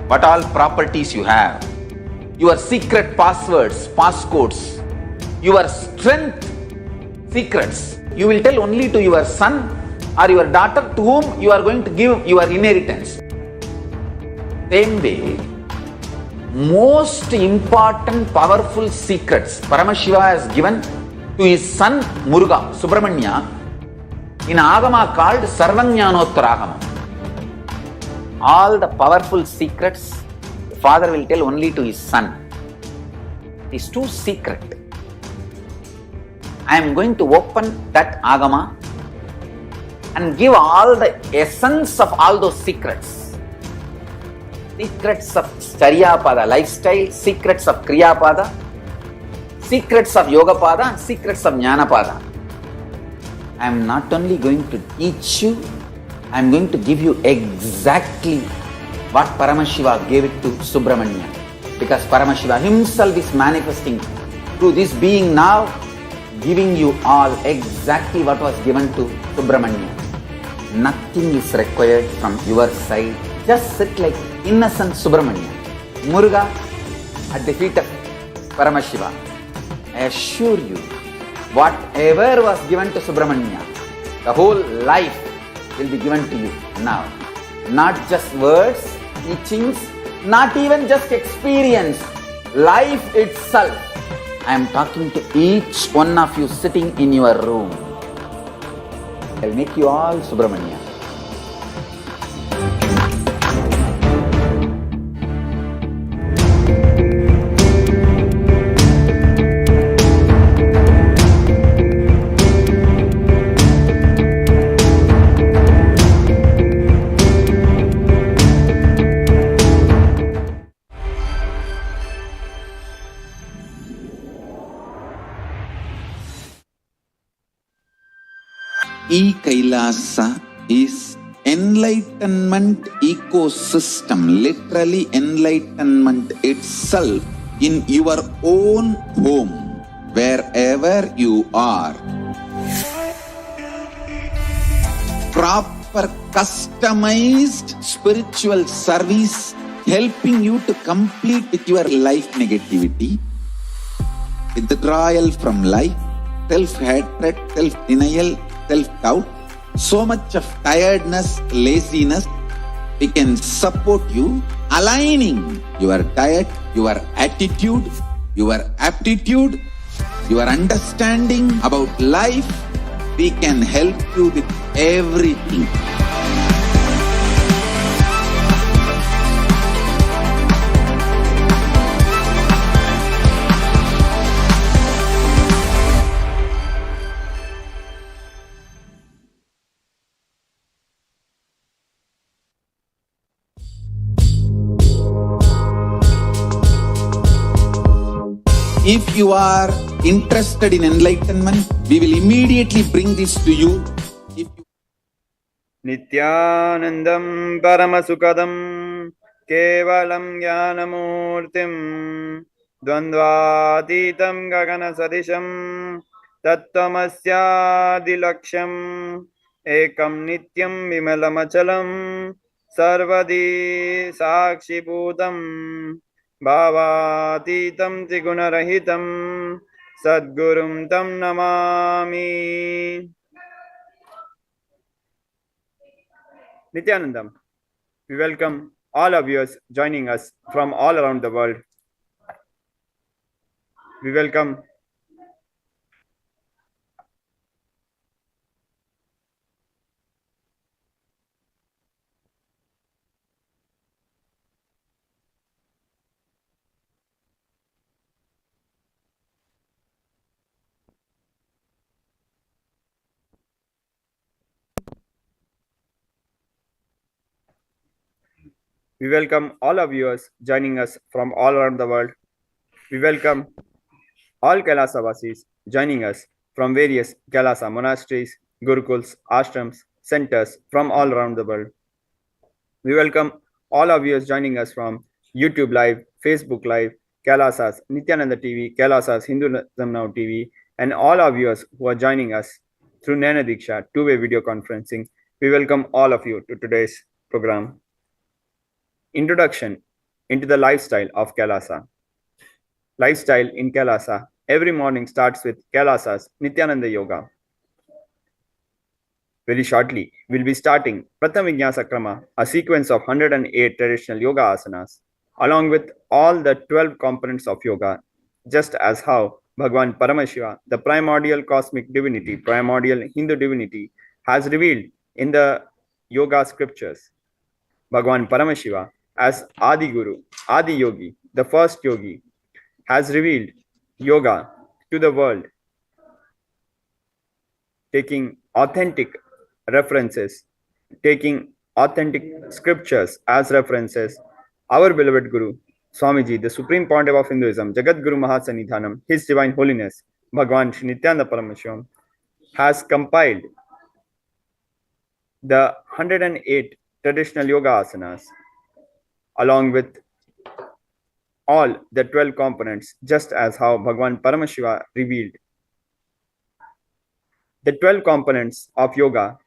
what all properties you have, your secret passwords, passcodes, your strength secrets, you will tell only to your son or your daughter to whom you are going to give your inheritance. Same way, most important, powerful secrets Paramashiva has given to his son Muruga, Subramanya, in Agama called Sarvajnanottaragama. All the powerful secrets, the father will tell only to his son. It is too secret. I am going to open that Agama and give all the essence of all those secrets. Secrets of Charyapada lifestyle, secrets of Kriyapada, secrets of Yogapada, secrets of Jnanapada. I am not only going to teach you, I am going to give you exactly what Paramashiva gave it to Subramanya. Because Paramashiva himself is manifesting through this being now, giving you all exactly what was given to Subramanya. Nothing is required from your side. Just sit like innocent Subramanya, Muruga at the feet of Paramashiva. I assure you, whatever was given to Subramanya, the whole life will be given to you now. Not just words, teachings, not even just experience, life itself. I am talking to each one of you sitting in your room. I will make you all Subramanya. KAILASA is enlightenment ecosystem, literally enlightenment itself in your own home, wherever you are. Proper customized spiritual service helping you to complete with your life negativity, withdrawal from life, self-hatred, self-denial, self-doubt, so much of tiredness, laziness. We can support you, aligning your diet, your attitude, your aptitude, your understanding about life. We can help you with everything. If you are interested in enlightenment, we will immediately bring this to you. Nithyanandam Paramasukadam Kevalam Jnanamurtim Dvandvatitam Gagana Sadisham Tattvamasya Ekam Nityam Vimalamachalam Sarvadi Sakshibhutam Bhavatitam Trigunarahitam Sadgurum Tam Namami. Nithyanandam, we welcome all of you joining us from all around the world. We welcome all of you joining us from all around the world. We welcome all Kailasa Vasis joining us from various Kailasa monasteries, gurukuls, ashrams, centers from all around the world. We welcome all of you joining us from YouTube Live, Facebook Live, Kailasa's Nithyananda TV, Kailasa's Hinduism Now TV, and all of you who are joining us through Nana Diksha two-way video conferencing. We welcome all of you to today's program. Introduction into the lifestyle of KAILASA. Lifestyle in KAILASA every morning starts with KAILASA's Nithyananda Yoga. Very shortly, we'll be starting Pratham Vinyasa Krama, a sequence of 108 traditional yoga asanas, along with all the 12 components of yoga, just as how Bhagwan Paramashiva, the primordial cosmic divinity, primordial Hindu divinity, has revealed in the yoga scriptures. Bhagwan Paramashiva, as Adi Guru, Adi Yogi, the first yogi, has revealed yoga to the world, taking authentic references, taking authentic scriptures as references. Our beloved Guru, Swamiji, the Supreme Pontiff of Hinduism, Jagat Guru Mahasanidhanam, His Divine Holiness, Bhagwan Shri Nithyananda Paramashivam, has compiled the 108 traditional yoga asanas along with all the 12 components, just as how Bhagwan Paramashiva revealed. The 12 components of yoga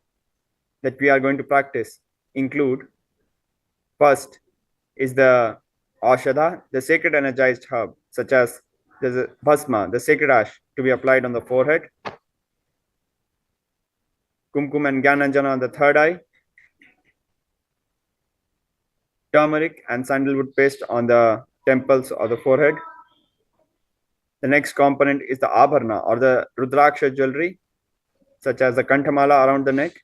that we are going to practice include: first is the Aushadha, the sacred energized herb, such as the Bhasma, the sacred ash to be applied on the forehead, Kumkum and Gyananjana on the third eye, turmeric and sandalwood paste on the temples or the forehead. The next component is the Abharna or the Rudraksha jewelry, such as the Kanthamala around the neck.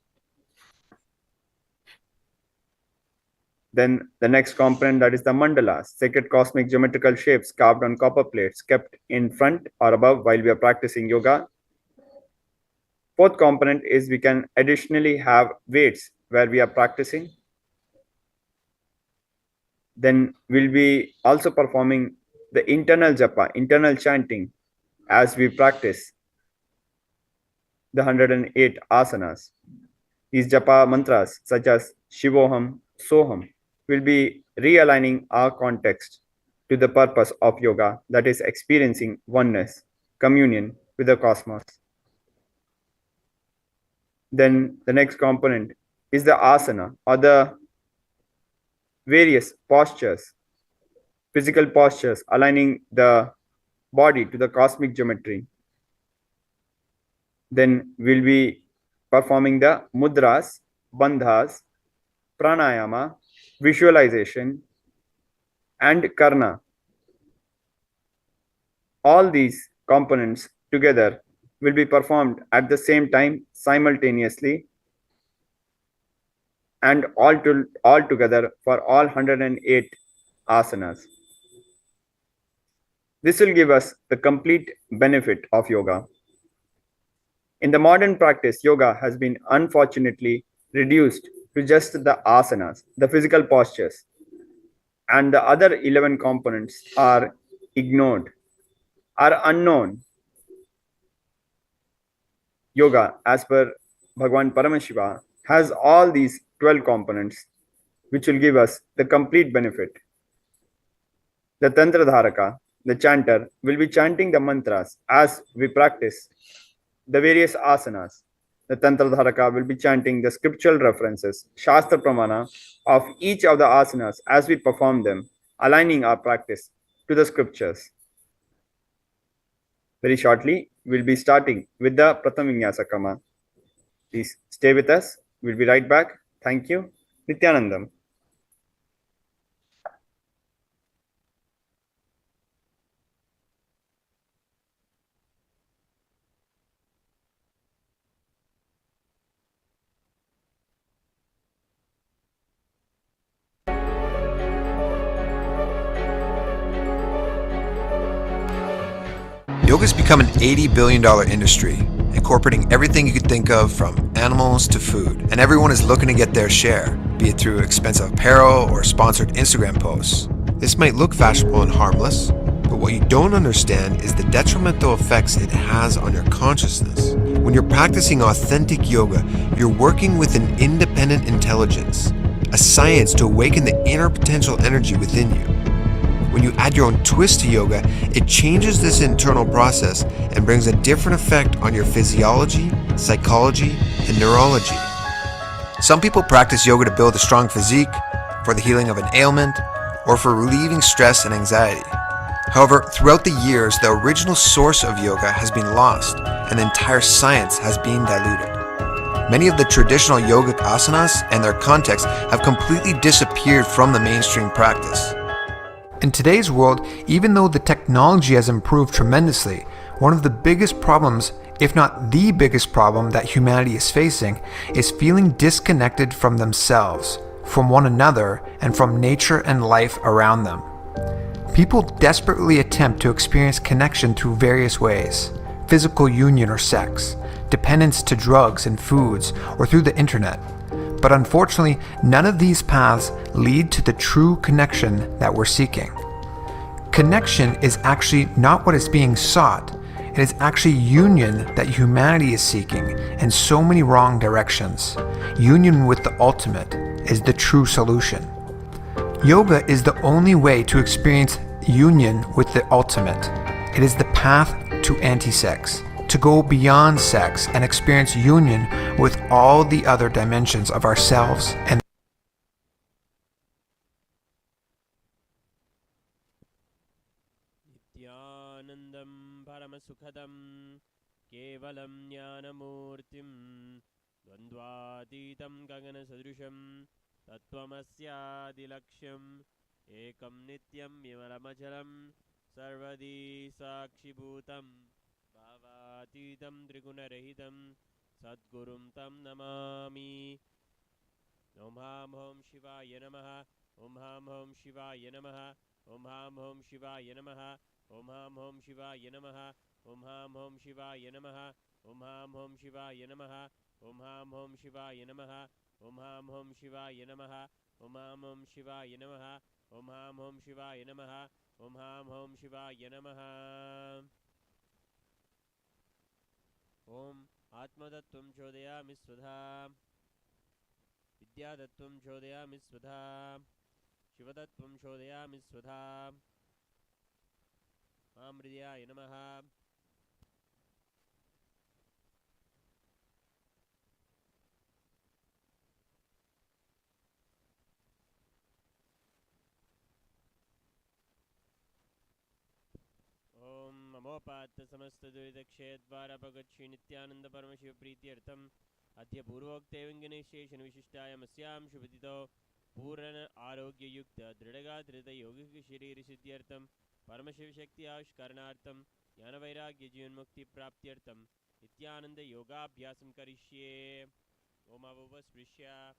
Then the next component, that is the mandalas, sacred cosmic geometrical shapes carved on copper plates kept in front or above while we are practicing yoga. Fourth component is we can additionally have weights where we are practicing. Then we'll be also performing the internal japa, internal chanting as we practice the 108 asanas. These japa mantras such as Shivoham, Soham will be realigning our context to the purpose of yoga, that is experiencing oneness, communion with the cosmos. Then the next component is the asana or the various postures, physical postures aligning the body to the cosmic geometry. Then we'll be performing the mudras, bandhas, pranayama, visualization, and karna. All these components together will be performed at the same time simultaneously and all together for all 108 asanas. This will give us the complete benefit of yoga. In the modern practice, yoga has been unfortunately reduced to just the asanas, the physical postures, and the other 11 components are ignored, are unknown. Yoga, as per Bhagwan Paramashiva, has all these 12 components, which will give us the complete benefit. The Tantra Dharaka, the chanter, will be chanting the mantras as we practice the various asanas. The Tantra Dharaka will be chanting the scriptural references, Shastra Pramana of each of the asanas as we perform them, aligning our practice to the scriptures. Very shortly, we'll be starting with the Pratham Vinyasa Krama. Please stay with us. We'll be right back. Thank you. Nithyanandam. Yoga's become an $80 billion industry, incorporating everything you could think of from animals to food. And everyone is looking to get their share, be it through expensive apparel or sponsored Instagram posts. This might look fashionable and harmless, but what you don't understand is the detrimental effects it has on your consciousness. When you're practicing authentic yoga, you're working with an independent intelligence, a science to awaken the inner potential energy within you. When you add your own twist to yoga, it changes this internal process and brings a different effect on your physiology, psychology, and neurology. Some people practice yoga to build a strong physique, for the healing of an ailment, or for relieving stress and anxiety. However, throughout the years, the original source of yoga has been lost, and the entire science has been diluted. Many of the traditional yogic asanas and their context have completely disappeared from the mainstream practice. In today's world, even though the technology has improved tremendously, one of the biggest problems, if not the biggest problem that humanity is facing, is feeling disconnected from themselves, from one another, and from nature and life around them. People desperately attempt to experience connection through various ways: physical union or sex, dependence to drugs and foods, or through the internet. But unfortunately, none of these paths lead to the true connection that we're seeking. Connection is actually not what is being sought. It is actually union that humanity is seeking in so many wrong directions. Union with the ultimate is the true solution. Yoga is the only way to experience union with the ultimate. It is the path to anti-sex, to go beyond sex and experience union with all the other dimensions of ourselves and Nithyanandam Paramashivoham Kevalam Jnanamurtim Dvandvatitam Gagana Sadrusham Tattvamasyaadilaksham Ekam Nityam Vimalamachalam Sarvadi Sakshibhutam Bhavatitam Triguna-rahitam Sadgurum Tam Namami. Om Ham Hom Shivaya Namaha. Om Ham Hom Shivaya Namaha. Om Ham Hom Shivaya Namaha. Om Ham Hom Shivaya Namaha. Om Ham Hom Shivaya Namaha. Om Ham Hom Shivaya Namaha. Om Ham Hom Shivaya Namaha. Om Ham Hom Shivaya Namaha. Om Ham Hom Shivaya Namaha. Om Ham Hom Shivaya Namaha. Om Ham Hom Shivaya Namaha. Om Atmadattvam Chodayami Svadha. Vidyadattvam Chodayami Svadha. Shivadattvam Chodayami Svadha. Amridhyaya Namaha. Om Amopatta Samasta Duridakshedvara Bhagatshi Nithyananda Paramashiva Preetyartham Adhya Purvokte Vinganesheshan Vishishtayam Asyam Shubhadito Purana Arogya Yukta Dridhaga Dhrita Yogika Shiriri Siddhyartham Paramashiva Shakti Avishkaranartham Jnana Vairagya Jivan Mukti Praptyartham Nithyananda Yoga Abhyasam Karishye. Om Avupasprishya.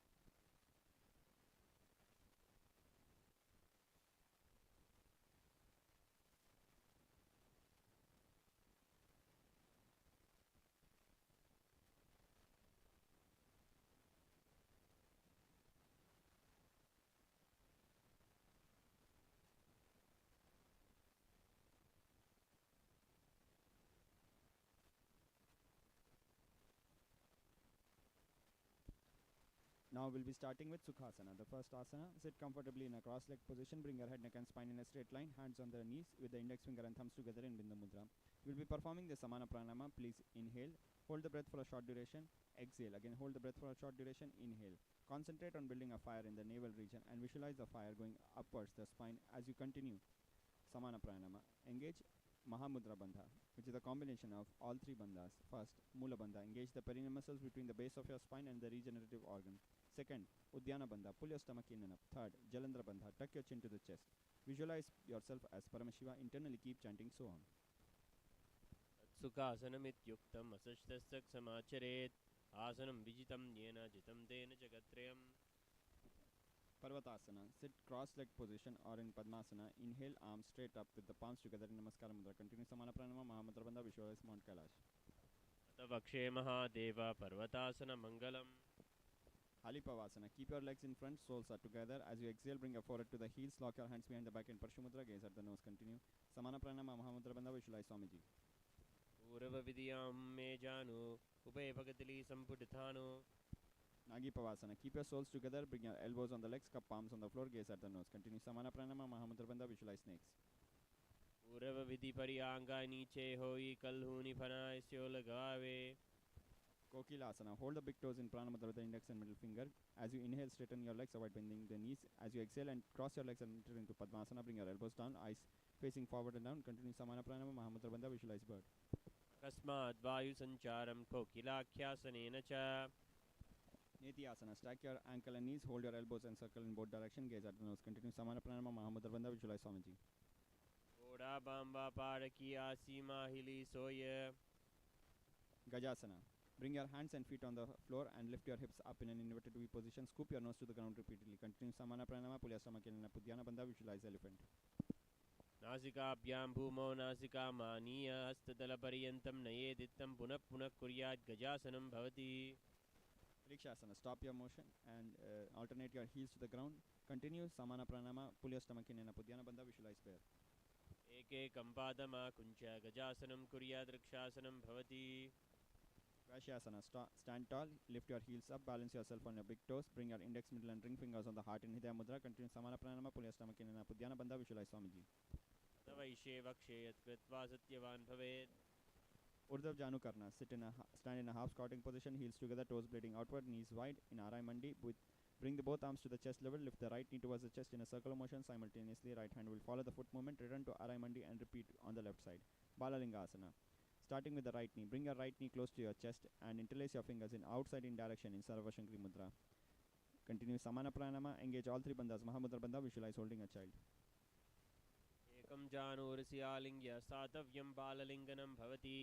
Now we'll be starting with Sukhasana. The first asana, sit comfortably in a cross-legged position. Bring your head, neck and spine in a straight line. Hands on the knees with the index finger and thumbs together in Bindu Mudra. We'll be performing the Samana Pranama. Please inhale. Hold the breath for a short duration. Exhale. Again, hold the breath for a short duration. Inhale. Concentrate on building a fire in the navel region and visualize the fire going upwards the spine as you continue Samana Pranama. Engage Mahamudra Bandha, which is a combination of all three bandhas. First, Mula Bandha. Engage the perineal muscles between the base of your spine and the regenerative organ. Second, Uddiyana Bandha. Pull your stomach in and up. Third, Jalandhara Bandha. Tuck your chin to the chest. Visualize yourself as Paramashiva. Internally keep chanting Soham. Sukhasanamityuktam asashtastak samacharet. Asanam vijitam yena jitam tena jagatrayam. Parvatasana. Sit cross-legged position or in Padmasana. Inhale, arms straight up with the palms together in Namaskara Mudra. Continue Samana Pranama, Mahamudra Bandha. Visualize Mount Kailash. Atavakshe Mahadeva Parvatasana Mangalam. Halipavasana. Keep your legs in front, soles are together. As you exhale, bring your forehead to the heels. Lock your hands behind the back in Parshumudra. Gaze at the nose. Continue. Samana Pranama, Mahamudra Bandha. Visualize Swamiji. Urava Vidiyam Me Janu Ubay Bhagatili Sampudithanu. Nagi Pavasana. Keep your soles together. Bring your elbows on the legs. Cup palms on the floor. Gaze at the nose. Continue Samana Pranama, Mahamudra Bandha. Visualize snakes. Urava Vidhi Pariyanga Niche Hoi Kalhuni Phana Isyo Lagave. KAILASA. Hold the big toes in Prana Mudra with the index and middle finger. As you inhale, straighten your legs, avoid bending the knees. As you exhale and cross your legs and enter into Padmasana, bring your elbows down, eyes facing forward and down. Continue Samana Pranama, Mahamudra Bandha, visualize bird. अकस्मात् वायुसञ्चारं कोकिलाख्यासनेन च Nithyananda. Stack your ankle and knees, hold your elbows and circle in both directions, gaze at the nose. Continue Samana Pranama, Mahamudra Bandha, visualize Swamiji. घोड़ा बांबा पाड़की आसीमा हिली सोय Gajasana. Bring your hands and feet on the floor and lift your hips up in an inverted V position. Scoop your nose to the ground repeatedly. Continue Samana Pranama, Pulyastamakinana Pudyana Bandha, visualize elephant. नासिकाभ्यां भूमौ नासिकामानीय हस्तदलपर्यन्तं नयेदित्तं पुनः पुनः कुर्यात् गजासनं भवति Vrikshasana. Stop your motion and alternate your heels to the ground. Continue Samana Pranama, Pulyastamakinana Pudyana Bandha, visualize bear. एकैकं पादमाकुञ्च गजासनं कुर्यात् वृक्षासनं भवति Vashyasana. Stand tall, lift your heels up, balance yourself on your big toes, bring your index, middle and ring fingers on the heart in Hidaya Mudra. Continue Samana Pranama, Pulyastamakinana Pudyana Bandha, visualize Swamiji. तवैषे वक्षे यत् कृत्वा सत्यवान् भवेत् Urdhav Janu Karna. Stand in a half squatting position, heels together, toes bleeding outward, knees wide in Arai Mandi. Bring the both arms to the chest level, lift the right knee towards the chest in a circular motion simultaneously. Right hand will follow the foot movement, return to Arai Mandi and repeat on the left side. Balalingasana. Starting with the right knee, bring your right knee close to your chest and interlace your fingers in outside in direction in Sarva Shankri Mudra. Continue Samana Pranama, engage all three bandhas. Mahamudra Bandha, visualize holding a child. एकं जानूरसि आलिङ्ग्य स्थातव्यं बाललिङ्गनं भवति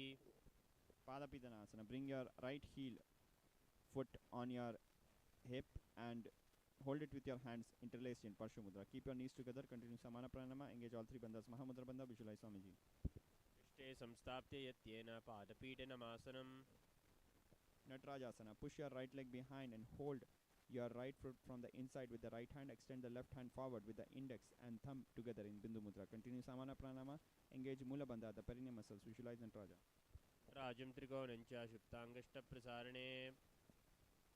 Padapidanasana. Bring your right heel foot on your hip and hold it with your hands interlaced in Parshu Mudra. Keep your knees together. Continue Samana Pranama. Engage all three bandhas. Mahamudra Bandha, visualize Swamiji. पृष्ठे संस्थाप्य यत्येन पादपीठनमासनं Natarajasana. Push your right leg behind and hold your right foot from the inside with the right hand. Extend the left hand forward with the index and thumb together in Bindu Mudra. Continue Samana Pranama. Engage Mula Bandha, the perineum muscles. Visualize Nataraja. राजं त्रिकोणं च शुक्ताङ्गष्टप्रसारणे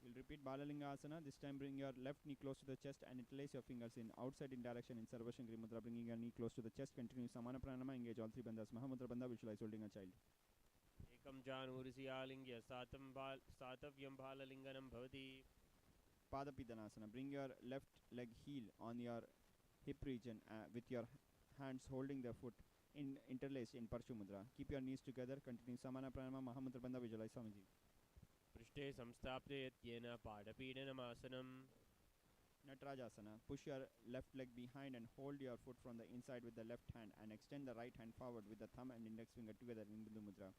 We'll repeat Balalingasana. This time bring your left knee close to the chest and interlace your fingers in outside in direction in Sarva Shankri Mudra. Bringing your knee close to the chest. Continue Samana Pranama. Engage all three bandhas. Mahamudra Bandha, visualize holding a child. एकं जानूरसि आलिङ्ग्य स्थातव्यं बाललिङ्गनं भवति Padapidanasana. Bring your left leg heel on your hip region with your hands holding the foot interlaced in Parshu Mudra. Keep your knees together. Continue Samana Pranama. Mahamudra Bandha, visualize Swamiji. पृष्ठे संस्थाप्य यत्येन पादपीठनमासनं Natarajasana. Push your left leg behind and hold your foot from the inside with the left hand and extend the right hand forward with the thumb and index finger together in Bindu Mudra.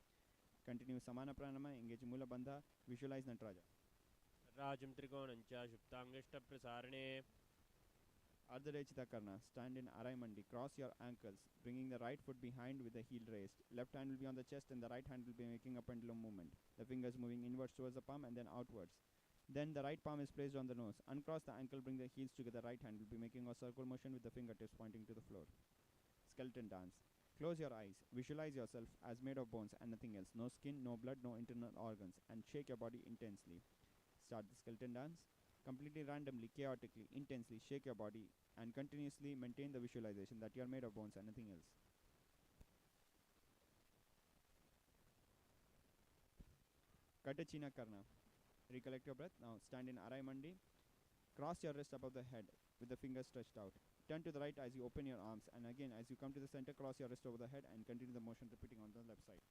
Continue Samana Pranama. Engage Mula Bandha. Visualize Nataraja. राजं त्रिकोणं च शुक्ताङ्गष्टप्रसारणे Ardharechita Karna. Stand in Arai Mandi. Cross your ankles, bringing the right foot behind with the heel raised. Left hand will be on the chest and the right hand will be making a pendulum movement. The fingers moving inwards towards the palm and then outwards. Then the right palm is placed on the nose. Uncross the ankle, bring the heels together. Right hand will be making a circle motion with the fingertips pointing to the floor. Skeleton dance. Close your eyes. Visualize yourself as made of bones and nothing else. No skin, no blood, no internal organs. And shake your body intensely. Start the skeleton dance. Completely randomly, chaotically, intensely shake your body and continuously maintain the visualization that you are made of bones and nothing else. Katachina Karna. Recollect your breath. Now stand in Arai Mandi. Cross your wrist above the head with the fingers stretched out. Turn to the right as you open your arms, and again as you come to the center, cross your wrist over the head and continue the motion repeating on the left side.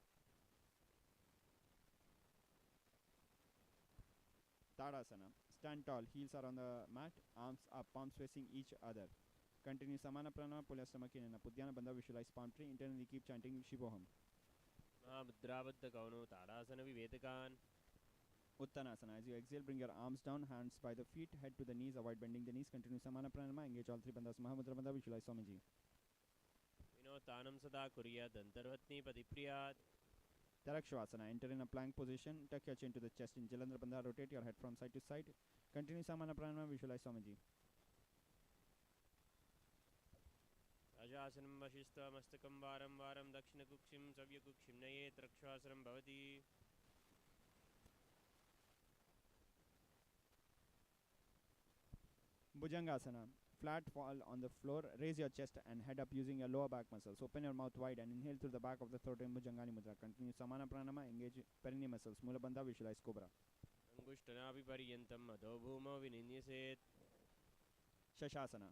Tadasana. Stand tall, heels are on the mat, arms up, palms facing each other. Continue Samana Pranama, Pulyastamakinana Pudyana Bandha, visualize palm tree. Internally keep chanting Shivoham. महामुद्राबद्धकौनो ताडासनविवेदकान् Uttanasana. As you exhale, bring your arms down, hands by the feet, head to the knees, avoid bending the knees. Continue Samana Pranama, engage all three bandhas. Mahamudra Bandha, visualize Swamiji. विनोतानं सदा कुर्यात् अन्तर्वत्नी पतिप्रियात् Tarakshvasana. Enter in a plank position, tuck your chin to the chest in Jalandhar Bandha, rotate your head from side to side. Continue Samana Pranama, visualize Swamiji. अजासनं वशिष्ठमस्तकं वारं वारं दक्षिणकुक्षिं सव्यकुक्षिं नयेत् रक्षासनं भवति Bhujangasana. Flat fall on the floor. Raise your chest and head up using your lower back muscles. Open your mouth wide and inhale through the back of the throat in Bhujangani Mudra. Continue Samana Pranama. Engage perineum muscles. Mula Bandha. Visualize Cobra. अंगुष्ठनाभिपर्यन्तम् अधो भूमौ विनिन्यसेत् Shashasana.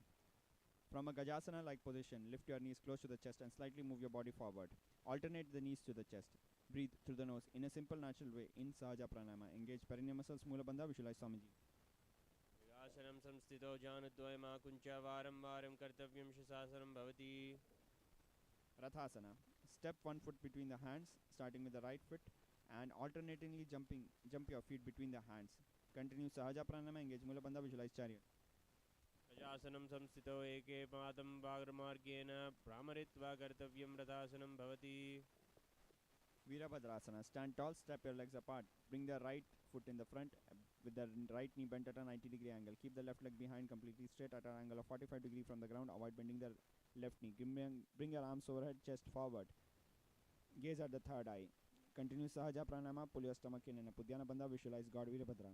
From a Gajasana-like position, lift your knees close to the chest and slightly move your body forward. Alternate the knees to the chest. Breathe through the nose in a simple, natural way in Sahaja Pranama. Engage perineum muscles. Mula Bandha. Visualize Swamiji. विगासनं संस्थितो जानद्वयमाकुञ्च वारं वारं कर्तव्यं शशासनं भवति Rathasana. Step one foot between the hands, starting with the right foot, and alternatingly jump your feet between the hands. Continue Sahaja Pranama. Engage Mula Bandha. Visualize Chariot. प्रजासनं संस्थितो एके पादं वाग्रमार्गेण भ्रामरित्वा कर्तव्यं रथासनं भवति Virabhadrasana. Stand tall, step your legs apart. Bring the right foot in the front with the right knee bent at a 90-degree angle. Keep the left leg behind completely straight at an angle of 45 degrees from the ground. Avoid bending the left knee. Bring your arms overhead, chest forward. Gaze at the third eye. Continue Sahaja Pranama. Pull your stomach in a Pudyana Bandha. Visualize God Virabhadra.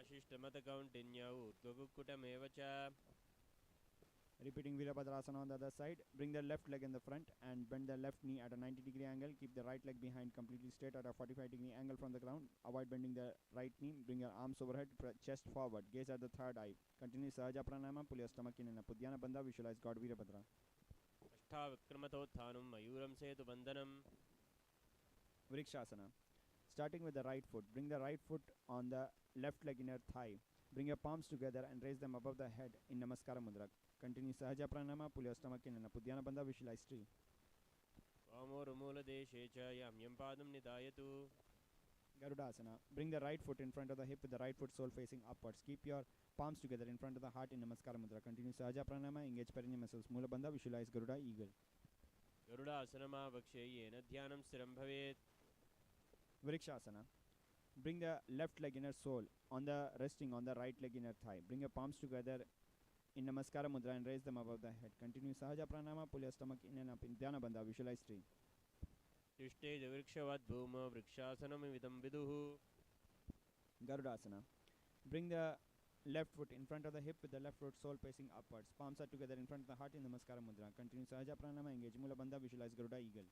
आशिष्टमतकौण्डिन्यौ ऊर्ध्वकुक्कुटमेव च Repeating Virabhadrasana on the other side. Bring the left leg in the front and bend the left knee at a 90-degree angle. Keep the right leg behind completely straight at a 45-degree angle from the ground. Avoid bending the right knee. Bring your arms overhead, chest forward. Gaze at the third eye. Continue Sahaja Pranama. Pull your stomach in a Pudyana Bandha. Visualize God Virabhadra. अष्टाविक्रमतोत्थानं मयूरं सेतुबन्धनं Vrikshasana. Starting with the right foot. Bring the right foot on the left leg inner thigh. Bring your palms together and raise them above the head in Namaskara Mudra. Continue Sahaja Pranama. Pull your stomach in a Pudyana Bandha. Visualize tree. वामोरुमूलदेशे च याम्यं पादं निधायतु Garudasana. Bring the right foot in front of the hip with the right foot sole facing upwards. Keep your palms together in front of the heart in Namaskara Mudra. Continue Sahaja Pranama. Engage perineum muscles. Mula Bandha. Visualize Garuda Eagle. गरुडासनमावक्ष्ये येन ध्यानं स्थिरं भवेत् Vrikshasana. Bring the left leg inner sole on the resting on the right leg inner thigh. Bring your palms together in Namaskara Mudra and raise them above the head. Continue Sahaja Pranama. Pull your stomach in and up in Dhyana Bandha. Visualize tree. तिष्ठेज वृक्षवद्भूम वृक्षासनमिदं विदुः Garudasana. Bring the left foot in front of the hip with the left foot sole facing upwards. Palms are together in front of the heart in Namaskara Mudra. Continue Sahaja Pranama. Engage Mula Bandha. Visualize Garuda Eagle.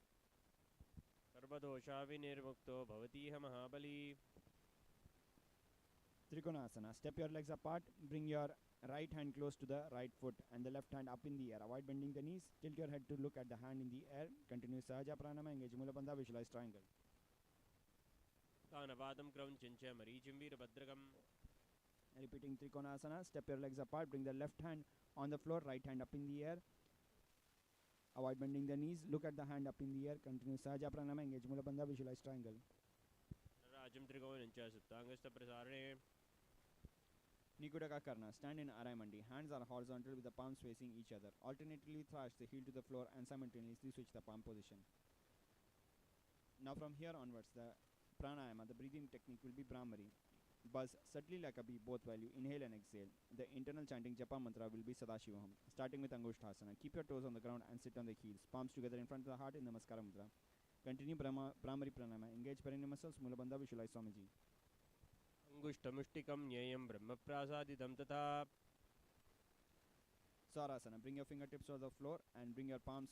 सर्वदोषाविनिर्मुक्तो भवतीह Mahabali Trikonasana. Step your legs apart. Bring your right hand close to the right foot and the left hand up in the air. Avoid bending the knees. Tilt your head to look at the hand in the air. Continue Sahaja Pranama. Engage Mula Bandha. Visualize triangle. तानपादं क्रौञ्च मरीचिं वीरभद्रकम् Repeating Trikonasana. Step your legs apart. Bring the left hand on the floor. Right hand up in the air. Avoid bending the knees. Look at the hand up in the air. Continue Sahaja Pranama. Engage Mula Bandha. Visualize triangle. राजं त्रिकोणं च सुप्ताङ्गस्थप्रसारणे Nikudaka Karna. Stand in Araimandi. Hands are horizontal with the palms facing each other. Alternately thrash the heel to the floor and simultaneously switch the palm position. Now from here onwards, the pranayama, the breathing technique will be Brahmari. Buzz subtly like a bee, both while you inhale and exhale. The internal chanting japa mantra will be Sadashivoham. Starting with Angushthasana. Keep your toes on the ground and sit on the heels. Palms together in front of the heart in Namaskara Mudra. Continue Brahmari Pranayama. Engage perineum muscles. Mula Bandha. Visualize Swamiji. अङ्गुष्ठमुष्टिकं ज्ञेयं ब्रह्मप्रासादितं तथा Sarasana. Bring your fingertips to the floor and bring your palms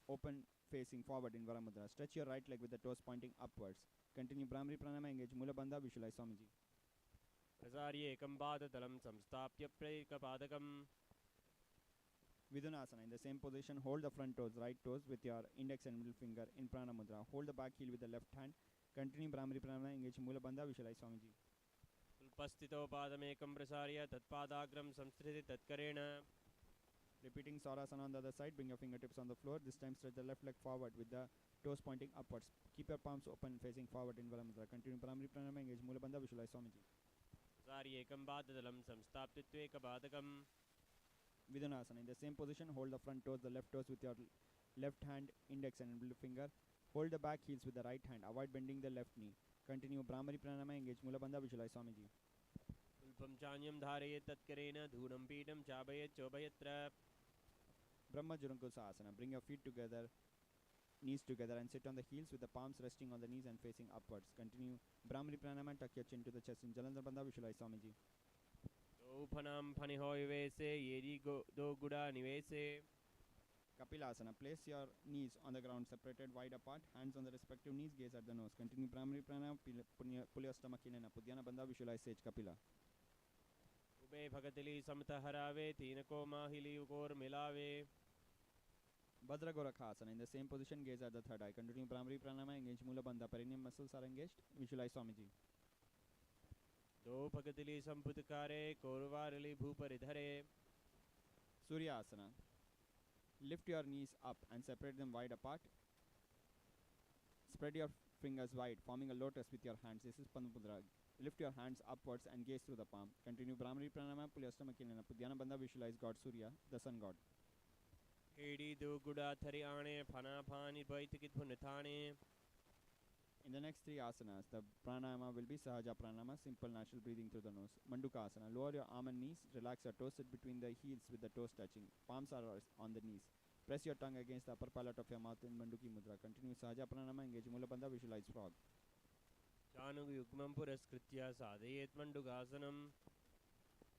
open facing forward in Varamudra. Stretch your right leg with the toes pointing upwards. Continue Brahmari Pranayama. Engage Mula Bandha. Visualize Swamiji. प्रसार्य एकं पादतलं संस्थाप्य प्रैकपादकं Vidunasana. In the same position, hold the front toes, right toes with your index and middle finger in Prana Mudra. Hold the back heel with the left hand. Continue Brahmari Pranayama. Engage Mula Bandha. Visualize Swamiji. उपस्थितो पादमेकं प्रसार्य तत्पादाग्रं संस्थिति तत्करेण Repeating Sarasana on the other side. Bring your fingertips on the floor. This time stretch the left leg forward with the toes pointing upwards. Keep your palms open facing forward in Varamudra. Continue Brahmari Pranayama. Engage Mula Bandha. Visualize Swamiji. प्रसार्य एकं पादतलं संस्थाप्य त्वेकपादकं Vidunasana. In the same position, hold the front toes, the left toes with your left hand, index and middle finger. Hold the back heels with the right hand. Avoid bending the left knee. Continue Brahmari Pranayama. Engage Mula Bandha. Visualize Swamiji. अल्पं चान्यं धारयेत् तत्करेण धूनं पीठं चापयेत् चोभयत्र Brahma Jurunkusa Asana. Bring your feet together, knees together and sit on the heels with the palms resting on the knees and facing upwards. Continue Brahmari Pranayama. Tuck your chin to the chest in Jalandhar Bandha. Visualize Swamiji. Upanam Panihoy Vese, Yeri Do Guda Nivese. Kapilasana. Place your knees on the ground, separated wide apart, hands on the respective knees, gaze at the nose. Continue primary pranayama, pull your stomach in and up. Uddiyana Bandha, visualize Sage Kapila. Ube Bhagatili Samtaharave, Tinako Mahili Ukor Milave. Vajra Gorakhasana. In the same position, gaze at the third eye. Continue primary pranayama, engage Mula Bandha. Perineum muscles are engaged. Visualize Swamiji. Do Bhagatili Samputakare, Korvarali Bhuparidhare. Surya Asana. Lift your knees up and separate them wide apart. Spread your fingers wide, forming a lotus with your hands. This is Padmapudra. Lift your hands upwards and gaze through the palm. Continue Brahmari Pranayama, pull your stomach in and up. Dhyana Bandha, visualize God Surya, the sun god. Edi Do Guda Thariane, Panapani Baitikit Punithane. In the next three asanas, the pranayama will be Sahaja Pranayama, simple natural breathing through the nose. Manduka Asana. Lower your arm and knees, relax your toes, sit between the heels with the toes touching. Palms are on the knees. Press your tongue against the upper palate of your mouth in Manduki Mudra. Continue Sahaja Pranayama, engage Mula Bandha, visualize frog. Chanu Yukmam Puraskritya Sadhayet Mandukasanam.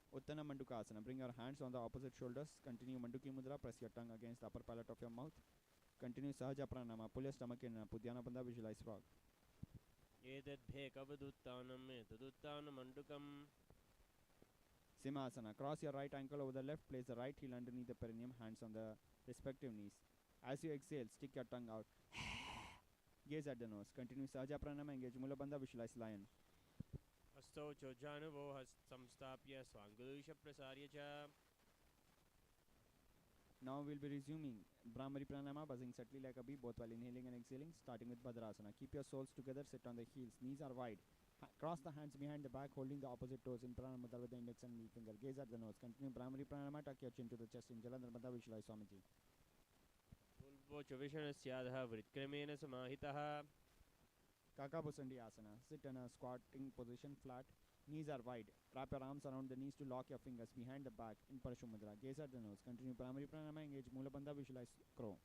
Uttana Manduka Asana. Bring your hands on the opposite shoulders. Continue Manduki Mudra, press your tongue against the upper palate of your mouth. Continue Sahaja Pranayama, pull your stomach in and up. Dhyana Bandha, visualize frog. Edad Bhekavaduttanam, Tuduttanam Mandukam. Simhasana. Cross your right ankle over the left. Place the right heel underneath the perineum. Hands on the respective knees. As you exhale, stick your tongue out. Gaze at the nose. Continue Sahaja Pranayama. Engage Mula Bandha. Visualize lion. Asto Chojanuvo has Samstapya Swangurusha Prasaryacha. Now we'll be resuming Brahmari Pranayama, buzzing subtly like a bee, both while inhaling and exhaling, starting with Bhadrasana. Keep your soles together, sit on the heels, knees are wide. Cross the hands behind the back, holding the opposite toes in Pranamudra with the index and middle finger. Gaze at the nose. Continue Brahmari Pranayama, tuck your chin to the chest in Jalandhar Bandha, visualize Swamiji. Pulvo Chavishanasyadah Vritkramena Samahitaha. Kakabusandi Asana. Sit in a squatting position, flat. Knees are wide. Wrap your arms around the knees to lock your fingers behind the back in Parashumudra. Gaze at the nose. Continue Brahmari Pranayama, engage Mula Bandha, visualize crow.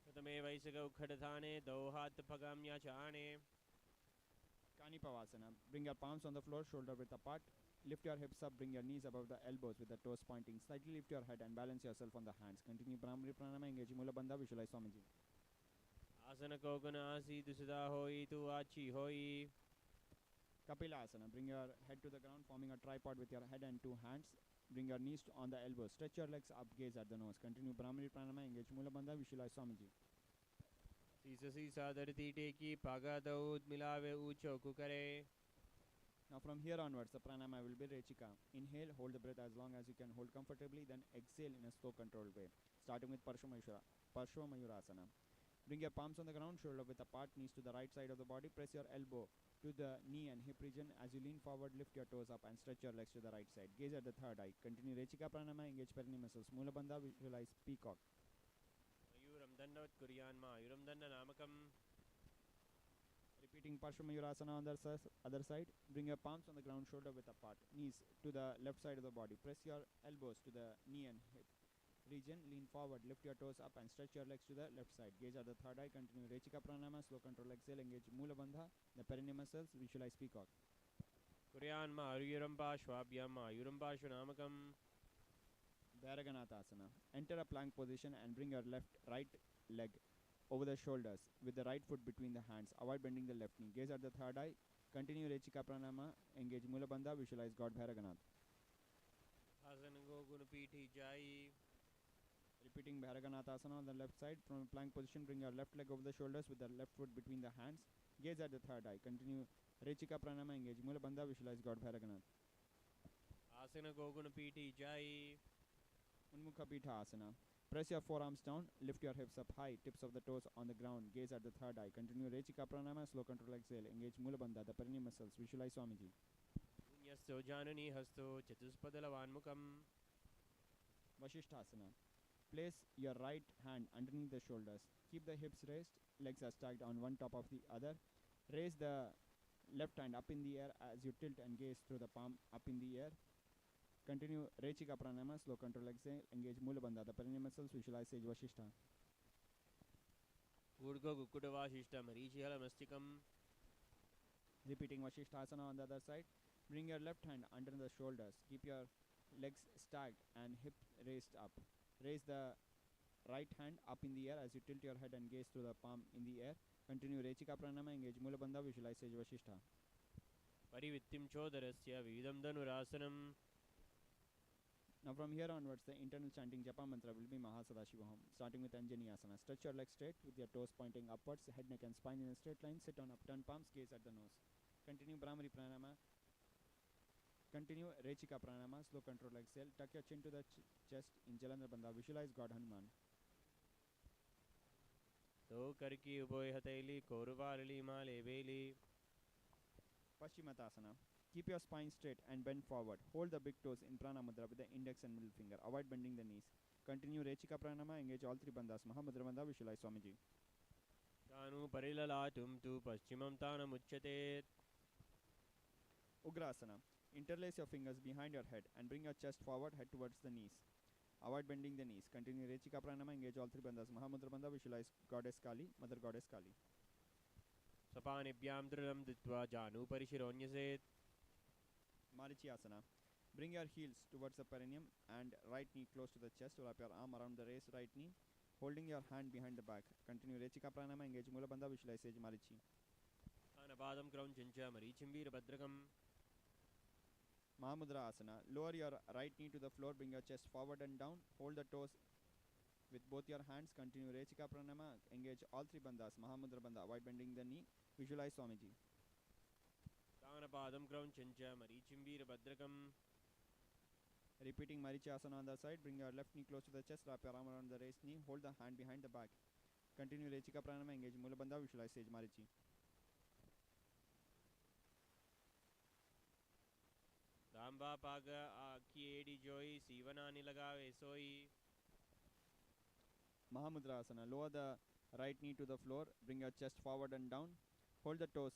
Katame Vaisaka Ukhadathane, Dohat Pagamya Chane. Kanipavasana. Bring your palms on the floor, shoulder width apart. Lift your hips up, bring your knees above the elbows with the toes pointing. Slightly lift your head and balance yourself on the hands. Continue Brahmari Pranayama, engage Mula Bandha, visualize Swamiji. Asana Kokana Asi Dusada Hoi Tu Achi Hoi. Kapila Asana. Bring your head to the ground, forming a tripod with your head and two hands. Bring your knees on the elbows. Stretch your legs up, gaze at the nose. Continue Brahmari Pranayama, engage Mula Bandha, visualize Swamiji. Sisasi Sadarti Teki Pagadaud Milave Ucho Kukare. Now from here onwards, the pranayama will be Rechika. Inhale, hold the breath as long as you can hold comfortably, then exhale in a slow controlled way. Starting with Parshvamayurasana. Bring your palms on the ground, shoulder width apart, knees to the right side of the body. Press your elbow to the knee and hip region. As you lean forward, lift your toes up and stretch your legs to the right side. Gaze at the third eye. Continue Rechika Pranayama, engage perineum muscles. Mula Bandha, visualize peacock. Mayuram Dandavat Kuryan Mayuram Danda Namakam. Repeating Parshvamayurasana on the other side. Bring your palms on the ground, shoulder width apart, knees to the left side of the body. Press your elbows to the knee and hip region. Lean forward, lift your toes up and stretch your legs to the left side. Gaze at the third eye. Continue Rechika Pranayama, slow control exhale. Engage Mula Bandha, the perineum muscles. Visualize peacock. Kuryan Mayuram Bashwabhyam Mayuram Bashwanamakam. Bharaganathasana. Enter a plank position and bring your right leg over the shoulders with the right foot between the hands. Avoid bending the left knee. Gaze at the third eye. Continue Rechika Pranayama. Engage Mula Bandha. Visualize God Bharaganath. Asana Gunapiti Jai. Repeating Bharaganathasana on the left side. From a plank position, bring your left leg over the shoulders with the left foot between the hands. Gaze at the third eye. Continue Rechika Pranayama. Engage Mula Bandha. Visualize God Bharaganath. Asana Gunapiti Jai. Unmukha Pitha Asana. Press your forearms down, lift your hips up high, tips of the toes on the ground, gaze at the third eye. Continue Rechika Pranayama, slow control exhale. Engage Mula Bandha, the perineum muscles. Visualize Swamiji. Punyasto Janani Hasto Chatuspadalavanmukam. Vasishthasana. Place your right hand underneath the shoulders. Keep the hips raised, legs are stacked on one top of the other. Raise the left hand up in the air as you tilt and gaze through the palm up in the air. Continue Rechika Pranayama, slow control exhale. Engage Mula Bandha, the perineum muscles. Visualize Sage Vashishtha. Urgo Gukudavashishta Marichihala Mastikam. Repeating Vasishthasana on the other side. Bring your left hand under the shoulders. Keep your legs stacked and hips raised up. Raise the right hand up in the air as you tilt your head and gaze through the palm in the air. Continue Rechika Pranama, engage Mula Bandha, visualize Sage Vashishtha. परिवित्तिं चोदरस्य विविधं धनुरासनं. Now from here onwards, the internal chanting Japa mantra will be Mahasadashivoham, starting with Anjani Asana. Stretch your legs straight with your toes pointing upwards, head, neck and spine in a straight line. Sit on upturned palms, gaze at the nose. Continue Brahmari Pranama. Continue Rechika Pranama, slow control exhale. Tuck your chin to the chest in Jalandhar Bandha. Visualize God Hanuman. तो करकी उभय हथेली कौरवारली माले बेली. Paschimatasana. Keep your spine straight and bend forward. Hold the big toes in Prana Mudra with the index and middle finger. Avoid bending the knees. Continue Rechika Pranama. Engage all three bandhas. Mahamudra Bandha. Visualize Swamiji. तानु परिललाटुं तु पश्चिमं तानमुच्यते. Ugrasana. Interlace your fingers behind your head and bring your chest forward, head towards the knees. Avoid bending the knees. Continue Rechika Pranama. Engage all three bandhas. Mahamudra Bandha. Visualize Goddess Kali, Mother Goddess Kali. सपानिभ्यां दृढं धृत्वा जानु परिशिरोऽन्यसेत्. Marichi Asana. Bring your heels towards the perineum and right knee close to the chest. Wrap your arm around the raised right knee, holding your hand behind the back. Continue Rechika Pranama. Engage Mula Bandha. Visualize Sage Marichi. तानपादं क्रौञ्च मरीचिं वीरभद्रकम्. Mahamudra Asana. Lower your right knee to the floor. Bring your chest forward and down. Hold the toes with both your hands. Continue Rechika Pranama. Engage all three bandhas. Mahamudra Bandha. Avoid bending the knee. Visualize Swamiji. तानपादं क्रौञ्च मरीचिं वीरभद्रकम्. Repeating Marichi Asana on the side. Bring your left knee close to the chest. Wrap your arm around the raised knee. Hold the hand behind the back. Continue Rechika Pranama. Engage Mula Bandha. Visualize Sage Marichi. दाम्बा पाग की AD जोई सीवनानी लगावे सोई. Mahamudra Asana. Lower the right knee to the floor. Bring your chest forward and down. Hold the toes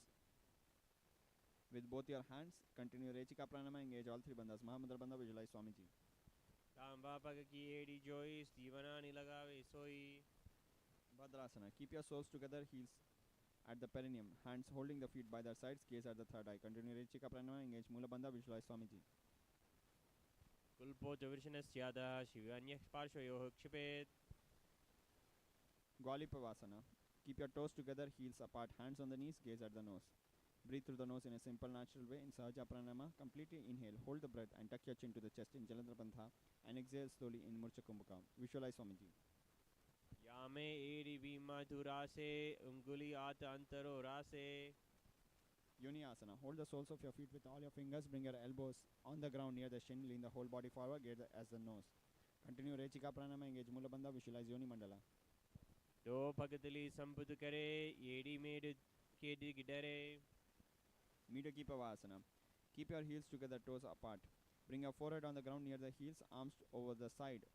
with both your hands. Continue Rechika Pranama. Engage all three bandhas. Mahamudra Bandha. Visualize Swamiji. तांबा पाग की AD जोई सीवनानी लगावे सोई. Bhadrasana. Keep your soles together. Heels at the perineum. Hands holding the feet by their sides. Gaze at the third eye. Continue Rechika Pranama. Engage Mula Bandha. Visualize Swamiji. कुल्पो च वृषणस्यादः शिवान्यः पार्श्वयोः क्षिपेत्. Gwalipavasana. Keep your toes together, heels apart, hands on the knees, gaze at the nose. Breathe through the nose in a simple, natural way. In Sahaja Pranama, completely inhale, hold the breath and tuck your chin to the chest in Jalandhar Bandha and exhale slowly in Murcha Kumbhaka. Visualize Swamiji. यामे एडी विमधुरासे उंगुली आत अंतरो रासे. Yoni Asana. Hold the soles of your feet with all your fingers. Bring your elbows on the ground near the shin. Lean the whole body forward, gaze as the nose. Continue Rechika Pranama. Engage Mula Bandha. Visualize Yoni Mandala. दो भगतली संबुद्ध करे एडी मेड केडी गिडरे. Midakipavasana. Keep your heels together, toes apart. Bring your forehead on the ground near the heels, arms over the side.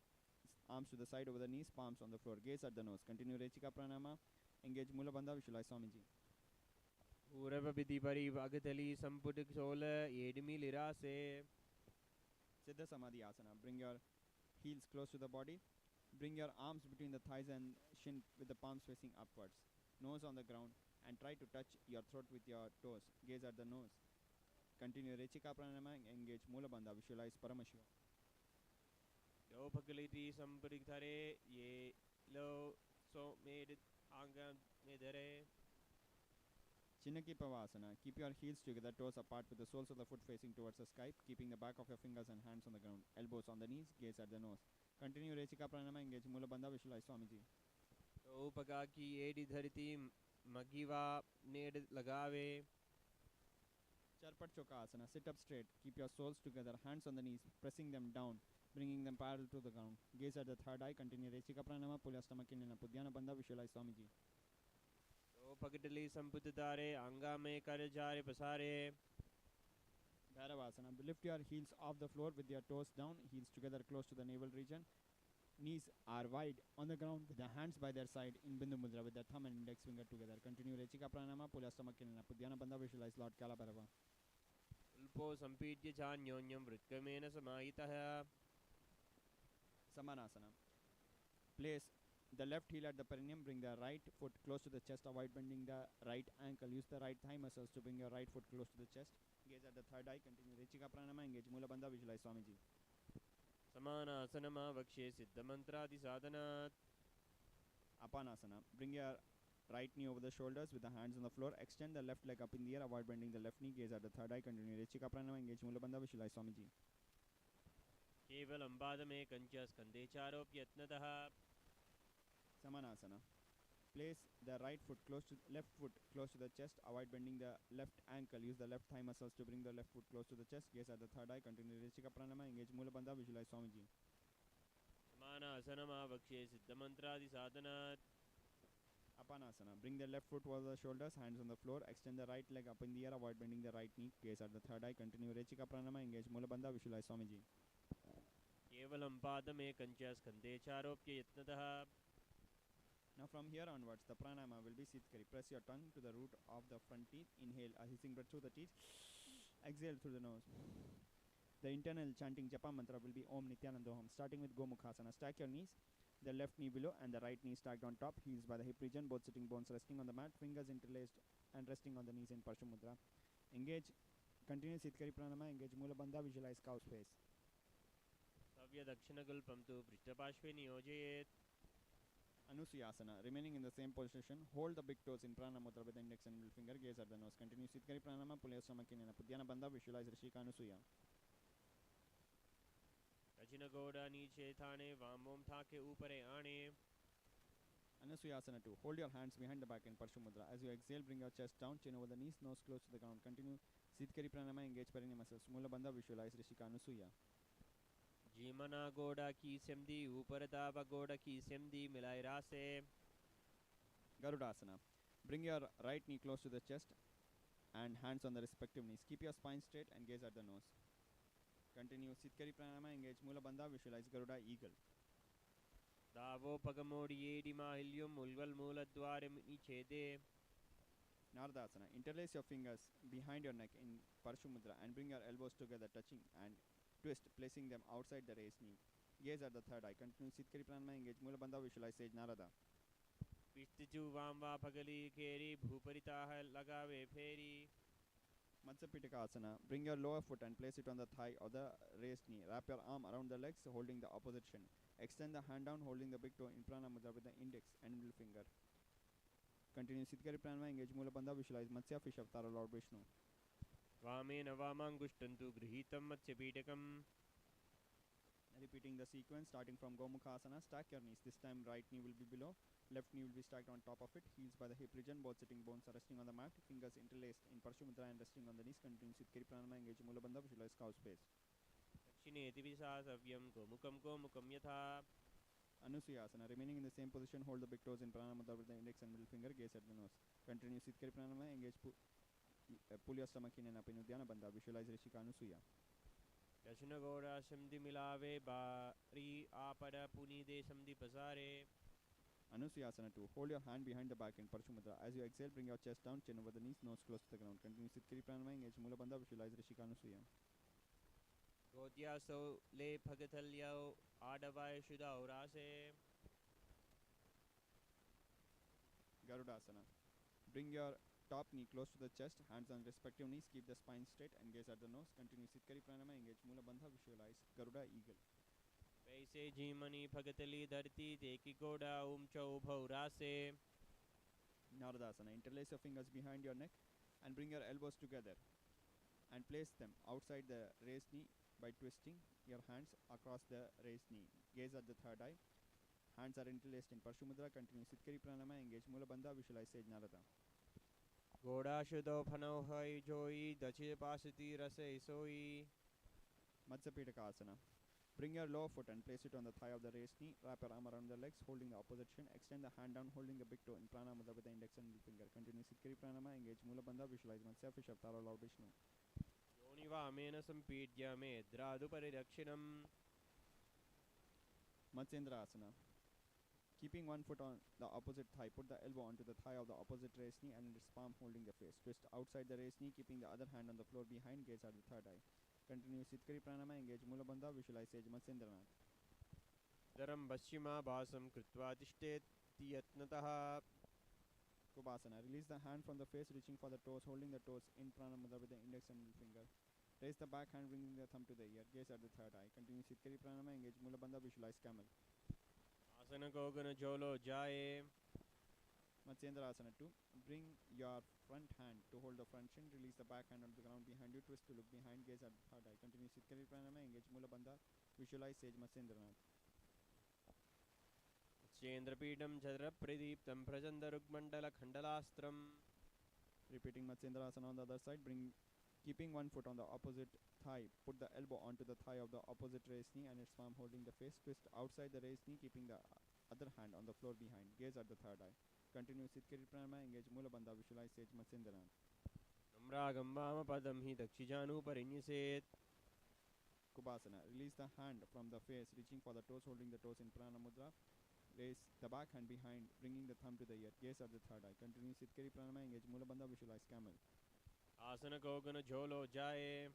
Arms to the side over the knees, palms on the floor. Gaze at the nose. Continue Rechika Pranama. Engage Mula Bandha. Visualize Swamiji. पूर्व विधि परि भगतली संपुट soul एडमी लिरासे. Siddha Samadhi Asana. Bring your heels close to the body. Bring your arms between the thighs and shin with the palms facing upwards. Nose on the ground and try to touch your throat with your toes. Gaze at the nose. Continue Rechika Pranama. Engage Mula Bandha. Visualize Paramashivoham. दो भगतली संपुट करे ये लो so made आंगा में धरे. Chinnakipavasana. Keep your heels together, toes apart with the soles of the foot facing towards the sky, keeping the back of your fingers and hands on the ground. Elbows on the knees, gaze at the nose. Continue Rechika Pranama. Engage Mula Bandha. Visualize Swamiji. तो पका की AD धरती मगीवा नेड लगावे. Charpat Chokasana. Sit up straight. Keep your soles together, hands on the knees, pressing them down, bringing them parallel to the ground. Gaze at the third eye. Continue Rechika Pranama. Pull your stomach in a Pudhyana Bandha. Visualize Swamiji. तो पकटली संपुट तारे आंगा में कर जारे पसारे. Bhairavasana. Lift your heels off the floor with your toes down, heels together close to the navel region. Knees are wide on the ground with the hands by their side in Bindu Mudra with the thumb and index finger together. Continue Rechika Pranama. Pull your stomach in a Pudhyana Bandha. Visualize Lord Kalabhairava. उल्पो संपीड्य चान्योन्यं वृत्कमेन समाहितः. Samanasana. Place the left heel at the perineum. Bring the right foot close to the chest. Avoid bending the right ankle. Use the right thigh muscles to bring your right foot close to the chest. Gaze at the third eye. Continue Rechika Pranama. Engage Mulabandha. Visualize Swamiji. समानासनमावक्ष्ये सिद्धमन्त्रादिसाधनात् Apanasana. Bring your right knee over the shoulders with the hands on the floor. Extend the left leg up in the air. Avoid bending the left knee. Gaze at the third eye. Continue Rechika Pranama. Engage Mulabandha. Visualize Swamiji. केवलं पादमेकञ्च स्कन्धे चारोप्य यत्नतः Samanasana. Place the right foot left foot close to the chest. Avoid bending the left ankle. Use the left thigh muscles to bring the left foot close to the chest. Gaze at the third eye. Continue Rechika Pranama. Engage Mulabandha. Visualize Swamiji. समानासनमावक्ष्ये सिद्धमन्त्रादिसाधनात् Apanasana. Bring the left foot over the shoulders, hands on the floor. Extend the right leg up in the air. Avoid bending the right knee. Gaze at the third eye. Continue Rechika Pranama. Engage Mulabandha. Visualize Swamiji. केवलं पादमेकञ्च स्कन्धे चारोप्य यत्नतः Now from here onwards, the pranayama will be Sitkari. Press your tongue to the root of the front teeth. Inhale a hissing breath through the teeth. Exhale through the nose. The internal chanting japa mantra will be Om Nithyananda Paramashivam. Starting with Gomukhasana. Stack your knees. The left knee below and the right knee stacked on top. Heels by the hip region. Both sitting bones resting on the mat. Fingers interlaced and resting on the knees in Parshumudra. Engage. Continue Sitkari Pranayama. Engage Mulabandha. Visualize cow's face. सव्यदक्षिणगुल्पं तु पृष्ठपार्श्वे नियोजयेत् Anusuyasana. Remaining in the same position, hold the big toes in Prana Mudra with the index and middle finger. Gaze at the nose. Continue Sitkari Pranama. Pull your stomach in. Pudyana Bandha. Visualize Rishika Anusuya. दक्षिणगोड़ा नीचे थाने वामों थाके ऊपरे आने Anusuyasana 2. Hold your hands behind the back in Parshumudra. As you exhale, bring your chest down, chin over the knees, nose close to the ground. Continue Sitkari Pranama. Engage perineal muscles. Mula Bandha. Visualize Rishika Anusuya. जीमना गोड़ा की सिमदी ऊपर दाबा गोड़ा की सिमदी मिलाई रासे Garudasana. Bring your right knee close to the chest and hands on the respective knees. Keep your spine straight and gaze at the nose. Continue Sitkari Pranama. Engage Mula Bandha. Visualize Garuda Eagle. दावो पगमोड़ियेडि माहिल्युम मुल्वल मूलद्वारे निछेदे Nardasana. Interlace your fingers behind your neck in Parshumudra and bring your elbows together, touching and twist, placing them outside the raised knee. Gaze at the third eye. Continue Sitkari Pranama. Engage Mula Bandha. Visualize Sage Narada. पिष्टिचु वामवा पगली केरी भूपरिताह लगावे फेरी Matsapitaka Asana. Bring your lower foot and place it on the thigh or the raised knee. Wrap your arm around the legs, holding the opposite shin. Extend the hand down, holding the big toe in Prana Mudra with the index and middle finger. Continue Sitkari Pranama. Engage Mula Bandha. Visualize Matsya, fish avatar Lord Vishnu. वामेन वामाङ्गुष्टन्तु गृहीतं मत्स्यपीठकम् Repeating the sequence starting from Gomukhasana. Stack your knees. This time right knee will be below. Left knee will be stacked on top of it. Heels by the hip region. Both sitting bones are resting on the mat. Fingers interlaced in Parshumudra and resting on the knees. Continue Sitkari Pranama. Engage Mula Bandha. Visualize cow's face. दक्षिणेति विशासव्यं गोमुखं गोमुखं यथा Anusuyasana. Remaining in the same position, hold the big toes in Prana Mudra with the index and middle finger. Gaze at the nose. Continue Sitkari Pranama. Engage pull your stomach in and up in Uddiyana Bandha. Visualize Rishika Anusuya. दक्षिणगोड़ा सिमदि मिलावे बारी आपड़ पुनीदे समदि पसारे Anusuyasana 2. Hold your hand behind the back in Parshumudra. As you exhale, bring your chest down, chin over the knees, nose close to the ground. Continue Sitkari Pranama. Engage Mula Bandha. Visualize Rishika Anusuya. गोत्यासो ले भगतल्यौ आडवाय शुदाउरासे Garudasana. Bring your top knee close to the chest, hands on respective knees, keep the spine straight and gaze at the nose. Continue Sitkari Pranama. Engage Mula Bandha. Visualize Garuda Eagle. वैसे जीमनी भगतली धरती देखी गोड़ा ऊंचा उभौरासे Naradasana. Interlace your fingers behind your neck and bring your elbows together and place them outside the raised knee by twisting your hands across the raised knee. Gaze at the third eye. Hands are interlaced in Parshumudra. Continue Sitkari Pranama. Engage Mula Bandha. Visualize Sage Narada. गोड़ा शुदो फनो है जोई दक्षिण पासती रसे सोई Matsapitaka Asana. Bring your lower foot and place it on the thigh of the raised knee. Wrap your arm around the legs, holding the opposite shin. Extend the hand down, holding the big toe in Prana Mudra with the index and middle finger. Continue Sitkari Pranama. Engage Mula Bandha. Visualize Matsya, fish avatar Lord Vishnu. योनिवामेन संपीड्य may द्रादुपरिदक्षिणम् Matsyendra Asana. Keeping one foot on the opposite thigh, put the elbow onto the thigh of the opposite raised knee and in its palm holding the face. Twist outside the raised knee, keeping the other hand on the floor behind. Gaze at the third eye. Continue Sitkari Pranama. Engage Mula Bandha. Visualize Sage Matsendranath. Darrang पश्चिमा भासं कृत्वा तिष्ठेति यत्नतः Kubasana. Release the hand from the face, reaching for the toes, holding the toes in Prana Mudra with the index and middle finger. Raise the back hand, bringing the thumb to the ear. Gaze at the third eye. Continue Sitkari Pranama. Engage Mula Bandha. Visualize camel. आसन Kogan झोलो जाए Matsyendra Asana 2. Bring your front hand to hold the front shin. Release the back hand on the ground behind you. Twist to look behind. Gaze at the third eye. Continue Sitkari Pranama. Engage Mula Bandha. Visualize Sage Matsyendra. चेन्द्रपीठं चन्द्रप्रदीप्तं प्रचण्डरुग्मण्डलखण्डलास्त्रम् Repeating Matsyendra Asana on the other side. Keeping one foot on the opposite thigh. Put the elbow onto the thigh of the opposite raised knee and its palm holding the face. Twist outside the raised knee, keeping the other hand on the floor behind. Gaze at the third eye. Continue Sitkari Pranama. Engage Mula Bandha. Visualize Sage Matsyendra. नम्रागं वामपदं हि दक्षिजानुपरिण्यसेत् Kubasana. Release the hand from the face, reaching for the toes, holding the toes in Prana Mudra. Raise the back hand behind, bringing the thumb to the ear. Gaze at the third eye. Continue Sitkari Pranama. Engage Mula Bandha. Visualize camel. आसन Kogan झोलो जाए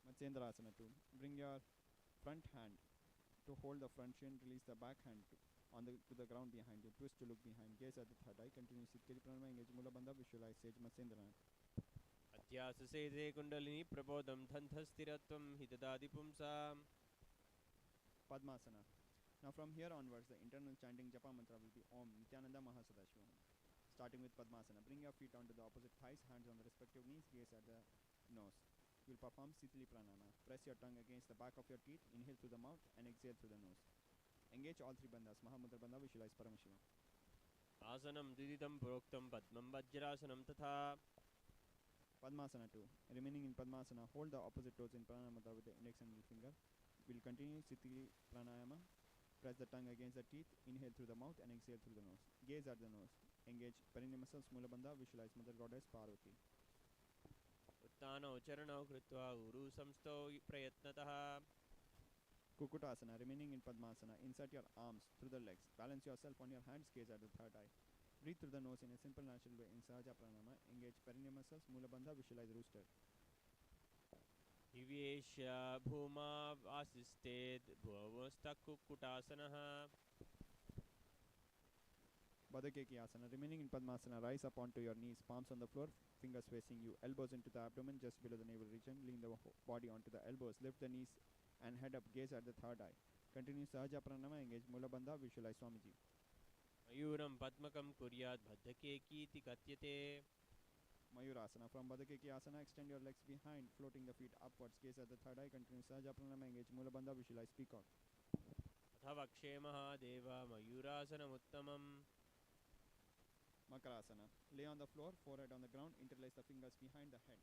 Matsyendra Asana 2. Bring your front hand to hold the front shin. Release the back hand to the ground behind you. Twist to look behind. Gaze at the third eye. Continue Sitkari Pranama. Engage Mula Bandha. Visualize Sage Matsyendra. अध्याससेते kundalini प्रबोधं धन्धस्थिरत्वं हि ददाति पुंसाम् Padmasana. Now from here onwards, the internal chanting Japa mantra will be Om Nithyananda Paramashivoham. Starting with Padmasana. Bring your feet onto the opposite thighs, hands on the respective knees, gaze at the nose. You will perform Sitali Pranama. Press your tongue against the back of your teeth, inhale through the mouth and exhale through the nose. Engage all three bandhas. Mahamudra bandha, visualize Paramashivam. आसनं द्विदितं प्रोक्तं पद्मं वज्रासनं तथा Padmasana 2. Remaining in Padmasana, hold the opposite toes in Pranamudra with the index and middle finger. We'll continue Sitali Pranayama. Press the tongue against the teeth, inhale through the mouth and exhale through the nose. Gaze at the nose. Engage perineum muscles, Mula Bandha, visualize Mother Goddess Parvati. उत्तानौ चरणौ कृत्वा उरु संस्थौ प्रयत्नतः Kukutasana. Remaining in Padmasana, insert your arms through the legs. Balance yourself on your hands, gaze at the third eye. Breathe through the nose in a simple natural way in Sahaja Pranama. Engage perineum muscles, Mula Bandha, visualize rooster. हिवेश्य भूमा वासिस्तेद् भुवस्तकुक्कुटासनः Badakeki Asana. Remaining in Padmasana, rise up onto your knees, palms on the floor, fingers facing you, elbows into the abdomen just below the navel region. Lean the body onto the elbows, lift the knees and head up, gaze at the third eye. Continue Sahaja Pranama, engage Mula Bandha, visualize Swamiji. मयूरं पद्मकं कुर्यात् बद्धकेकीति कथ्यते Mayurasana. From Badakeki Asana, extend your legs behind, floating the feet upwards, gaze at the third eye. Continue Sahaja Pranama, engage Mula Bandha, visualize Peacock. अथ वक्षे Mahadev मयूरासनमुत्तमम् Makarasana. Lay on the floor, forehead on the ground, interlace the fingers behind the head.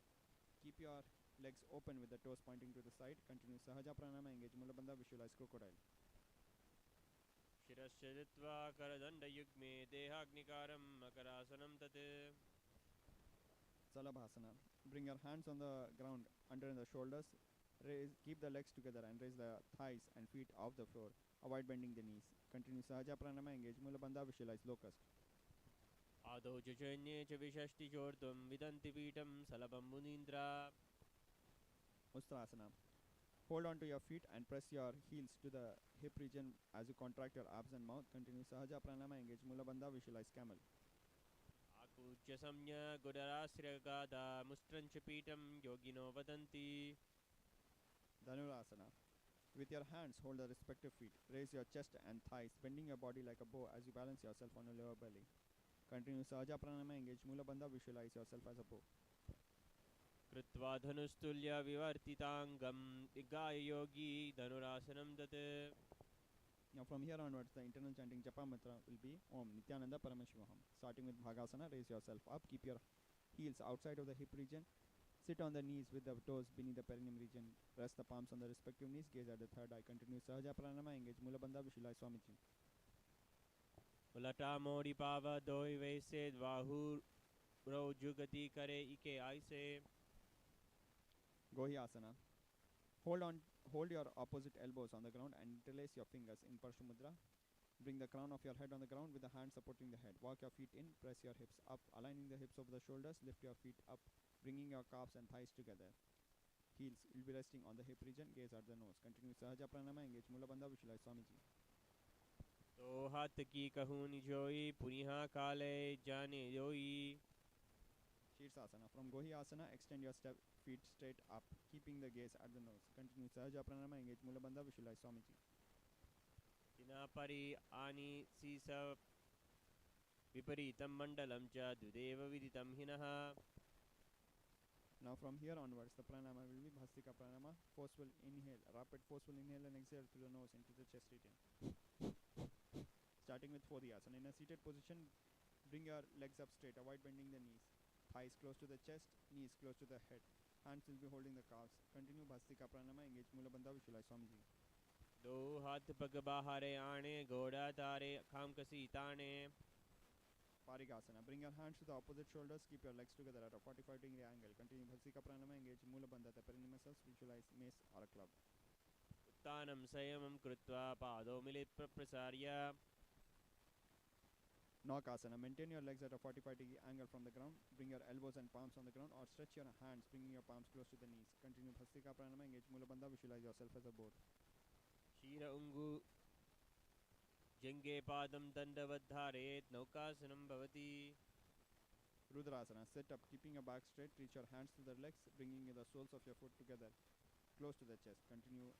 Keep your legs open with the toes pointing to the side. Continue Sahaja Pranama, engage Mula Bandha, visualize crocodile. शिरश्च जित्वा करदण्डयुग्मे देहाग्निकारं मकरासनं तत् Salabhasana. Bring your hands on the ground under the shoulders. Keep the legs together and raise the thighs and feet off the floor. Avoid bending the knees. Continue Sahaja Pranama, engage Mula Bandha, visualize locust. आदौ चैन्ये च विषष्टिचोर्ध्वं विदन्ति पीठं सलभं मुनीन्द्रा Ustrasana. Hold on to your feet and press your heels to the hip region as you contract your abs and mouth. Continue Sahaja Pranama, engage Mula Bandha, visualize camel. आकूच्य सम्य गुडराश्रयगादा मुष्ट्रञ्च पीठं योगिनो वदन्ति Dhanurasana. With your hands, hold the respective feet. Raise your chest and thighs, bending your body like a bow as you balance yourself on your lower belly. Continue Sahaja Pranama, engage Mula Bandha, visualize yourself as a bow. कृत्वा धनुस्तुल्य विवर्तिताङ्गं विगाय योगी धनुरासनं दत् Now from here onwards, the internal chanting Japa mantra will be Om Nithyananda Paramashivoham. Starting with Bhagasana, raise yourself up, keep your heels outside of the hip region, sit on the knees with the toes beneath the perineum region, rest the palms on the respective knees, gaze at the third eye, continue Sahaja Pranama, engage Mula Bandha, visualize Swamiji. उलटा मोड़ी पावा दोई वैसे द्वाहु रो जुगति करे इके आइसे Gohi Asana. Hold your opposite elbows on the ground and interlace your fingers in Parshumudra. Bring the crown of your head on the ground with the hand supporting the head. Walk your feet in, press your hips up, aligning the hips over the shoulders, lift your feet up, bringing your calves and thighs together. Heels will be resting on the hip region, gaze at the nose. Continue Sahaja Pranama, engage Mula Bandha, visualize Swamiji. तो हाथ की कहूनि जोई पुनिहा काले जाने जोई. Shirsasana. From Gohi Asana, extend your feet straight up, keeping the gaze at the nose. Continue Sahaja Pranama, engage Mula Bandha, visualize Swamiji. Tinapari ani sisa viparitam mandalam cha dudeva viditam hinaha. Now from here onwards, the pranama will be Bhastika Pranama, forceful inhale, rapid forceful inhale and exhale through the nose into the chest region. Starting with Fodhyasana. In a seated position, bring your legs up straight, avoid bending the knees. Thighs close to the chest, knees close to the head. Hands will be holding the calves. Continue Bhastika Pranama, engage Mula Bandha, visualize Swamiji. दो हाथ पग बाहरे आने घोड़ा तारे खाम कसी ताने. Parigasana. Bring your hands to the opposite shoulders, keep your legs together at a 45-degree angle. Continue Bhastika Pranama, engage Mula Bandha, the perineum muscles, visualize mace or a club. उत्तानं संयमं कृत्वा पादौ मिलित्वा प्रसार्य. Naukasana. Maintain your legs at a 45-degree angle from the ground. Bring your elbows and palms on the ground or stretch your hands, bringing your palms close to the knees. Continue Bhastika Pranama, engage Mula Bandha, visualize yourself as a board. क्षीर उंगु जंगे पादं दंडवद्धारेत नौकासनं भवति. Rudrasana. Sit up, keeping your back straight. Reach your hands to the legs, bringing the soles of your foot together, close to the chest. Continue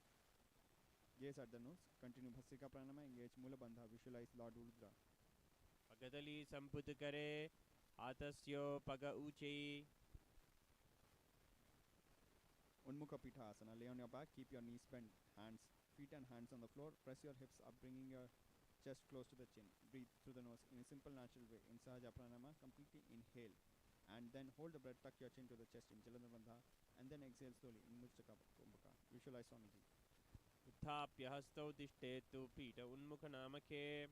gaze at the nose. Continue Bhastika Pranama, engage Mula Bandha, visualize Lord Rudra. पगदली संपुत करे आतस्यो पग ऊंचे. Unmukha Pithasana. Lay on your back, keep your knees bent, feet and hands on the floor. Press your hips up, bringing your chest close to the chin. Breathe through the nose in a simple natural way. In Sahaja Pranama, completely inhale and then hold the breath, tuck your chin to the chest in Jalandhar Bandha and then exhale slowly in Mujjaka Kumbhaka. Visualize Swamiji. उत्थाप्य हस्तौ तिष्ठेतु पीठ उन्मुख नामके.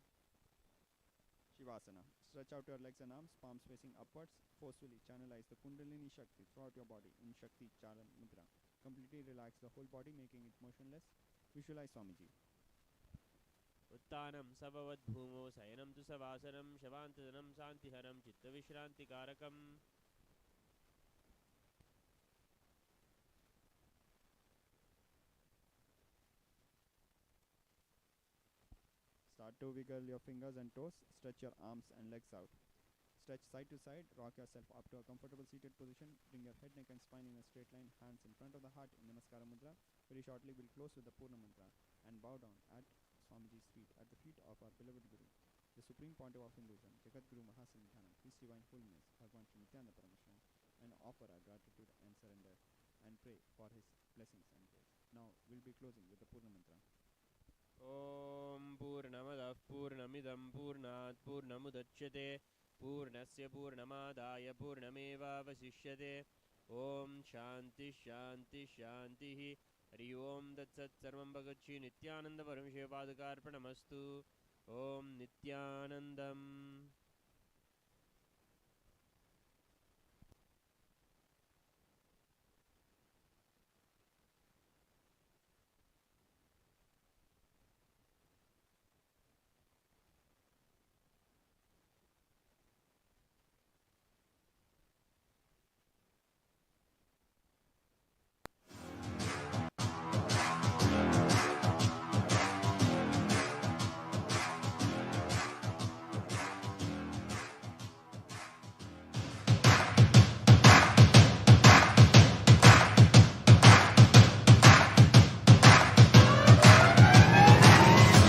Shivasana. Stretch out your legs and arms, palms facing upwards. Forcefully channelize the Kundalini Shakti throughout your body in Shakti Charan Mudra. Completely relax the whole body, making it motionless. Visualize Swamiji. उत्तानं सबवद् भूमौ शयनं तु सवासनं शवान्तनं शान्तिहरं चित्तविश्रान्तिकारकम्. Start to wiggle your fingers and toes. Stretch your arms and legs out. Stretch side to side. Rock yourself up to a comfortable seated position. Bring your head, neck and spine in a straight line. Hands in front of the heart in Namaskara Mudra. Very shortly we'll close with the Purna Mantra and bow down at Swamiji's feet, at the feet of our beloved Guru, the Supreme Pontiff of Hinduism, Jagat Guru Mahasanidhanam, His Divine Holiness, Bhagavan Shri Nithyananda Paramashivam, and offer our gratitude and surrender and pray for his blessings and grace. Now we'll be closing with the Purna Mantra. Om Purnamadav Purnamidam Purnat Purnamudachyate Purnasya Purnamadaya Purnameva Vasishyate. Om Shanti Shanti Shanti. Hari Om Datsat Sarvam Bhagat Shri Nithyananda Paramashivoham. Om Nithyanandam.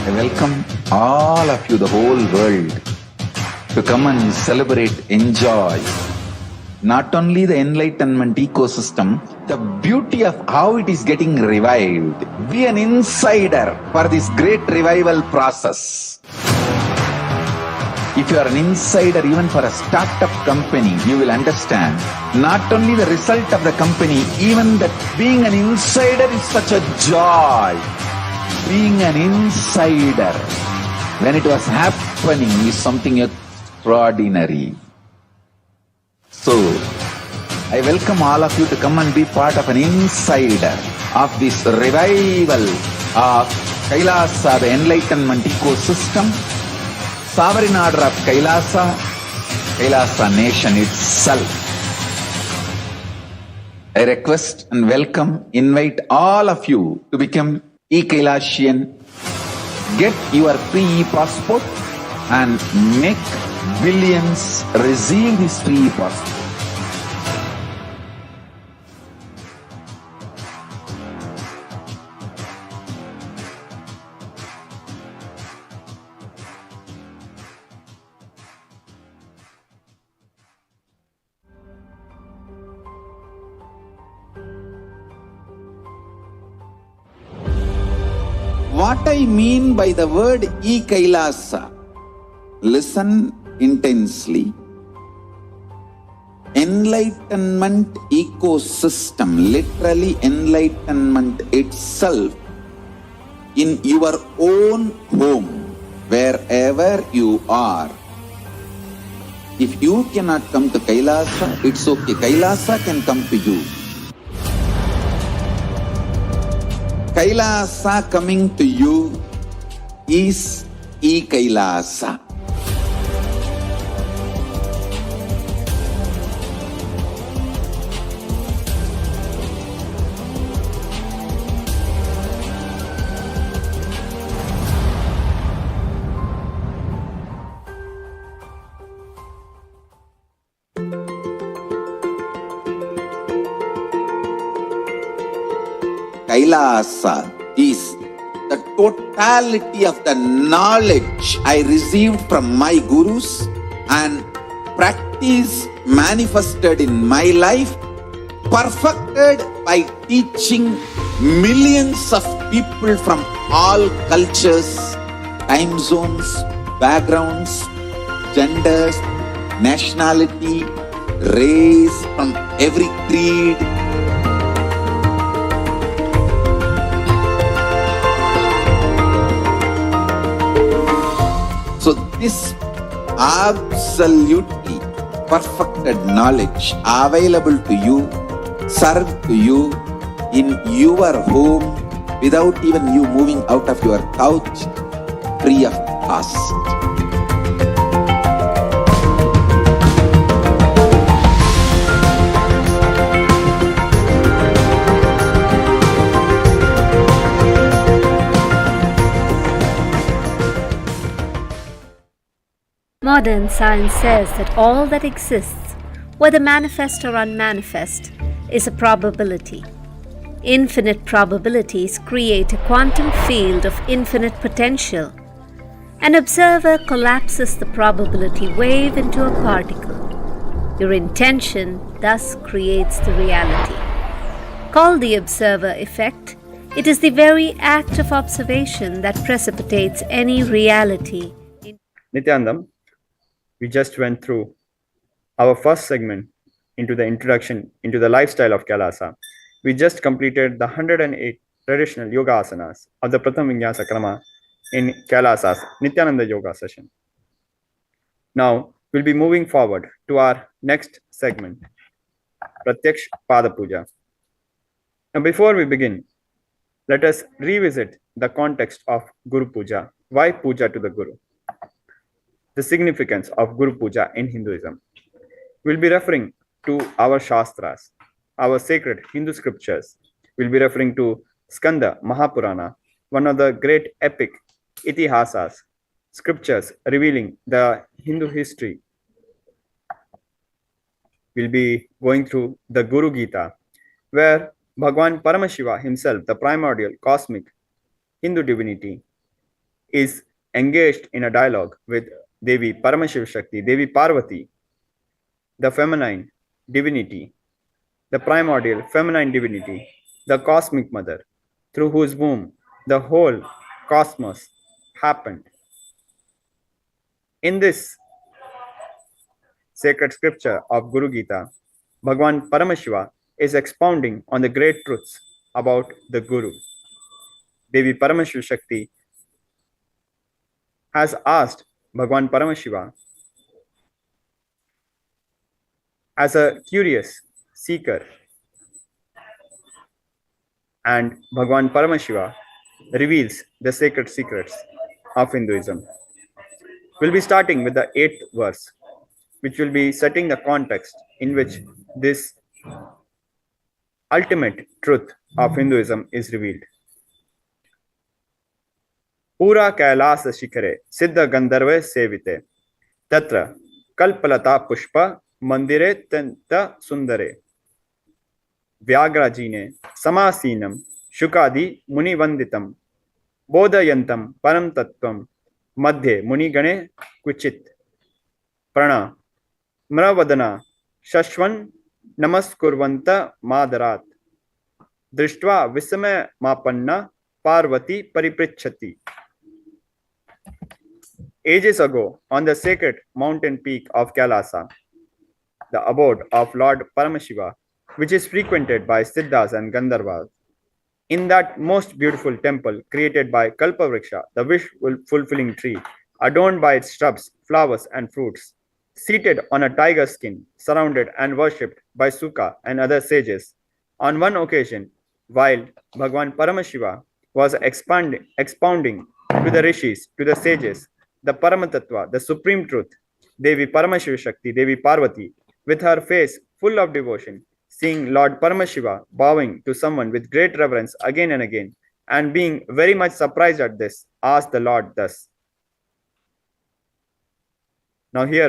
I welcome all of you, the whole world, to come and celebrate, enjoy not only the Enlightenment ecosystem, the beauty of how it is getting revived. Be an insider for this great revival process. If you are an insider even for a startup company, you will understand not only the result of the company, even that being an insider is such a joy. Being an insider when it was happening is something extraordinary. So, I welcome all of you to come and be part of an insider of this revival of KAILASA, the Enlightenment ecosystem, sovereign order of KAILASA, KAILASA nation itself. I request and welcome, invite all of you to become E-Kailasian Get your free e-passport and make billions receive this free e-passport. What I mean by the word KAILASA, listen intensely. Enlightenment ecosystem, literally enlightenment itself, in your own home, wherever you are. If you cannot come to KAILASA, it's okay. KAILASA can come to you. KAILASA coming to you is KAILASA. KAILASA is the totality of the knowledge I received from my gurus and practice manifested in my life, perfected by teaching millions of people from all cultures, time zones, backgrounds, genders, nationality, race, from every creed. So this absolutely perfected knowledge available to you, served to you in your home without even you moving out of your couch, free of cost. Modern science says that all that exists, whether manifest or unmanifest, is a probability. Infinite probabilities create a quantum field of infinite potential. An observer collapses the probability wave into a particle. Your intention thus creates the reality. Called the observer effect, it is the very act of observation that precipitates any reality. Nithyanandam, we just went through our first segment into the introduction into the lifestyle of KAILASA. We just completed the 108 traditional yoga asanas of the Pratham Vinyasa Krama in KAILASA's Nithyananda Yoga session. Now, we'll be moving forward to our next segment, Pratyaksh Pada Puja. Now, before we begin, let us revisit the context of Guru Puja. Why Puja to the Guru? The significance of Guru Puja in Hinduism. We'll be referring to our Shastras, our sacred Hindu scriptures. We'll be referring to Skanda Mahapurana, one of the great epic Itihasas, scriptures revealing the Hindu history. We'll be going through the Guru Gita, where Bhagwan Paramashiva himself, the primordial cosmic Hindu divinity, is engaged in a dialogue with Devi Paramashiv Shakti, Devi Parvati, the feminine divinity, the primordial feminine divinity, the cosmic mother, through whose womb the whole cosmos happened. In this sacred scripture of Guru Gita, Bhagwan Paramashiva is expounding on the great truths about the Guru. Devi Paramashiv Shakti has asked Bhagwan Paramashiva, as a curious seeker, and Bhagwan Paramashiva reveals the sacred secrets of Hinduism. We'll be starting with the 8th verse, which will be setting the context in which this ultimate truth of Hinduism is revealed. पूरा कैलास शिखरे सिद्ध गंधर्व सेविते तत्र कल्पलता पुष्प मंदिरे त्यंत सुंदरे व्याघ्र जी ने समासीनम शुकादि मुनिवंदितम बोधयंतम परम तत्वम मध्ये मुनिगणे क्वचित प्रणा म्रवदना शश्वन नमस्कुर्वन्त मादरात् दृष्ट्वा विस्मयमापन्ना Parvati परिपृच्छति. Ages ago, on the sacred mountain peak of Kailasa, the abode of Lord Paramashiva, which is frequented by Siddhas and Gandharvas, in that most beautiful temple created by Kalpavriksha, the wish-fulfilling tree, adorned by its shrubs, flowers, and fruits, seated on a tiger skin, surrounded and worshipped by Sukha and other sages, on one occasion, while Bhagwan Paramashiva was expounding to the rishis, to the sages, the Paramatattva, the supreme truth, Devi Paramashiva Shakti, Devi Parvati, with her face full of devotion, seeing Lord Paramashiva bowing to someone with great reverence again and again, and being very much surprised at this, asked the Lord thus. Now here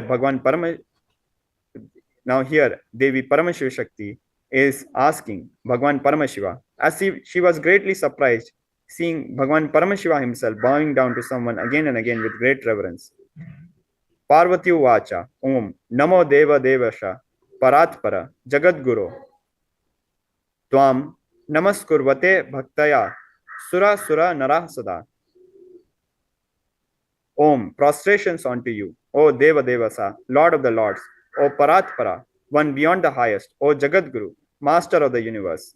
Devi Paramashiva Shakti is asking Bhagwan Paramashiva, as she was greatly surprised seeing Bhagwan Paramashiva himself bowing down to someone again and again with great reverence. Parvati Uvacha Om Namo Deva Devasha Paratpara Jagadguru Tvam Namaskurvate Bhaktaya Sura Sura Nara Sada. Om, prostrations unto you, O Deva Devasa, Lord of the Lords, O Paratpara, one beyond the highest, O Jagadguru, Master of the universe.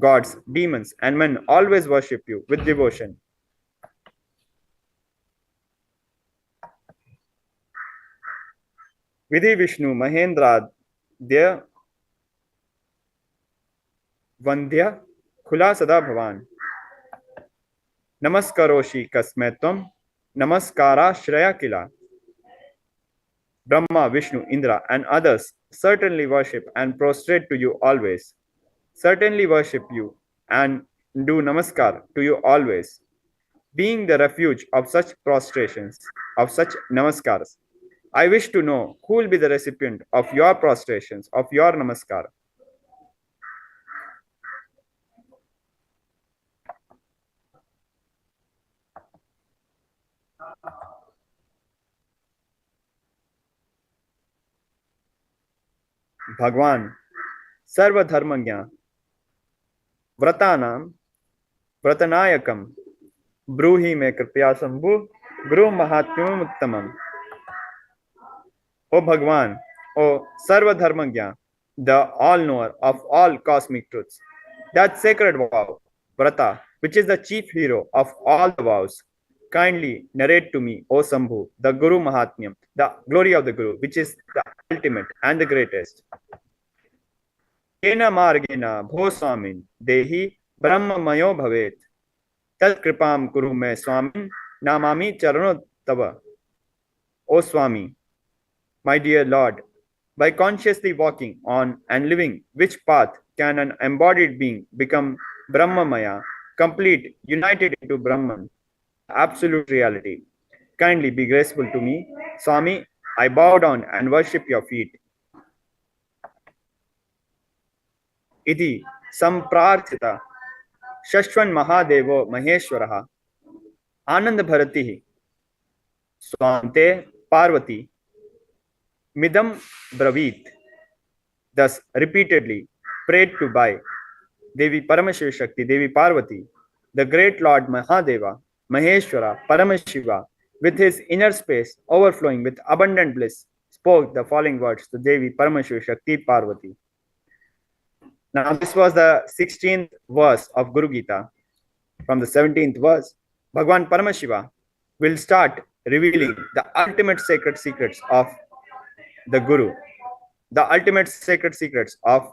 Gods, demons, and men always worship you with devotion. Vidhi Vishnu Mahendra Dya Vandhya Khula Sada Bhavan Namaskaroshi Kasmetvam Namaskara Shraya Kila. Brahma, Vishnu, Indra, and others certainly worship and prostrate to you always. Certainly worship you and do namaskar to you always. Being the refuge of such prostrations, of such namaskars, I wish to know who will be the recipient of your prostrations, of your namaskar. Bhagwan, Sarva Dharmagya, Vratanam, Vratanayakam, Bruhi me Kripya Sambhu, Guru Mahatmyam Uttamam. O Bhagwan, O Sarva Dharmagya, the all-knower of all cosmic truths, that sacred vow, Vrata, which is the chief hero of all the vows, kindly narrate to me, O Sambhu, the Guru Mahatmyam, the glory of the Guru, which is the ultimate and the greatest. Kena margena bho swamin dehi brahma mayo bhavet tat kripam kuru me swamin namami charano tava. O Swami, my dear Lord, by consciously walking on and living which path can an embodied being become Brahmamaya, complete, united into Brahman, absolute reality? Kindly be graceful to me. Swami, I bow down and worship your feet. Iti samprarthita Shashwan Mahadevo Maheshwaraha Anand Bharatihi Swante Parvati Midam Bravit. Thus repeatedly prayed to by Devi Paramashiva Shakti, Devi Parvati, the great Lord Mahadeva, Maheshwara, Paramashiva, with his inner space overflowing with abundant bliss, spoke the following words to Devi Paramashiva Shakti Parvati. Now this was the 16th verse of Guru Gita. From the 17th verse, Bhagwan Paramashiva will start revealing the ultimate sacred secrets of the Guru, the ultimate sacred secrets of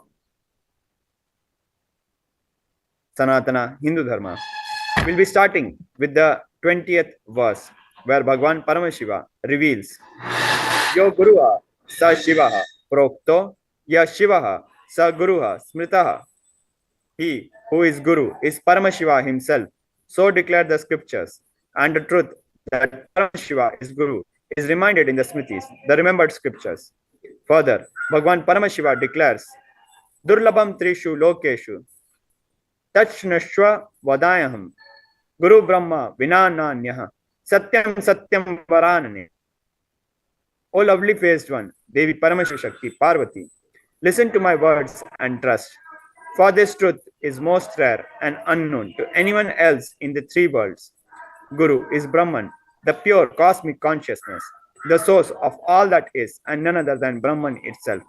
Sanatana Hindu Dharma. We'll be starting with the 20th verse, where Bhagwan Paramashiva reveals, Yo Guruha Sa Shivaha Prokto Ya Shivaha Sa Guruha Smritaha. He who is Guru is Paramashiva himself. So declared the scriptures. and the truth that Paramashiva is Guru is reminded in the Smritis, the remembered scriptures. Further, Bhagwan Paramashiva declares, Durlabham Trishu Lokeshu, Tachnashwa Vadayaham, Guru Brahma Vinananyaha, Satyam Satyam Varanane. O lovely faced one, Devi Paramashiva Shakti Parvati, listen to my words and trust. For this truth is most rare and unknown to anyone else in the three worlds. Guru is Brahman, the pure cosmic consciousness, the source of all that is, and none other than Brahman itself.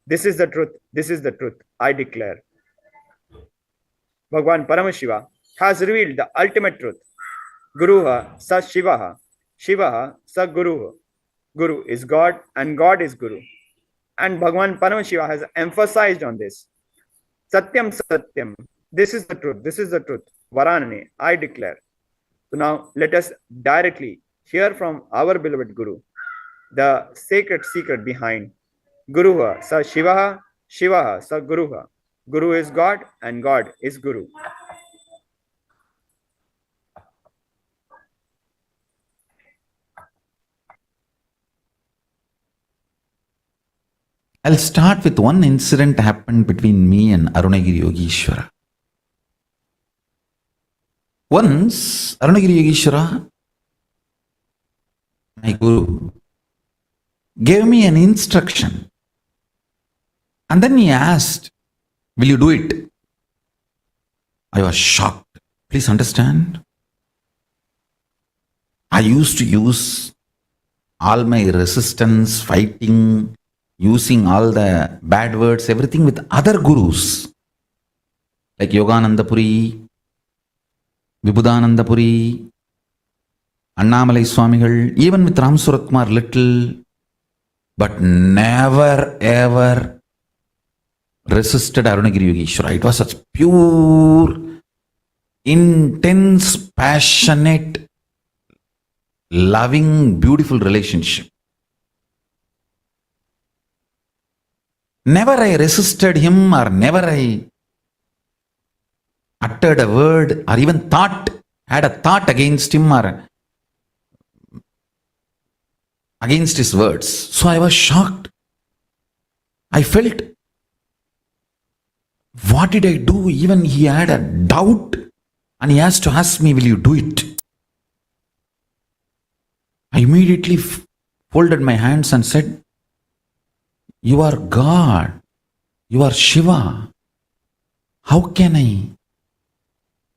This is the truth, I declare. Bhagwan Paramashiva has revealed the ultimate truth. Guruha sa Shivaha, Shivaha sa Guruha. Guru is God and God is Guru. And Bhagwan Paramashiva has emphasized on this. Satyam Satyam, this is the truth. Varanane, I declare. So now let us directly hear from our beloved Guru, the sacred secret behind Guruha sa Shivaha, Shivaha sa Guruha. Guru is God and God is Guru. I'll start with one incident happened between me and Arunagiri Yogeshwara. Once, Arunagiri Yogeshwara, my guru, gave me an instruction. And then he asked, will you do it? I was shocked. Please understand. I used to use all my resistance, fighting, using all the bad words, everything with other gurus. Like Yogananda Puri, Vibhudananda Puri, Annamalai Swamigal, even with Ram Suratkumar little, but never ever resisted Arunagiri Yogeshwara. It was such pure, intense, passionate, loving, beautiful relationship. Never I resisted him or never I uttered a word or even had a thought against him or against his words. So I was shocked. I felt, what did I do? Even he had a doubt and he has to ask me, will you do it? I immediately folded my hands and said, you are God. You are Shiva. How can I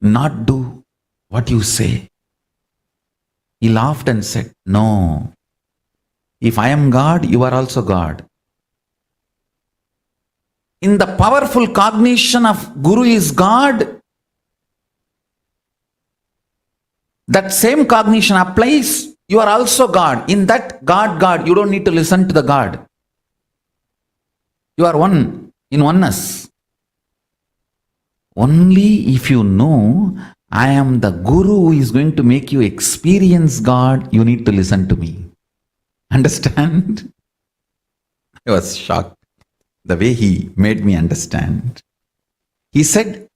not do what you say? He laughed and said, no. If I am God, you are also God. In the powerful cognition of Guru is God, that same cognition applies. You are also God. In that God, you don't need to listen to the God. You are one, in oneness. Only if you know, I am the Guru who is going to make you experience God, you need to listen to me. Understand? I was shocked the way he made me understand. He said,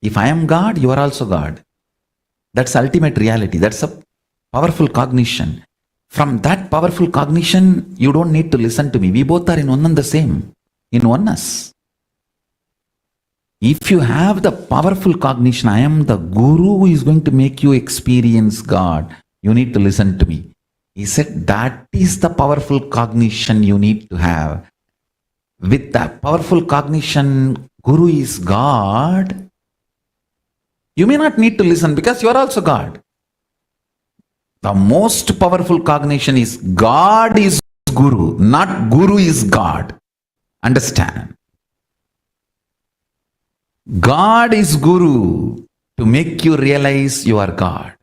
if I am God, you are also God. That's ultimate reality. That's a powerful cognition. From that powerful cognition, you don't need to listen to me. We both are in one and the same, in oneness. If you have the powerful cognition, I am the Guru who is going to make you experience God, you need to listen to me. He said, that is the powerful cognition you need to have. With that powerful cognition, Guru is God, you may not need to listen because you are also God. The most powerful cognition is God is Guru, not Guru is God. Understand? God is Guru to make you realize you are God.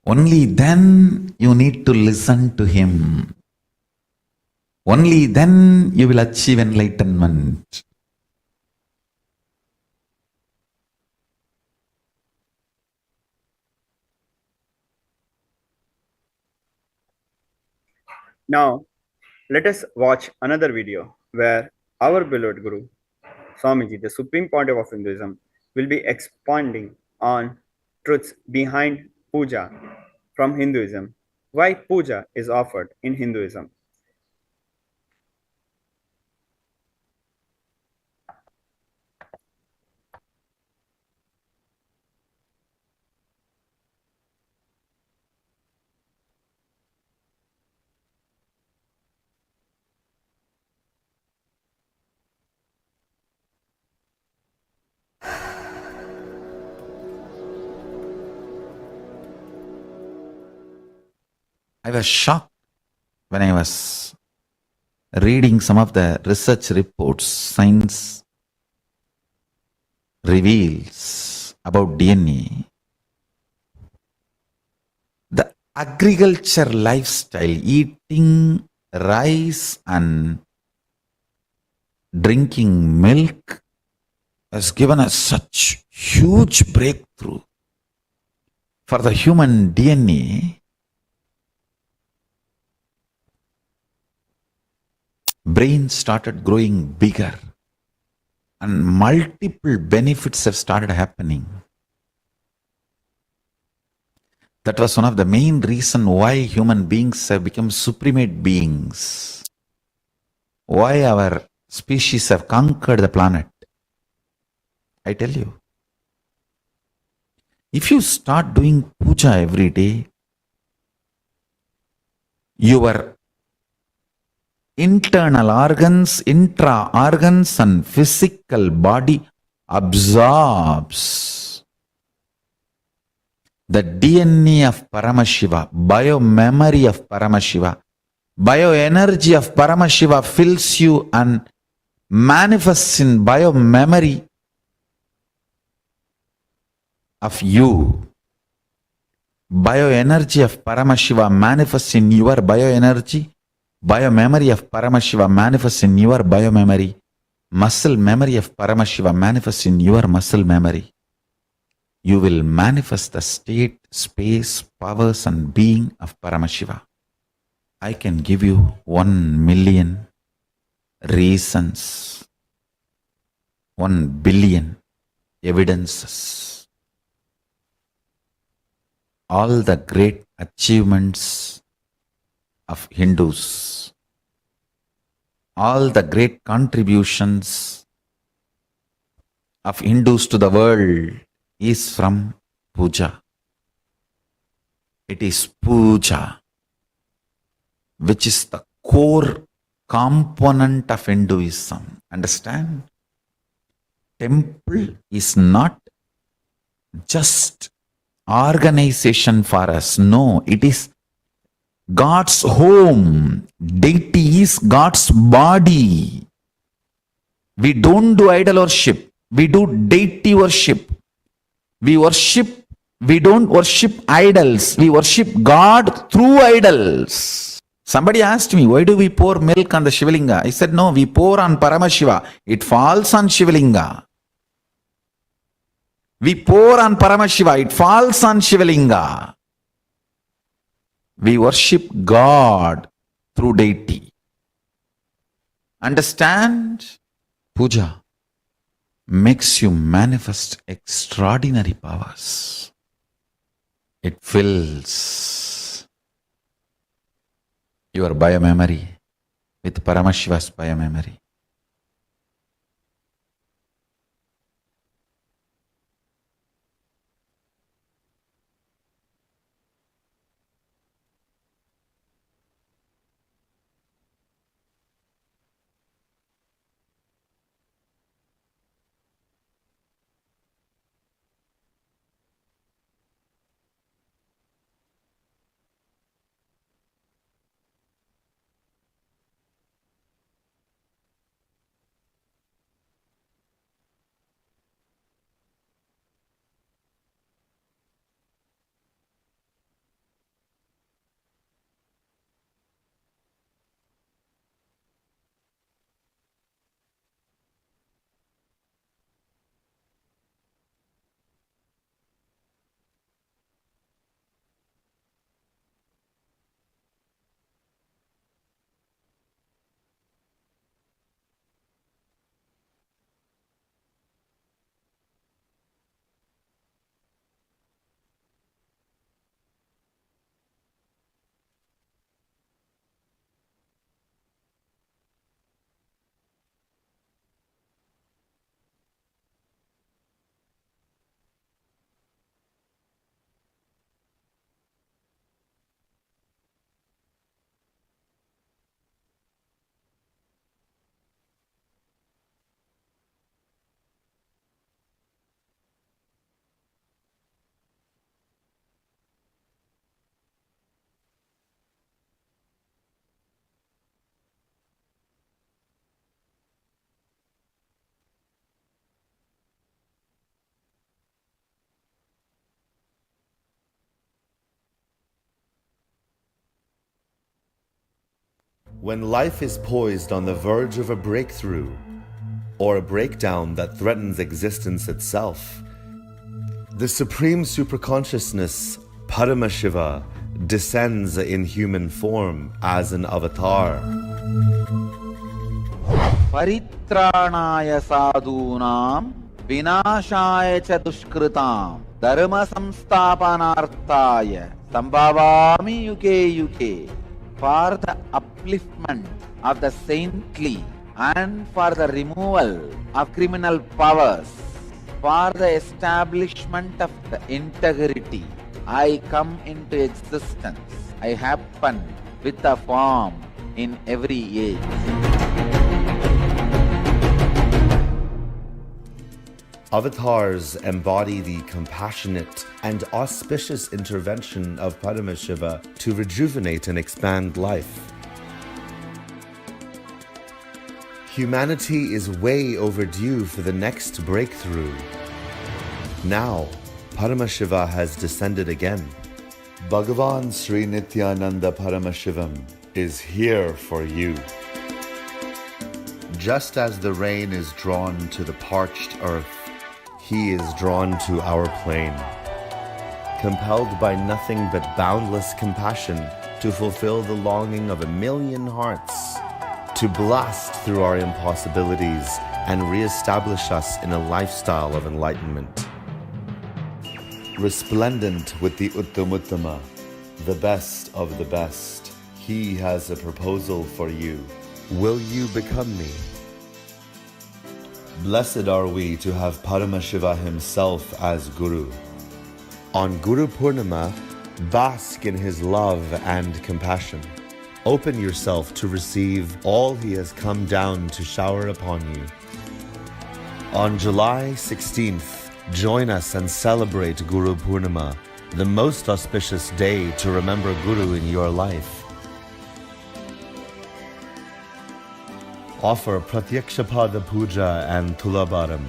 Only then you need to listen to him. Only then you will achieve enlightenment. Now, let us watch another video where our beloved Guru Swamiji, the supreme pontiff of Hinduism, will be expanding on truths behind puja from Hinduism, why puja is offered in Hinduism. I was shocked when I was reading some of the research reports science reveals about DNA. The agriculture lifestyle, eating rice and drinking milk, has given us such huge breakthrough for the human DNA. Brain started growing bigger and multiple benefits have started happening. That was one of the main reasons why human beings have become supremate beings. Why our species have conquered the planet. I tell you. If you start doing puja every day, your internal organs, intra organs and physical body absorbs the DNA of Paramashiva, bio-memory of Paramashiva, bio-energy of Paramashiva fills you and manifests in bio-memory of you. Bio-energy of Paramashiva manifests in your bio-energy. Bio-memory of Paramashiva manifests in your bio-memory. Muscle memory of Paramashiva manifests in your muscle memory. You will manifest the state, space, powers and being of Paramashiva. I can give you 1 million reasons, 1 billion evidences. All the great achievements of Hindus, all the great contributions of Hindus to the world is from puja. It is puja, which is the core component of Hinduism. Understand? Temple is not just organization for us. No, it is God's home. Deity is God's body. We don't do idol worship. We do deity worship. We don't worship idols. We worship God through idols. Somebody asked me, why do we pour milk on the Shivalinga? I said, no, we pour on Paramashiva. It falls on Shivalinga. We pour on Paramashiva. It falls on Shivalinga. We worship God through deity. Understand? Puja makes you manifest extraordinary powers. It fills your biomemory with Paramashiva's biomemory. When life is poised on the verge of a breakthrough or a breakdown that threatens existence itself, the Supreme Superconsciousness, Paramashiva, descends in human form as an avatar. Paritranaya sadhunam vinashaya cha dushkritam dharma samsthapanarthaya sambhavami yuke yuke. For the upliftment of the saintly and for the removal of criminal powers, for the establishment of the integrity, I come into existence. I happen with a form in every age. Avatars embody the compassionate and auspicious intervention of Paramashiva to rejuvenate and expand life. Humanity is way overdue for the next breakthrough. Now, Paramashiva has descended again. Bhagavan Sri Nithyananda Paramashivam is here for you. Just as the rain is drawn to the parched earth, he is drawn to our plain, compelled by nothing but boundless compassion to fulfill the longing of a million hearts, to blast through our impossibilities and re-establish us in a lifestyle of enlightenment. Resplendent with the Uttamuttama, the best of the best, he has a proposal for you. Will you become me? Blessed are we to have Paramashiva himself as Guru. On Guru Purnima, bask in his love and compassion. Open yourself to receive all he has come down to shower upon you. On July 16th, join us and celebrate Guru Purnima, the most auspicious day to remember Guru in your life. Offer Pratyakshapada Puja and Tulabaram.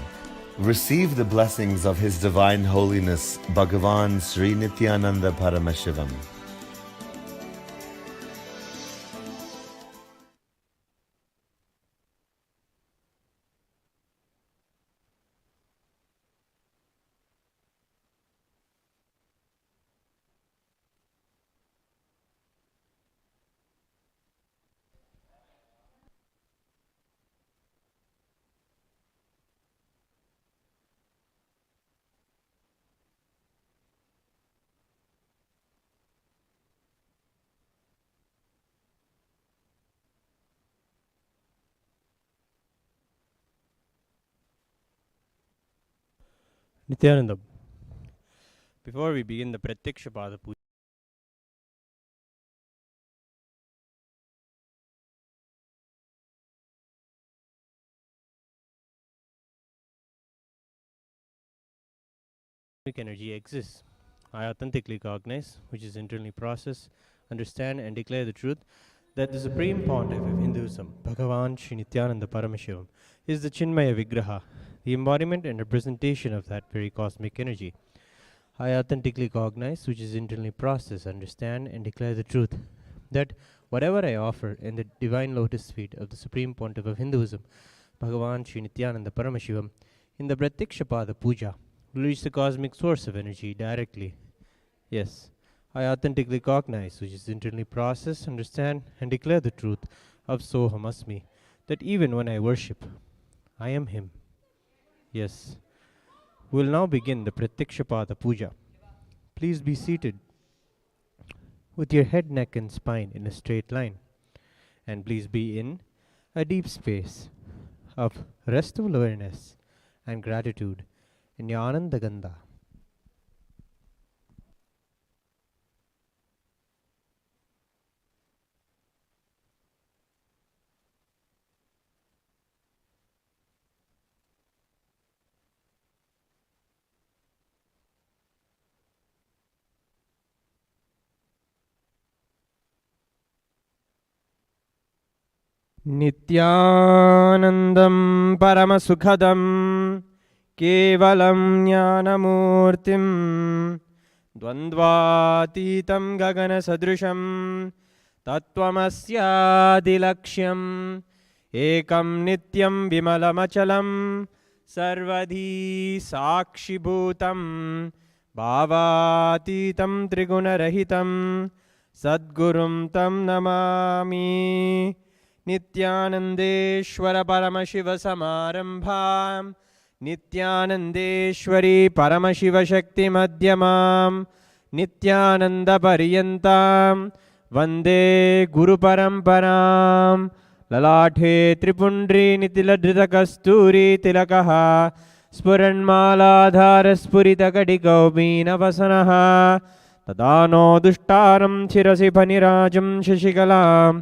Receive the blessings of His Divine Holiness Bhagavan Sri Nithyananda Paramashivam. Nithyananda, before we begin the Pratyakshapada Puja, energy exists. I authentically cognize, which is internally process, understand and declare the truth that the Supreme Pontiff of Hinduism, Bhagavan Sri Nithyananda Paramashivam, is the Chinmaya Vigraha, the embodiment and representation of that very cosmic energy. I authentically cognize, which is internally process, understand and declare the truth that whatever I offer in the divine lotus feet of the Supreme Pontiff of Hinduism, Bhagavan Sri Nithyananda Paramashivam, in the Pratyakshapada Puja, will reach the cosmic source of energy directly. Yes, I authentically cognize, which is internally process, understand and declare the truth of Soham Asmi, that even when I worship, I am Him. Yes, we will now begin the Pratyakshapada Puja. Please be seated with your head, neck and spine in a straight line, and please be in a deep space of restful awareness and gratitude in your Ananda Gandha. Nithyanandam Paramasukhadam Kevalam Jnanamurtim Dvandvatitam Gagana Sadrisham तत्त्वमस्यादिलक्ष्यम् एकं नित्यं विमलमचलं सर्वधी साक्षिभूतं भावातीतं त्रिगुणरहितं सद्गुरुं तं नमामि। नित्यानन्देश्वर परमशिवसमारम्भां नित्यानन्देश्वरी परमशिवशक्तिमध्यमां नित्यानन्दपर्यन्तां वन्दे गुरुपरम्परां। ललाटे त्रिपुण्ड्रीनितिलधृतकस्तूरीतिलकः स्फुरन्मालाधारस्फुरितकटिकौपीनवसनः तदा no दुष्टारं शिरसि फनिराजं शशिकलां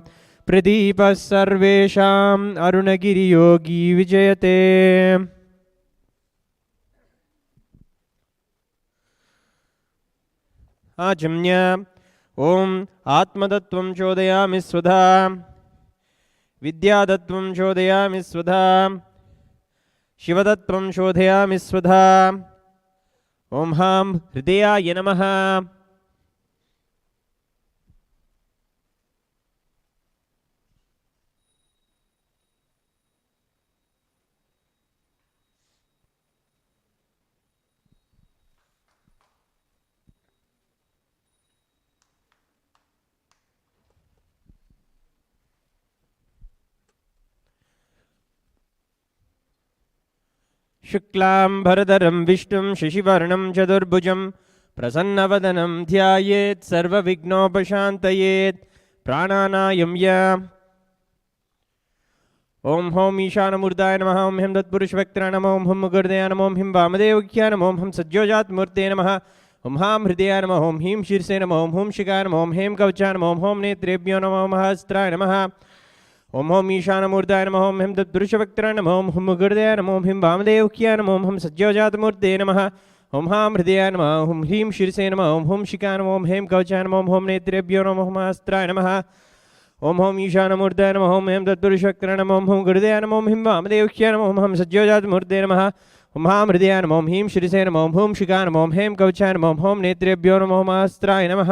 प्रदीपः सर्वेषाम् अरुणगिरियोगी विजयते। आचम्य ॐ आत्मतत्त्वं चोदयामि स्वधा विद्यातत्त्वं चोदयामि स्वधा शिवतत्त्वं शोधयामि स्वधा। ॐ हां हृदयाय नमः। शुक्लाम्बरधरं विष्णुं शशिवर्णं चतुर्भुजं प्रसन्नवदनं ध्यायेत् सर्वविघ्नोपशान्तयेत्। प्राणानायम्य ॐ हौं ईशानमूर्ताय नमः। ॐ ह्यं तत्पुरुषवक्त्राय नमः। ॐ हुं मुकुर्दयाय नमः। ॐ हिं वामदेवख्याय नमः। ॐ हं सज्जोजातमूर्ते नमः। ॐ हां हृदयाय नमः। ॐ ह्रीं शीर्षे नमः। ॐ हुं शिखाय नमः। ॐ हें कवचाय नमः। ॐ हौं नेत्रेभ्यो नमः। ॐ हस्त्राय नमः। ॐ हौं ईशानमूर्ताय नमः। ॐ ह्यं तत्पुरुषवक्त्राय नमः। ॐ हुं मुकुर्दयाय नमः। ॐ हिं वामदेवख्याय नमः। ॐ हं सज्जोजातमूर्ते नमः। ॐ हां हृदयाय नमः। ॐ ह्रीं शीर्षे नमः। ॐ हुं शिखाय नमः। ॐ हें कवचाय नमः। ॐ हौं नेत्रेभ्यो नमः। ॐ हस्त्राय नमः। ॐ हौं ईशानमूर्ताय नमः। ॐ ह्यं तत्पुरुषवक्त्राय नमः। ॐ हुं गुरुदयाय नमः। ॐ हिं वामदेवख्याय नमः। ॐ हं सज्जोजातमूर्ते नमः। ॐ हां हृदयाय नमः। ॐ ह्रीं शीर्षे नमः। ॐ हुं शिखाय नमः। ॐ हें कवचाय नमः। ॐ हौं नेत्रेभ्यो नमः। ॐ हस्त्राय नमः।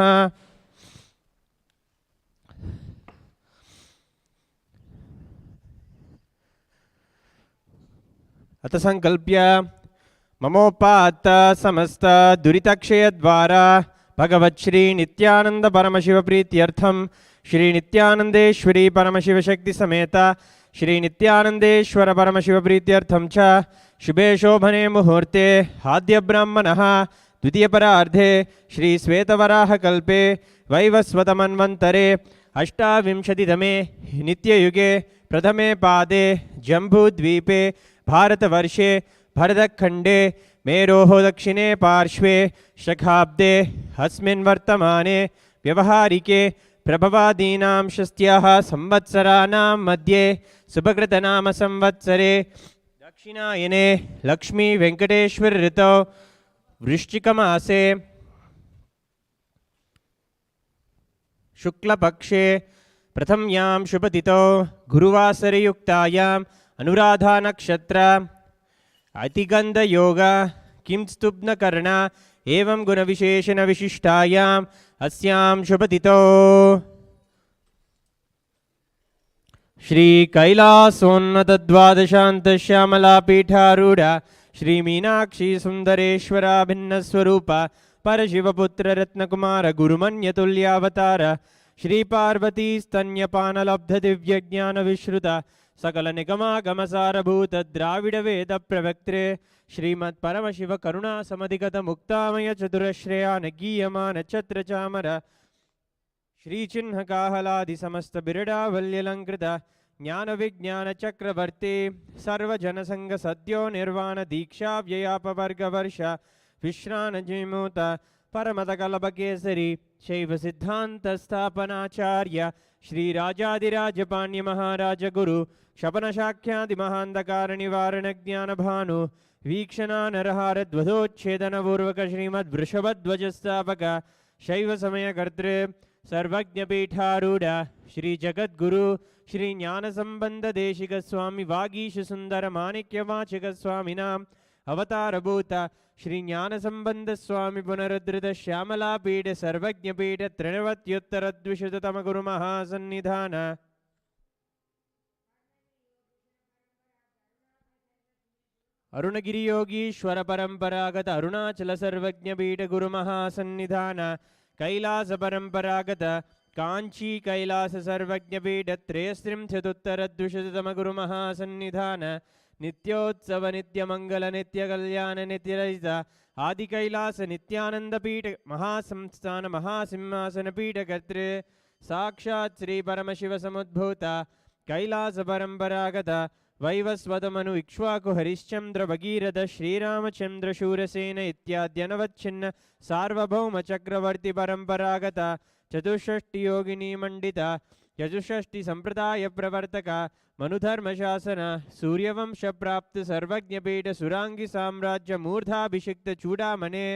अथ संकल्प्य ममोपात्त समस्त दुरितक्षय द्वारा भगवत् श्री नित्यानंद परमशिव प्रीत्यर्थम श्री नित्यानंदेश्वरी परमशिव शक्ति समेत श्री नित्यानंदेश्वर परमशिव प्रीत्यर्थम च शुभे शोभने मुहूर्ते आद्य ब्राह्मणः द्वितीय परार्धे श्री श्वेतवराह कल्पे वैवस्वतमन्वन्तरे अष्टाविंशतितमे नित्ययुगे प्रथमे पादे जम्बूद्वीपे भारतवर्षे भरतखण्डे मेरोः दक्षिणे पार्श्वे शखाब्दे अस्मिन् वर्तमाने व्यवहारिके प्रभवादीनां षष्ट्याः संवत्सराणां मध्ये सुभकृतनाम संवत्सरे दक्षिणायने लक्ष्मी वेंकटेश्वर ऋतौ वृश्चिकमासे शुक्लपक्षे प्रथम्यां शुभतिथौ गुरुवासरयुक्तायाम् अनुराधा नक्षत्र अतिगंध योग किंस्तुब्नकर्ण एवं गुणविशेषण विशिष्टायाम् अस्यां शुभतिथौ श्री कैलासोन्नत द्वादशांत श्यामला पीठारूढ़ श्री मीनाक्षी सुंदरेश्वरा भिन्न स्वरूप परशिवपुत्र रत्नकुमार गुरुमन्यतुल्यावतार श्री पार्वती स्तन्यपानलब्ध दिव्य ज्ञान विश्रुत सकल निगमागमसारभूत द्राविड वेद प्रवक्त्रे श्रीमत् परमशिव करुणा समधिगत मुक्तामय चतुरश्रेयान गीयमान छत्र चामर श्री चिन्ह काहलादि समस्त बिरडावल्यलंकृत ज्ञान विज्ञान चक्रवर्ती सर्वजन संग सद्यो निर्वाण दीक्षा व्ययापवर्ग वर्ष विश्रान जिमूत परमत कलप केसरी शैव सिद्धांत स्थापनाचार्य श्री राजाधिराज पाण्य महाराज गुरु शपन शाख्यादि महांधकार निवारण ज्ञान भानु वीक्षणा नरहार ध्वजोच्छेदन पूर्वक श्रीमद् वृषभध्वज स्थापक शैव समय कर्तृ सर्वज्ञ पीठारूढ़ श्री जगद्गुरु श्री ज्ञान संबंध देशिक स्वामी वागीश सुंदर माणिक्य वाचक स्वामिनां अवतारभूत श्री ज्ञान संबंध स्वामी पुनरुद्धृत श्यामला पीठ सर्वज्ञ पीठ त्रिनवत्युत्तर द्विशततम गुरु महासन्निधान अरुणगिरि योगीश्वर परंपरागत अरुणाचल सर्वज्ञ पीठ गुरु महासन्निधान कैलास परंपरागत कांची कैलास सर्वज्ञ पीठ त्रयस्त्रिंशदुत्तर द्विशततम गुरु महासन्निधान नित्योत्सव नित्य मंगल नित्य कल्याण नित्य रहित आदि कैलास नित्यानंद पीठ महासंस्थान महासिंहासन पीठ कर्तृ साक्षात् श्री परमशिव समुद्भूत कैलास परंपरागत वैवस्वतमनु इक्ष्वाकु हरिश्चंद्र भगीरथ श्रीरामचंद्र शूरसेन इत्याद्यनवच्छिन्न सार्वभौम चक्रवर्ती परंपरागत चतुष्षष्टि योगिनी मंडित चतुष्षष्टि संप्रदाय प्रवर्तक मनुधर्म शासन सूर्यवंश प्राप्त सर्वज्ञ पीठ सुरांगी साम्राज्य मूर्धाभिषिक्त चूड़ामणे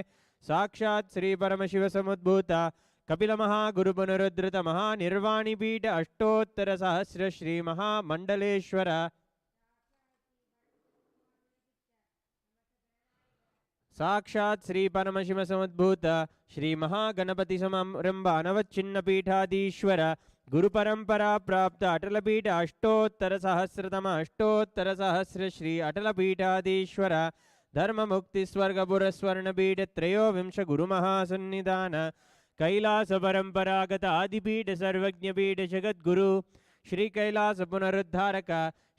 साक्षात् श्री परमशिव समुद्भूत कपिल महागुरु पुनरुद्धृत महानिर्वाणी पीठ अष्टोत्तर सहस्र श्री महामंडलेश्वर साक्षात् श्री परमशिव समुद्भूत श्री महागणपति समारंभ अनवच्छिन्न पीठाधीश्वर गुरु परंपरा प्राप्त अटल पीठ अष्टोत्तर सहस्र श्री अटल पीठाधीश्वर धर्म मुक्ति स्वर्ग पुरस्वर्ण पीठ त्रयोविंश गुरु महासन्निधान कैलास परंपरागत आदिपीठ सर्वज्ञ पीठ जगद्गुरु श्री कैलास पुनरुद्धारक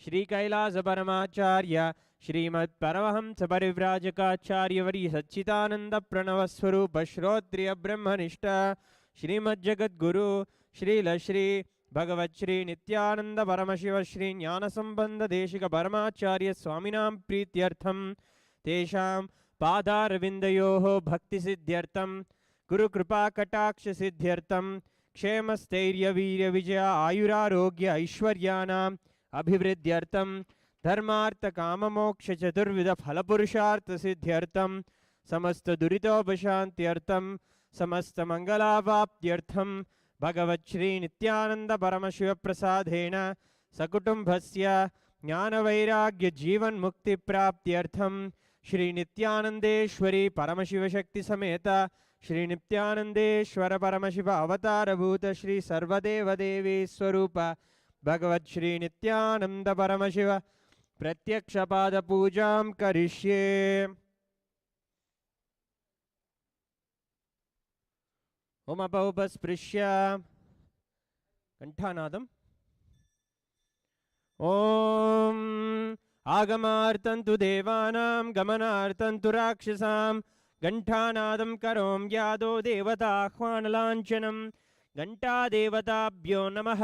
श्री कैलास परमाचार्य श्रीमद् परमहंस परिव्राजकाचार्य वर्य सच्चिदानंद प्रणव स्वरूप श्रोत्रिय ब्रह्मनिष्ठ श्रीमद् जगद्गुरु श्री भगवत् श्री नित्यानंद परमशिव श्री ज्ञान संबंध देशिक परमाचार्य स्वामिनां प्रीत्यर्थम तेषां पादारविन्दयोः भक्ति सिद्ध्यर्थम गुरु कृपा कटाक्ष सिद्ध्यर्थम क्षेम स्थैर्य वीर्य विजय आयुरारोग्य ऐश्वर्यानां अभिवृद्ध्यर्थम धर्मार्थ काम मोक्ष चतुर्विध फल पुरुषार्थ सिद्ध्यर्थम समस्त दुरितोपशांत्यर्थम समस्त मंगलावाप्त्यर्थम भगवत् श्री नित्यानंद परमशिव प्रसादेन सकुटुंबस्य ज्ञान वैराग्य जीवन मुक्ति प्राप्त्यर्थम श्री नित्यानंदेश्वरी परमशिव शक्ति समेत श्री नित्यानंदेश्वर परमशिव अवतारभूत श्री सर्वदेव देवी स्वरूप भगवत् श्री नित्यानंद परमशिव प्रत्यक्ष पाद पूजां करिष्ये। ओम अपौपस्पृश्य कंठानादम् ओम आगमार्तन्तु देवानां गमनार्तन्तु राक्षसां घंटानादं करोम यादो देवताह्वानलाञ्छनं घंटा देवताभ्यो नमः।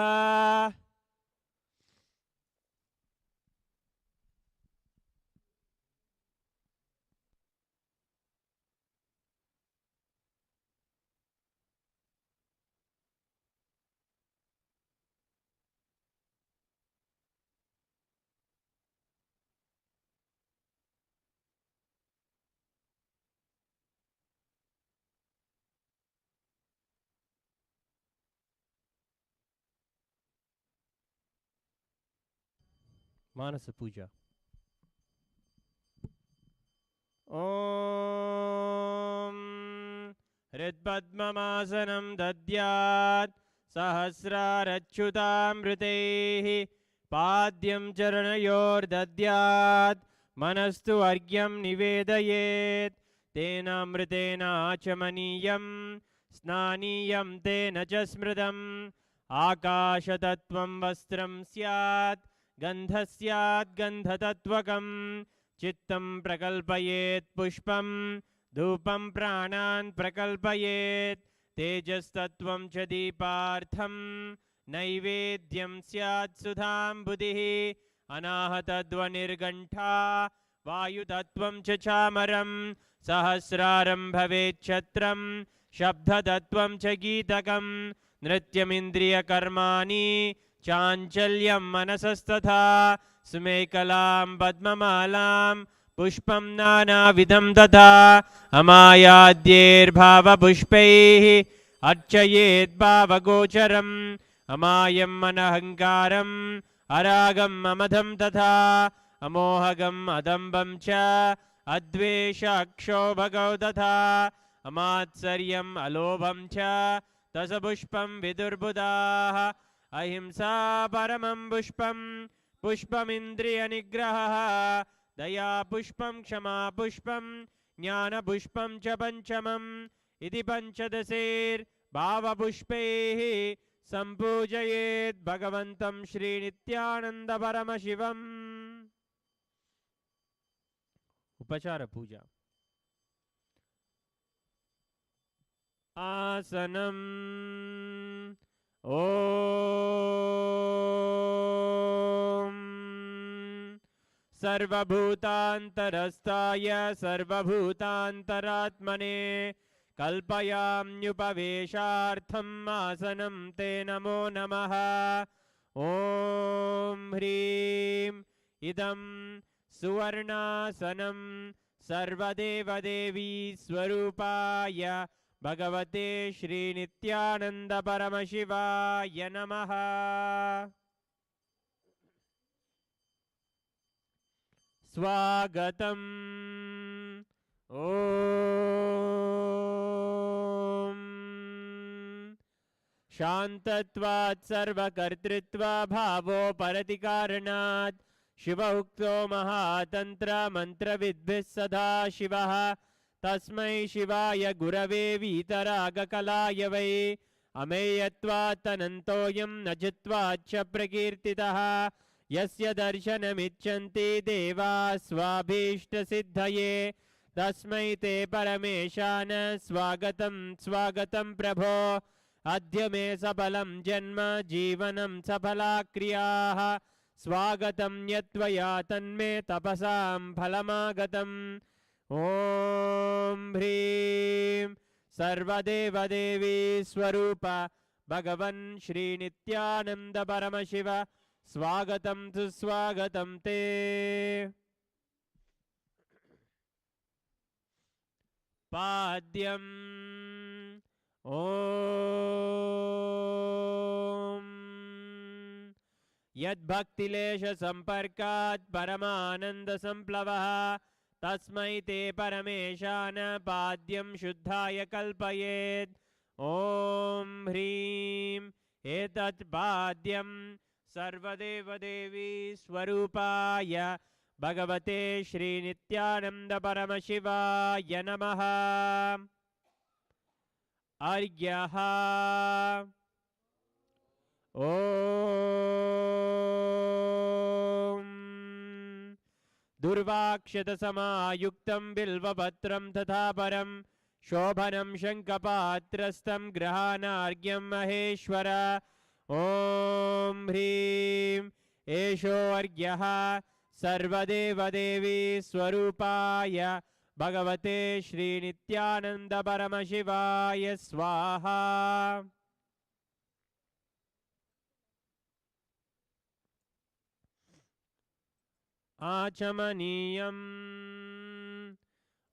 मानस पूजा। ओम हृद्पद्ममासनं दद्यात् सहस्रारच्युतामृतैः पाद्यं चरणयोर्दद्यात् मनस्तु अर्घ्यं निवेदयेत् तेन अमृतेन आचमनीयं स्नानीयं तेन च स्मृतम् आकाशतत्त्वं वस्त्रं स्यात् गन्धस्यात् गन्धतत्त्वकं चित्तं प्रकल्पयेत् पुष्पं धूपं प्राणान् प्रकल्पयेत् तेजस्तत्त्वं च दीपार्थं नैवेद्यं स्यात् सुधाम्बुधिः अनाहतध्वनिर्घण्टा वायुतत्त्वं च चामरं सहस्रारं भवेच्छत्रं शब्दतत्त्वं च गीतकं नृत्यमिन्द्रियकर्माणि चाञ्चल्यं मनसस्तथा स्मेकलां पद्ममालां पुष्पं नानाविधं तथा अमायाद्यैर्भावपुष्पैः अर्चयेत् भावगोचरम् अमायम् अनहङ्कारम् अरागम् अमधं तथा अमोहगम् अदम्बं च अद्वेष अक्षोभगौ तथा अमात्सर्यम् अलोभं च दशपुष्पं विदुर्बुधाः अहिंसा परमं पुष्पं पुष्पमिन्द्रियनिग्रहः दया पुष्पं क्षमा पुष्पं ज्ञानपुष्पं च पञ्चमम् इति पञ्चदशैर्भावपुष्पैः सम्पूजयेत् भगवन्तं श्रीनित्यानन्दपरमशिवम्। उपचार पूजा। आसनम् ॐ सर्वभूतान्तरस्थाय सर्वभूतान्तरात्मने कल्पयाम्युपवेशार्थम् आसनं ते नमो नमः। ॐ ह्रीं इदं सुवर्णासनं सर्वदेवदेवी स्वरूपाय भगवते श्रीनित्यानन्दपरमशिवाय नमः। स्वागतम्। ॐ शान्तत्वात् सर्वकर्तृत्वभावो परतिकारणात् शिव उक्तो महातन्त्र मन्त्रविद्भिः सदा शिवः तस्मै शिवाय गुरवे वीतरागकलाय वै अमेयत्वात् अनन्तोऽयं न जित्वाच्च प्रकीर्तितः यस्य दर्शनमिच्छन्ति देवाः स्वाभीष्टसिद्धये तस्मै ते परमेशान स्वागतं स्वागतं प्रभो। अद्य मे सफलं जन्म जीवनं सफला क्रियाः स्वागतं यत्त्वया तन्मे तपसां फलमागतम्। ॐ ह्रीं सर्वदेवदेवी स्वरूप भगवन् श्रीनित्यानन्दपरमशिव स्वागतं सुस्वागतं ते। पाद्यम् ॐ यद्भक्तिलेश संपर्कात् परमानन्दसंप्लवः तस्मै ते परमेशान पाद्यं शुद्धाय कल्पयेत्। ॐ ह्रीं एतत् पाद्यं सर्वदेवदेवी स्वरूपाय भगवते श्रीनित्यानन्दपरमशिवाय नमः। अर्घ्यः ॐ दुर्वाक्षतसमायुक्तं बिल्वपत्रं तथा परं शोभनं शङ्खपात्रस्थं गृहाणार्घ्यं महेश्वर। ॐ ह्रीं एषो अर्घ्यः सर्वदेवदेवी स्वरूपाय भगवते श्रीनित्यानन्दपरमशिवाय स्वाहा। आचमनीयम्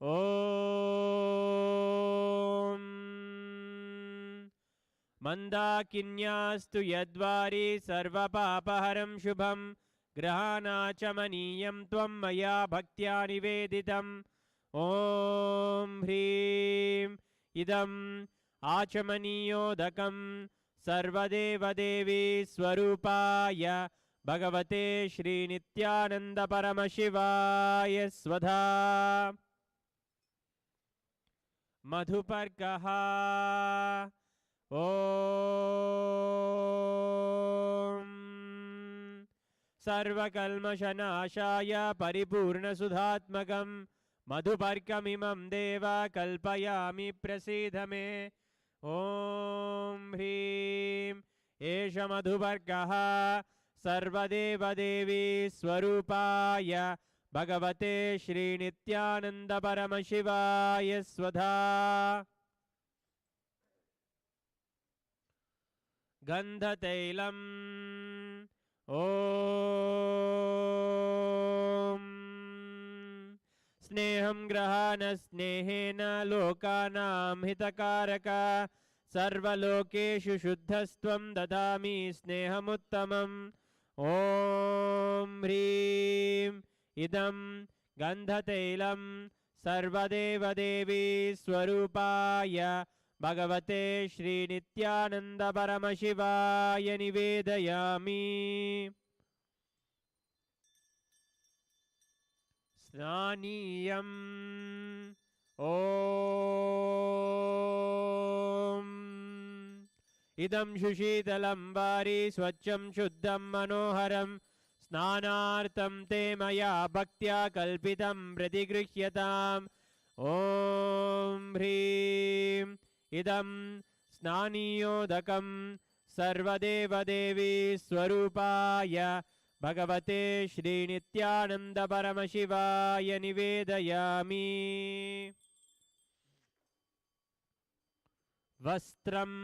ॐ मन्दाकिन्यास्तु यद्वारी सर्वपापहरं शुभं गृहाणाचमनीयं त्वं मया भक्त्या निवेदितम्। ॐ ह्रीं इदम् आचमनीयोदकं सर्वदेवदेवी स्वरूपाय भगवते श्रीनित्यानन्दपरमशिवाय स्वधा। मधुपर्कः ॐ सर्वकल्मषनाशाय परिपूर्णसुधात्मकं मधुपर्कमिमं देव कल्पयामि प्रसीद मे। ॐ ह्रीं एष मधुपर्कः सर्वदेवदेवी स्वरूपाय भगवते श्रीनित्यानन्दपरमशिवाय स्वधा। गन्धतैलम् ॐ स्नेहं ग्रहाण स्नेहेन लोकानां हितकारक सर्वलोकेषु शुद्धस्त्वं ददामि स्नेहमुत्तमम्। ॐ ह्रीं इदं गन्धतैलं सर्वदेवदेवी स्वरूपाय भगवते श्रीनित्यानन्दपरमशिवाय निवेदयामि। स्नानीयम् ॐ इदं सुशीतलं वारि स्वच्छं शुद्धं मनोहरं स्नानार्थं ते मया भक्त्या कल्पितं प्रतिगृह्यताम्। ॐ ह्रीं इदं स्नानीयोदकं सर्वदेवदेवी स्वरूपाय भगवते श्रीनित्यानन्दपरमशिवाय निवेदयामि। वस्त्रम्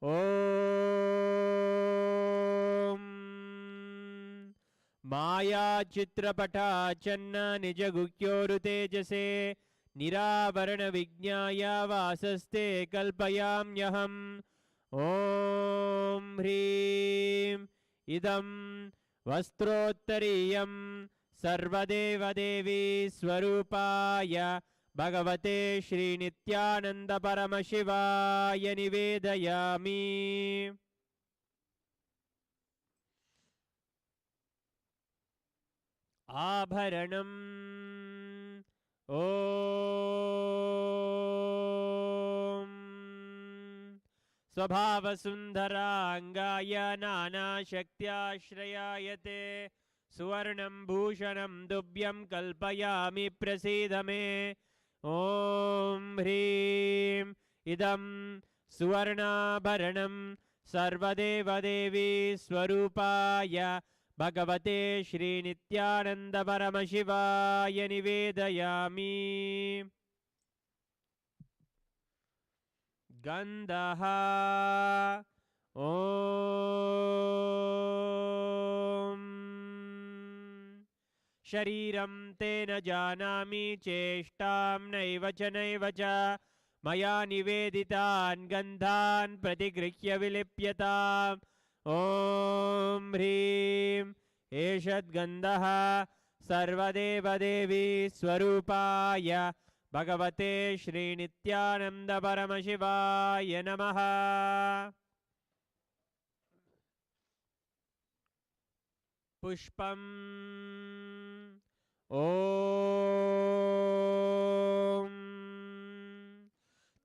ॐ मायाचित्रपटाचन्न निजगुह्योरुतेजसे निरावरणविज्ञाय वासस्ते कल्पयाम्यहम्। ॐ ह्रीं इदं वस्त्रोत्तरीयं सर्वदेवदेवी स्वरूपाय भगवते श्रीनित्यानन्दपरमशिवाय निवेदयामि। आभरणम् ॐ स्वभावसुन्दराङ्गाय नानाशक्त्याश्रयायते सुवर्णं भूषणं दुभ्यं कल्पयामि प्रसीद मे। ॐ ह्रीं इदं सुवर्णाभरणं सर्वदेवदेवी स्वरूपाय भगवते श्रीनित्यानन्दपरमशिवाय निवेदयामि। गन्धः ॐ शरीरं तेन जानामि चेष्टां नैव च मया निवेदितान् गन्धान् प्रतिगृह्य विलिप्यताम्। ॐ ह्रीं एषद्गन्धः सर्वदेवदेवी स्वरूपाय भगवते श्रीनित्यानन्दपरमशिवाय नमः। पुष्पम् ॐ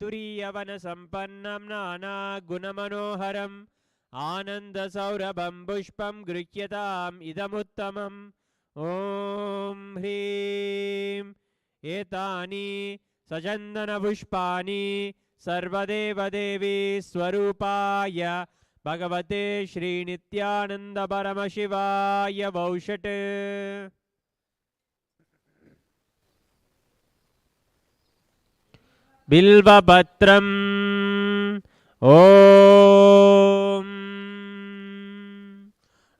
तुरीयवनसम्पन्नं नानागुणमनोहरम् आनन्दसौरभं पुष्पं गृह्यताम् इदमुत्तमम्। ॐ ह्रीं एतानि सचन्दनपुष्पाणि सर्वदेवदेवी स्वरूपाय भगवते श्रीनित्यानन्दपरमशिवाय वौषट्। बिल्वपत्रम् ॐ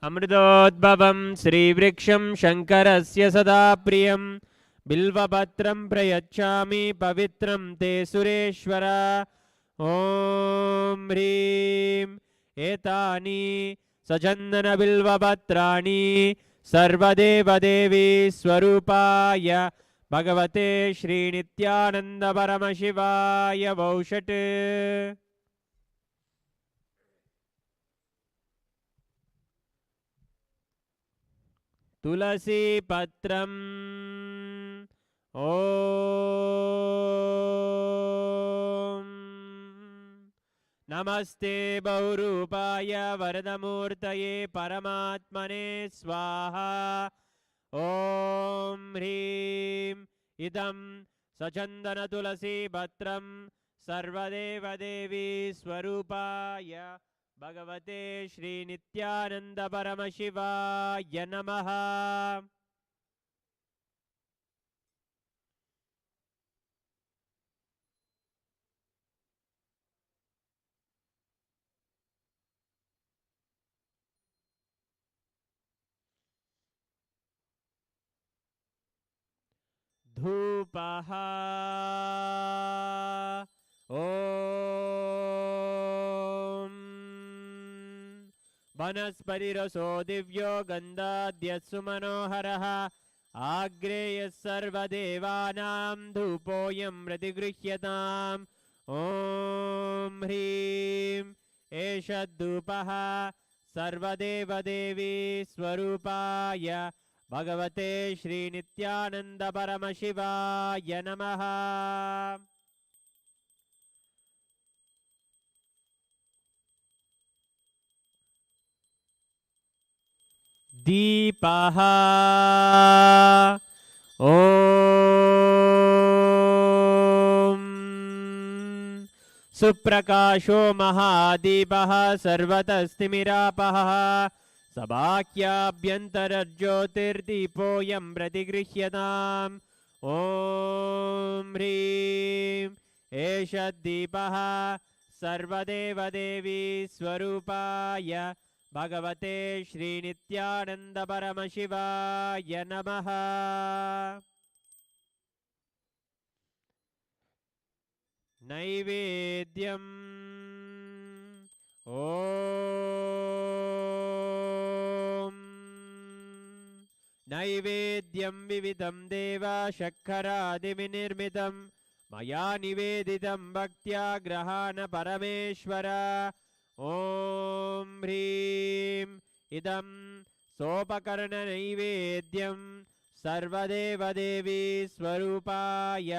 अमृतोद्भवं श्रीवृक्षं शङ्करस्य सदा प्रियं बिल्वपत्रं प्रयच्छामि पवित्रं ते सुरेश्वर। ॐ ह्रीं एतानि सचन्दनबिल्वपत्राणि सर्वदेवदेवी स्वरूपाय भगवते श्रीनित्यानन्दपरमशिवाय वौषट्। तुलसीपत्रम् ॐ नमस्ते बहुरूपाय वरदमूर्तये परमात्मने स्वाहा। ॐ ह्रीं इदं सचन्दनतुलसीपत्रं सर्वदेवदेवी स्वरूपाय भगवते श्रीनित्यानन्दपरमशिवाय नमः। धूपः ॐ वनस्पतिरसो दिव्यो गन्धाद्यस्सु मनोहरः आग्रेयः सर्वदेवानां धूपोऽयं प्रतिगृह्यताम् ॐ ह्रीं एष धूपः सर्वदेवदेवी स्वरूपाय भगवते श्रीनित्यानन्दपरमशिवाय नमः। दीपः ॐ सुप्रकाशो महादीपः सर्वतस्तिमिरापः सबाह्याभ्यन्तरज्योतिर्दीपोऽयं प्रतिगृह्यताम् ॐ ह्रीं एष दीपः सर्वदेवदेवी स्वरूपाय भगवते श्रीनित्यानन्दपरमशिवाय नमः। नैवेद्यम् ॐ नैवेद्यं विविधं देव शर्करादिविनिर्मितं मया निवेदितं भक्त्या ग्रहाण परमेश्वर ॐ ह्रीं इदं सोपकरणनैवेद्यं सर्वदेवदेवी स्वरूपाय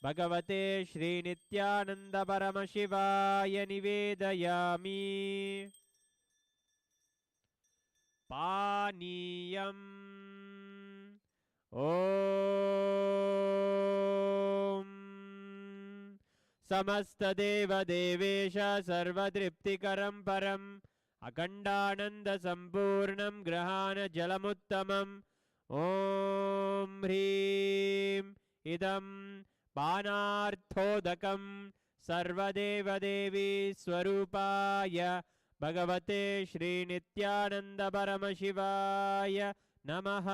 भगवते श्रीनित्यानन्दपरमशिवाय निवेदयामि। पानीयम् ॐ समस्तदेवदेवेश सर्वतृप्तिकरं परम् अखण्डानन्दसम्पूर्णं ग्रहाण जलमुत्तमम् ॐ ह्रीं इदं पानार्थोदकं सर्वदेवदेवी स्वरूपाय भगवते श्रीनित्यानन्दपरमशिवाय नमः।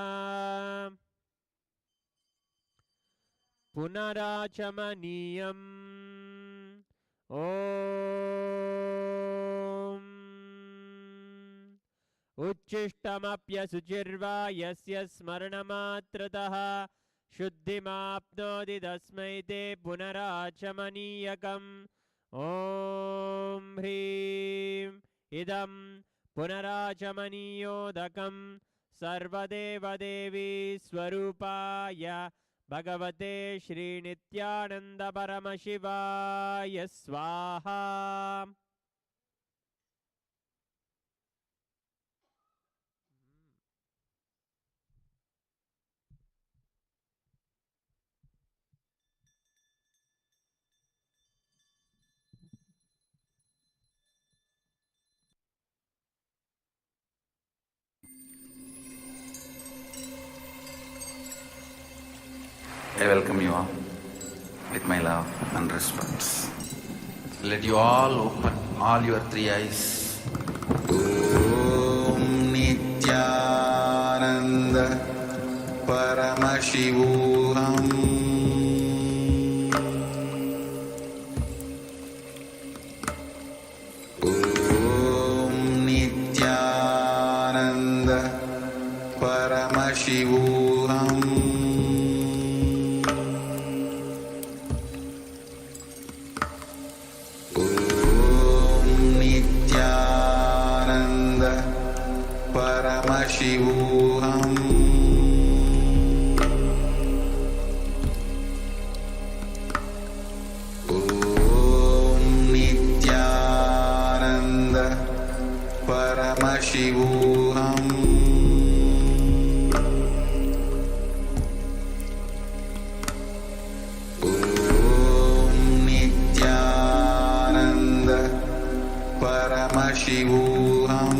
पुनराचमनीयम् ॐ उच्छिष्टमप्यशुचिर्वा यस्य स्मरणमात्रतः शुद्धिमाप्नोति तस्मै ते पुनराचमनीयकम् ॐ ह्रीं इदं पुनराचमनीयोदकं सर्वदेवदेवी स्वरूपाय भगवते श्रीनित्यानन्दपरमशिवाय स्वाहा। I welcome you all with my love and respect. Let you all open all your three eyes. Om Nithyananda Paramashivoham. Om Nithyananda Paramashivoham. Paramashivoham. Om Nithyananda Paramashivoham. Om Nithyananda Paramashivoham.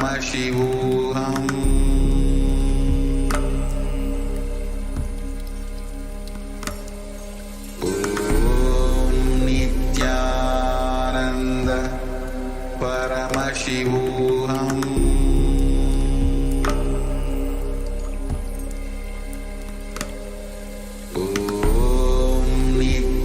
Paramashivoham. Om Nithyananda Paramashivoham. Om Nithyananda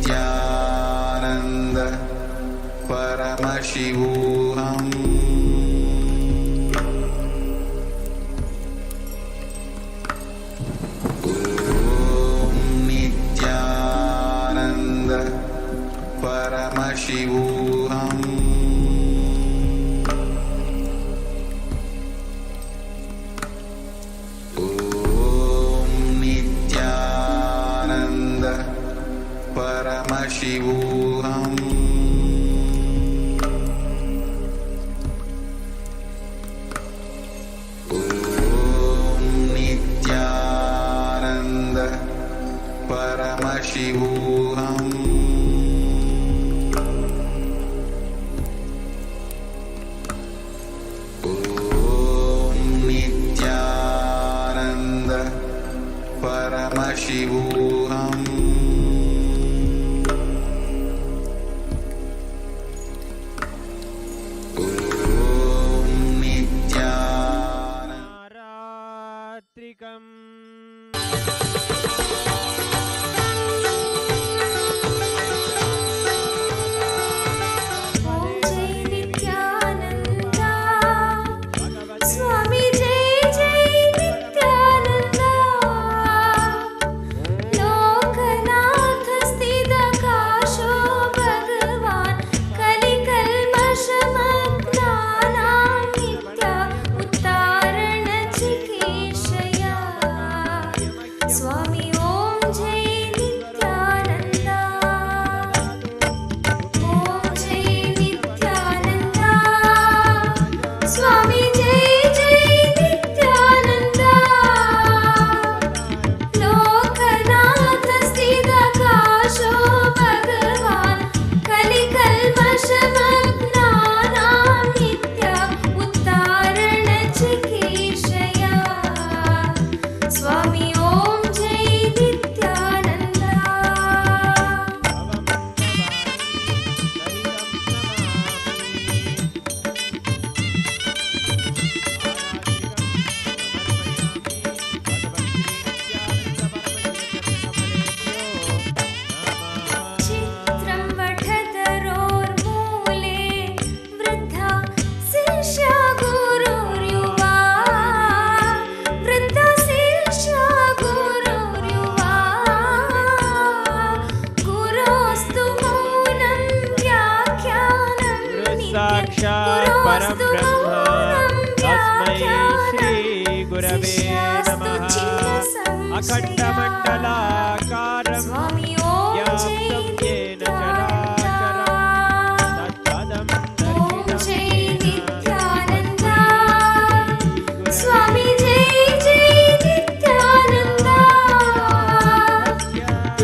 Paramashivoham. Om Nithyananda Paramashivoham. Om Nithyananda. Naratrikam. स्वामी जय जय नित्यानंद लोकनाथ स्थित काशो भगवान कलिकल्मषमग्नानां नित्य उत्तारण चिकीर्षया स्वामी ओम जय नित्यानंद ओम जय नित्यानंद स्वामी जय जय नित्यानंद लोकनाथ स्थित काशो भगवान कलिकल्मषमग्नानां नित्य उत्तारण चिकीर्षया स्वामी ओम जय नित्यानंद चित्रं वठधरोर्मूले वृद्धा शिष्या गुरुर्युवा वृद्धा शिष्या गुरुर्युवा गुरोस्तु मौनं व्याख्यानं साक्षात् परं ब्रह्म तस्मै श्री गुरवे नमः अखण्डमण्डलाकारं स्वामी ओम जय व्याप्तं येन चराचरं तत्पदं ओम जय दर्शितं नित्यानंद स्वामी जय जय नित्यानंद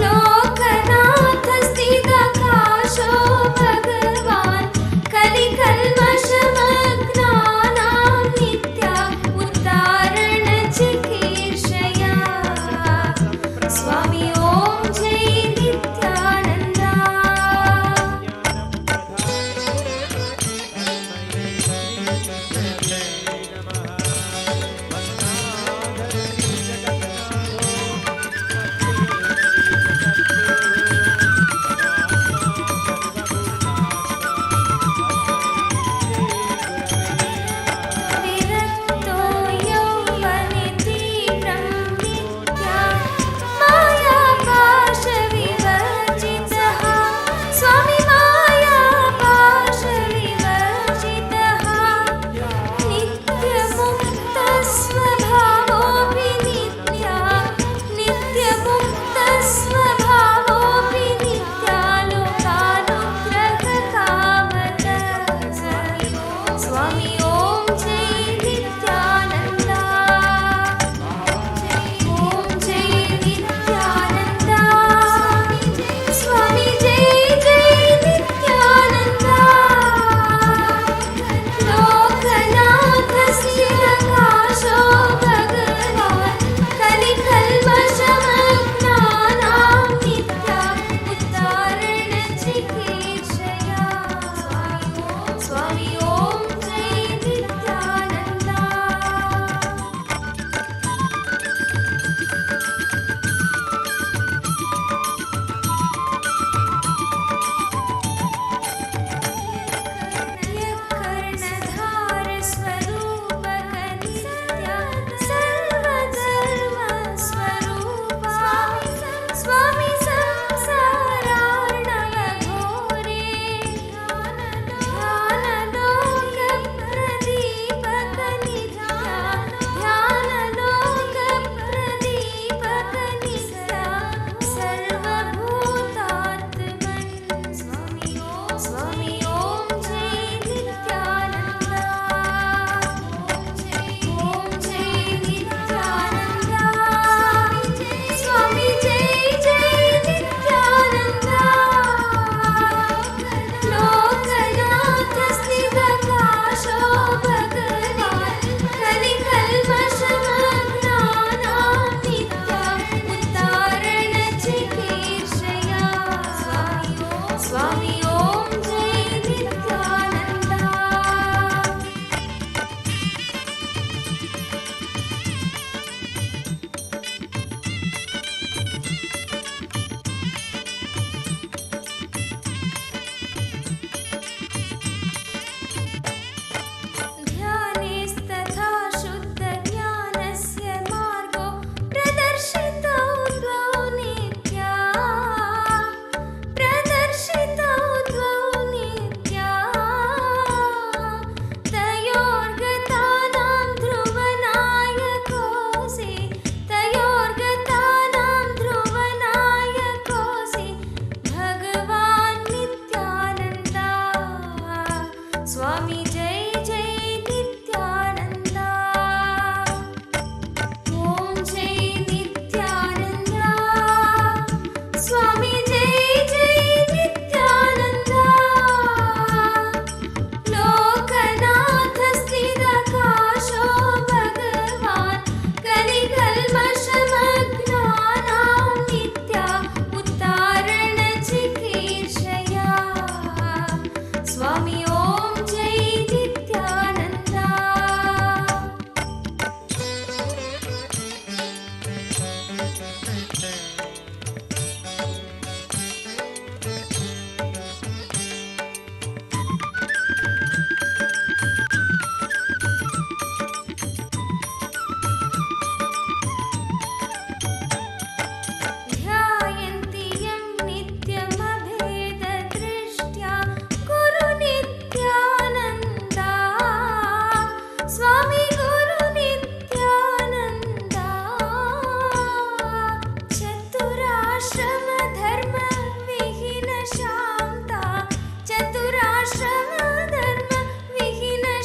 लोकनाथ स्थित काशो भगवान कलिकल्मषमग्नानां नित्य उत्तारण चिकीर्षया स्वामी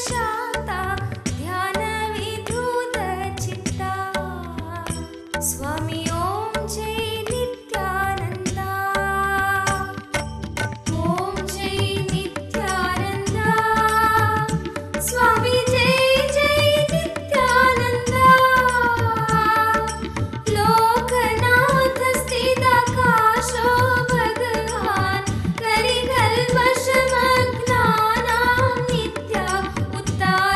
शान्ता ध्यानविधूतचित्ता स्वामी ॐ जय नित्यानन्दा ॐ जय नित्यानन्दा स्वामी जय जय नित्यानन्दा लोकनाथ स्थिताकाशो भगवान् कलिकल्मषमग्नानां नित्या उत्तानपायान्वितो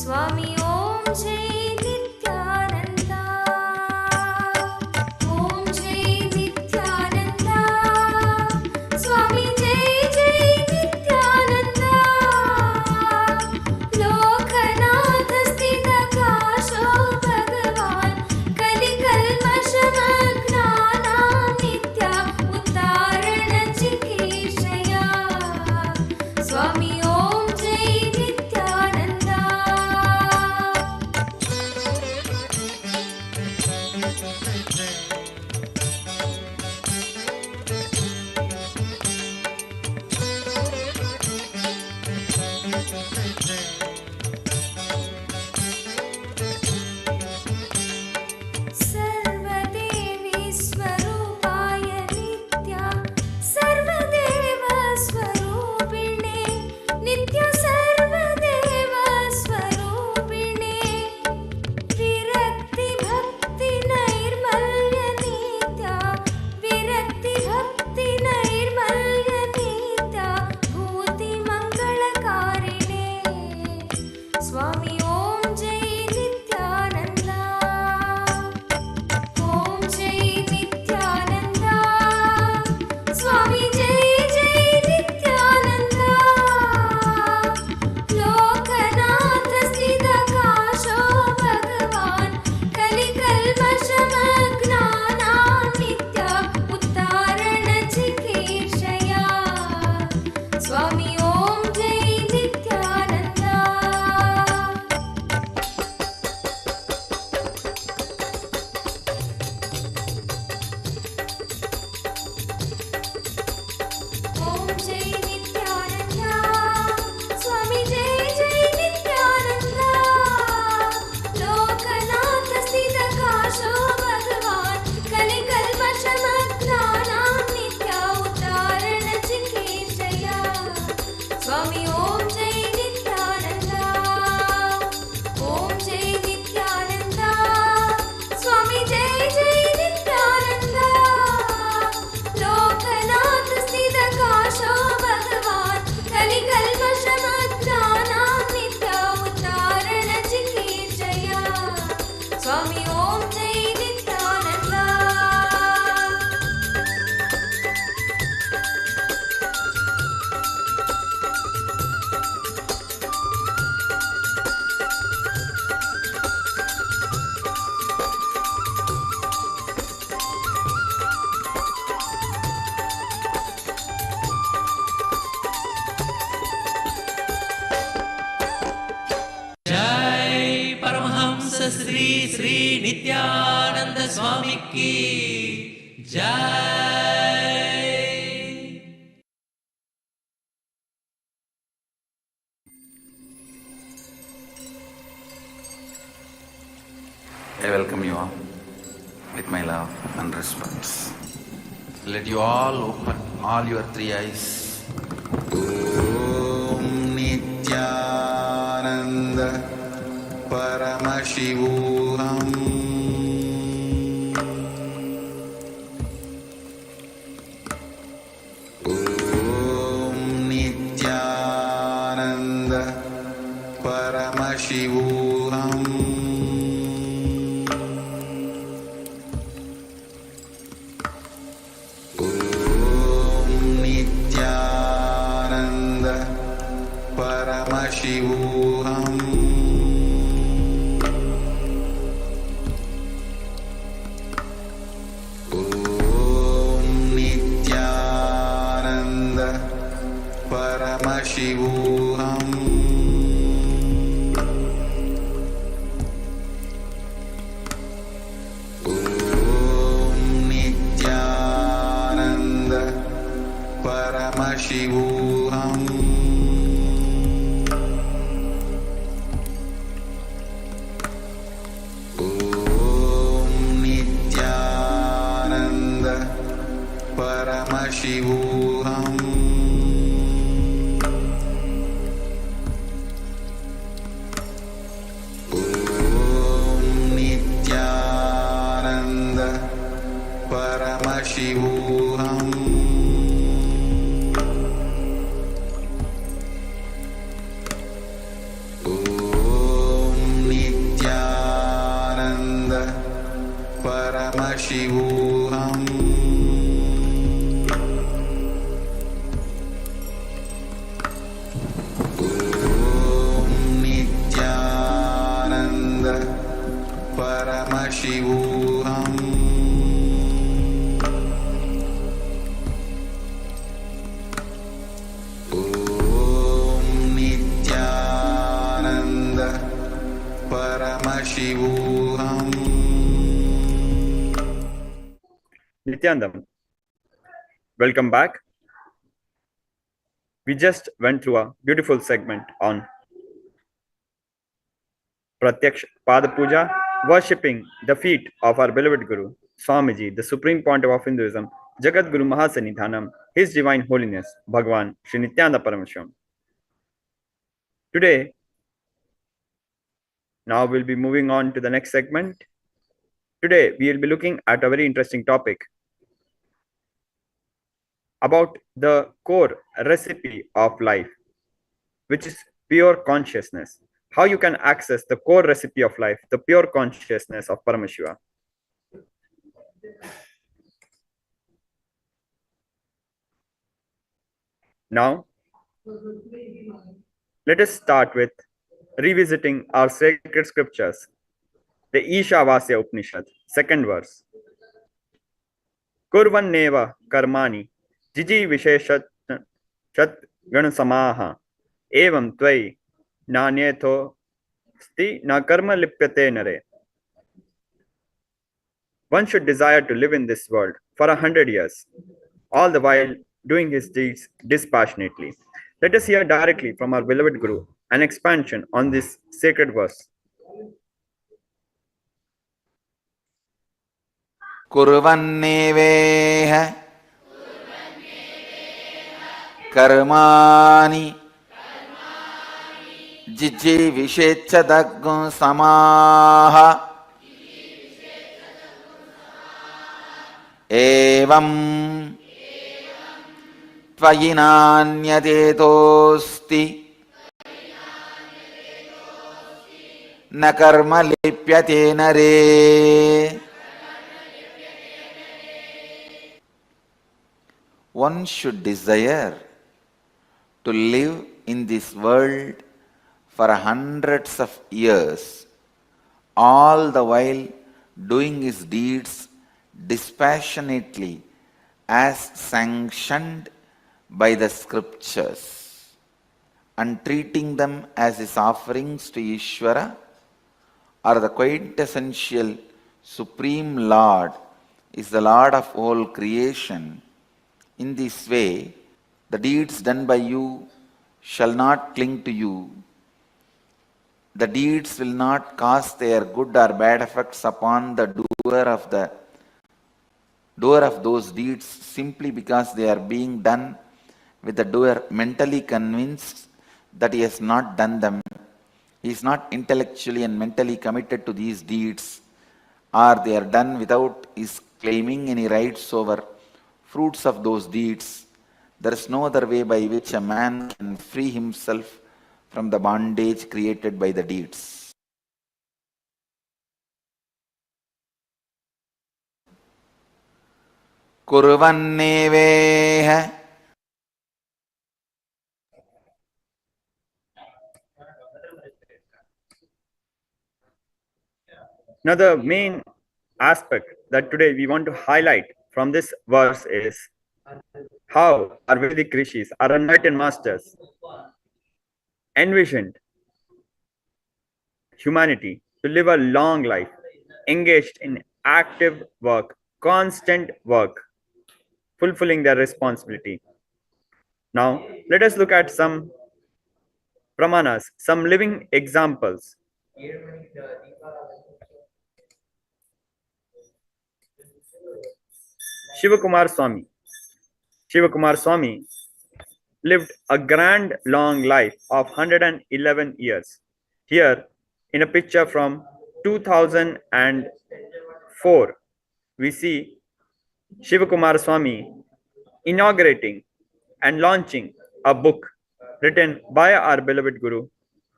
स्वामी ओम जय नित्यानंद ओम जय नित्यानंद स्वामी जय जय नित्यानंद लोकनाथ स्थित काशो भगवान कलिकल्मषमग्नानां नित्या उद्धारण चिकीर्षया स्वामी ओम जय नित्यानंद सर्वदेवी स्वरूपाय नित्या सर्वदेव स्वरूपिणे नित्य सर्वदेव स्वरूपिणे विरक्ति भक्ति नैर्मल्य नित्या विरक्ति भक्ति नैर्मल्य नित्या भूति मंगलकारिणे स्वामी ओम जय नित्यानंद ओम जय नित्यानंद स्वामी जय जय नित्यानंद लोकनाथ स्थित काशो भगवान कलिकल्मषमग्नानां नित्या उद्धारण चिकीर्षया स्वामी ओम जय नित्यानंद ओम जय नित्यानंद स्वामी जय जय नित्यानंद लोकनाथ स्थित काशो भगवान कलिकल्मषमग्नानां नित्या उद्धारण चिकीर्षया स्वामी ओम जय नित्यानंद ओम जय नित्यानंद स्वामी जय जय नित्यानंद लोकनाथ स्थित काशो भगवान कलिकल्मषमग्नानां नित्या उद्धारण चिकीर्षया स्वामी ओम जय नित्यानंद जय परमहंस श्री श्री नित्यानंद स्वामी की जय। I welcome you all with my love and respect. Let you all open all your three eyes. Om Nithyananda Paramashivoham. Om Nithyananda Paramashivoham. Om Nithyananda Paramashivoham. Om Nithyananda Paramashivoham. Om Nithyananda Paramashivoham. Om Nithyananda Paramashivoham. Paramashivoham. Om Nithyananda Paramashivoham. Om Nithyananda Paramashivoham. Nityanandam, welcome back. We just went through a beautiful segment on Pratyaksha Pada Puja, worshipping the feet of our beloved Guru, Swamiji, the Supreme Pontiff of Hinduism, Jagat Guru Mahasanidhanam, His Divine Holiness, Bhagwan Sri Nithyananda Paramashivam. Today, now we'll be moving on to the next segment. Today, we will be looking at a very interesting topic about the core recipe of life, which is pure consciousness. How you can access the core recipe of life, the pure consciousness of Paramashiva. Now, let us start with revisiting our sacred scriptures. The Ishavasya Upanishad, second verse. Kurvanneva karmani jiji visheshat chat ganasamaha evam tvai nanyeto sti na karma lipyate nare. One should desire to live in this world for 100 years, all the while doing his deeds dispassionately. Let us hear directly from our beloved Guru an expansion on this sacred verse. Kurvanneveha karmani jijji vishechadaggun samaha evam tvayinanyadetosti na karma lipyate nare. One should desire to live in this world for hundreds of years, all the while doing his deeds dispassionately as sanctioned by the scriptures, and treating them as his offerings to Ishvara or the quintessential Supreme Lord is the Lord of all creation. In this way, the deeds done by you shall not cling to you. The deeds will not cause their good or bad effects upon the doer of those deeds, simply because they are being done with the doer mentally convinced that he has not done them. He is not intellectually and mentally committed to these deeds, or they are done without his claiming any rights over fruits of those deeds. There is no other way by which a man can free himself from the bondage created by the deeds. Kurvanneveha. Now, the main aspect that today we want to highlight from this verse is how our Vedic rishis, our enlightened masters, envisioned humanity to live a long life, engaged in active work, constant work, fulfilling their responsibility. Now, let us look at some pramanas, some living examples. Shivakumar Swami. Shivakumar Swami lived a grand long life of 111 years. Here, in a picture from 2004, we see Shivakumar Swami inaugurating and launching a book written by our beloved Guru,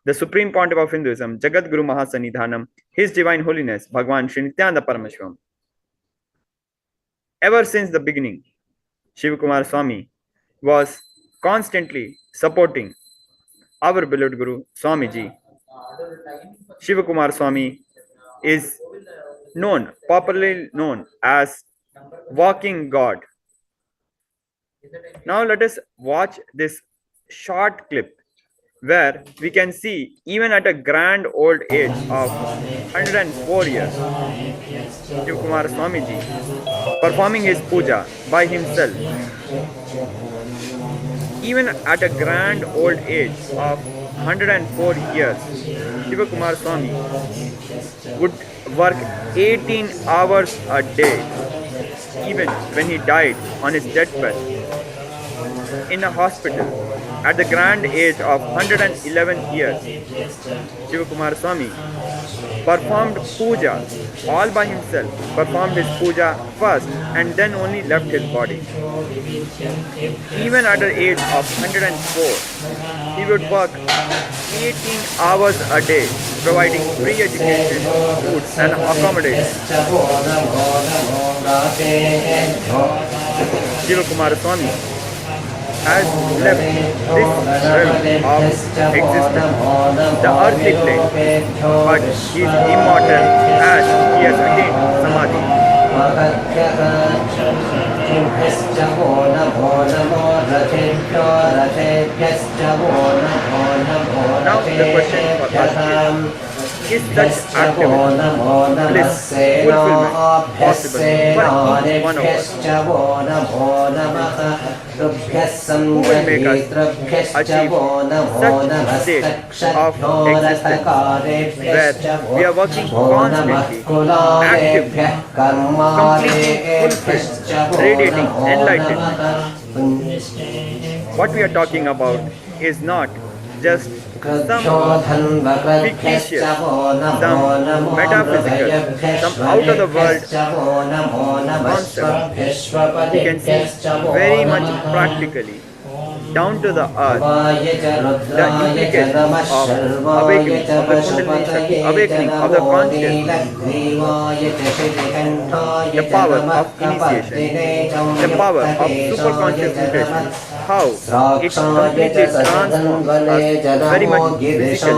the Supreme Pontiff of Hinduism, Jagat Guru Mahasanidhanam, His Divine Holiness, Bhagwan Sri Nithyananda Paramashivam. Ever since the beginning, Shivakumar Swami was constantly supporting our beloved Guru Swamiji. Shivakumar Swami is popularly known as Walking God. Now let us watch this short clip where we can see, even at a grand old age of 104 years, Shivakumar Swamiji performing his puja by himself. Even at a grand old age of 104 years, Shivakumar Swami would work 18 hours a day, even when he died on his deathbed in a hospital at the grand age of 111 years. Shivakumar Swami performed puja all by himself, performed his puja first and then only left his body. Even at the age of 104, he would work 18 hours a day, providing free education, food and accommodation. Shivakumar Swami has left this realm of existence, the earthly plane, but he is immortal as he has attained Samadhi. Now the question for us is such activism, bliss, fulfillment possible for each one of us? Who will make us achieve such state of existence where we are working constantly, actively, completely fulfilled, radiating enlightenment? What we are talking about is not just some fictitious, some metaphysical, some out of the world concept. We can see very much practically, down to the earth, the implications of awakening of the Kundalini Shakti, awakening of the consciousness, the power of initiation, the power of superconscious mutation, how it completely transforms us very much physically,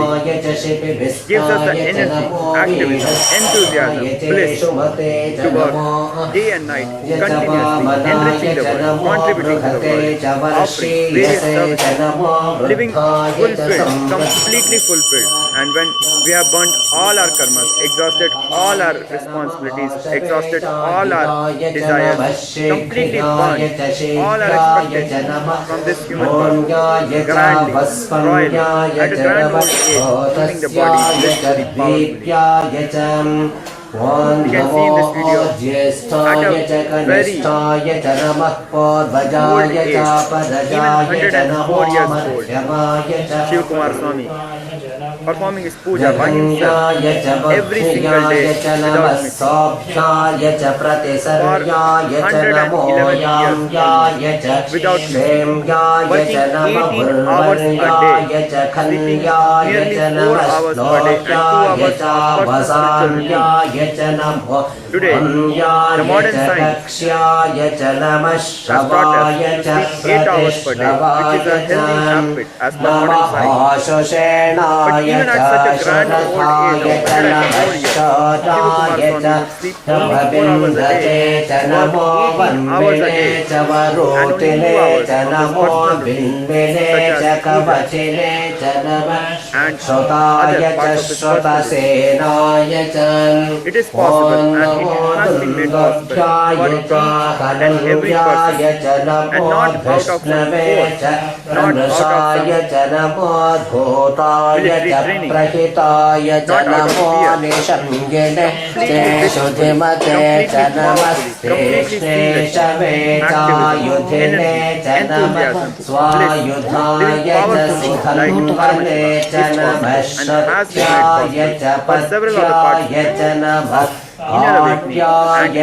gives us the energy, activism, enthusiasm, bliss to work day and night, continuously enriching the world, contributing to the world, offering various services, living fulfilled, completely fulfilled. And when we have burnt all our karmas, exhausted all our responsibilities, exhausted all our desires, completely burnt all our expectations from this human birth, grandly, royally, at a grand old age, leaving the body blissfully, powerfully. We can see in this video at a very old age, even 104 years old, Shivakumar Swami performing his puja by himself every single day without missing. For 111 years without missing, working 18 hours a day, sleeping nearly 4 hours per day and 2 hours of personal spiritual routine. Today, the modern science has taught us to sleep 8 hours per day, which is a healthy habit as per modern science. But even at such a grand old age of 104 years, Shivakumar Swami would sleep only 4 hours a day, work 18 hours a day, and only 2 hours of his personal routine, such as puja and other parts of his personal routine. It is possible and it has been made possible for each and every person, and not out of some force, not out of some military training, not out of fear, completely peacefully, completely powerfully, completely seamlessly, activism, energy, enthusiasm, bliss, living powerfully like Paramashivoham is possible and has been made possible for several other participants of inner awakening and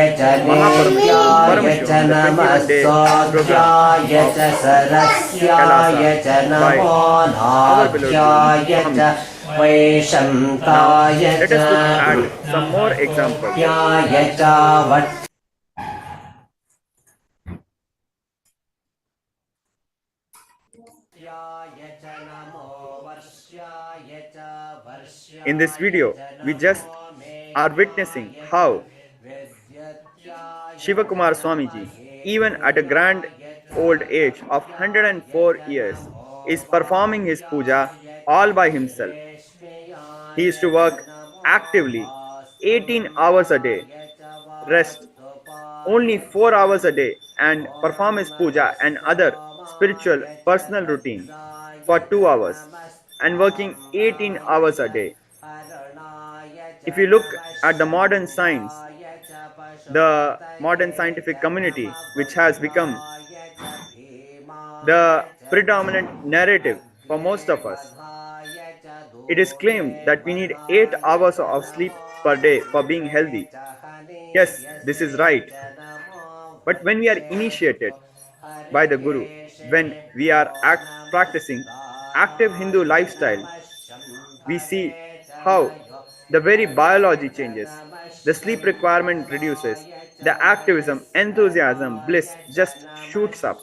Paramashivoham, the 21-day program of KAILASA by our beloved Guru. Now, let us look at some more examples. In this video, we just are witnessing how Shivakumar Swamiji, even at a grand old age of 104 years, is performing his puja all by himself. He used to work actively 18 hours a day, rest only 4 hours a day, and perform his puja and other spiritual personal routine for 2 hours, and working 18 hours a day. If you look at the modern science, the modern scientific community, which has become the predominant narrative for most of us, it is claimed that we need 8 hours of sleep per day for being healthy. Yes, this is right. But when we are initiated by the Guru, when we are practicing active Hindu lifestyle, we see how the very biology changes, the sleep requirement reduces, the activism, enthusiasm, bliss just shoots up.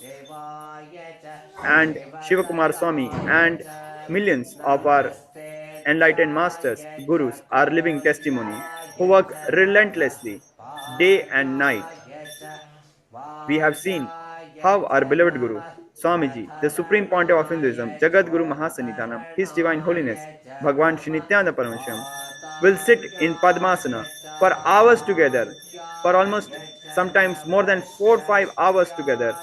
And Shivakumar Swami and millions of our enlightened masters, gurus, are living testimony who work relentlessly day and night. We have seen how our beloved Guru, Swamiji, the Supreme Pontiff of Hinduism, Jagat Guru Mahasannidhanam, His Divine Holiness, Bhagwan Shri Nithyananda Paramashivam, will sit in Padmasana for hours together, for almost sometimes more than 4-5 hours together,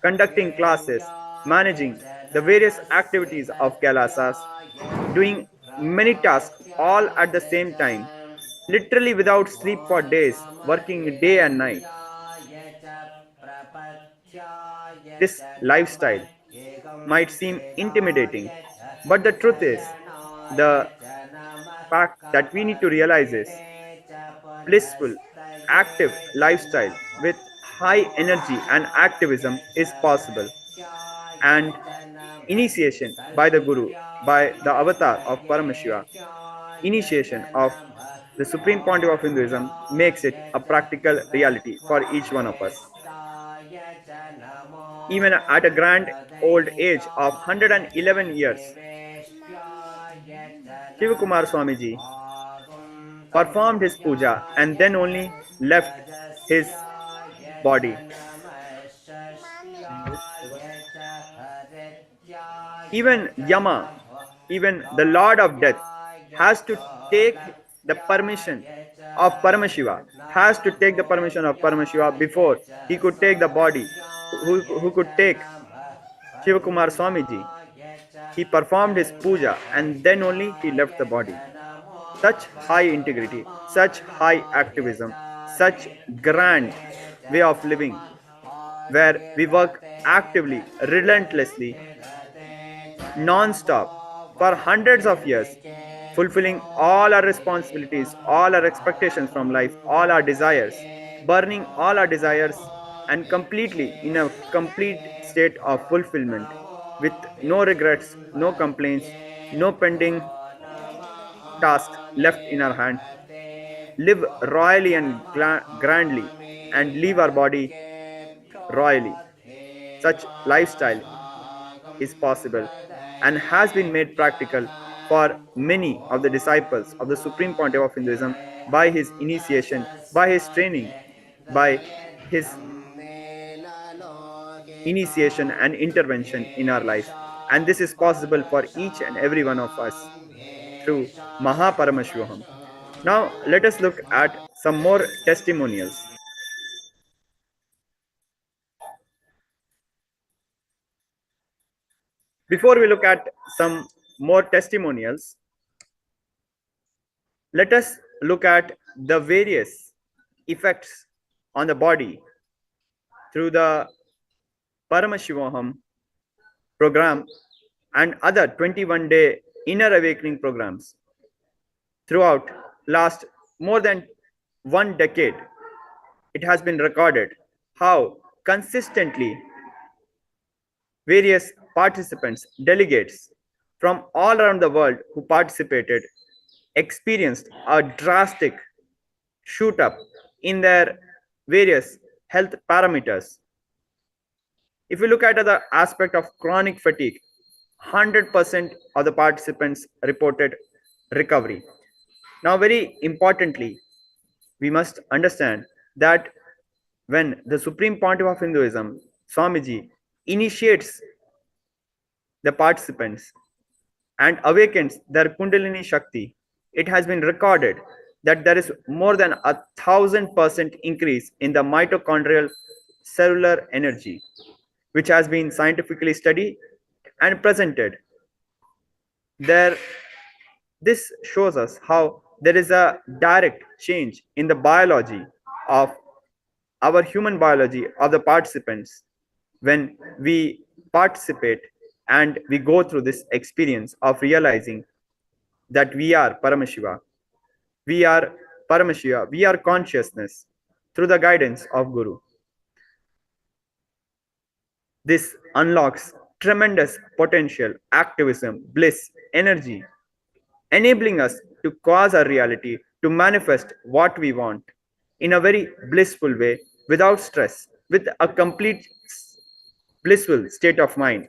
conducting classes, managing the various activities of Kailasas, doing many tasks all at the same time, literally without sleep for days, working day and night. This lifestyle might seem intimidating, but the truth is, the fact that we need to realize is blissful, active lifestyle with high energy and activism is possible. And initiation by the Guru, by the avatar of Paramashiva, initiation of the Supreme Pontiff of Hinduism makes it a practical reality for each one of us. Even at a grand old age of 111 years, Shivakumar Swamiji performed his puja and then only left his body. Even Yama, even the Lord of Death, has to take the permission of Paramashiva, has to take the permission of Paramashiva before he could take the body, who could take Shivakumar Swamiji. He performed his puja and then only he left the body. Such high integrity, such high activism, such grand way of living, where we work actively, relentlessly, non-stop for hundreds of years, fulfilling all our responsibilities, all our expectations from life, all our desires, burning all our desires, and completely in a complete state of fulfillment, with no regrets, no complaints, no pending tasks left in our hand. Live royally and grandly, and leave our body royally. Such lifestyle is possible and has been made practical for many of the disciples of the Supreme Pontiff of Hinduism by his initiation, by his training, by his initiation and intervention in our life. And this is possible for each and every one of us through Paramashivoham. Now, let us look at some more testimonials. Before we look at some more testimonials, let us look at the various effects on the body through the Paramashivoham program and other 21-day inner awakening programs. Throughout last more than 1 decade, it has been recorded how consistently various participants, delegates from all around the world who participated experienced a drastic shoot up in their various health parameters. If you look at the aspect of chronic fatigue, 100% of the participants reported recovery. Now, very importantly, we must understand that when the Supreme Pontiff of Hinduism, Swamiji, initiates the participants and awakens their Kundalini Shakti, it has been recorded that there is more than 1,000% increase in the mitochondrial cellular energy, which has been scientifically studied and presented. There, this shows us how there is a direct change in the biology of our human biology of the participants when we participate and we go through this experience of realizing that we are Paramashiva. We are Paramashiva. We are consciousness through the guidance of Guru. This unlocks tremendous potential, activism, bliss, energy, enabling us to cause our reality to manifest what we want in a very blissful way, without stress, with a complete blissful state of mind.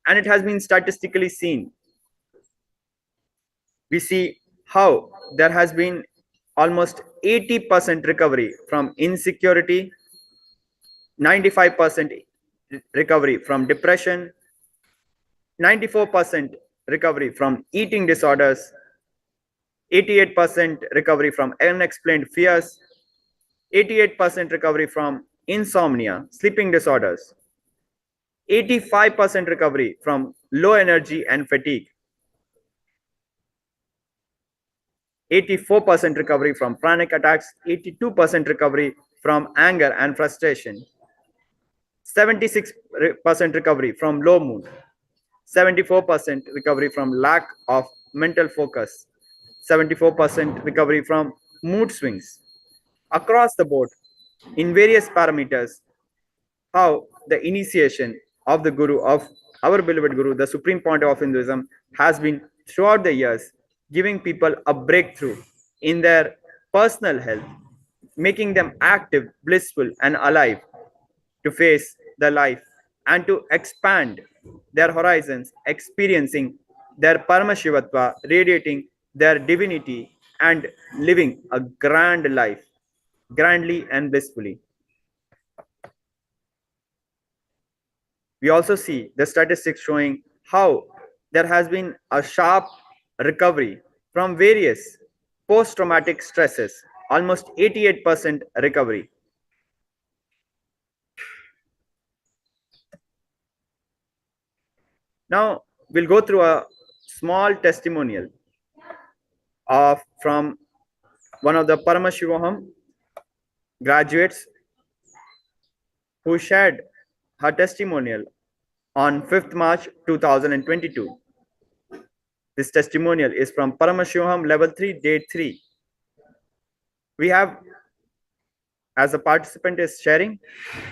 And it has been statistically seen. We see how there has been almost 80% recovery from insecurity, 95% recovery from depression, 94% recovery from eating disorders, 88% recovery from unexplained fears, 88% recovery from insomnia, sleeping disorders, 85% recovery from low energy and fatigue, 84% recovery from panic attacks, 82% recovery from anger and frustration, 76% recovery from low mood, 74% recovery from lack of mental focus, 74% recovery from mood swings. Across the board, in various parameters, how the initiation of the Guru, of our beloved Guru, the Supreme Pontiff of Hinduism, has been throughout the years giving people a breakthrough in their personal health, making them active, blissful, and alive to face the life and to expand their horizons, experiencing their Paramashivatva, radiating their divinity, and living a grand life, grandly and blissfully. We also see the statistics showing how there has been a sharp recovery from various post-traumatic stresses, almost 88% recovery. Now, we'll go through a small testimonial from one of the Paramashivoham graduates who shared her testimonial on 5th March 2022. This testimonial is from Paramashivoham Level 3, Day 3. We have, as a participant is sharing,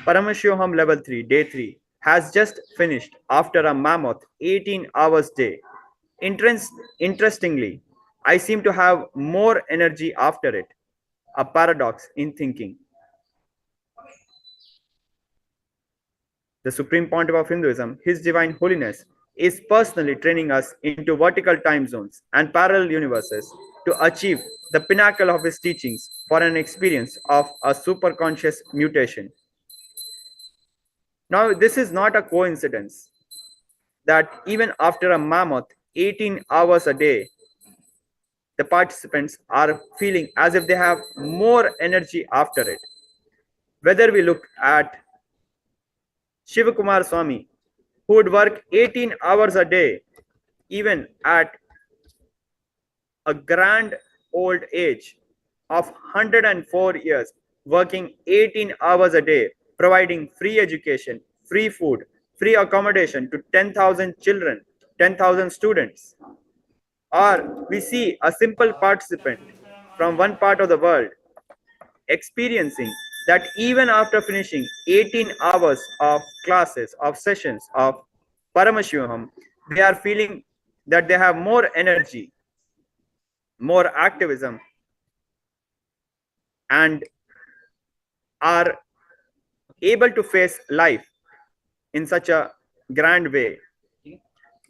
Paramashivoham Level 3, Day 3 has just finished after a mammoth 18 hours day. Interestingly, I seem to have more energy after it, a paradox in thinking. The Supreme Pontiff of Hinduism, His Divine Holiness, is personally training us into vertical time zones and parallel universes to achieve the pinnacle of his teachings for an experience of a superconscious mutation. Now, this is not a coincidence that even after a mammoth 18 hours a day, the participants are feeling as if they have more energy after it. Whether we look at Shivakumar Swami, who would work 18 hours a day, even at a grand old age of 104 years, working 18 hours a day, providing free education, free food, free accommodation to 10,000 children, 10,000 students. Or we see a simple participant from one part of the world experiencing that even after finishing 18 hours of classes, of sessions of Paramashivoham, they are feeling that they have more energy, more activism, and are able to face life in such a grand way.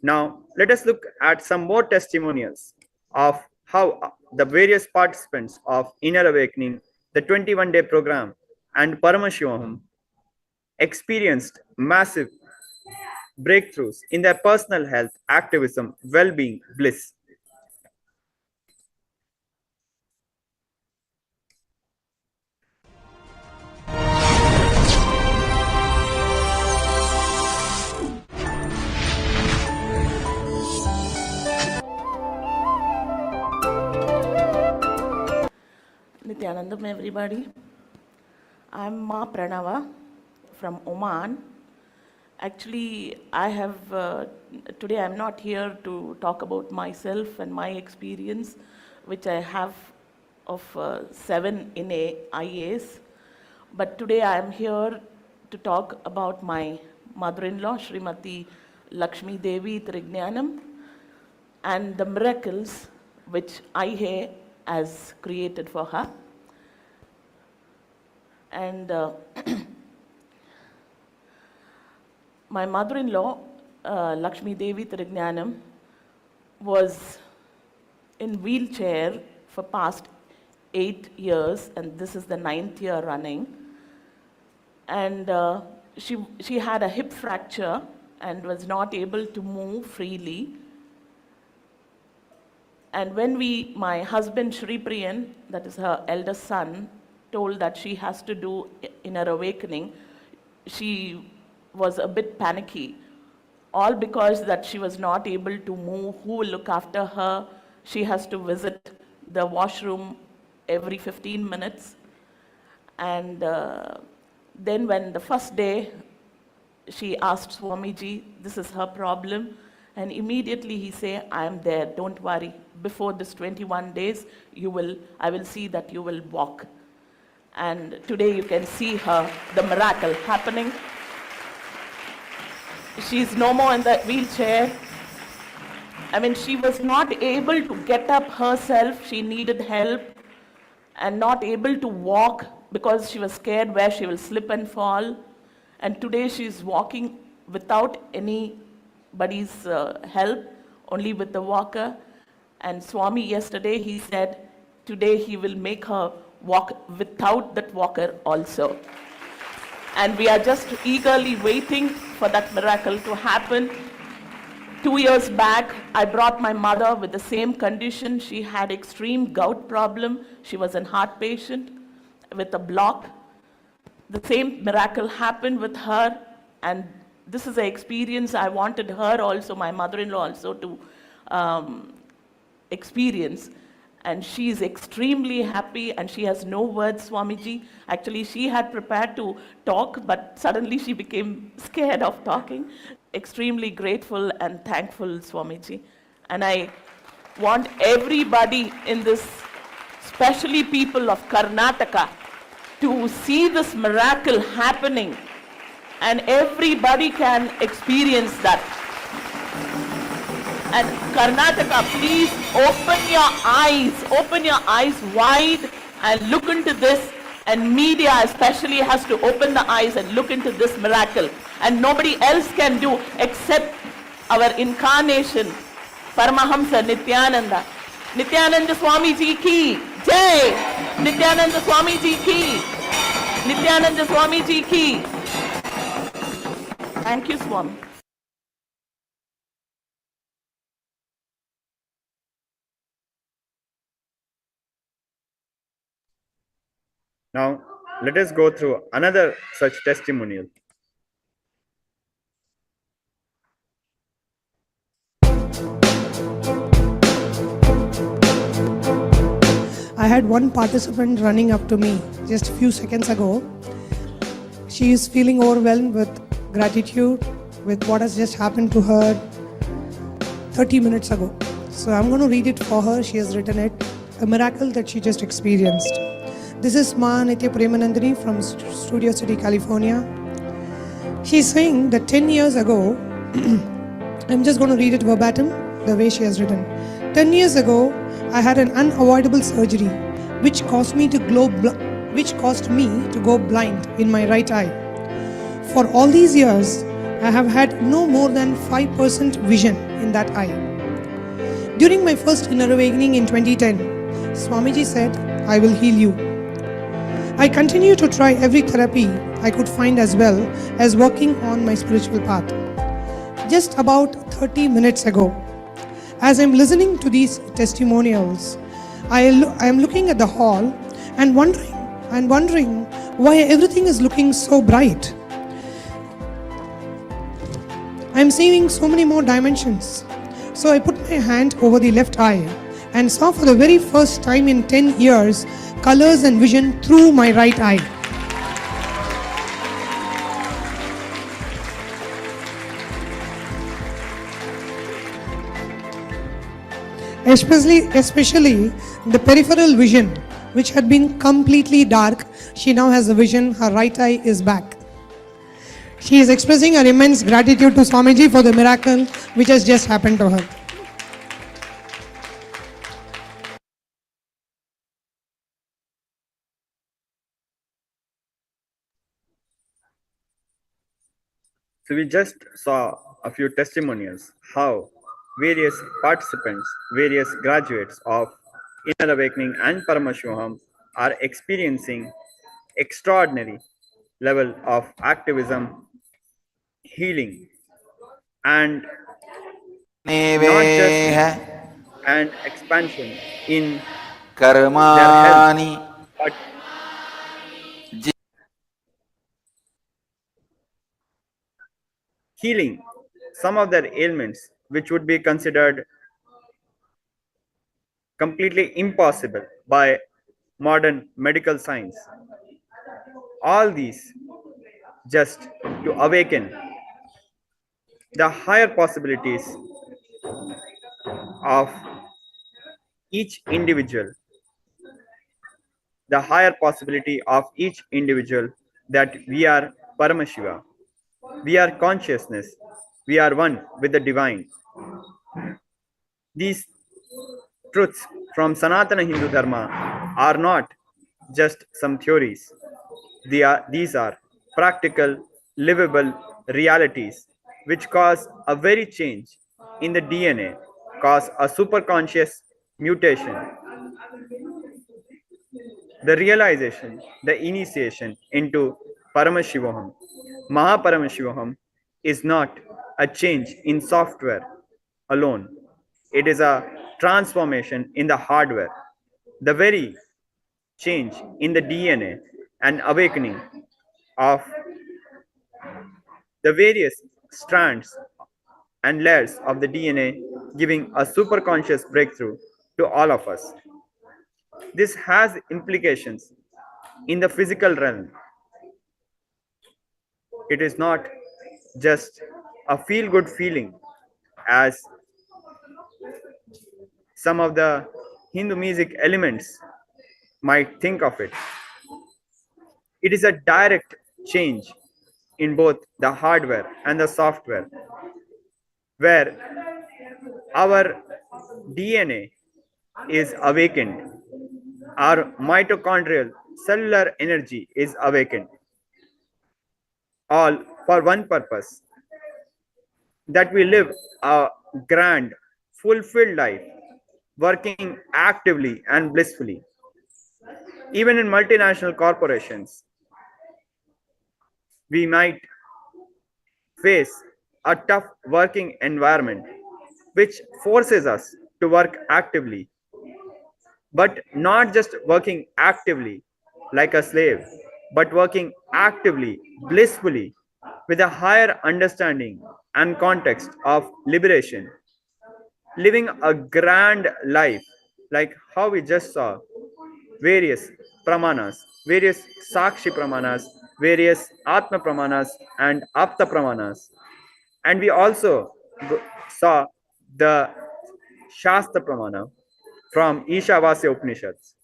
Now, let us look at some more testimonials of how the various participants of Inner Awakening, the 21-day program, and Paramashivoham experienced massive breakthroughs in their personal health, activism, well-being, bliss. Nithyanandam, everybody. I'm Ma Pranava from Oman. Actually, today I'm not here to talk about myself and my experience, which I have of 7 in IAs. But today I'm here to talk about my mother-in-law, Srimati Lakshmi Devi Trignanam, and the miracles which IA has created for her. And my mother-in-law, Lakshmi Devi Trignanam, was in wheelchair for past 8 years, and this is the 9th year running. And she had a hip fracture and was not able to move freely. And when my husband Shri Priyan, that is her eldest son, told that she has to do Inner Awakening, she was a bit panicky. All because that she was not able to move, who will look after her? She has to visit the washroom every 15 minutes. And then when the first day, she asked Swamiji, this is her problem. And immediately he said, I am there, don't worry. Before this 21 days, I will see that you will walk. And today you can see her, the miracle happening. She's no more in the wheelchair. I mean, she was not able to get up herself. She needed help and not able to walk because she was scared where she will slip and fall. And today she's walking without anybody's help, only with the walker. And Swami yesterday, he said, today he will make her walk without that walker also. And we are just eagerly waiting for that miracle to happen. 2 years back, I brought my mother with the same condition. She had extreme gout problem. She was a heart patient with a block. The same miracle happened with her. And this is an experience I wanted her also, my mother-in-law also, to experience. And she is extremely happy and she has no words, Swamiji. Actually, she had prepared to talk, but suddenly she became scared of talking. Extremely grateful and thankful, Swamiji. And I want everybody in this, especially people of Karnataka, to see this miracle happening. And everybody can experience that. And Karnataka, please open your eyes wide and look into this. And media especially has to open the eyes and look into this miracle. And nobody else can do except our incarnation, Paramahamsa Nithyananda. Nithyananda Swamiji ki Jai! Nithyananda Swamiji ki! Nithyananda Swamiji ki! Thank you, Swami. Now, let us go through another such testimonial. I had one participant running up to me just a few seconds ago. She is feeling overwhelmed with gratitude with what has just happened to her 30 minutes ago. So I'm going to read it for her. She has written it, a miracle that she just experienced. This is Ma Nitya Premanandini from Studio City, California. She's saying that 10 years ago, I'm just going to read it verbatim, the way she has written. 10 years ago, I had an unavoidable surgery which caused me to go blind in my right eye. For all these years, I have had no more than 5% vision in that eye. During my first inner awakening in 2010, Swamiji said, I will heal you. I continue to try every therapy I could find as well as working on my spiritual path. Just about 30 minutes ago, as I'm listening to these testimonials, I am looking at the hall and wondering why everything is looking so bright. I'm seeing so many more dimensions. So I put my hand over the left eye and saw for the very first time in 10 years colors and vision through my right eye. Especially the peripheral vision, which had been completely dark, she now has a vision, her right eye is back. She is expressing her immense gratitude to Swamiji for the miracle which has just happened to her. So we just saw a few testimonials how various participants, various graduates of Inner Awakening and Paramashivoham are experiencing extraordinary level of activism, healing, and not just an expansion in their health, but healing some of their ailments which would be considered completely impossible by modern medical science. All these just to awaken the higher possibilities of each individual, the higher possibility of each individual that we are Paramashiva, we are consciousness, we are one with the divine. These truths from Sanatana Hindu Dharma are not just some theories. These are practical, livable realities which cause a very change in the DNA, cause a superconscious mutation. The realization, the initiation into Paramashivoham, Mahaparamashivoham, is not a change in software alone. It is a transformation in the hardware. The very change in the DNA and awakening of the various strands and layers of the DNA, giving a superconscious breakthrough to all of us. This has implications in the physical realm. It is not just a feel good feeling as some of the Hindu music elements might think of it. It is a direct change in both the hardware and the software, where our DNA is awakened, our mitochondrial cellular energy is awakened, all for one purpose, that we live a grand, fulfilled life, working actively and blissfully. Even in multinational corporations, we might face a tough working environment which forces us to work actively, but not just working actively like a slave, but working actively, blissfully, with a higher understanding and context of liberation, living a grand life like how we just saw various pramanas, various sakshi pramanas, various atma pramanas, and apta pramanas. And we also saw the Shastra Pramana from Ishavasya Upanishads,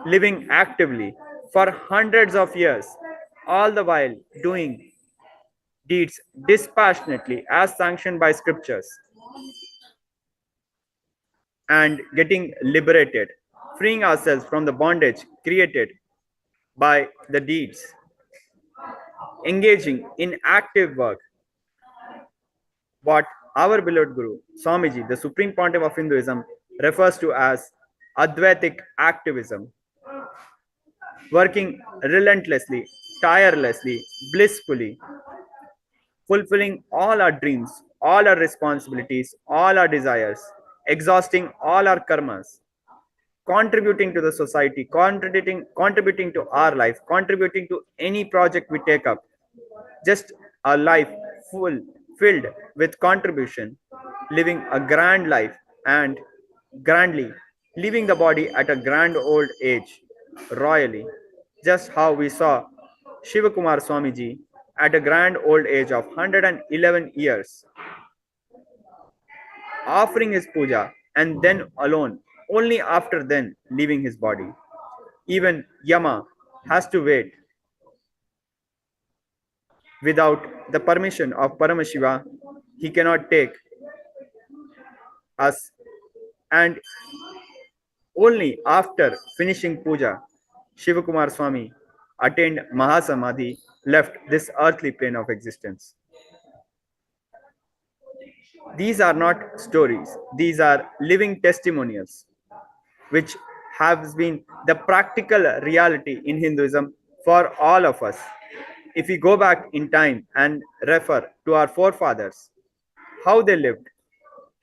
living actively for hundreds of years, all the while doing deeds dispassionately as sanctioned by scriptures and getting liberated, freeing ourselves from the bondage created by the deeds, engaging in active work what our beloved Guru, Swamiji, the Supreme Pontiff of Hinduism, refers to as Advaitic activism, working relentlessly, tirelessly, blissfully, fulfilling all our dreams, all our responsibilities, all our desires, exhausting all our karmas, contributing to the society, contributing to our life, contributing to any project we take up. Just a life full filled with contribution, living a grand life and grandly, leaving the body at a grand old age, royally, just how we saw Shivakumar Swamiji at a grand old age of 111 years, offering his puja and then alone, only after then leaving his body. Even Yama has to wait without the permission of Paramashiva. He cannot take us, and only after finishing puja, Shivakumar Swami attained Mahasamadhi, left this earthly plane of existence. These are not stories, these are living testimonials, which has been the practical reality in Hinduism for all of us. If we go back in time and refer to our forefathers, how they lived,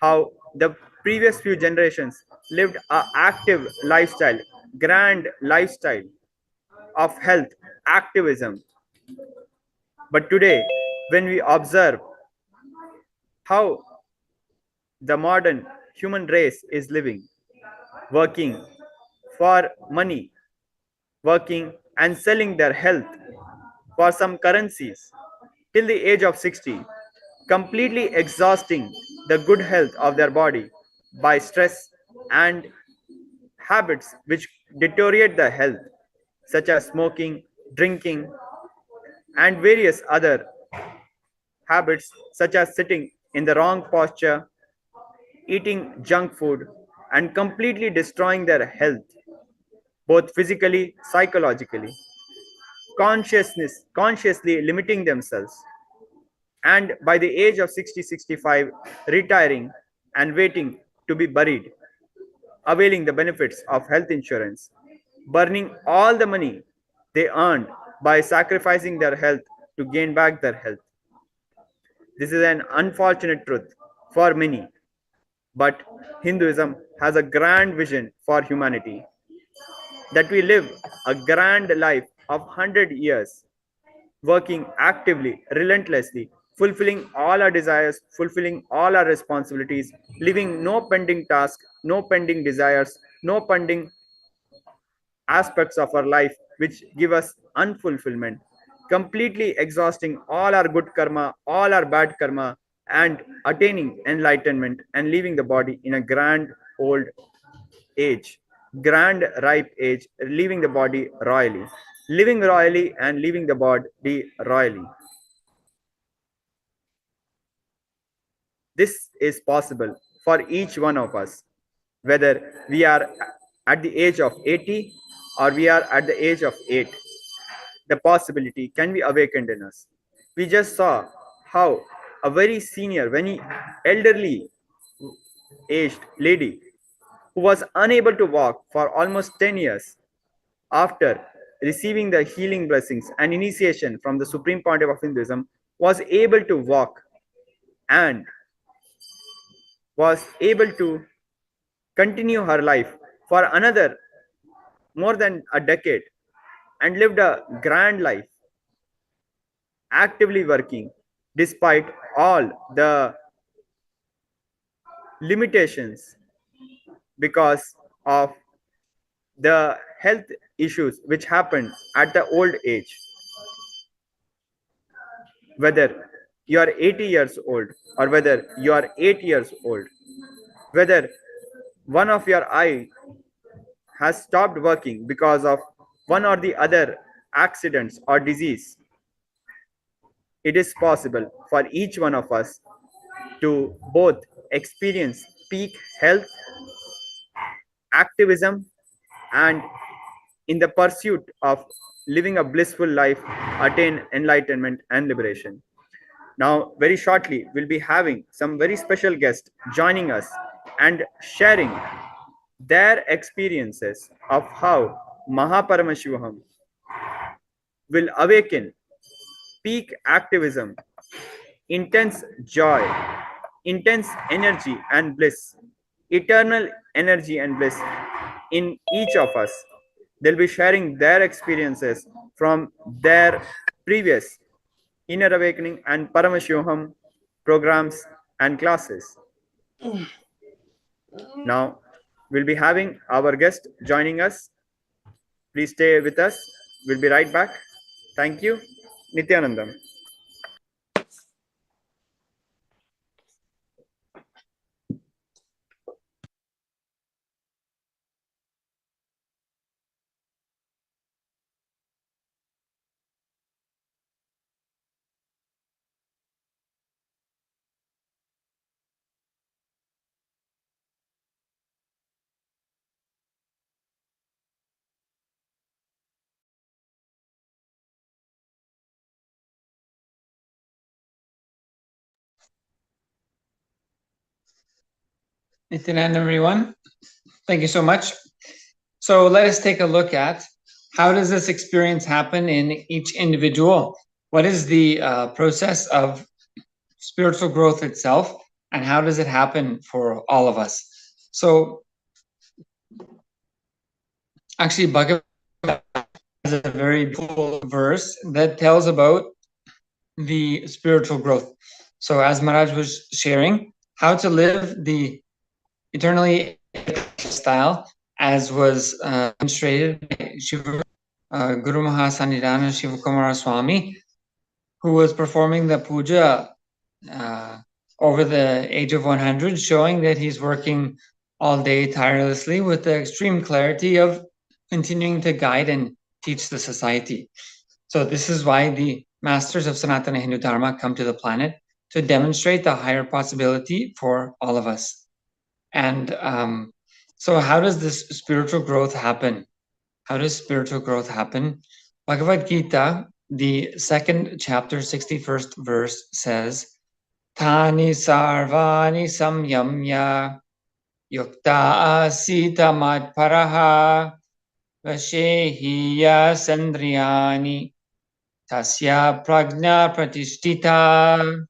how the previous few generations lived an active lifestyle, grand lifestyle of health, activism. But today, when we observe how the modern human race is living, working for money, working and selling their health for some currencies till the age of 60, completely exhausting the good health of their body by stress and habits which deteriorate the health, such as smoking, drinking, and various other habits, such as sitting in the wrong posture, eating junk food, and completely destroying their health, both physically, psychologically, consciously limiting themselves, and by the age of 60-65 retiring and waiting to be buried, availing the benefits of health insurance, burning all the money they earned by sacrificing their health to gain back their health. This is an unfortunate truth for many, but Hinduism has a grand vision for humanity, that we live a grand life of 100 years, working actively, relentlessly, fulfilling all our desires, fulfilling all our responsibilities, leaving no pending task, no pending desires, no pending aspects of our life which give us unfulfillment, completely exhausting all our good karma, all our bad karma, and attaining enlightenment and leaving the body in a grand old age, grand ripe age, leaving the body royally, living royally and leaving the body royally. This is possible for each one of us, whether we are at the age of 80 or we are at the age of 8. The possibility can be awakened in us. We just saw how a very senior, very elderly aged lady who was unable to walk for almost 10 years, after receiving the healing blessings and initiation from the Supreme Pontiff of Hinduism, was able to walk and was able to continue her life for another more than a decade and lived a grand life, actively working despite all the limitations because of the health issues which happened at the old age. Whether you are 80 years old or whether you are 8 years old, whether one of your eye has stopped working because of one or the other accidents or disease, it is possible for each one of us to both experience peak health, activism, and in the pursuit of living a blissful life, attain enlightenment and liberation. Now, very shortly, we'll be having some very special guests joining us and sharing their experiences of how Mahaparamashivoham will awaken peak activism, intense joy, intense energy and bliss, eternal energy and bliss in each of us. They'll be sharing their experiences from their previous Inner Awakening and Paramashivoham programs and classes. Now, we'll be having our guest joining us. Please stay with us. We'll be right back. Thank you. Nithyanandam. Nithyananda, everyone. Thank you so much. So let us take a look at how does this experience happen in each individual? What is the process of spiritual growth itself, and how does it happen for all of us? So actually, Bhagavad has a very cool verse that tells about the spiritual growth. So as Maharaj was sharing, how to live the eternally style, as was demonstrated by Shiva, Guru Mahasannidhana Shivakumara Swami, who was performing the puja over the age of 100, showing that he's working all day tirelessly with the extreme clarity of continuing to guide and teach the society. So this is why the masters of Sanatana Hindu Dharma come to the planet, to demonstrate the higher possibility for all of us. And so how does this spiritual growth happen? How does spiritual growth happen? Bhagavad Gita, the second chapter, 61st verse says, Tani sarvani samyamya yukta asita madparaha vashehiya sandriyani tasya prajna pratishtita.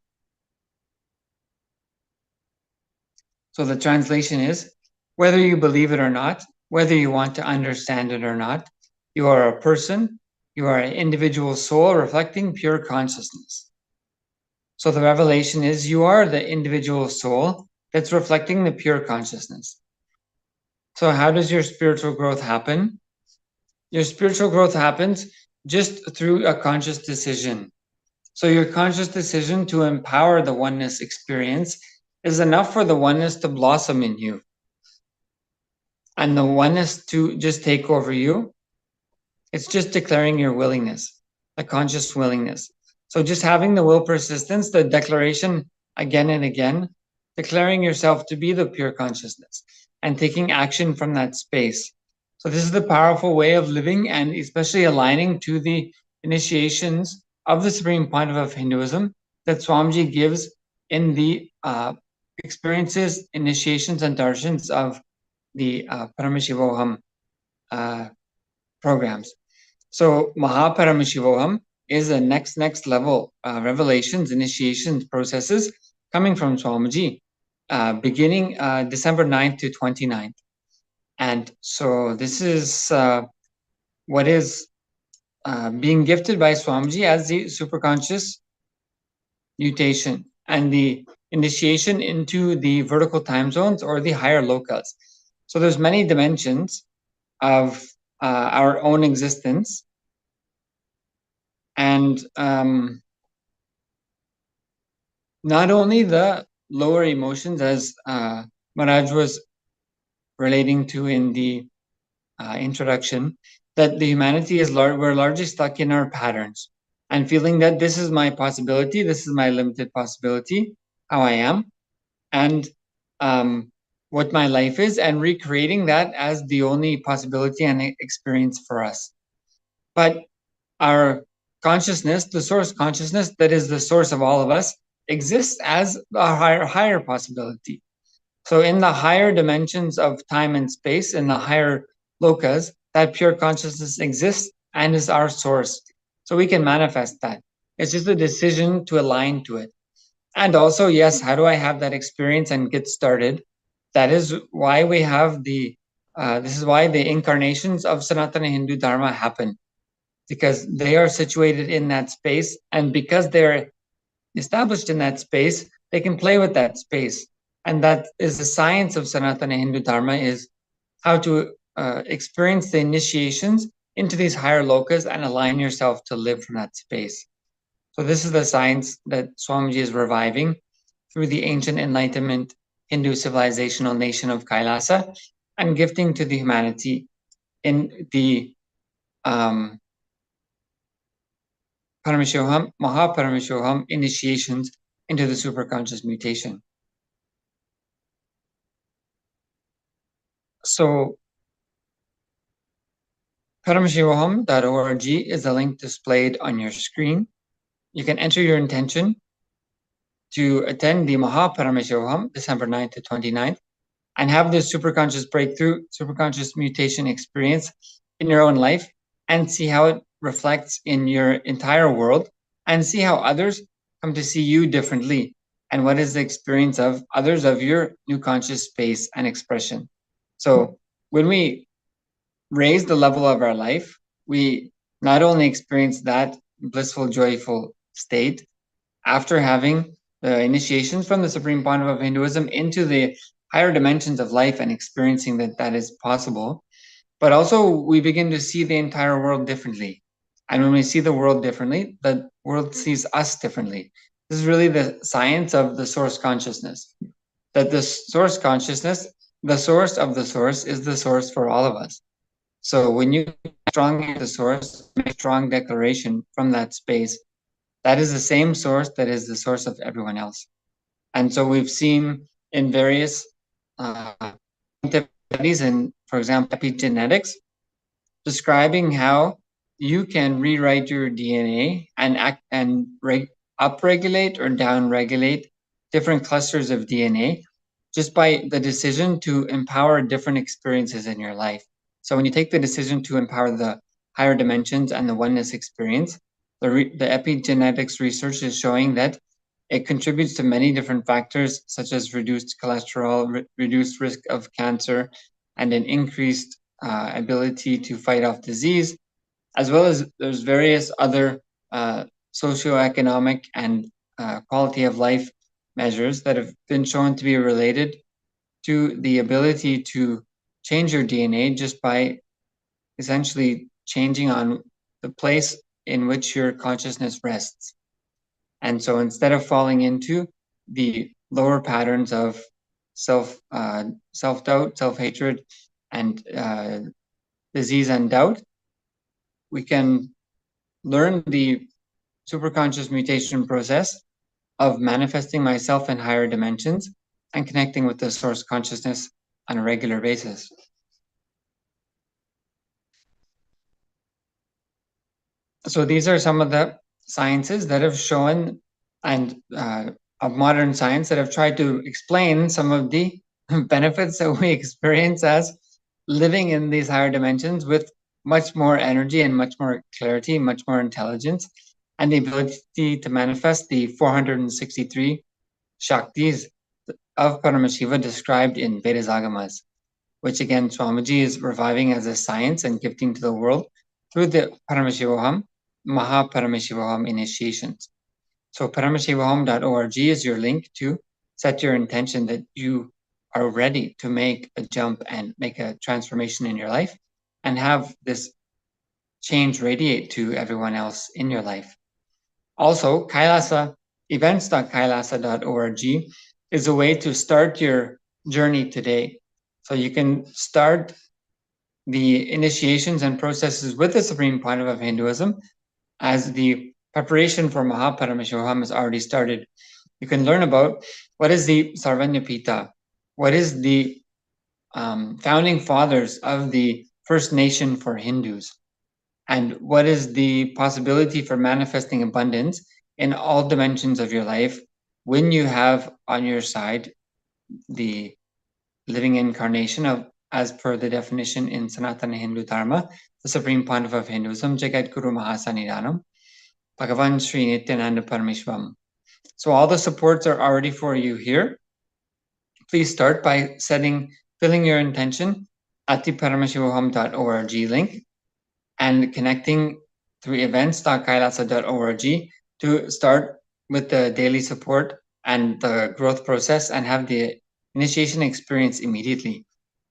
So the translation is, whether you believe it or not, whether you want to understand it or not, you are a person, you are an individual soul reflecting pure consciousness. So the revelation is, you are the individual soul that's reflecting the pure consciousness. So how does your spiritual growth happen? Your spiritual growth happens just through a conscious decision. So your conscious decision to empower the oneness experience is enough for the oneness to blossom in you. And the oneness to just take over you, it's just declaring your willingness, the conscious willingness. So just having the will persistence, the declaration again and again, declaring yourself to be the pure consciousness and taking action from that space. So this is the powerful way of living, and especially aligning to the initiations of the Supreme Pontiff of Hinduism that Swamiji gives in the experiences, initiations, and darshans of the Paramashivoham programs. So Mahaparamashivoham is the next level revelations, initiations, processes coming from Swamiji, beginning December 9th to 29th. And so this is what is being gifted by Swamiji as the superconscious mutation and the initiation into the vertical time zones or the higher lokas. So there's many dimensions of our own existence. And not only the lower emotions, as Maharaj was relating to in the introduction, that the humanity is we're largely stuck in our patterns and feeling that this is my possibility, this is my limited possibility, how I am, and what my life is, and recreating that as the only possibility and experience for us. But our consciousness, the source consciousness that is the source of all of us, exists as a higher possibility. So in the higher dimensions of time and space, in the higher lokas, that pure consciousness exists and is our source. So we can manifest that. It's just a decision to align to it. And also, yes, how do I have that experience and get started? That is why we have this is why the incarnations of Sanatana Hindu Dharma happen, because they are situated in that space, and because they're established in that space, they can play with that space. And that is the science of Sanatana Hindu Dharma, is how to experience the initiations into these higher lokas and align yourself to live from that space. So this is the science that Swamiji is reviving through the ancient Enlightenment Hindu civilizational nation of Kailasa and gifting to the humanity in the Paramashivoham, Mahaparamishivoham initiations into the superconscious mutation. So Paramashivoham.org is the link displayed on your screen. You can enter your intention to attend the Mahaparamishivoham December 9th to 29th and have this superconscious breakthrough, superconscious mutation experience in your own life and see how it reflects in your entire world and see how others come to see you differently and what is the experience of others of your new conscious space and expression. So when we raise the level of our life, we not only experience that blissful, joyful state after having the initiations from the Supreme Pontiff of Hinduism into the higher dimensions of life and experiencing that that is possible, but also we begin to see the entire world differently. And when we see the world differently, the world sees us differently. This is really the science of the source consciousness, that the source consciousness, the source of the source, is the source for all of us. So when you strongly the source, make a strong declaration from that space, that is the same source that is the source of everyone else. And so we've seen in various studies in, for example, epigenetics, describing how you can rewrite your DNA and upregulate or downregulate different clusters of DNA just by the decision to empower different experiences in your life. So when you take the decision to empower the higher dimensions and the oneness experience, the epigenetics research is showing that it contributes to many different factors, such as reduced cholesterol, reduced risk of cancer, and an increased ability to fight off disease, as well as there's various other socioeconomic and quality of life measures that have been shown to be related to the ability to change your DNA just by essentially changing on the place in which your consciousness rests. And so instead of falling into the lower patterns of self-doubt, self-hatred, and disease and doubt, we can learn the superconscious mutation process of manifesting myself in higher dimensions and connecting with the source consciousness on a regular basis. So these are some of the sciences that have shown, and of modern science, that have tried to explain some of the benefits that we experience as living in these higher dimensions with much more energy and much more clarity, much more intelligence, and the ability to manifest the 463 Shaktis of Paramashiva described in Vedas Agamas, which again Swamiji is reviving as a science and gifting to the world through the Paramashivoham, Mahaparamishivoham initiations. So Paramashivoham.org is your link to set your intention that you are ready to make a jump and make a transformation in your life and have this change radiate to everyone else in your life. Also, KAILASA, events.kailasa.org is a way to start your journey today. So you can start the initiations and processes with the Supreme Pontiff of Hinduism as the preparation for Mahaparamishivoham has already started. You can learn about what is the Sarvanyapita, what is the founding fathers of the First Nation for Hindus, and what is the possibility for manifesting abundance in all dimensions of your life when you have on your side the living incarnation of, as per the definition in Sanatana Hindu Dharma, the Supreme Pontiff of Hinduism, Jagat Guru Mahasanidanam, Bhagavan Sri Nithyananda Paramashivam. So all the supports are already for you here. Please start by filling your intention at the paramashivoham.org link and connecting through events.kailasa.org to start with the daily support and the growth process and have the initiation experience immediately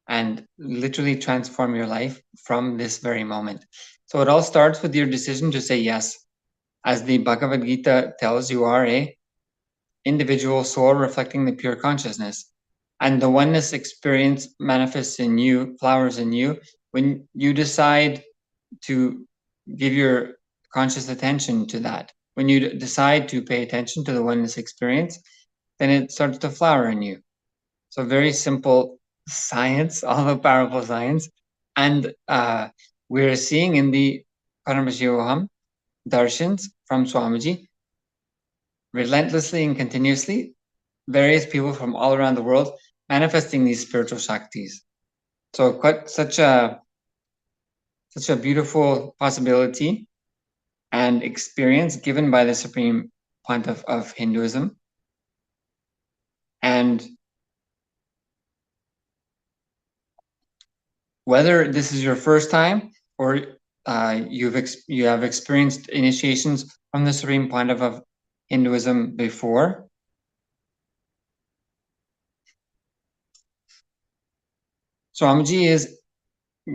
and literally transform your life from this very moment. So it all starts with your decision to say yes. As the Bhagavad Gita tells, you are a individual soul reflecting the pure consciousness. And the oneness experience manifests in you, flowers in you, when you decide to give your conscious attention to that. When you decide to pay attention to the oneness experience, then it starts to flower in you. So very simple science, although powerful science. And we're seeing in the Paramashivoham darshans from Swamiji, relentlessly and continuously, various people from all around the world manifesting these spiritual shaktis. So quite such a beautiful possibility and experience given by the Supreme Pontiff of Hinduism. And whether this is your first time or you have experienced initiations from the Supreme Pontiff of Hinduism before, Swamiji is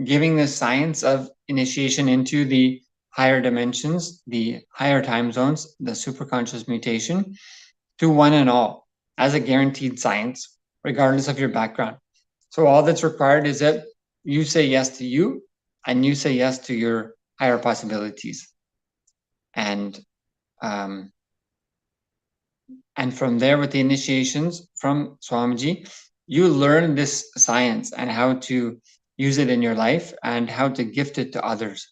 giving the science of initiation into the higher dimensions, the higher time zones, the superconscious mutation, to one and all as a guaranteed science, regardless of your background. So all that's required is that you say yes to you and you say yes to your higher possibilities. And from there, with the initiations from Swamiji, you learn this science and how to use it in your life and how to gift it to others,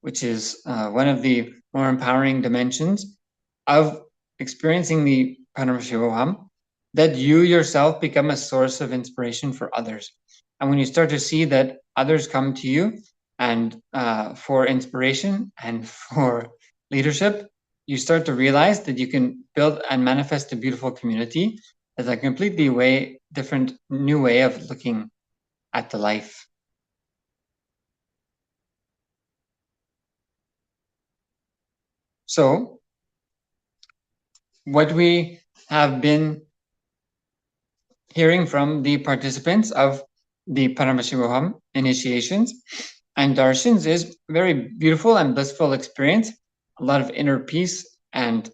which is one of the more empowering dimensions of experiencing the Paramashivoham, that you yourself become a source of inspiration for others. And when you start to see that others come to you and for inspiration and for leadership, you start to realize that you can build and manifest a beautiful community as a completely different, new way of looking at the life. So, what we have been hearing from the participants of the Paramashivoham initiations and darshans is a very beautiful and blissful experience, a lot of inner peace and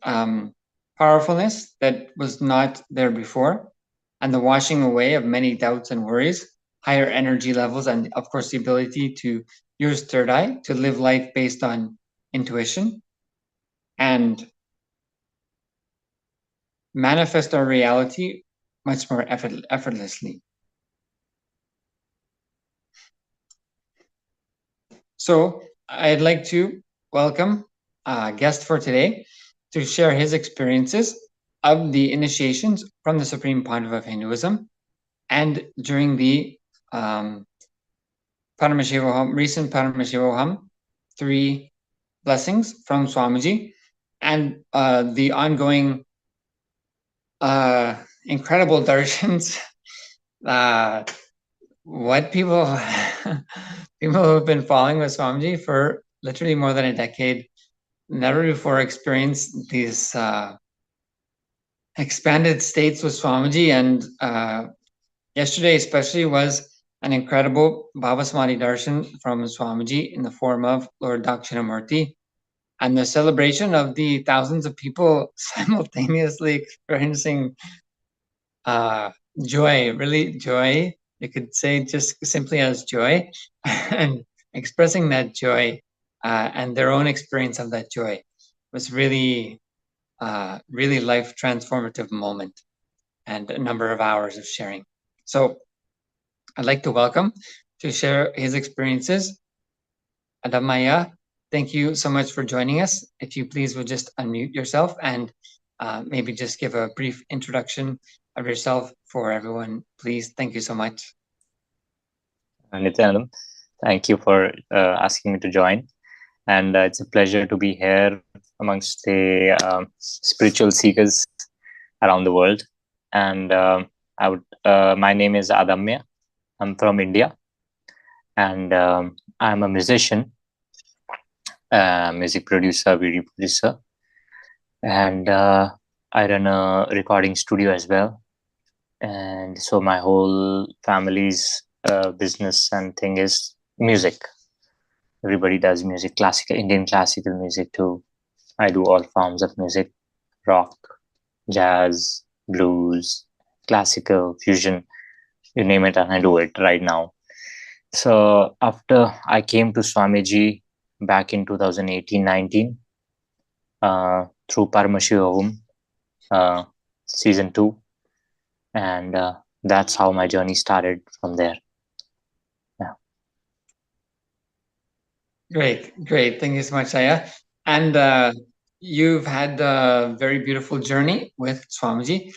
powerfulness that was not there before, and the washing away of many doubts and worries, higher energy levels, and of course the ability to use third eye to live life based on intuition and manifest our reality much more effortlessly. So I'd like to welcome a guest for today to share his experiences of the initiations from the Supreme Pontiff of Hinduism and during the Paramashivoham, recent Paramashivoham, 3 blessings from Swamiji, and the ongoing incredible darshans. What people who've been following with Swamiji for literally more than a decade never before experienced these expanded states with Swamiji, and yesterday especially was an incredible Baba Samadhi darshan from Swamiji in the form of Lord Dakshinamurti, and the celebration of the thousands of people simultaneously experiencing joy, really joy. You could say just simply as joy, and expressing that joy and their own experience of that joy was really, really life transformative moment and a number of hours of sharing. So I'd like to welcome to share his experiences Adamaya thank you so much for joining us. If you please would just unmute yourself and maybe just give a brief introduction of yourself for everyone, please. Thank you so much. Nithyanandam, thank you for asking me to join. And it's a pleasure to be here amongst the spiritual seekers around the world. And my name is Adamya. I'm from India. And I'm a musician, music producer, video producer. And I run a recording studio as well. And so my whole family's business and thing is music. Everybody does music, classical, Indian classical music too. I do all forms of music, rock, jazz, blues, classical, fusion, you name it, and I do it right now. So after I came to Swamiji back in 2018-19 through Paramashivoham season 2, and that's how my journey started from there. Great. Thank you so much, Aya. And you've had a very beautiful journey with Swamiji.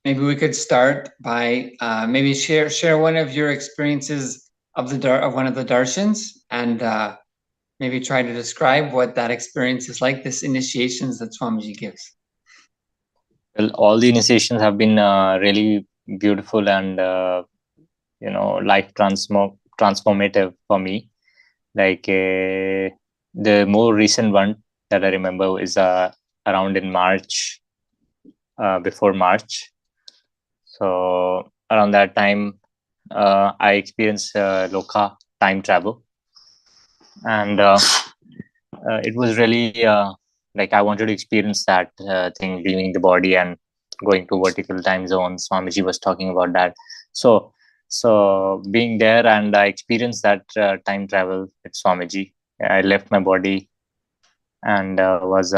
Maybe we could start by maybe share one of your experiences of one of the darshans, and maybe try to describe what that experience is like, this initiations that Swamiji gives. Well, all the initiations have been really beautiful and life transformative for me. Like the more recent one that I remember is around in March, before March. So around that time, I experienced Loka time travel, and it was really like I wanted to experience that thing, leaving the body and going to vertical time zones. Swamiji was talking about that. So being there, and I experienced that time travel with Swamiji. I left my body and was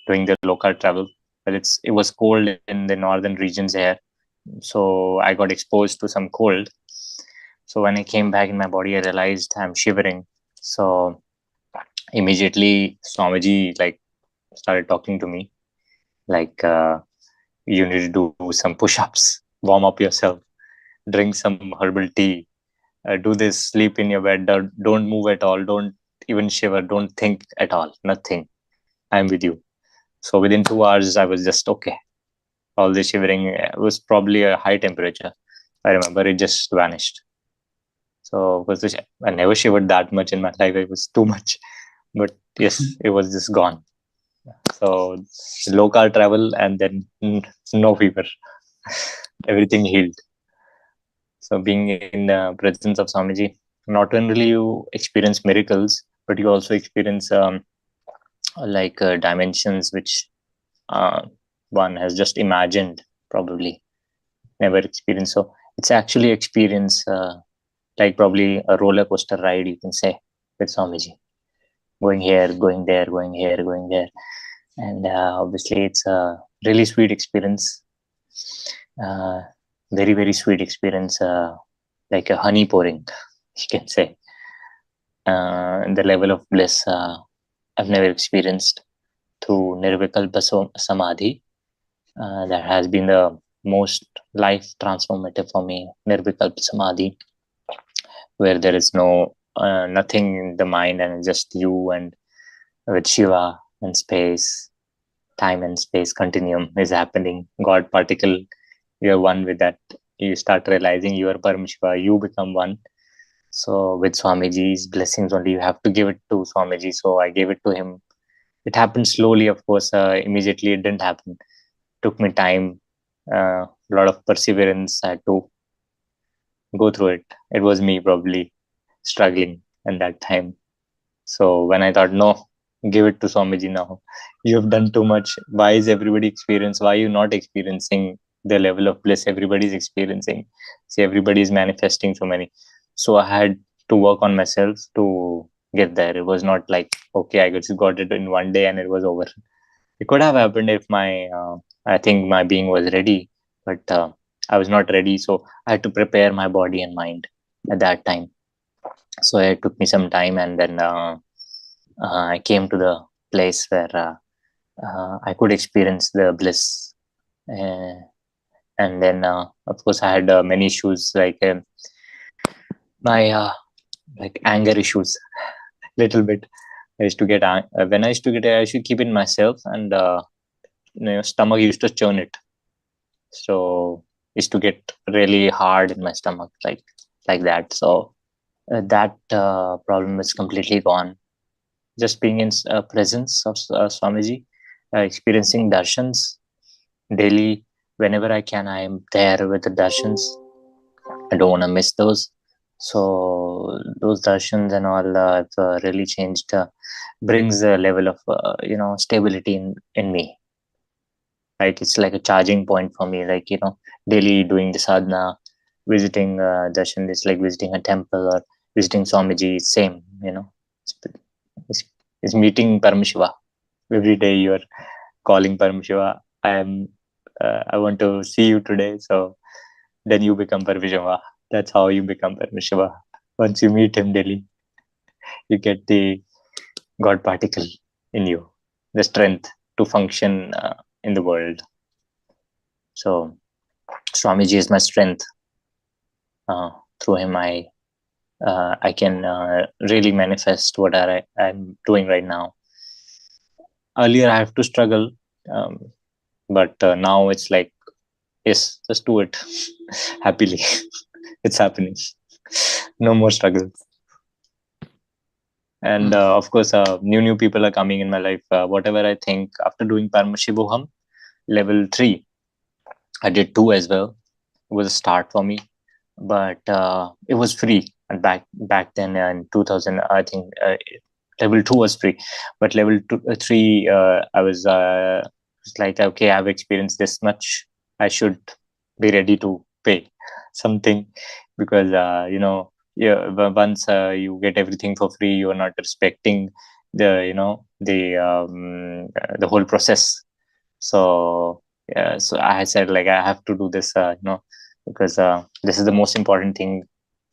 doing the local travel, but it was cold in the northern regions here, so I got exposed to some cold. So when I came back in my body, I realized I'm shivering. So immediately Swamiji started talking to me, like you need to do some push-ups, warm up yourself, drink some herbal tea, do this, sleep in your bed, don't move at all, don't even shiver, don't think at all, nothing. I'm with you. So within 2 hours, I was just okay. All the shivering was probably a high temperature. I remember it just vanished. So I never shivered that much in my life. It was too much. But yes, it was just gone. So local travel and then no fever. Everything healed. So being in the presence of Swamiji, not only you experience miracles, but you also experience dimensions which one has just imagined, probably never experienced. So it's actually experience like probably a roller coaster ride, you can say, with Swamiji. Going here, going there, going here, going there. And obviously it's a really sweet experience. Very, very sweet experience, like a honey pouring, you can say. The level of bliss I've never experienced through Nirvikalpa Samadhi. That has been the most life transformative for me, Nirvikalpa Samadhi, where there is nothing in the mind and just you and with Shiva and space, time and space continuum is happening. God particle, you're one with that. You start realizing you are Paramashiva, you become one. So with Swamiji's blessings only, you have to give it to Swamiji. So I gave it to him. It happened slowly, of course. Immediately it didn't happen. Took me time, a lot of perseverance. I had to go through it. It was me probably struggling at that time. So when I thought, no, give it to Swamiji now. You have done too much. Why is everybody experiencing? Why are you not experiencing the level of bliss everybody's experiencing? See, everybody is manifesting so many. So I had to work on myself to get there. It was not like, okay, I just got it in one day and it was over. It could have happened if I think my being was ready, but I was not ready. So I had to prepare my body and mind at that time. So it took me some time, and then I came to the place where I could experience the bliss. And then, of course, I had many issues like my like anger issues, little bit. I used to get when I used to get I used to keep it myself, and stomach used to churn it. So used to get really hard in my stomach, like that. So that problem is completely gone. Just being in presence of Swamiji, experiencing darshans daily, whenever I can, I am there with the darshans. I don't want to miss those. So those darshans and all have really changed, brings a level of stability in me. Right, it's like a charging point for me. Like daily doing the sadhana, visiting darshan is like visiting a temple or visiting Swamiji. Same, it's meeting Paramashiva. Every day you're calling Paramashiva. I want to see you today. So then you become Paramashiva. That's how you become Paramashiva. Once you meet him daily, you get the God particle in you, the strength to function in the world. So Swamiji is my strength. Through him, I can really manifest what I'm doing right now. Earlier, I have to struggle, but now it's like, yes, just do it happily. It's happening. No more struggles. And of course, new people are coming in my life. Whatever I think, after doing Paramashivoham, level 3, I did 2 as well. It was a start for me, but it was free. And back then in 2000, I think level 2 was free, but level 3, I was like, okay, I've experienced this much. I should be ready to pay something, because once you get everything for free, you are not respecting the the whole process. So so I said, like, I have to do this, because this is the most important thing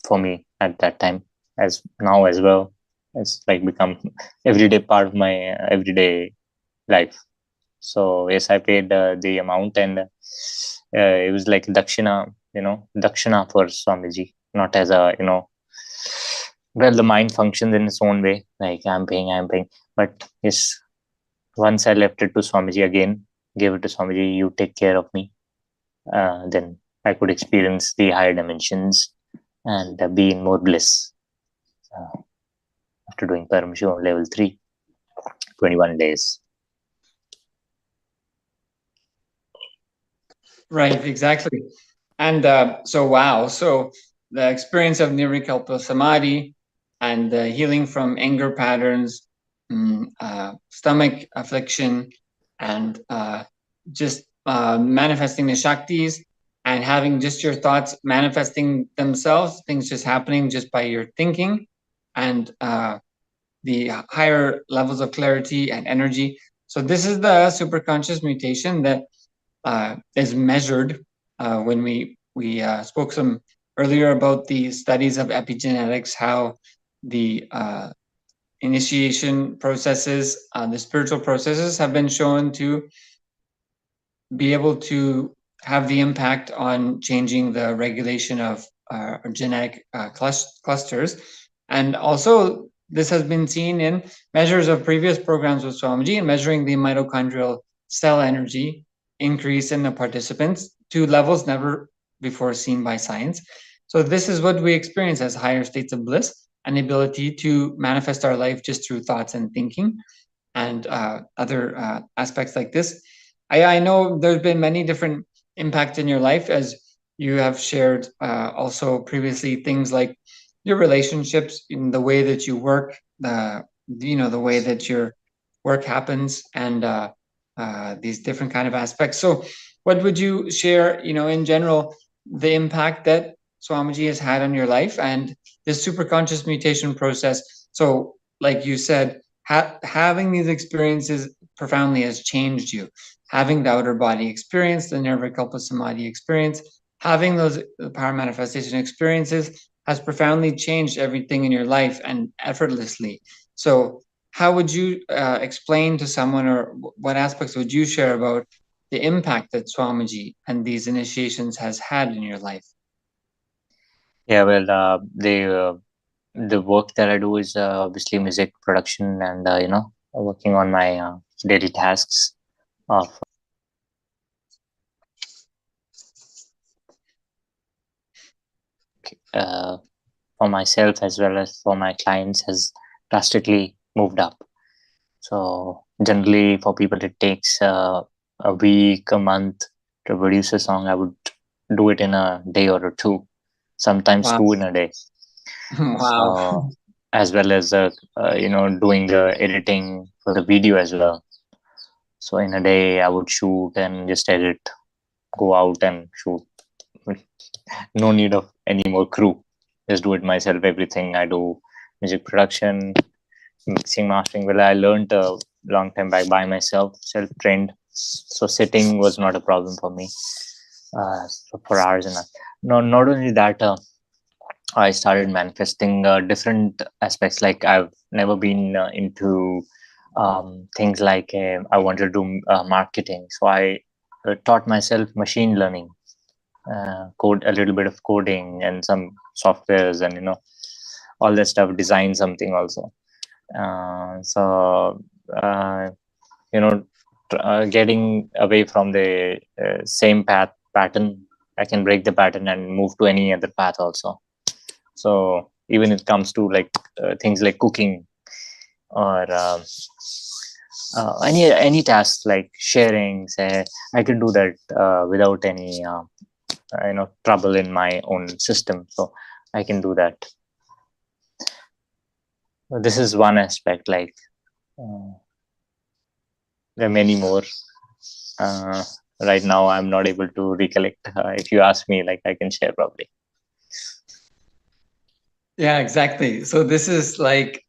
for me at that time, as now as well. It's like become everyday part of my everyday life. So yes, I paid the amount, and it was like dakshina for Swamiji, not as a well, the mind functions in its own way, like I'm paying, but yes, once I left it to Swamiji again, gave it to Swamiji, you take care of me, then I could experience the higher dimensions and be in more bliss. After doing Paramashivoham level 3, 21 days. Right, exactly. And so, wow. So the experience of Nirvikalpa Samadhi and the healing from anger patterns, stomach affliction, and just manifesting the Shaktis, and having just your thoughts manifesting themselves, things just happening just by your thinking, and the higher levels of clarity and energy. So this is the superconscious mutation that is measured when we spoke some earlier about the studies of epigenetics, how the initiation processes, the spiritual processes have been shown to be able to have the impact on changing the regulation of genetic clusters. And also this has been seen in measures of previous programs with Swamiji, and measuring the mitochondrial cell energy increase in the participants to levels never before seen by science. So this is what we experience as higher states of bliss, an ability to manifest our life just through thoughts and thinking, and other aspects like this. I know there's been many different impacts in your life, as you have shared also previously, things like your relationships, in the way that you work, the way that your work happens, and these different kind of aspects. So what would you share, in general, the impact that Swamiji has had on your life and this superconscious mutation process? So like you said, having these experiences profoundly has changed you. Having the outer body experience, the Nirvikalpa Samadhi experience, having those power manifestation experiences has profoundly changed everything in your life, and effortlessly. So how would you explain to someone, or what aspects would you share about the impact that Swamiji and these initiations has had in your life? Yeah, well, the work that I do is obviously music production and working on my daily tasks of for myself as well as for my clients has drastically moved up. So generally, for people, it takes a week, a month to produce a song. I would do it in a day or two, sometimes Wow. 2 in a day. Wow. So, as well as doing the editing for the video as well. So in a day, I would shoot and just edit, go out and shoot. No need of any more crew. Just do it myself. Everything I do, music production, mixing, mastering. Well, I learned a long time back by myself, self-trained. So sitting was not a problem for me. So for hours and hours. No, not only that. I started manifesting different aspects. Like I've never been into things like I wanted to do marketing. So I taught myself machine learning, code, a little bit of coding and some softwares, and all that stuff. Design something also. Getting away from the same pattern, I can break the pattern and move to any other path also. So even it comes to like things like cooking or any tasks like sharing, say, I can do that without any trouble in my own system. So I can do that. This is one aspect. Like there are many more. Right now, I'm not able to recollect. If you ask me, like I can share probably. Yeah, exactly. So this is like,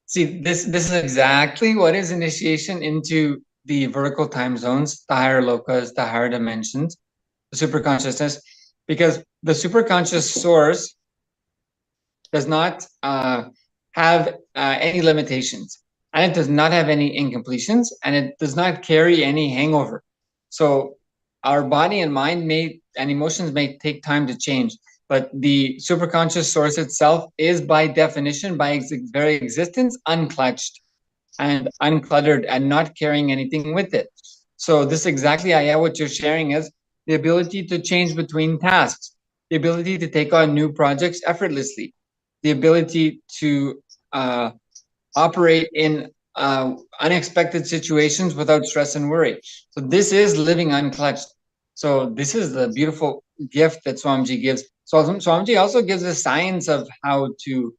see, this is exactly what is initiation into the vertical time zones, the higher lokas, the higher dimensions, the super consciousness, because the super conscious source does not have any limitations, and it does not have any incompletions, and it does not carry any hangover. So our body and mind and emotions may take time to change, but the superconscious source itself is by definition, by its very existence, unclutched and uncluttered and not carrying anything with it. So this exactly, Aya, what you're sharing is the ability to change between tasks, the ability to take on new projects effortlessly, the ability to operate in unexpected situations without stress and worry. So this is living unclutched. So this is the beautiful gift that Swamiji gives. So Swamiji also gives a science of how to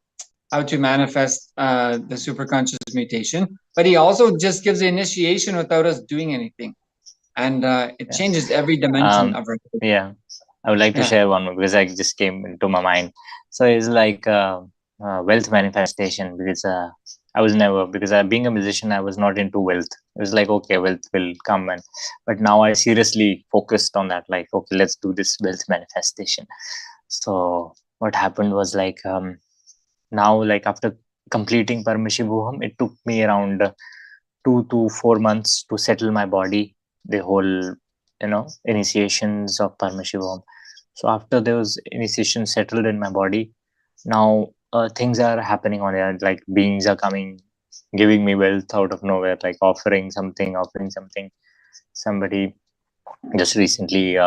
manifest the superconscious mutation, but he also just gives the initiation without us doing anything, and it changes every dimension of our life. Yeah, I would like to share one more because I just came into my mind. So it's like wealth manifestation, because I was never, because being a musician, I was not into wealth. It was like, okay, wealth will come, but now I seriously focused on that. Like, okay, let's do this wealth manifestation. So what happened was like, now, like after completing Paramashivoham, it took me around 2 to 4 months to settle my body, the whole initiations of Paramashivoham. So after those initiations settled in my body, now things are happening on it. Like beings are coming, giving me wealth out of nowhere, like offering something. Somebody just recently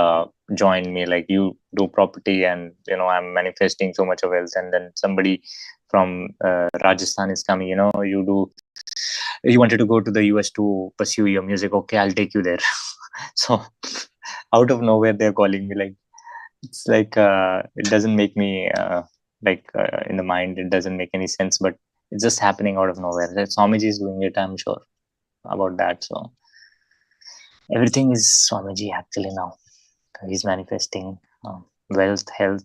joined me, like, you do property and I'm manifesting so much of wealth. And then somebody from Rajasthan is coming, you wanted to go to the US to pursue your music. Okay, I'll take you there. So out of nowhere, they're calling me. Like, it's like it doesn't make me in the mind, it doesn't make any sense, but it's just happening out of nowhere. That Swamiji is doing it, I'm sure about that. So everything is Swamiji actually now. He's manifesting wealth, health,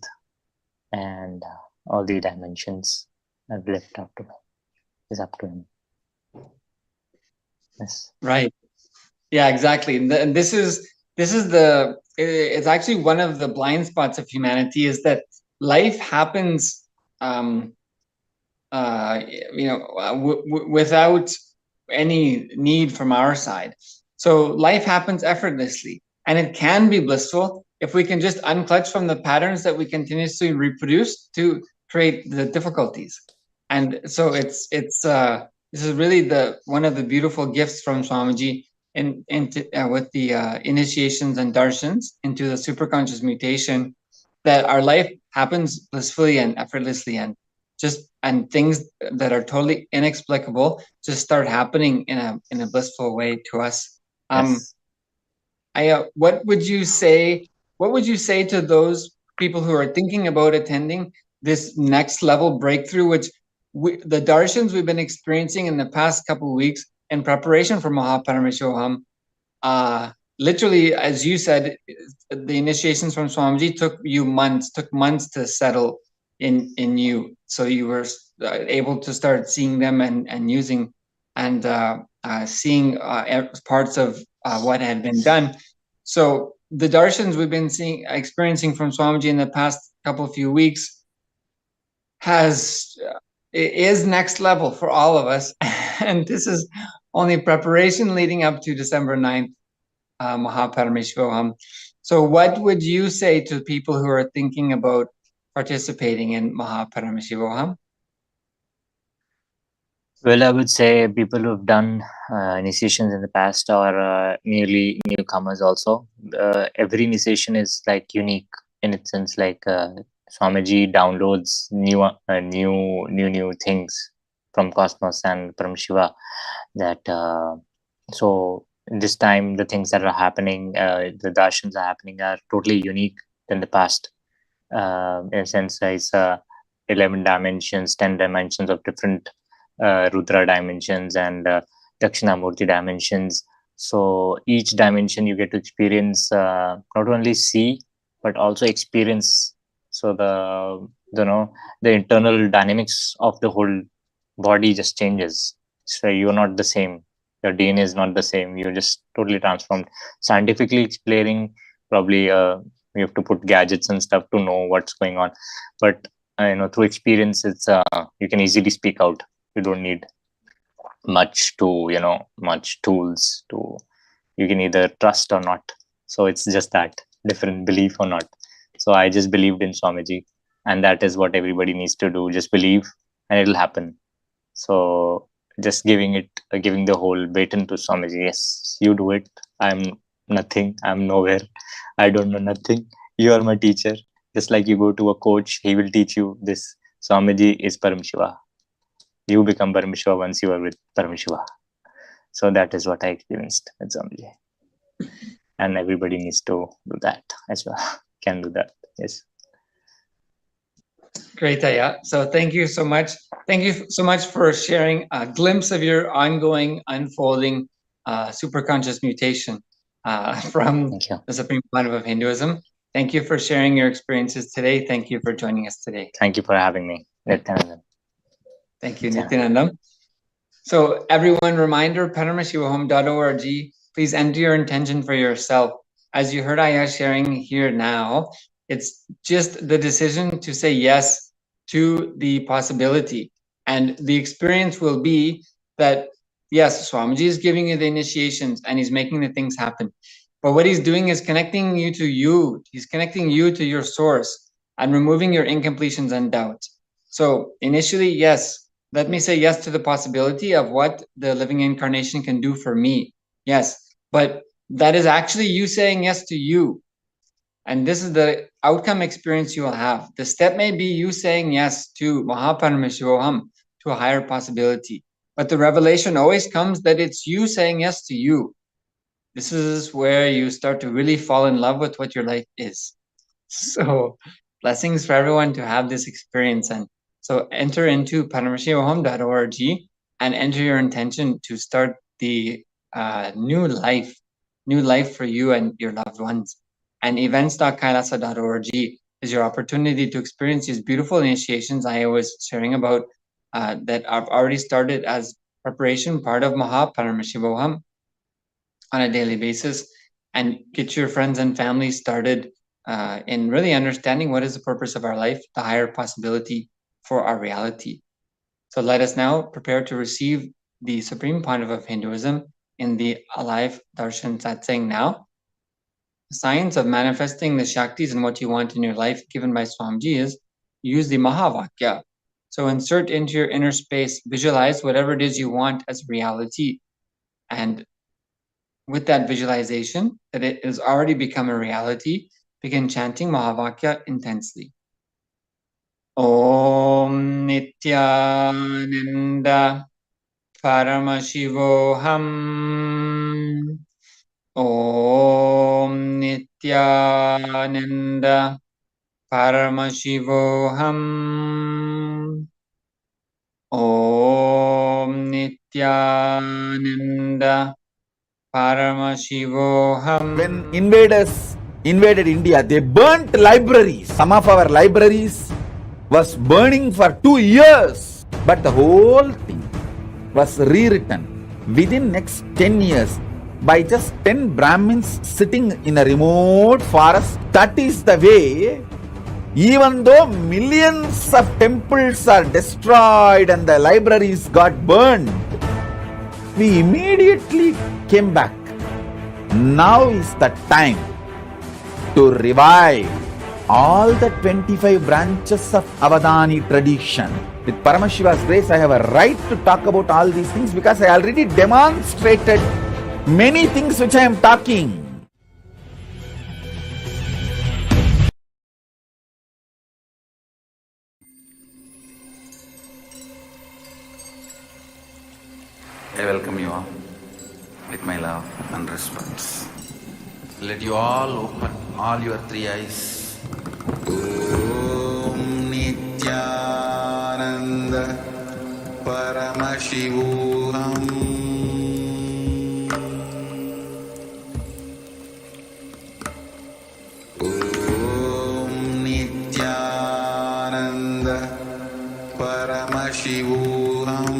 and all the dimensions that left up to me. Is up to him. Yes. Right. Yeah, exactly. And this is it's actually one of the blind spots of humanity, is that life happens without any need from our side. So life happens effortlessly, and it can be blissful if we can just unclutch from the patterns that we continuously reproduce to create the difficulties. And so this is really one of the beautiful gifts from Swamiji with the initiations and darshans into the superconscious mutation, that our life happens blissfully and effortlessly, and things that are totally inexplicable just start happening in a blissful way to us. Yes. What would you say to those people who are thinking about attending this next level breakthrough, which the darshans we've been experiencing in the past couple of weeks in preparation for Paramashivoham? Literally, as you said, the initiations from Swamiji took months to settle in you. So you were able to start seeing them and using and seeing parts of what had been done. So the darshans we've been experiencing from Swamiji in the past few weeks is next level for all of us. And this is only preparation leading up to December 9th, Paramashivoham. So what would you say to people who are thinking about participating in Paramashivoham? Well, I would say people who've done initiations in the past are nearly newcomers also. Every initiation is like unique in its sense, like Swamiji downloads new things from Cosmos and Paramashiva. That so this time the things that are happening, the darshans are happening, are totally unique than the past. In a sense, it's 11 dimensions, 10 dimensions of different Rudra dimensions and Dakshinamurti dimensions. So each dimension you get to experience, not only see but also experience. So the internal dynamics of the whole body just changes. So you're not the same. Your DNA is not the same. You're just totally transformed. Scientifically explaining, probably you have to put gadgets and stuff to know what's going on. But through experience, it's you can easily speak out. You don't need much tools to. You can either trust or not. So it's just that different belief or not. So I just believed in Swamiji, and that is what everybody needs to do. Just believe, and it'll happen. So just giving the whole baton to Swamiji. Yes, you do it. I'm nothing. I'm nowhere. I don't know nothing. You are my teacher. Just like you go to a coach, he will teach you this. Swamiji is Paramashiva. You become Paramashiva once you are with Paramashiva. So that is what I experienced with Swamiji. And everybody needs to do that as well. Can do that. Yes. Great, Aya. So thank you so much. Thank you so much for sharing a glimpse of your ongoing, unfolding superconscious mutation from the Supreme Panava of Hinduism. Thank you for sharing your experiences today. Thank you for joining us today. Thank you for having me, Nithyananda. Thank you, Nithyananda. So everyone, reminder, paramashivoham.org. Please enter your intention for yourself. As you heard Aya sharing here now, it's just the decision to say yes to the possibility. And the experience will be that, yes, Swamiji is giving you the initiations and he's making the things happen. But what he's doing is connecting you to you. He's connecting you to your source and removing your incompletions and doubts. So initially, yes, let me say yes to the possibility of what the living incarnation can do for me. Yes, but that is actually you saying yes to you. And this is the outcome experience you will have. The step may be you saying yes to Paramashivoham, to a higher possibility. But the revelation always comes that it's you saying yes to you. This is where you start to really fall in love with what your life is. So blessings for everyone to have this experience. And so enter into paramashivoham.org and enter your intention to start the new life for you and your loved ones. And events.kailasa.org is your opportunity to experience these beautiful initiations I was sharing about that I've already started as preparation, part of Paramashivoham on a daily basis, and get your friends and family started in really understanding what is the purpose of our life, the higher possibility for our reality. So let us now prepare to receive the supreme pontiff of Hinduism in the alive darshan satsang now. The science of manifesting the Shaktis and what you want in your life given by Swamiji is use the Mahavakya. So insert into your inner space, visualize whatever it is you want as reality. And with that visualization, that it has already become a reality, begin chanting Mahavakya intensely. Om Nithyananda Paramashivoham. Om Nithyananda Paramashivoham. Om Nithyananda Paramashivoham. When invaders invaded India, they burnt libraries. Some of our libraries was burning for 2 years. But the whole thing was rewritten within next 10 years by just 10 Brahmins sitting in a remote forest. That is the way, even though millions of temples are destroyed and the libraries got burned, we immediately came back. Now is the time to revive all the 25 branches of Avadani tradition. With Paramashiva's grace, I have a right to talk about all these things because I already demonstrated many things which I am talking. I welcome you all with my love and respect. Let you all open all your 3 eyes. Om Nithyananda Paramashivoham. Om Nithyananda Paramashivoham.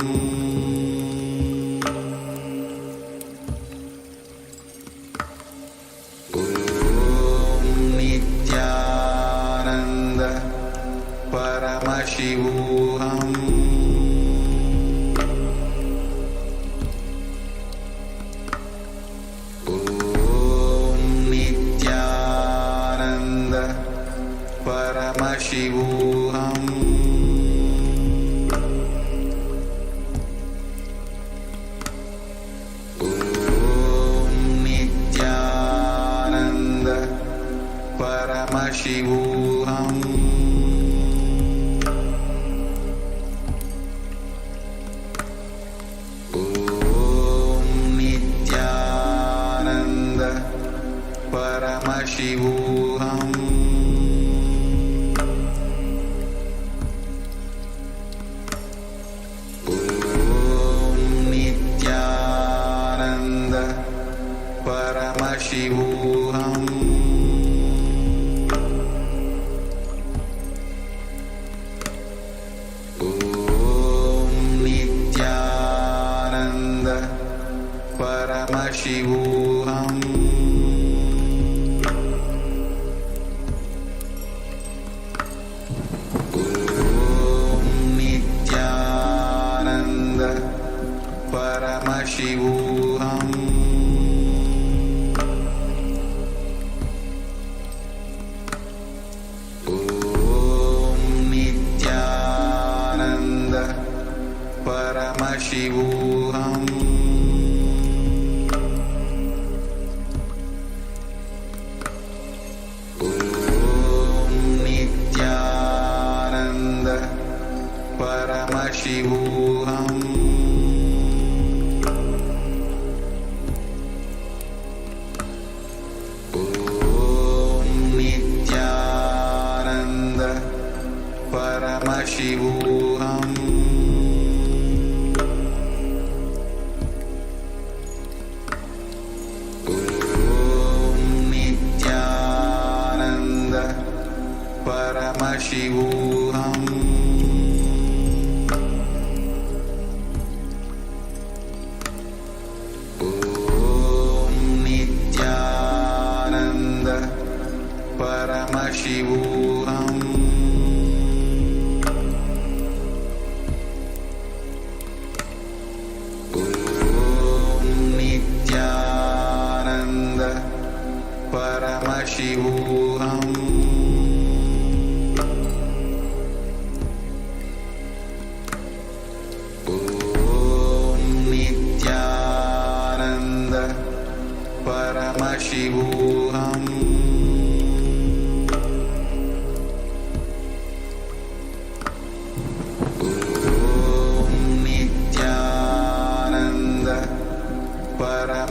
Paramashivoham. Om Nithyananda Paramashivoham. Om Nithyananda Paramashivoham. Paramashivoham. Om Nithyananda Paramashivoham. Om Nithyananda Paramashivoham. Paramashivoham. Om Nithyananda Paramashivoham. Om Nithyananda Paramashivoham. Paramashivoham. Om Nithyananda Paramashivoham. Om Nithyananda Paramashivoham.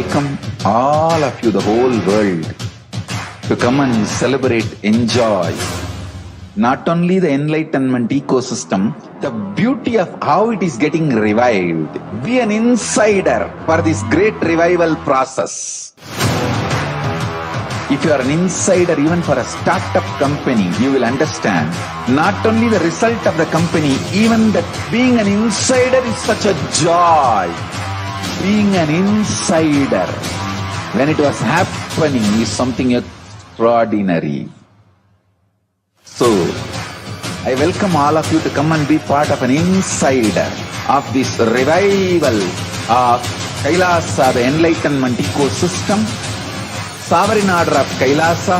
welcome all of you, the whole world, to come and celebrate, enjoy not only the enlightenment ecosystem, the beauty of how it is getting revived. Be an insider for this great revival process. If you are an insider even for a startup company, you will understand not only the result of the company, even that being an insider is such a joy. Being an insider when it was happening is something extraordinary. So, I welcome all of you to come and be part of an insider of this revival of KAILASA, the enlightenment ecosystem, sovereign order of KAILASA,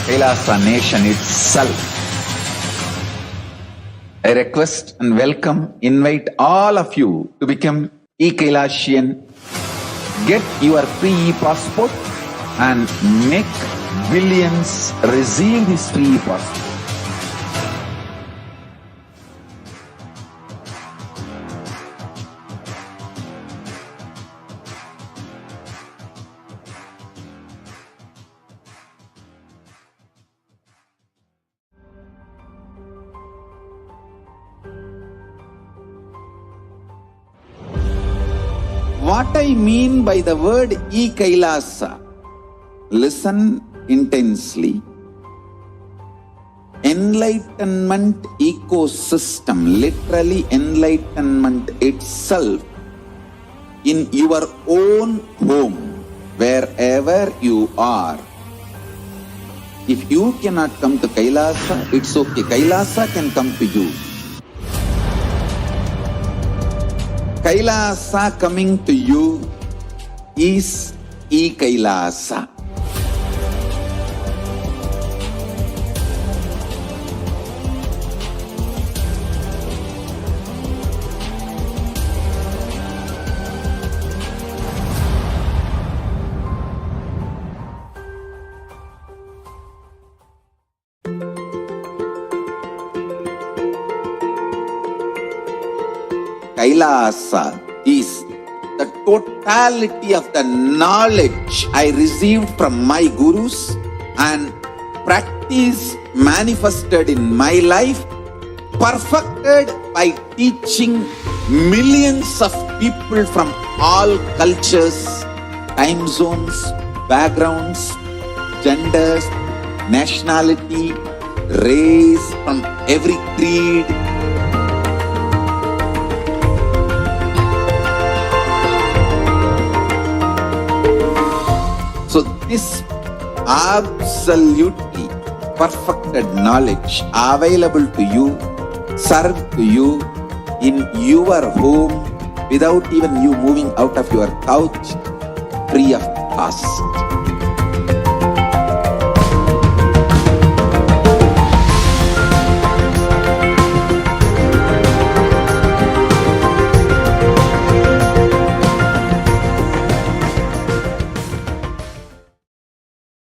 KAILASA nation itself. I request and welcome, invite all of you to become e-Kailasian, get your free e-passport and make billions receive this free e-passport. What I mean by the word e-Kailasa, listen intensely. Enlightenment ecosystem, literally enlightenment itself, in your own home, wherever you are. If you cannot come to KAILASA, it's okay. KAILASA can come to you. KAILASA coming to you is e-Kailasa. KAILASA is the totality of the knowledge I received from my gurus and practice manifested in my life, perfected by teaching millions of people from all cultures, time zones, backgrounds, genders, nationality, race, from every creed. So this absolutely perfected knowledge available to you, served to you in your home without even you moving out of your couch, free of cost.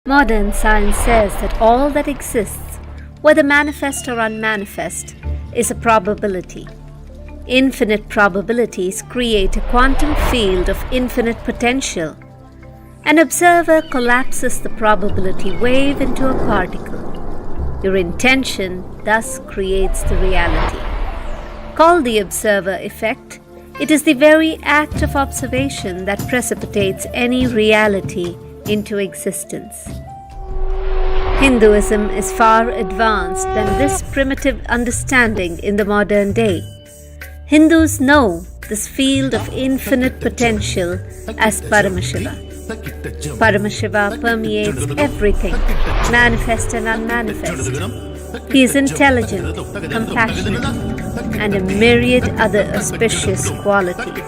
Modern science says that all that exists, whether manifest or unmanifest, is a probability. Infinite probabilities create a quantum field of infinite potential. An observer collapses the probability wave into a particle. Your intention thus creates the reality. Called the observer effect, it is the very act of observation that precipitates any reality into existence. Hinduism is far advanced than this primitive understanding in the modern day. Hindus know this field of infinite potential as Paramashiva. Paramashiva permeates everything, manifest and unmanifest. He is intelligent, compassionate, and a myriad other auspicious qualities.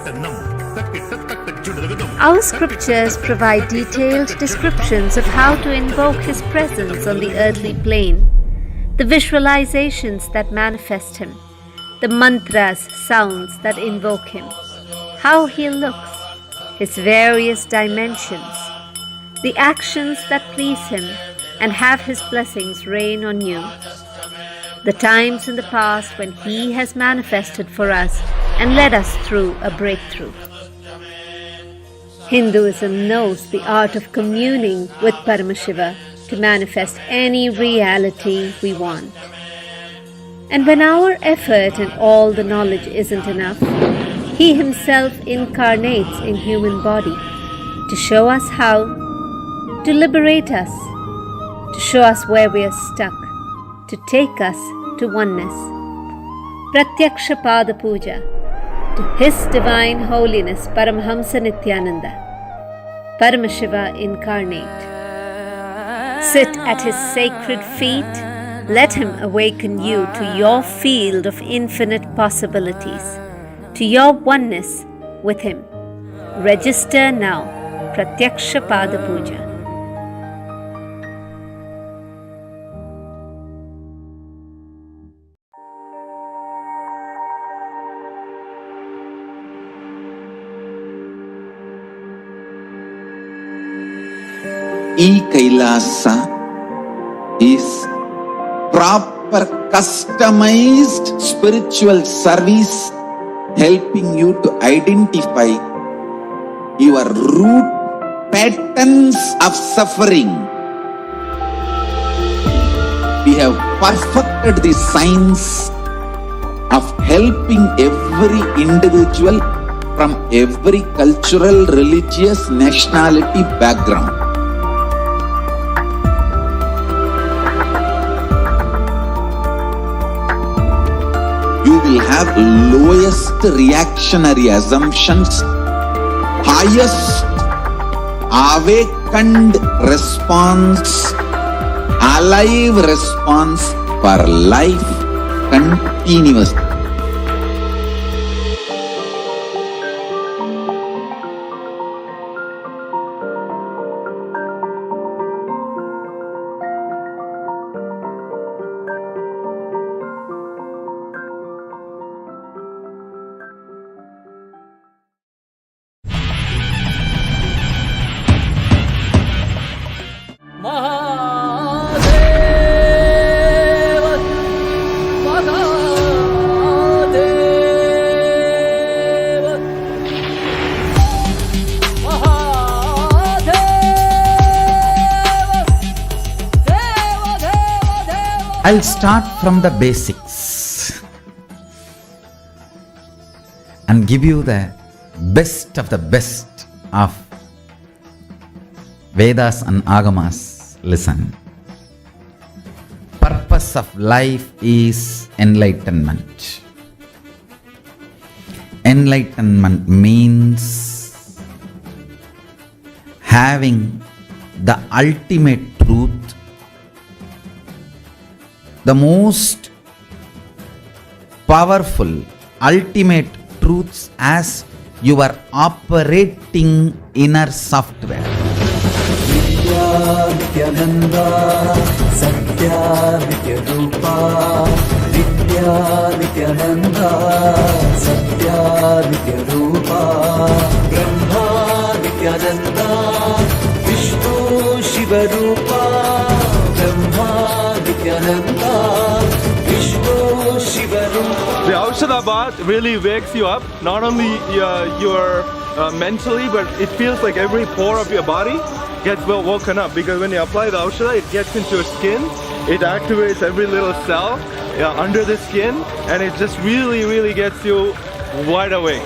Our scriptures provide detailed descriptions of how to invoke His presence on the earthly plane, the visualizations that manifest Him, the mantras, sounds that invoke Him, how He looks, His various dimensions, the actions that please Him and have His blessings rain on you, the times in the past when He has manifested for us and led us through a breakthrough. Hinduism knows the art of communing with Paramashiva to manifest any reality we want. And when our effort and all the knowledge isn't enough, he himself incarnates in human body to show us how, to liberate us, to show us where we are stuck, to take us to oneness. Pratyaksha Pada Puja to His Divine Holiness Paramahamsa Nithyananda, Paramashiva incarnate. Sit at his sacred feet. Let him awaken you to your field of infinite possibilities, to your oneness with him. Register now. Pratyaksha Pada Puja. KAILASA is proper customized spiritual service helping you to identify your root patterns of suffering. We have perfected the science of helping every individual from every cultural, religious, nationality background. You will have lowest reactionary assumptions, highest awakened response, alive response for life continuously. I'll start from the basics and give you the best of the best of Vedas and Agamas. Listen. Purpose of life is enlightenment. Enlightenment means having the ultimate truth, the most powerful, ultimate truths as your operating inner software. Nithyananda, Satya Nithyarupa, Nithyananda, Satya Nithyarupa, Brahma Nithyananda, Vishnu Shivarupa, Brahma Nithyananda, Vishnu Shivarupa. The Aushadha bath really wakes you up, not only your mentally, but it feels like every pore of your body gets well woken up, because when you apply the Aushadha, it gets into your skin, it activates every little cell under the skin, and it just really gets you wide awake.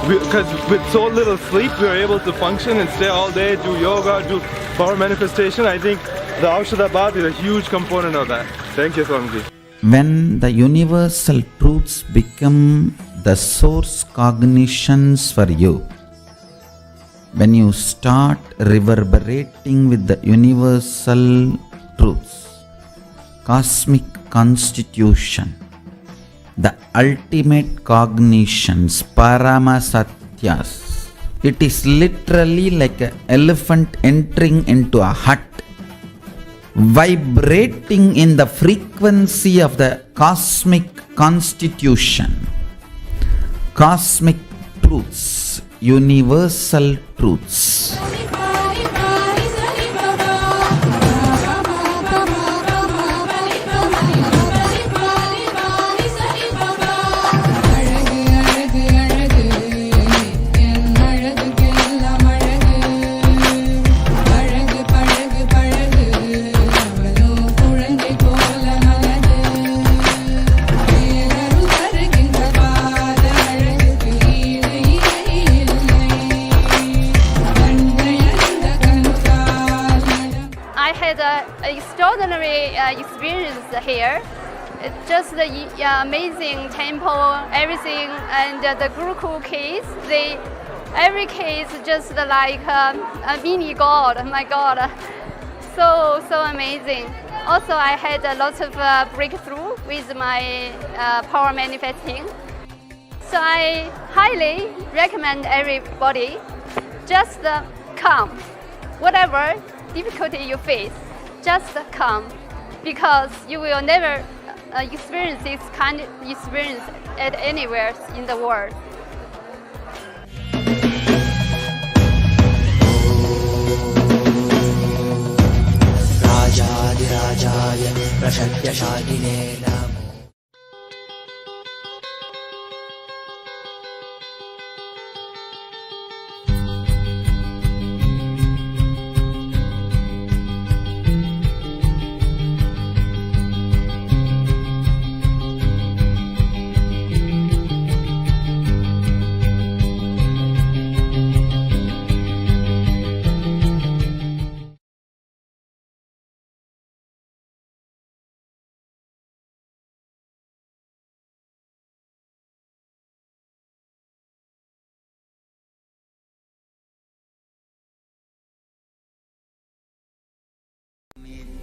Because with so little sleep, we are able to function and stay all day, do yoga, do power manifestation. I think the Aushadha bath is a huge component of that. Thank you, Swamiji. When the universal truths become the source cognitions for you, when you start reverberating with the universal truths, cosmic constitution, the ultimate cognitions, Paramasatyas, it is literally like an elephant entering into a hut, vibrating in the frequency of the cosmic constitution, cosmic truths, universal truths. extraordinary experience here. It's just the amazing temple, everything, and the Gurukul kids. Every kid is just like a mini god. Oh my God, so amazing. Also, I had a lot of breakthrough with my power manifesting. So I highly recommend everybody just come. Whatever difficulty you face, just come, because you will never experience this kind of experience at anywhere in the world. राजाधिराजाय प्रषड्यशालिने NaMo.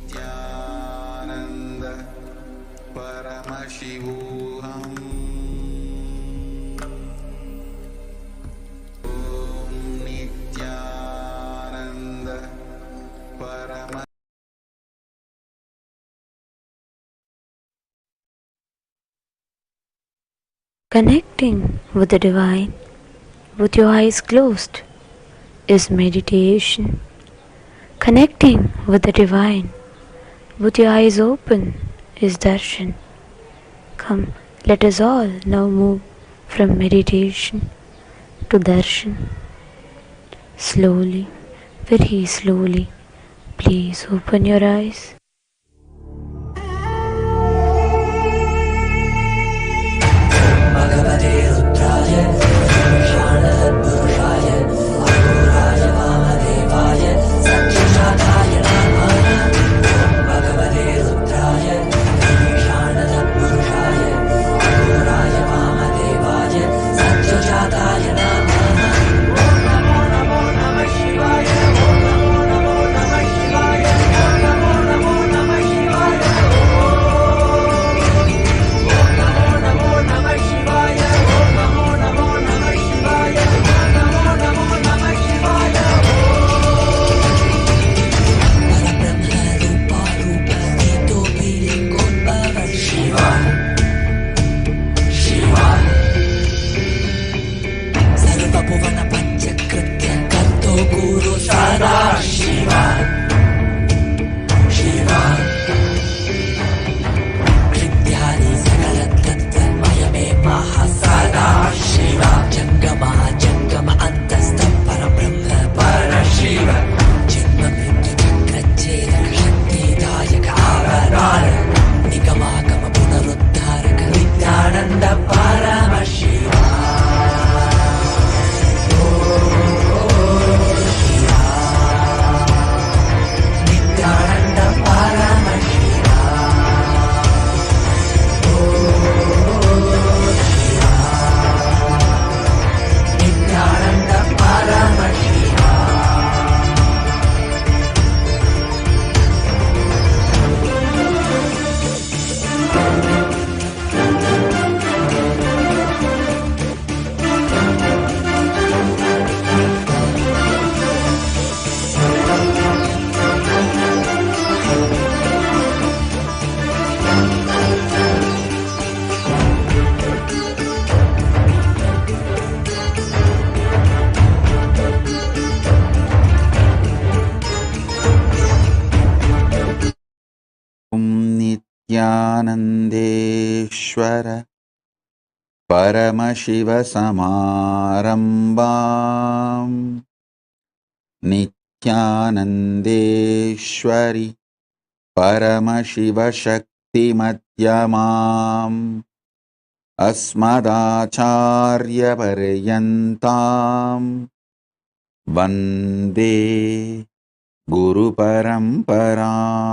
Nithyananda Paramashivoham. Om Nithyananda Paramashivoham. Connecting with the divine with your eyes closed is meditation. Connecting with the divine with your eyes open is darshan. Come, let us all now move from meditation to darshan. Slowly, very slowly, please open your eyes. भगवते रुद्राय ईशानपुरुषाय अघोराय वामदेवाय सत्यजाताय नमः। भगवते रुद्राय ईशानपुरुषाय अघोराय वामदेवाय सत्यजाताय नमः। ओम नमो नमो नमः शिवाय। ओम नमो नमो नमः शिवाय। ओम नमो नमो नमः शिवाय। ओम नमो नमो नमः शिवाय। ओम नमो नमो नमः शिवाय। ओम नमो नमो नमः शिवाय। परब्रह्मरूपारूपनीतोऽभिलिङ्गोद्भव शिव शिव सर्वभुवनपञ्चकृत्य कर्तो गुरु सदा शिव शिव विद्यानि सकलतत्त्वमयमे सदा शिव जङ्गम अन्तस्थ परब्रह्म परशिव जन्म मृत्युचक्रच्छेदक शक्तिदायक आवराल निगमागम पुनरुद्धारक Nityanand Paramshiva Nityanand Paramshiva Nityanand Paramshiva. Om Nithyanandeshwara Paramashiva Samarambam Nithyanandeshwari Paramashiva Shakti Madhyamam Asmadacharya Paryantam Vande Guru Paramparam.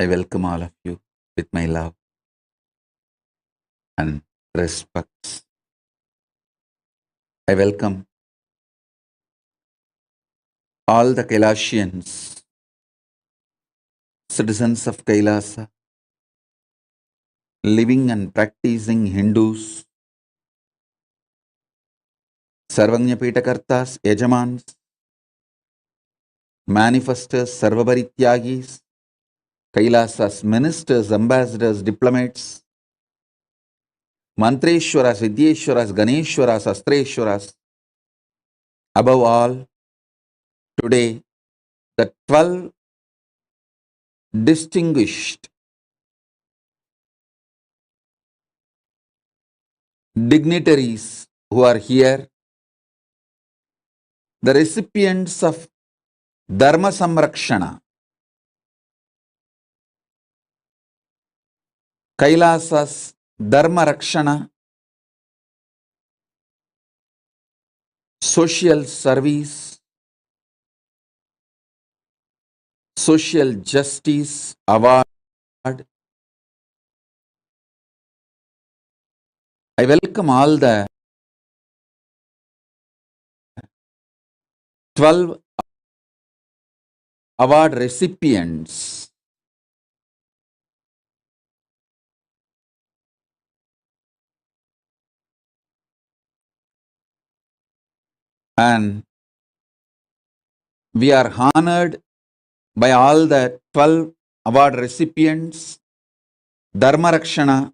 I welcome all of you with my love and respects. I welcome all the Kailasians, citizens of Kailasa, living and practicing Hindus, Sarvagnya Pitakartas, Yajamans, manifestors, Sarvabarityagis, Kailasas, ministers, ambassadors, diplomats, Mantreshwaras, Vidyeshwaras, Ganeshwaras, Astreshwaras. Above all, today, the 12 distinguished dignitaries who are here, the recipients of Dharma Samrakshana, Kailasas Dharma Rakshana, Social Service, Social Justice Award. I welcome all the 12 award recipients. And we are honored by all the 12 award recipients, Dharma Rakshana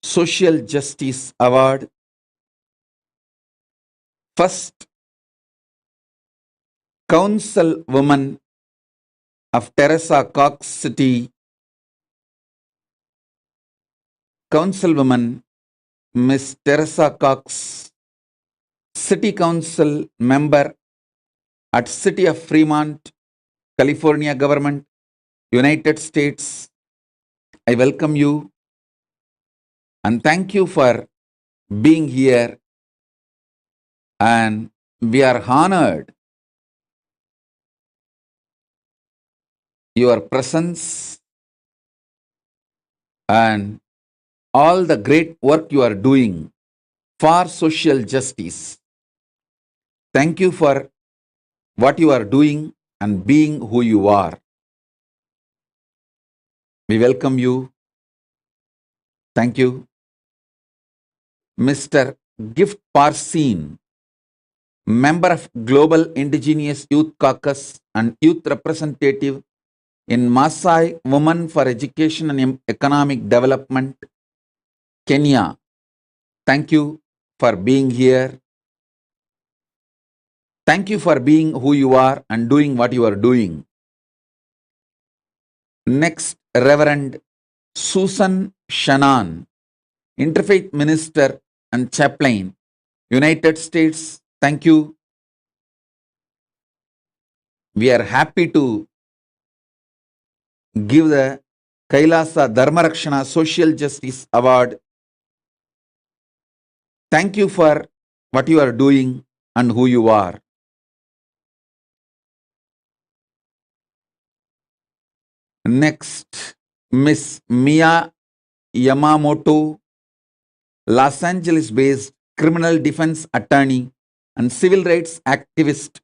Social Justice Award, first Council Woman of Teresa Cox City, Councilwoman Miss Teresa Cox, City Council Member at City of Fremont, California Government, United States. I welcome you and thank you for being here, and we are honored your presence and all the great work you are doing for social justice. Thank you for what you are doing and being who you are. We welcome you. Thank you. Mr. Gift Parsin, member of Global Indigenous Youth Caucus and Youth Representative in Maasai Women for Education and Economic Development, Kenya. Thank you for being here. Thank you for being who you are and doing what you are doing. Next, Reverend Susan Shannon, Interfaith Minister and Chaplain, United States. Thank you. We are happy to give the Kailasa Dharma Rakshana Social Justice Award. Thank you for what you are doing and who you are. Next, Miss Mia Yamamoto, Los Angeles-based criminal defense attorney and civil rights activist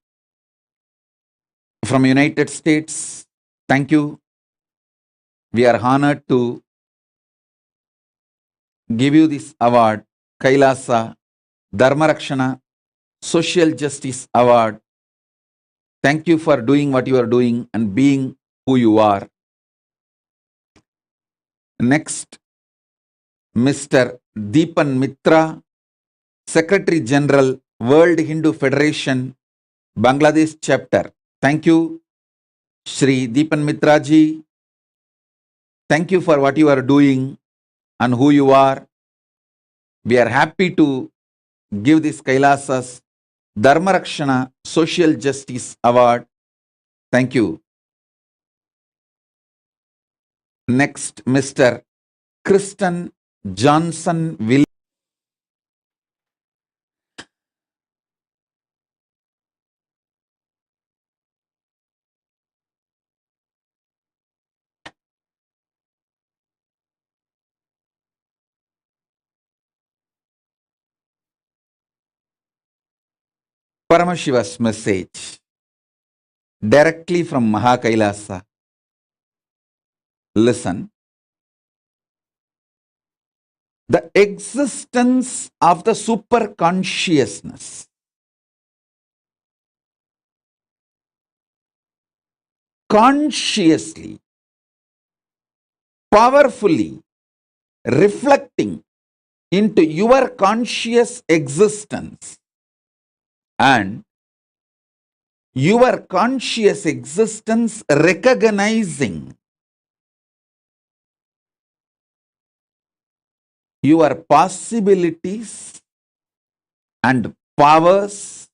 from United States. Thank you. We are honored to give you this award, Kailasa Dharma Rakshana Social Justice Award. Thank you for doing what you are doing and being who you are. Next, Mr. Deepan Mitra, Secretary General, World Hindu Federation, Bangladesh chapter. Thank you, Shri Deepan Mitraji. Thank you for what you are doing and who you are. We are happy to give this Kailasas Dharma Rakshana Social Justice Award. Thank you. Next, Mr. Kristen Johnson Will. Paramashiva's message directly from Mahakailasa. Listen. The existence of the super consciousness consciously, powerfully reflecting into your conscious existence and your conscious existence recognizing your possibilities and powers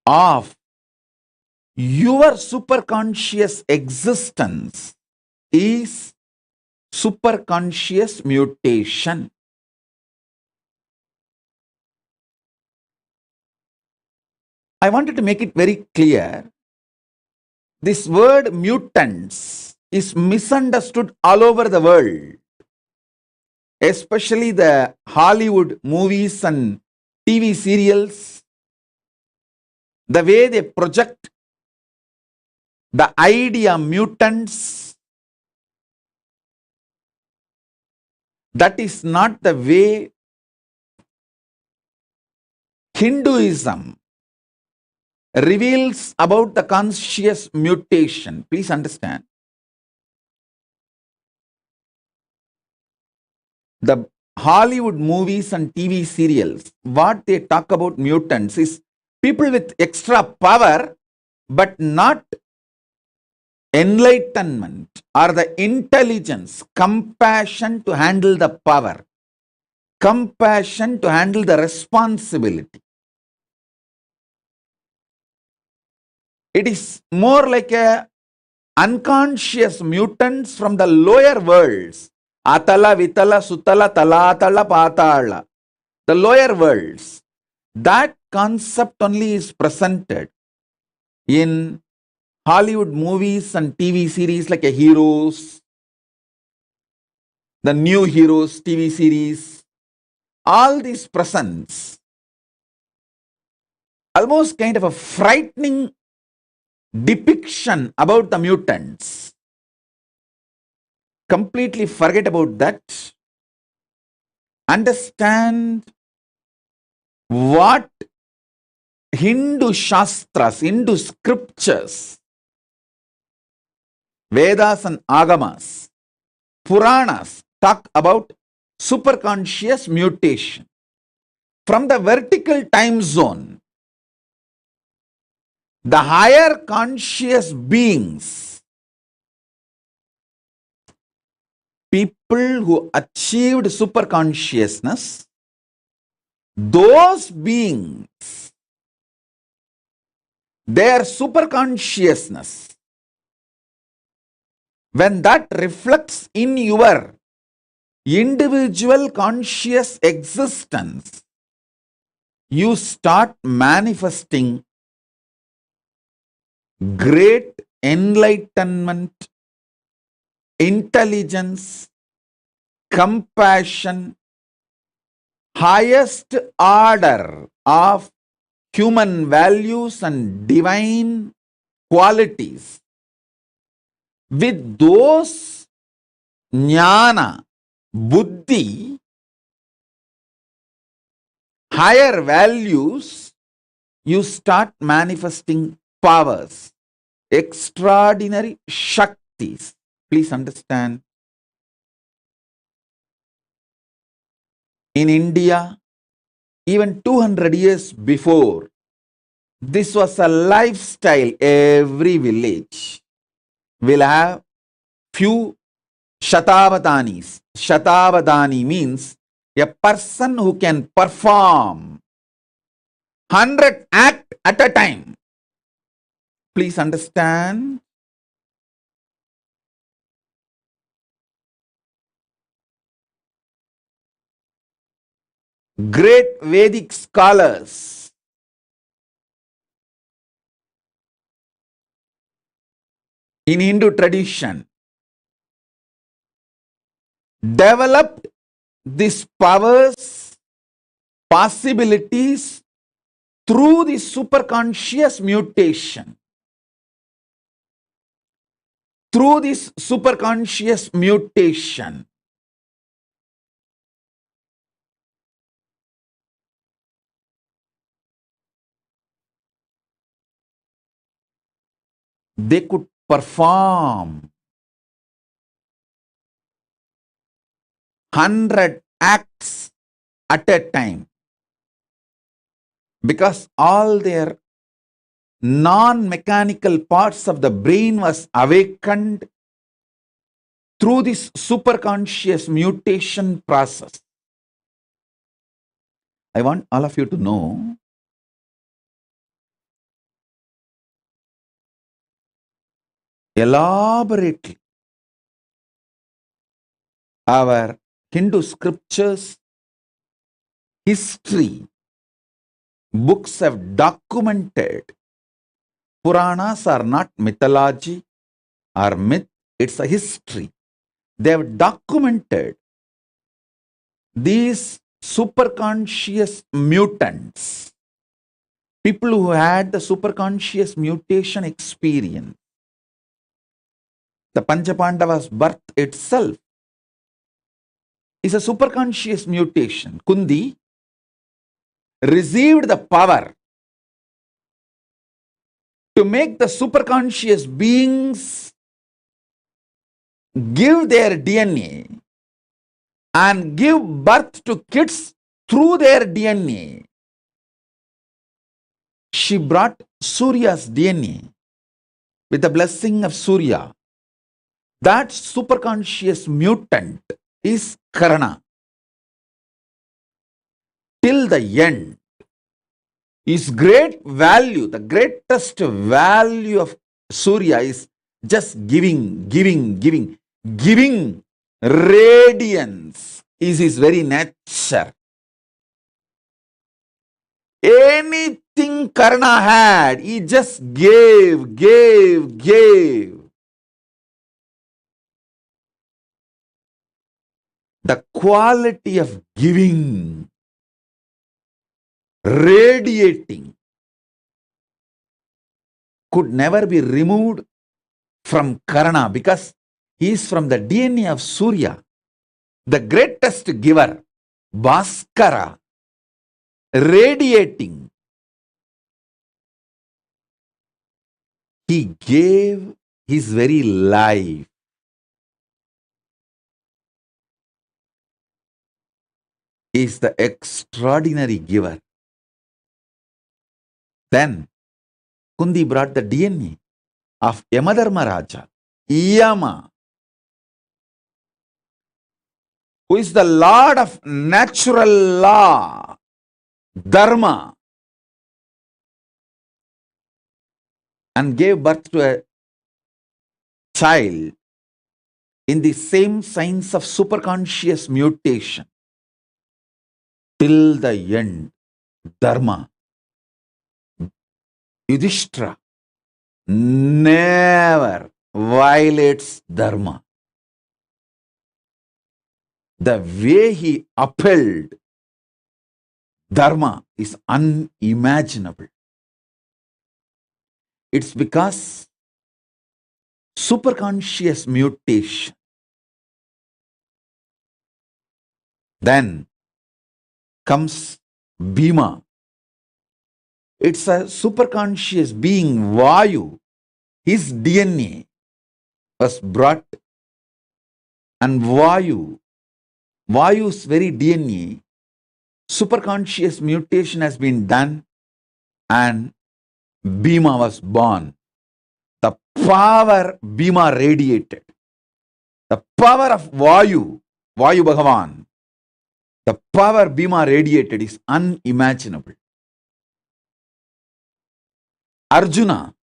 of your superconscious existence is superconscious mutation. I wanted to make it very clear. This word mutants is misunderstood all over the world, especially the Hollywood movies and TV serials. The way they project the idea mutants, that is not the way Hinduism reveals about the conscious mutation. Please understand. The Hollywood movies and TV serials, what they talk about mutants is people with extra power, but not enlightenment or the intelligence, compassion to handle the power, compassion to handle the responsibility. It is more like a unconscious mutants from the lower worlds. Atala, Vitala, Sutala, Talatala, Patala. The lower worlds. That concept only is presented in Hollywood movies and TV series like a Heroes, the New Heroes TV series. All these presents almost kind of a frightening depiction about the mutants. Completely forget about that. Understand what Hindu Shastras, Hindu scriptures, Vedas and Agamas, Puranas talk about superconscious mutation. From the vertical time zone, the higher conscious beings, people who achieved superconsciousness, those beings, their superconsciousness, when that reflects in your individual conscious existence, you start manifesting great enlightenment, intelligence, compassion, highest order of human values and divine qualities. With those jnana, buddhi, higher values, you start manifesting powers, extraordinary shaktis. Please understand. In India, even 200 years before, this was a lifestyle. Every village will have few Shatavadanis. Shatavadani means a person who can perform 100 acts at a time. Please understand. Great Vedic scholars in Hindu tradition developed these powers, possibilities through the superconscious mutation. Through this superconscious mutation, they could perform 100 acts at a time because all their non-mechanical parts of the brain was awakened through this superconscious mutation process. I want all of you to know elaborately our Hindu scriptures, history, books have documented. Puranas are not mythology or myth, it's a history. They have documented these superconscious mutants, people who had the superconscious mutation experience. The Panchapandavas' birth itself is a superconscious mutation. Kundi received the power to make the superconscious beings give their DNA and give birth to kids through their DNA. She brought Surya's DNA with the blessing of Surya. That superconscious mutant is Karna. Till the end, his great value, the greatest value of Surya is just giving radiance is his very nature. Anything Karna had, he just gave. The quality of giving, radiating, could never be removed from Karna because he is from the DNA of Surya, the greatest giver, Bhaskara, radiating. He gave his very life. He is the extraordinary giver. Then Kundi brought the DNA of Yamadharma Raja, Yama, who is the Lord of natural law, Dharma, and gave birth to a child in the same signs of superconscious mutation. Till the end, Dharma, Yudhishthira, never violates Dharma. The way he upheld Dharma is unimaginable. It's because superconscious mutation. Then comes Bhima. It's a superconscious being, Vayu. His DNA was brought, and Vayu's very DNA superconscious mutation has been done and Bhima was born. The power Bhima radiated. The power of Vayu Bhagavan, the power Bhima radiated is unimaginable. Arjuna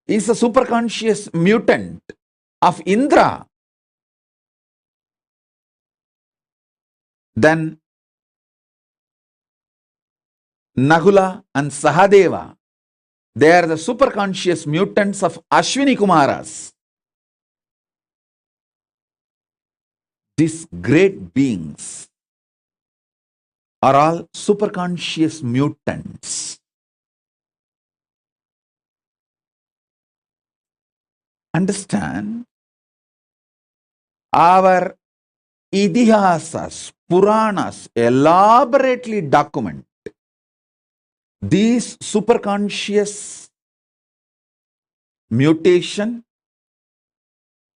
is a superconscious mutant of Indra. Then Nahula and Sahadeva, they are the superconscious mutants of Ashwini Kumaras. These great beings are all superconscious mutants. Understand? Our Idihasas, Puranas elaborately document these superconscious mutation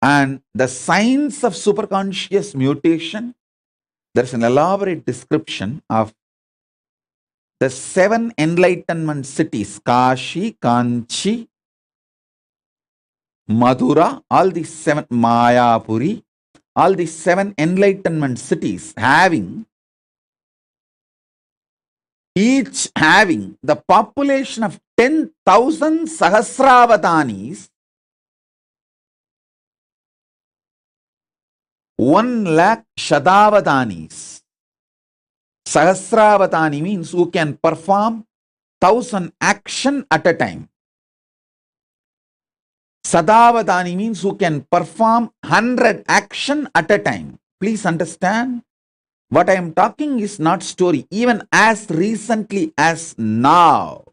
and the signs of superconscious mutation. There's an elaborate description of the 7 enlightenment cities, Kashi, Kanchi, Madura, all these 7, Mayapuri, all these 7 enlightenment cities each having the population of 10,000 Sahasravatanis, 1 lakh Shadavatanis. Sahasravatani means who can perform 1,000 action at a time. Sadavatani means who can perform 100 action at a time. Please understand, what I am talking is not story. Even as recently as now,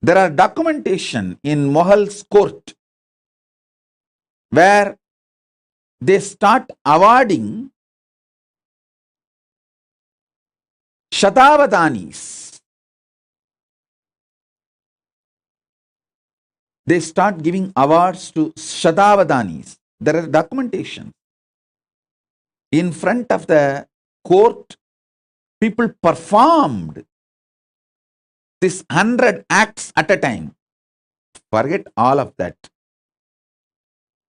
there are documentation in Mohal's court where they start awarding Shatavadanis. They start giving awards to Shatavadanis. There are documentation. In front of the court, people performed this 100 acts at a time. Forget all of that.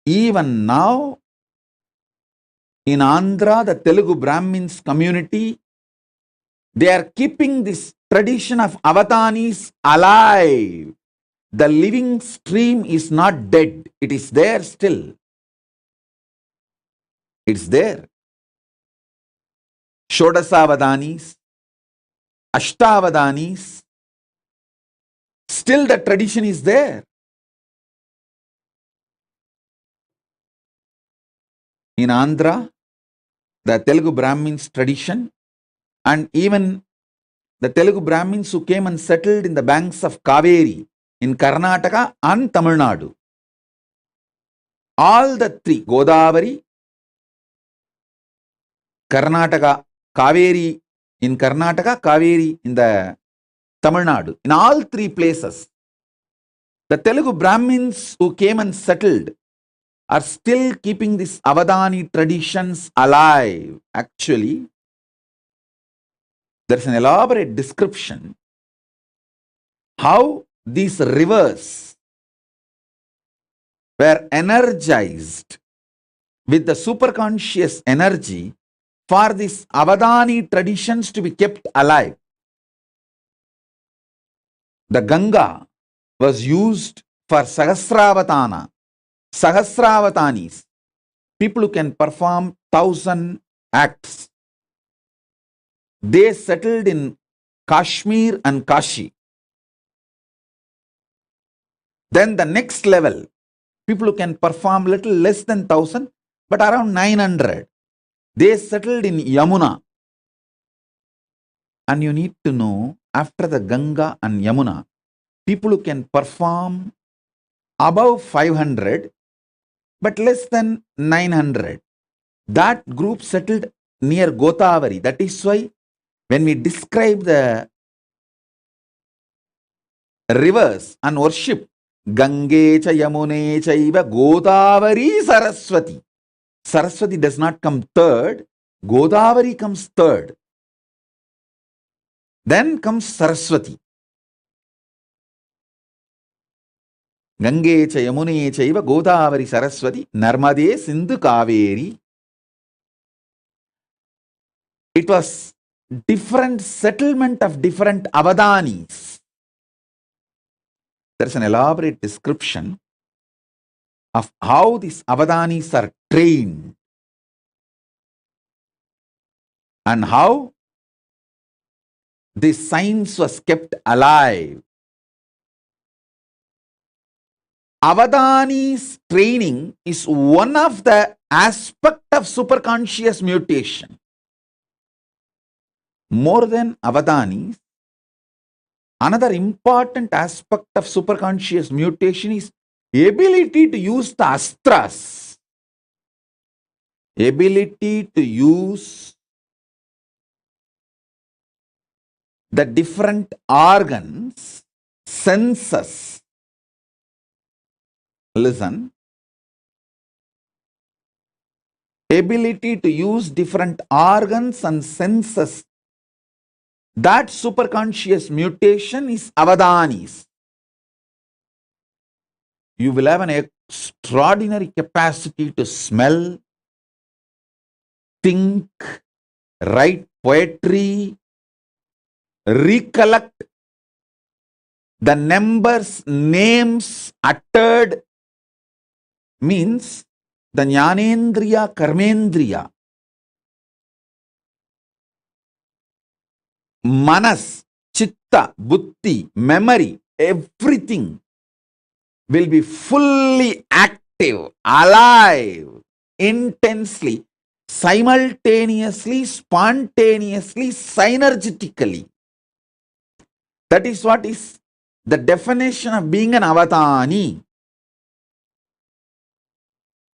Even now, in Andhra, the Telugu Brahmins community, they are keeping this tradition of avatanis alive. The living stream is not dead. It is there still. It's there. Shodasavadanis, Ashtavadanis, still the tradition is there. In Andhra, the Telugu Brahmins tradition, and even the Telugu Brahmins who came and settled in the banks of Kaveri in Karnataka and Tamil Nadu. All the 3, Godavari, Karnataka, Kaveri in Karnataka, Kaveri in the Tamil Nadu. In all 3 places, the Telugu Brahmins who came and settled are still keeping these Avadani traditions alive. Actually, there's an elaborate description how these rivers were energized with the superconscious energy for these Avadani traditions to be kept alive. The Ganga was used for Sahasravatana, Sahasravatanis, people who can perform 1,000 acts. They settled in Kashmir and Kashi. Then the next level, people who can perform little less than 1,000, but around 900. They settled in Yamuna. And you need to know, after the Ganga and Yamuna, people who can perform above 500, but less than 900. That group settled near Godavari. That is why when we describe the rivers and worship, Gange cha Yamune chaiva Godavari Saraswati. Saraswati does not come third, Godavari comes third. Then comes Saraswati. Gange cha Yamune chaiva Godavari Saraswati Narmade Sindhu Kaveri. It was different settlement of different avadanis. There is an elaborate description of how these avadanis are trained and how this science was kept alive. Avadani's training is one of the aspects of superconscious mutation. More than avadanis, another important aspect of superconscious mutation is ability to use the astras. Ability to use the different organs, senses. Listen. Ability to use different organs and senses. That superconscious mutation is avadanis. You will have an extraordinary capacity to smell, think, write poetry, recollect the numbers, names uttered, means the Jnanendriya, Karmendriya, Manas, Chitta, Buddhi, memory, everything will be fully active, alive, intensely, simultaneously, spontaneously, synergetically. That is what is the definition of being an avatani.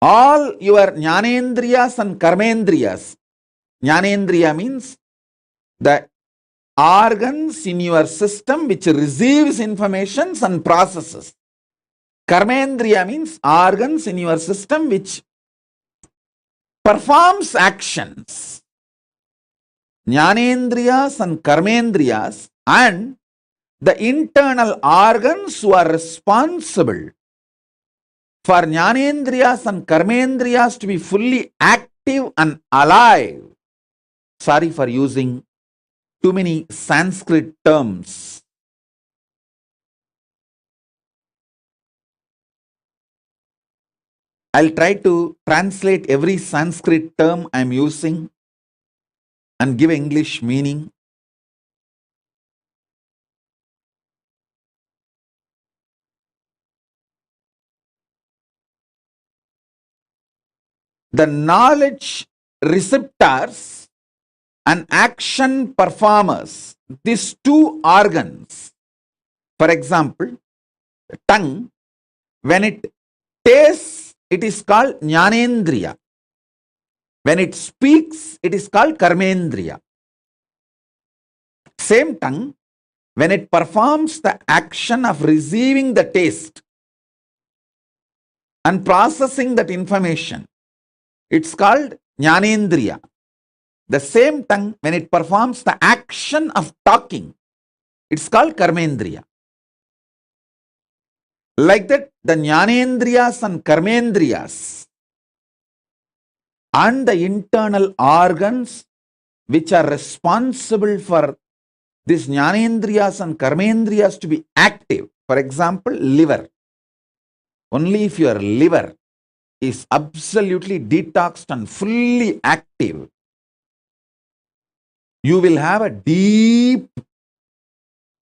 All your jnanendriyas and karmendriyas. Jnanendriya means the organs in your system which receives informations and processes. Karmendriya means organs in your system which performs actions. Jnanendriyas and karmendriyas and the internal organs who are responsible for Jnanendriyas and Karmendriyas to be fully active and alive. Sorry for using too many Sanskrit terms. I'll try to translate every Sanskrit term I'm using and give English meaning. The knowledge receptors and action performers, these two organs, for example, tongue, when it tastes, it is called Jnanendriya. When it speaks, it is called Karmendriya. Same tongue, when it performs the action of receiving the taste and processing that information, it's called Jnanendriya. The same tongue, when it performs the action of talking, it's called Karmendriya. Like that, the Jnanendriyas and Karmendriyas and the internal organs which are responsible for these Jnanendriyas and Karmendriyas to be active. For example, liver. Only if your liver is absolutely detoxed and fully active, you will have a deep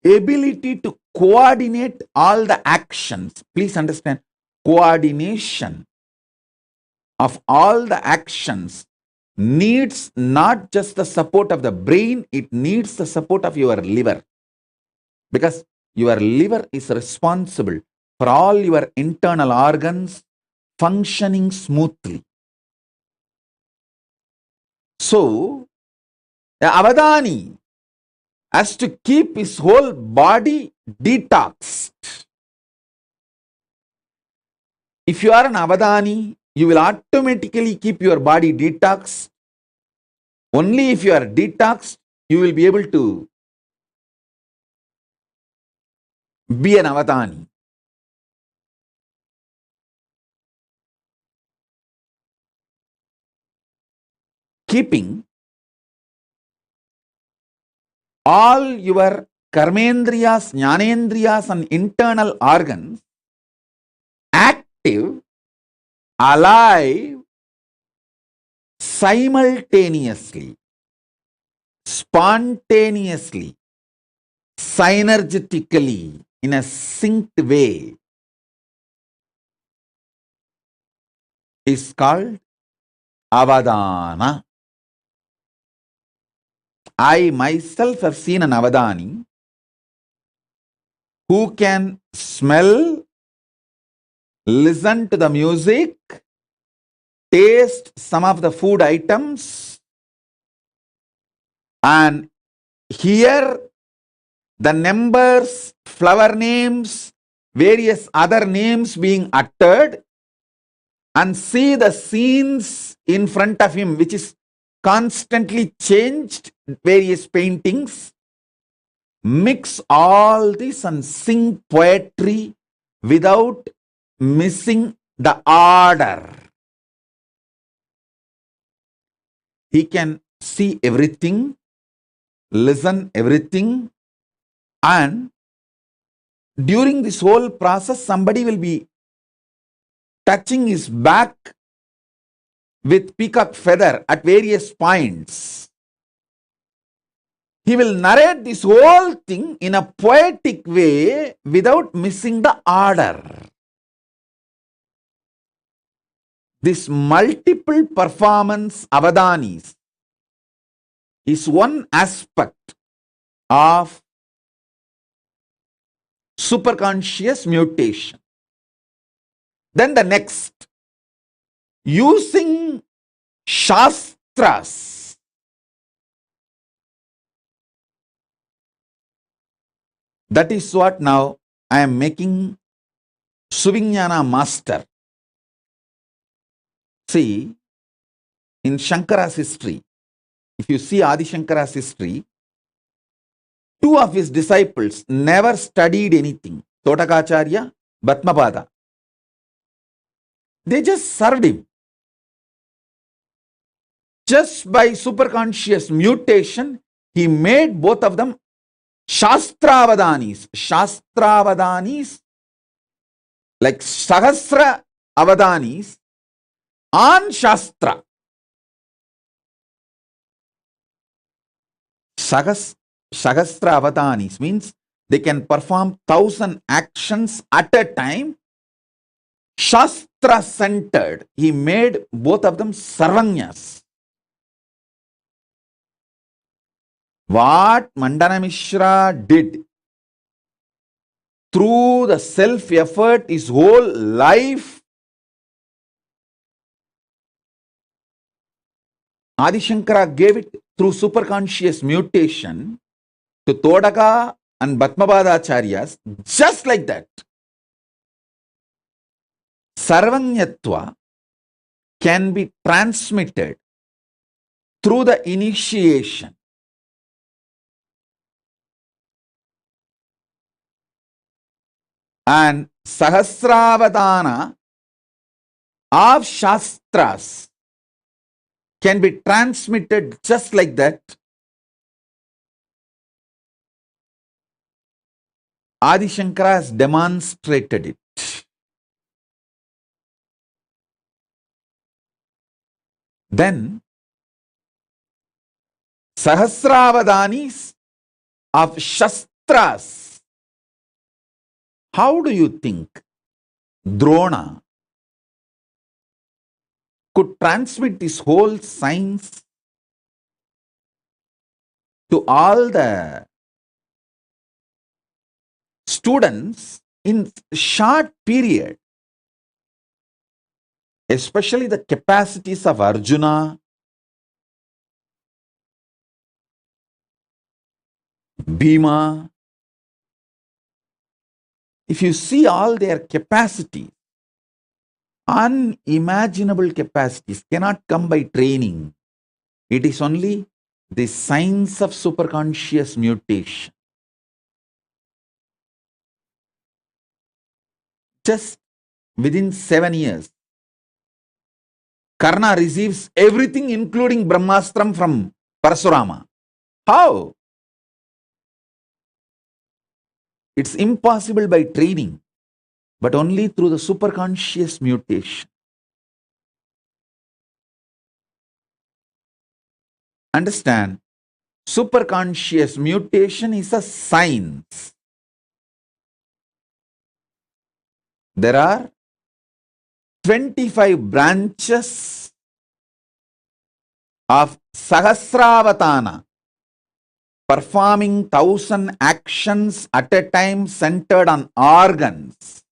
ability to coordinate all the actions. Please understand, coordination of all the actions needs not just the support of the brain, it needs the support of your liver. Because your liver is responsible for all your internal organs functioning smoothly. So, the avadani has to keep his whole body detoxed. If you are an avadani, you will automatically keep your body detoxed. Only if you are detoxed, you will be able to be an avadani. Keeping all your karmendriyas, jnanendriyas and internal organs active, alive, simultaneously, spontaneously, synergetically, in a synced way is called avadana. I myself have seen an avadani who can smell, listen to the music, taste some of the food items, and hear the numbers, flower names, various other names being uttered, and see the scenes in front of him, which is constantly changed, various paintings, mix all this and sing poetry without missing the order. He can see everything, listen everything, and during this whole process, somebody will be touching his back with peacock feather at various points. He will narrate this whole thing in a poetic way without missing the order. This multiple performance avadanis is one aspect of superconscious mutation. Then the next, using shastras. That is what now I am making Suvignana master. See, in Shankara's history, if you see Adi Shankara's history, two of his disciples never studied anything. Totakacharya, Bhatmapada. They just served him. Just by superconscious mutation, he made both of them Shastravadanis. Shastravadanis, like Sahasra Avadanis on Shastra. Sahasra Avadanis means they can perform 1,000 actions at a time. Shastra centered. He made both of them Sarvanyas. What Mandana Mishra did through the self-effort, his whole life, Adi Shankara gave it through superconscious mutation to Todaka and Bhatmapada Acharyas, just like that. Sarvanyatva can be transmitted through the initiation. And Sahasravadana of Shastras can be transmitted just like that. Adi Shankara has demonstrated it. Then Sahasravadanis of Shastras. How do you think Drona could transmit this whole science to all the students in short period? Especially the capacities of Arjuna, Bhima. If you see all their capacity, unimaginable capacities cannot come by training. It is only the science of superconscious mutation. Just within 7 years, Karna receives everything including Brahmastram from Parasurama. How? It's impossible by training, but only through the superconscious mutation. Understand, superconscious mutation is a science. There are 25 branches of Sahasravatana, performing 1,000 actions at a time centered on organs.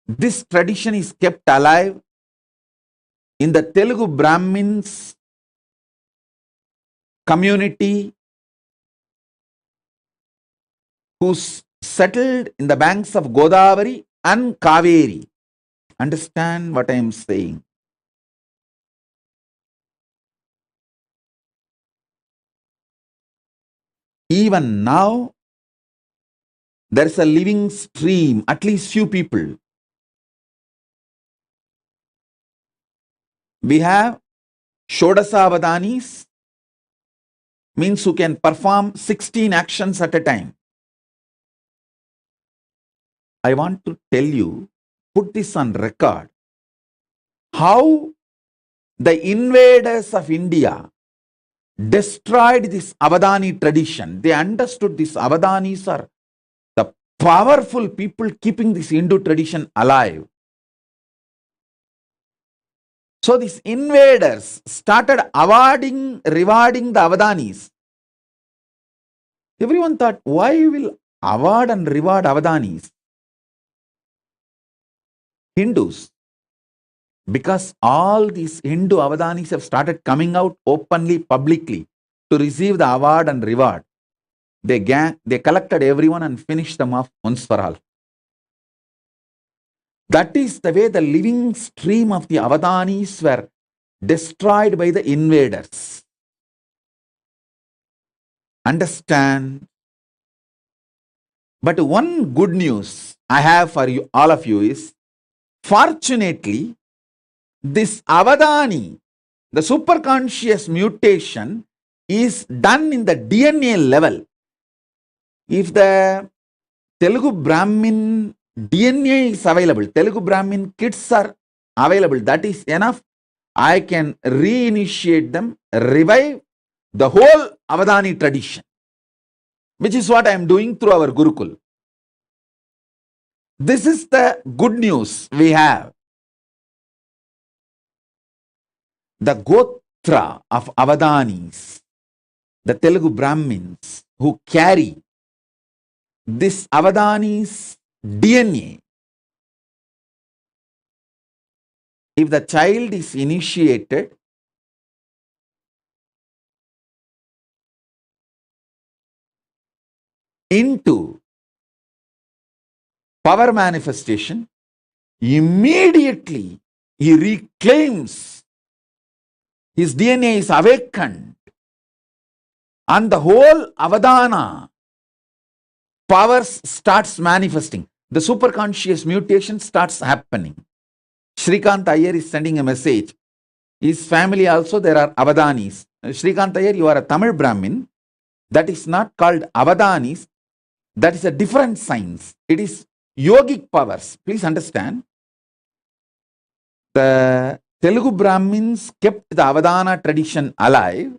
This tradition is kept alive in the Telugu Brahmins community who settled in the banks of Godavari and Kaveri. Understand what I am saying? Even now, there is a living stream, at least few people. We have Shodasavadanis, means who can perform 16 actions at a time. I want to tell you, put this on record, how the invaders of India destroyed this Avadani tradition. They understood these Avadanis are the powerful people keeping this Hindu tradition alive. So these invaders started rewarding the Avadanis. Everyone thought, why will award and reward Avadanis? Hindus. Because all these Hindu Avadanis have started coming out openly, publicly to receive the award and reward. They collected everyone and finished them off once for all. That is the way the living stream of the Avadanis were destroyed by the invaders. Understand? But one good news I have for you, all of you, is fortunately, this Avadani, the superconscious mutation, is done in the DNA level. If the Telugu Brahmin DNA is available, Telugu Brahmin kids are available, that is enough. I can reinitiate them, revive the whole Avadani tradition, which is what I am doing through our Gurukul. This is the good news we have. The Gotra of Avadanis, the Telugu Brahmins who carry this Avadanis DNA, if the child is initiated, into power manifestation, immediately he reclaims, his DNA is awakened, and the whole Avadana powers starts manifesting. The superconscious mutation starts happening. Shrikant Iyer is sending a message. His family also, there are Avadanis. Shrikant Iyer, you are a Tamil Brahmin. That is not called Avadanis. That is a different science. It is yogic powers. Please understand. The Telugu Brahmins kept the Avadana tradition alive.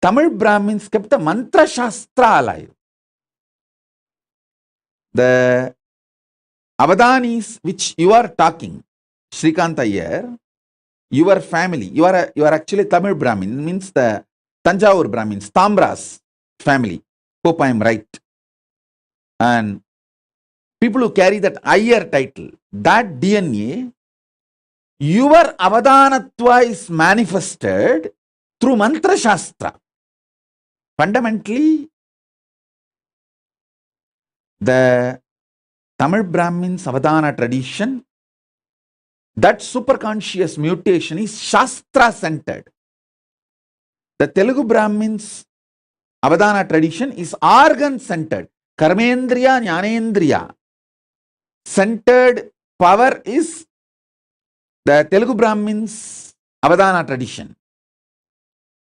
Tamil Brahmins kept the Mantra Shastra alive. The Avadanis which you are talking, Shrikant Iyer, your family, you are actually Tamil Brahmin, means the Tanjavur Brahmins, Tambras family. Hope I am right. And people who carry that Iyer title, that DNA, your Avadanatva is manifested through Mantra Shastra. Fundamentally, the Tamil Brahmins Avadana tradition, that superconscious mutation is Shastra centered. The Telugu Brahmins Avadana tradition is organ centered. Karmendriya, Jnanendriya centered power is the Telugu Brahmins Avadana tradition.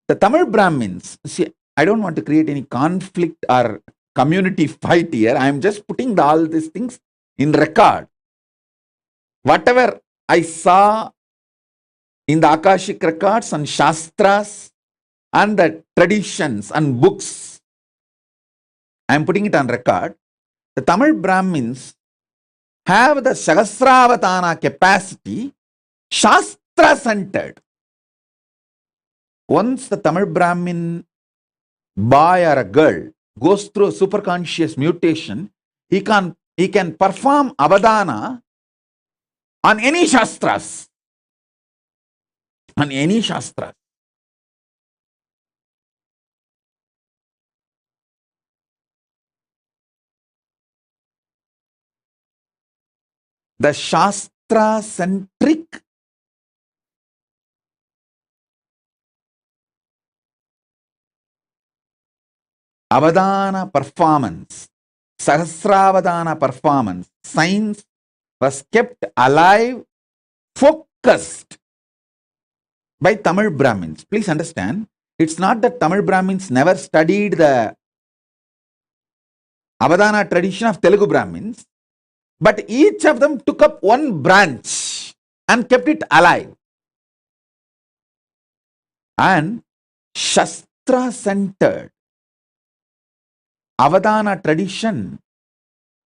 The Tamil Brahmins, see, I don't want to create any conflict or community fight here. I am just putting all these things in record. Whatever I saw in the Akashic records and Shastras and the traditions and books, I am putting it on record. The Tamil Brahmins have the Sahasravatana capacity, Shastra centered. Once the Tamil Brahmin boy or a girl goes through a superconscious mutation, he can perform Avadana on any Shastras. On any Shastras. The Shastra centric Avadana performance, Sahasravadana performance, science was kept alive, focused by Tamil Brahmins. Please understand, it's not that Tamil Brahmins never studied the Avadana tradition of Telugu Brahmins, but each of them took up one branch and kept it alive. And Shastra centered Avadana tradition,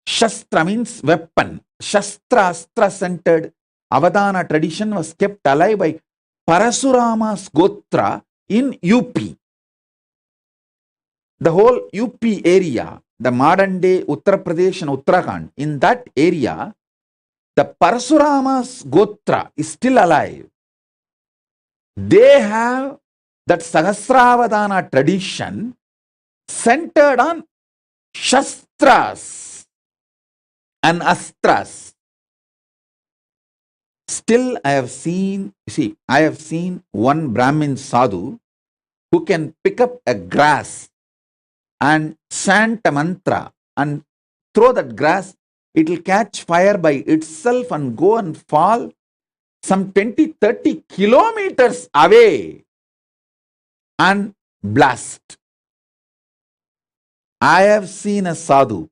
Shastra means weapon. Shastra, Astra centered Avadana tradition was kept alive by Parasurama's Gotra in UP. The whole UP area, the modern day Uttar Pradesh and Uttarakhand, in that area, the Parasurama's Gotra is still alive. They have that Sahasravadana tradition centered on Shastras and Astras. Still, I have seen one Brahmin sadhu who can pick up a grass and chant a mantra and throw that grass, it will catch fire by itself and go and fall some 20-30 kilometers away and blast. I have seen a sadhu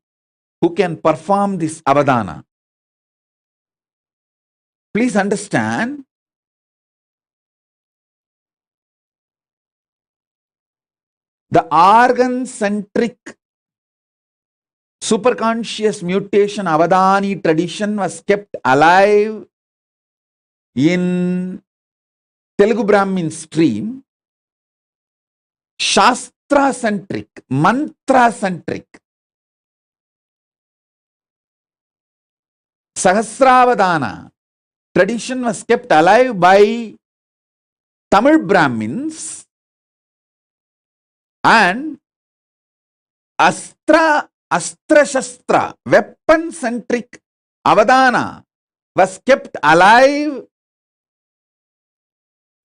who can perform this Avadana. Please understand, the organ-centric superconscious mutation Avadani tradition was kept alive in Telugu Brahmin stream. Shastra-centric, mantra-centric, Sahasravadana tradition was kept alive by Tamil Brahmins, and Astra-Shastra, weapon-centric Avadana was kept alive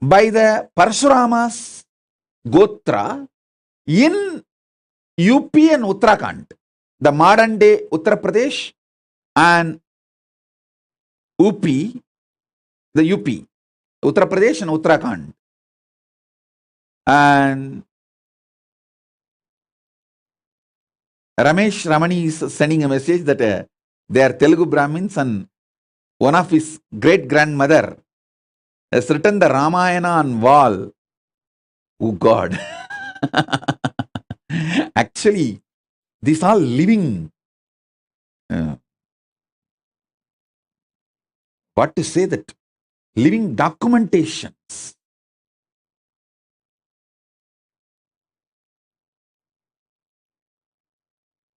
by the Parashurama's Gotra in UP and Uttarakhand, the modern day Uttar Pradesh and UP, the UP, Uttar Pradesh and Uttarakhand. And Ramesh Ramani is sending a message that they are Telugu Brahmins, and one of his great-grandmother has written the Ramayana on wall. Oh God. Actually, these are living, what to say, that living documentations.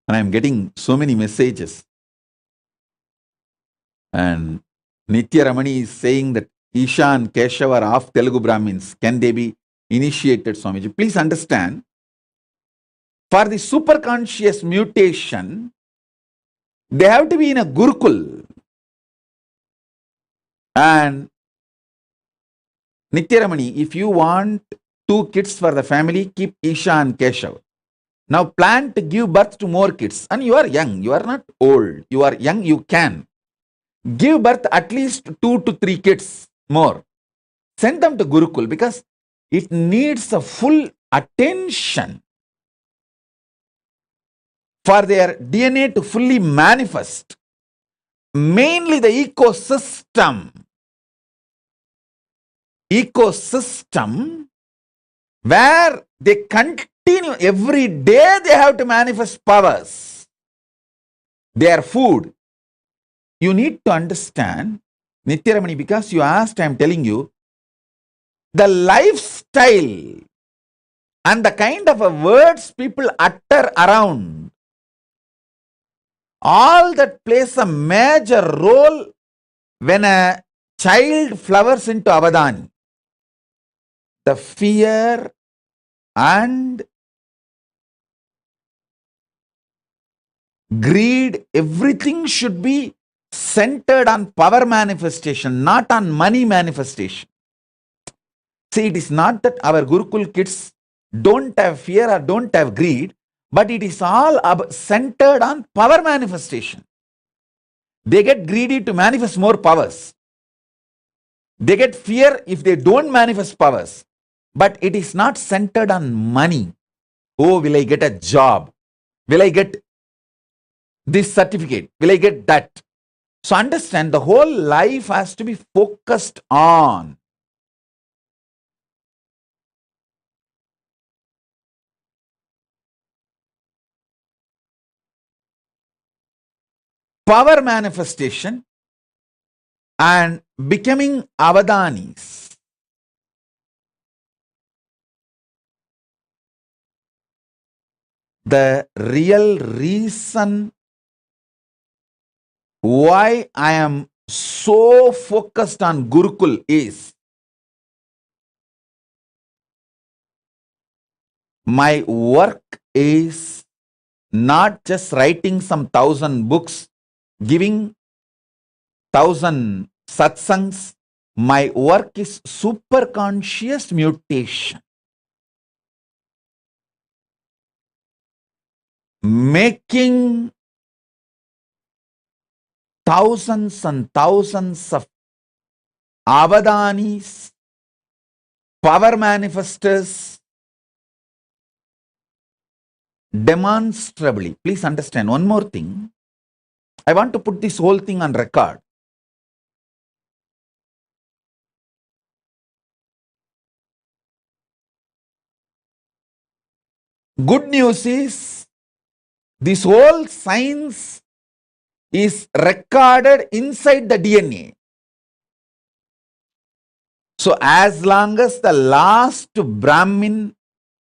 And I am getting so many messages. And Nitya Ramani is saying that Isha and Keshav are of Telugu Brahmins. Can they be initiated, Swamiji? Please understand, for the superconscious mutation, They have to be in a Gurukul. And Nithyaramani, if you want 2 kids for the family, keep Isha and Keshav. Now plan to give birth to more kids. And you are young, you are not old. You are young, you can. Give birth at least 2 to 3 kids more. Send them to Gurukul because it needs a full attention for their DNA to fully manifest. Mainly the ecosystem where they continue every day, they have to manifest powers. Their food. You need to understand, Nithyaramani, because you asked, I am telling you, the lifestyle and the kind of words people utter around, all that plays a major role when a child flowers into Avadani. The fear and greed, everything should be centered on power manifestation, not on money manifestation. See, it is not that our Gurukul kids don't have fear or don't have greed, but it is all centered on power manifestation. They get greedy to manifest more powers. They get fear if they don't manifest powers. But it is not centered on money. Oh, will I get a job? Will I get this certificate? Will I get that? So understand, the whole life has to be focused on power manifestation and becoming Avadanis. The real reason why I am so focused on Gurukul is my work is not just writing some 1,000 books, giving 1,000 satsangs. My work is super conscious mutation. Making thousands and thousands of Avadanis, power manifestors, demonstrably. Please understand one more thing. I want to put this whole thing on record. Good news is, this whole science is recorded inside the DNA. So as long as the last Brahmin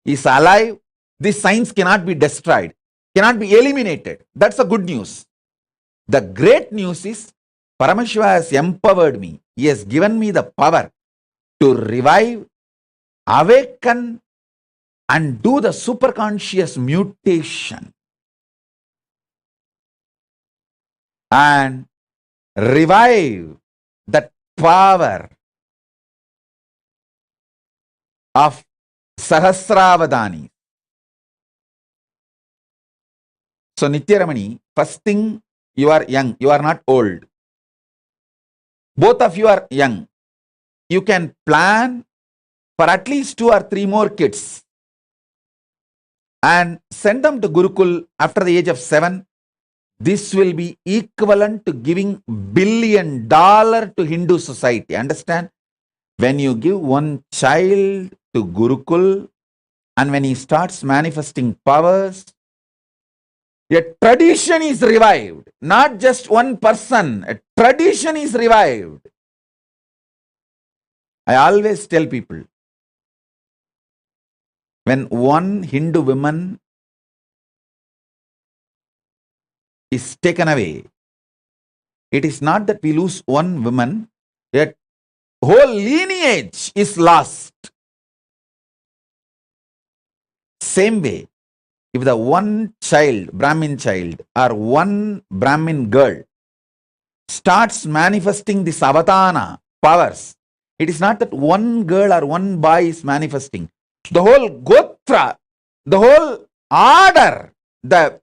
is alive, this science cannot be destroyed, cannot be eliminated. That's the good news. The great news is, Paramashiva has empowered me. He has given me the power to revive, awaken, and do the superconscious mutation. And revive that power of Sahasravadani. So Nithyaramani, first thing, you are young, you are not old. Both of you are young. You can plan for at least 2 or 3 more kids and send them to Gurukul after the age of 7. This will be equivalent to giving $1 billion to Hindu society. Understand? When you give one child to Gurukul and when he starts manifesting powers, a tradition is revived. Not just one person. A tradition is revived. I always tell people, when one Hindu woman is taken away, it is not that we lose one woman, a whole lineage is lost. Same way, if the one child, Brahmin child, or one Brahmin girl starts manifesting this avatana powers, it is not that one girl or one boy is manifesting. The whole gotra, the whole order, the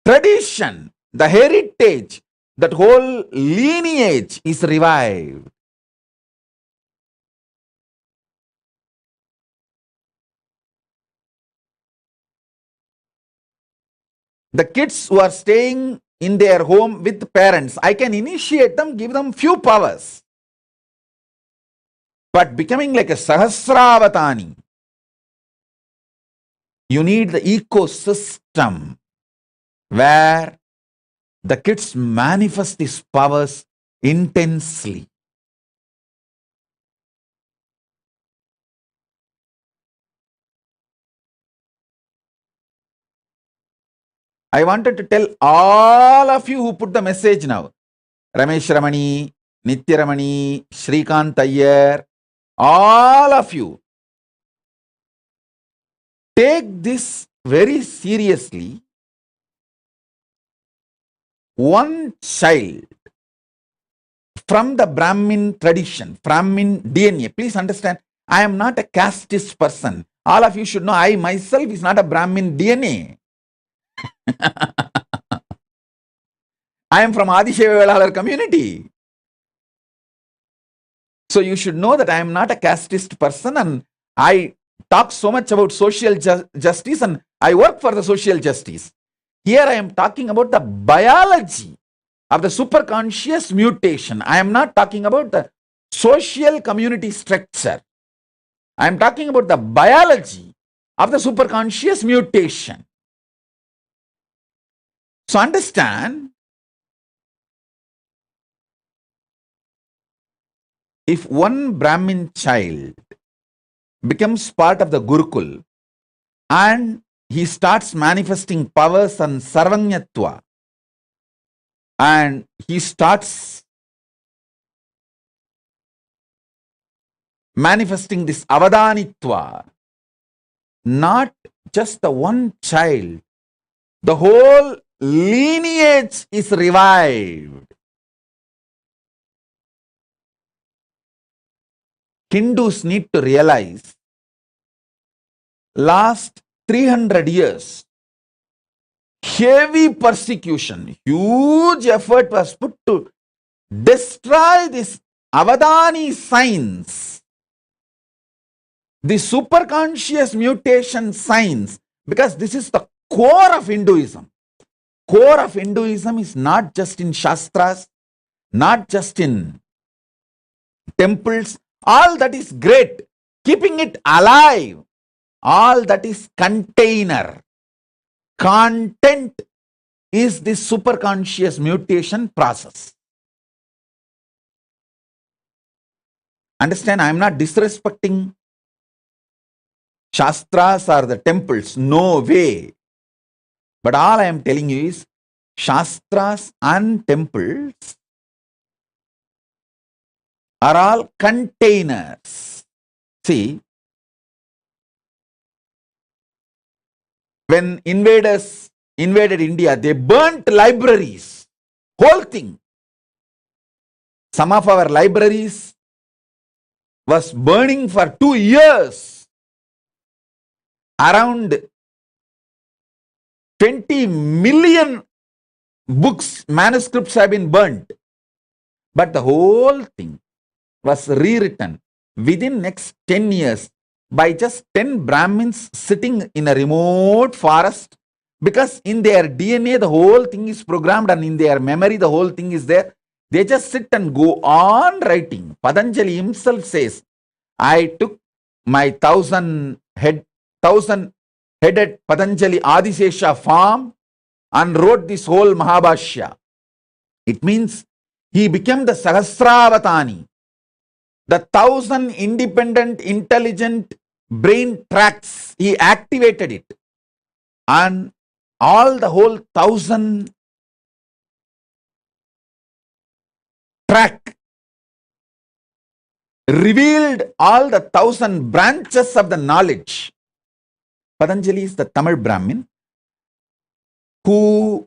tradition, the heritage, that whole lineage is revived. The kids who are staying in their home with parents, I can initiate them, give them few powers. But becoming like a Sahasravatani, you need the ecosystem where the kids manifest these powers intensely. I wanted to tell all of you who put the message now, Ramesh Ramani, Nithya Ramani, Shrikant Iyer, all of you, take this very seriously. One child from the Brahmin tradition, Brahmin DNA, please understand, I am not a casteist person. All of you should know I myself is not a Brahmin DNA. I am from Adisheva Velalar community. So you should know that I am not a casteist person, and I talk so much about social justice, and I work for the social justice. Here I am talking about the biology of the superconscious mutation. I am not talking about the social community structure. I am talking about the biology of the superconscious mutation. So understand, if one Brahmin child becomes part of the Gurukul and he starts manifesting powers and sarvanyatva, and he starts manifesting this avadanitva, not just the one child, the whole lineage is revived. Hindus need to realize, last 300 years, heavy persecution, huge effort was put to destroy this Avadani science, the superconscious mutation science, because this is the core of Hinduism. Core of Hinduism is not just in Shastras, not just in temples. All that is great. Keeping it alive, all that is container. Content is this superconscious mutation process. Understand, I am not disrespecting Shastras or the temples. No way. But all I am telling you is, Shastras and temples are all containers. See, when invaders invaded India, they burnt libraries, whole thing. Some of our libraries was burning for 2 years. Around 20 million books, manuscripts have been burnt. But the whole thing was rewritten within next 10 years by just 10 Brahmins sitting in a remote forest, because in their DNA the whole thing is programmed, and in their memory the whole thing is there. They just sit and go on writing. Patanjali himself says, I took my 1,000-headed Patanjali Adisesha farm and wrote this whole Mahabhashya. It means he became the Sahasravatani, the 1,000 independent, intelligent brain tracts. He activated it, and all the whole 1,000 track revealed all the 1,000 branches of the knowledge. Patanjali is the Tamil Brahmin. who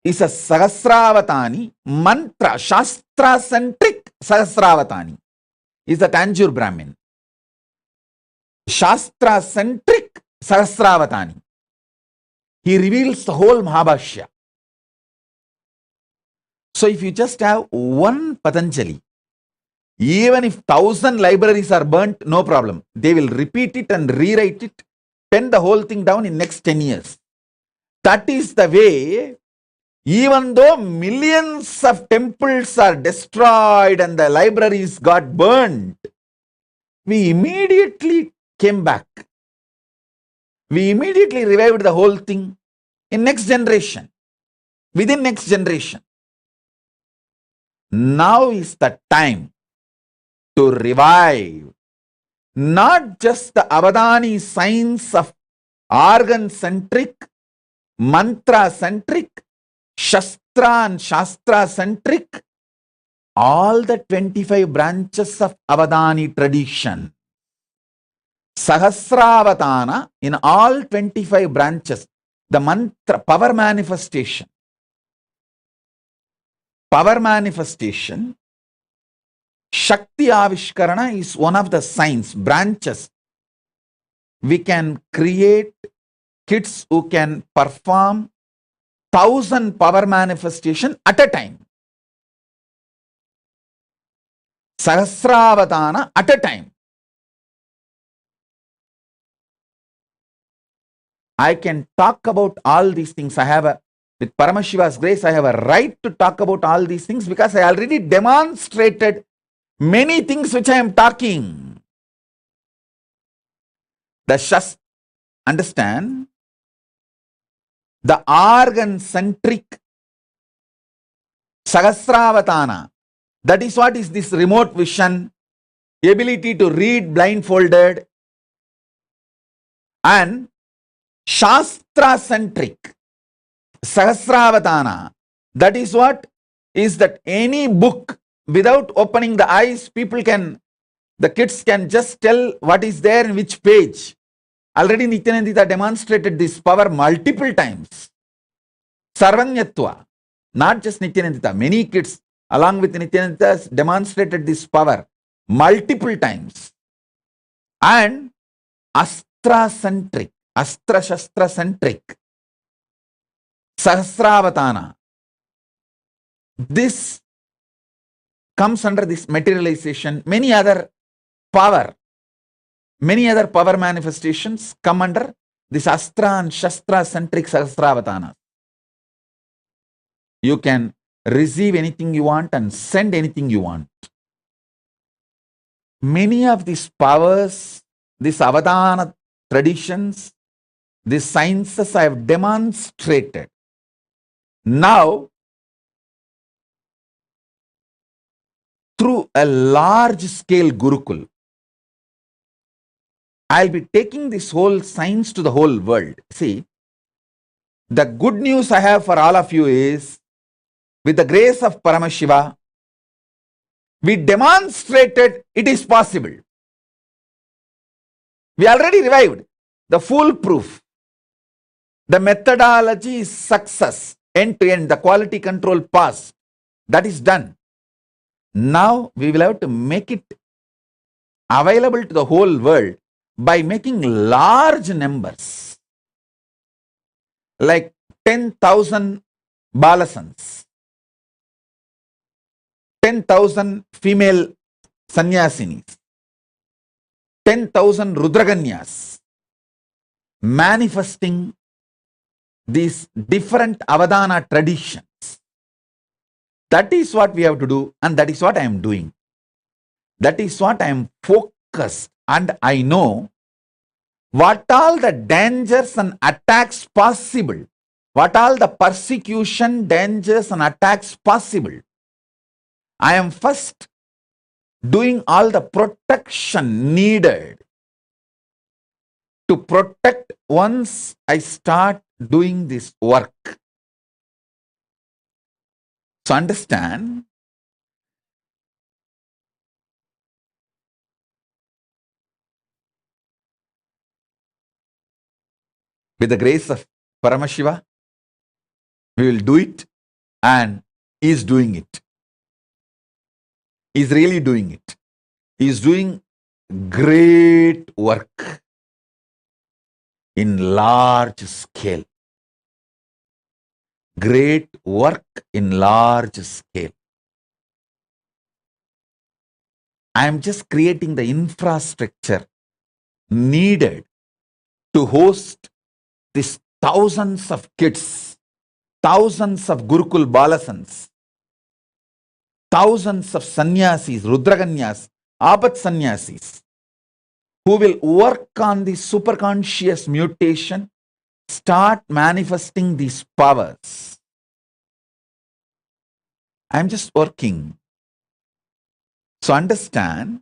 is a Sahasravatani, mantra, Shastra-centric Sahasravatani, is a Tanjore Brahmin. Shastra-centric Sahasravatani. He reveals the whole Mahabhashya. So if you just have one Patanjali, even if 1,000 libraries are burnt, no problem. They will repeat it and rewrite it, pen the whole thing down in next 10 years. That is the way, even though millions of temples are destroyed and the libraries got burned, we immediately came back. We immediately revived the whole thing in next generation, within next generation. Now is the time to revive not just the Avadani science of organ-centric, mantra-centric, Shastra and Shastra-centric, all the 25 branches of Avadani tradition. Sahasravatana in all 25 branches, the mantra, power manifestation. Power manifestation, Shakti Avishkarana is one of the signs, branches. We can create kids who can perform 1,000 power manifestation at a time. Sahasravatana at a time. I can talk about all these things. With Paramashiva's grace, I have a right to talk about all these things because I already demonstrated many things which I am talking. The understand? The organ-centric Sahasravatana. That is what is this remote vision, ability to read blindfolded, and Shastra-centric Sahasravatana. That is what is that any book, without opening the eyes, the kids can just tell what is there in which page. Already Nithyananda demonstrated this power multiple times. Sarvanyatva, not just Nithyananda, many kids along with Nithyananda demonstrated this power multiple times. And Astra-centric, Astra-Shastra-centric Sahasravatana. This comes under this materialization. Many other power manifestations come under this Astra and Shastra-centric Sahasravatana. You can receive anything you want and send anything you want. Many of these powers, these Avadana traditions, these sciences I have demonstrated. Now, through a large-scale Gurukul, I'll be taking this whole science to the whole world. See, the good news I have for all of you is, with the grace of Paramashiva, we demonstrated it is possible. We already revived the foolproof. The methodology is success, end to end, the quality control passed. That is done. Now we will have to make it available to the whole world by making large numbers, like 10,000 balasans, 10,000 female sannyasinis, 10,000 rudraganyas, manifesting these different Avadana traditions. That is what we have to do, and that is what I am doing. That is what I am focused, and I know what all the dangers and attacks possible, what all the persecution, dangers and attacks possible. I am first doing all the protection needed to protect once I start doing this work. So understand, with the grace of Paramashiva, We will do it, and he is doing it. He is really doing it. He is doing great work in large scale. Great work in large scale. I am just creating the infrastructure needed to host these thousands of kids, thousands of Gurukul Balasans, thousands of sannyasis, Rudraganyas, Apat sannyasis, who will work on the superconscious mutation, start manifesting these powers. I am just working. So understand,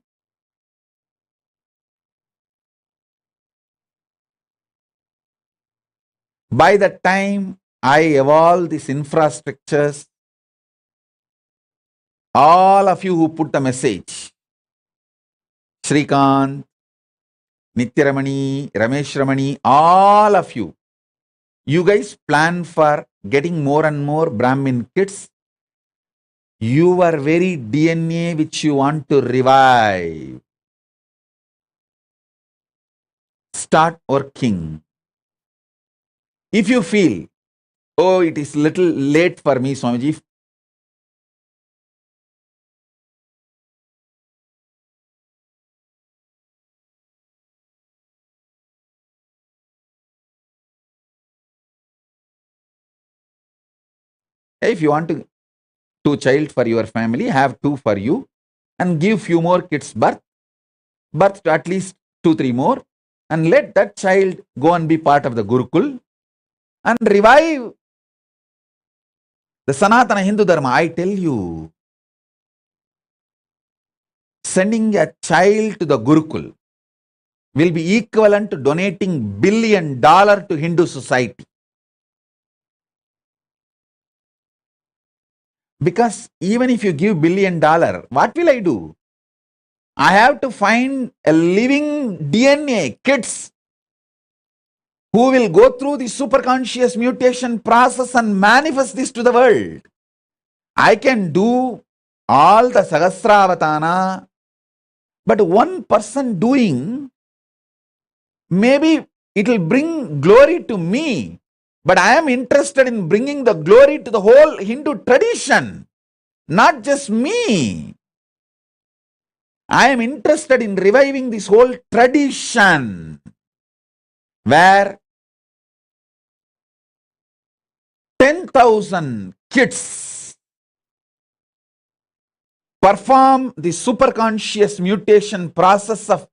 by the time I evolve these infrastructures, all of you who put the message, Shrikant, Nithyaramani, Ramesh Ramani, all of you, you guys plan for getting more and more Brahmin kids. Your very DNA which you want to revive. Start working. If you feel, oh, it is little late for me, Swamiji. If you want to 2 child for your family, have 2 for you, and give few more kids birth to at least 2-3 more, and let that child go and be part of the Gurukul and revive the Sanatana Hindu Dharma. I tell you, sending a child to the Gurukul will be equivalent to donating $1 billion to Hindu society. Because even if you give $1 billion, what will I do? I have to find a living DNA, kids, who will go through the superconscious mutation process and manifest this to the world. I can do all the Sahasravatana, but one person doing, maybe it will bring glory to me, but I am interested in bringing the glory to the whole Hindu tradition, not just me. I am interested in reviving this whole tradition where 10,000 kids perform the superconscious mutation process of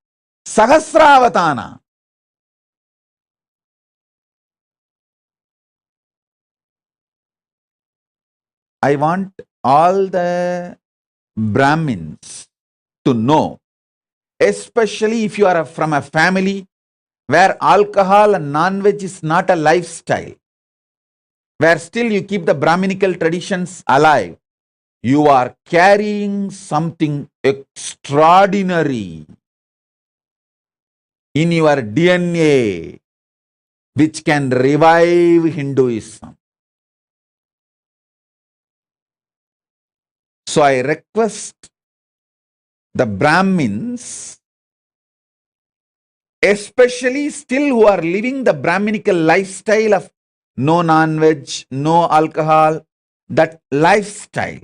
Sahasravatana. I want all the Brahmins to know, especially if you are from a family where alcohol and non-veg is not a lifestyle, where still you keep the Brahminical traditions alive, you are carrying something extraordinary in your DNA which can revive Hinduism. So I request the Brahmins, especially still who are living the Brahminical lifestyle of no non-veg, no alcohol, that lifestyle.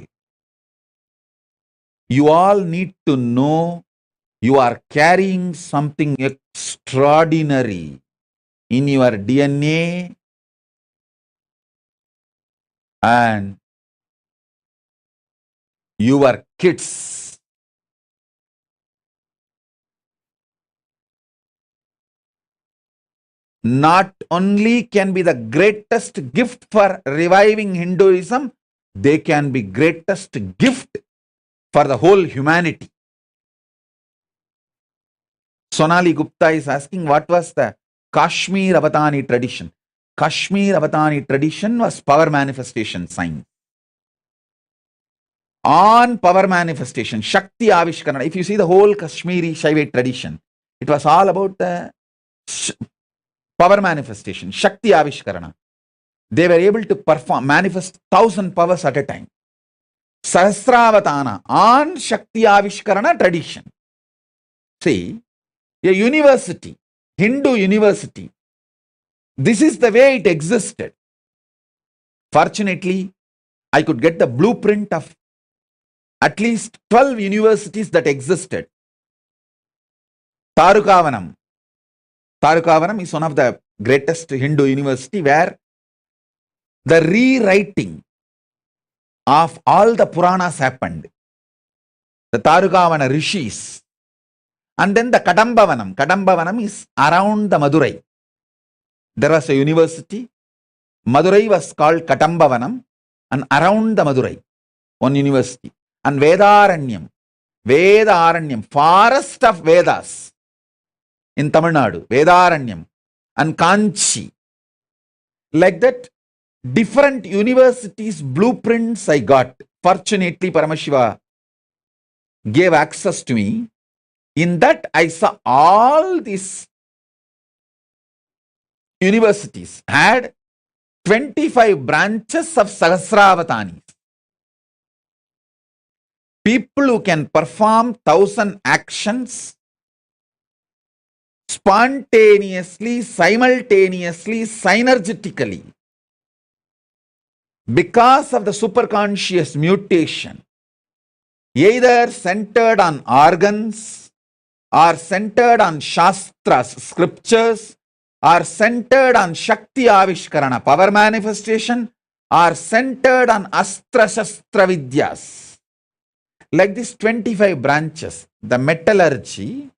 You all need to know you are carrying something extraordinary in your DNA, and your kids not only can be the greatest gift for reviving Hinduism, they can be greatest gift for the whole humanity. Sonali Gupta is asking, what was the Kashmir Avatani tradition? Kashmir Avatani tradition was power manifestation science. On power manifestation, Shakti Avishkarana. If you see the whole Kashmiri Shaivite tradition, it was all about the power manifestation, Shakti Avishkarana. They were able to manifest 1,000 powers at a time. Sahasravatana on Shakti Avishkarana tradition. See, a university, Hindu university, this is the way it existed. Fortunately, I could get the blueprint of at least 12 universities that existed. Tarukavanam. Tarukavanam is one of the greatest Hindu university where the rewriting of all the Puranas happened. The Tarukavana rishis. And then the Kadambavanam. Kadambavanam is around the Madurai. There was a university. Madurai was called Kadambavanam, and around the Madurai, one university. And Vedaranyam. Vedaranyam, forest of Vedas in Tamil Nadu. Vedaranyam. And Kanchi. Like that, different universities' blueprints I got. Fortunately, Paramashiva gave access to me. In that, I saw all these universities had 25 branches of Sahasravatanis. People who can perform 1,000 actions spontaneously, simultaneously, synergetically. Because of the superconscious mutation, either centered on organs, or centered on Shastras, scriptures, or centered on Shakti Avishkarana, power manifestation, or centered on Astra Shastra Vidyas. Like these 25 branches, the metallurgy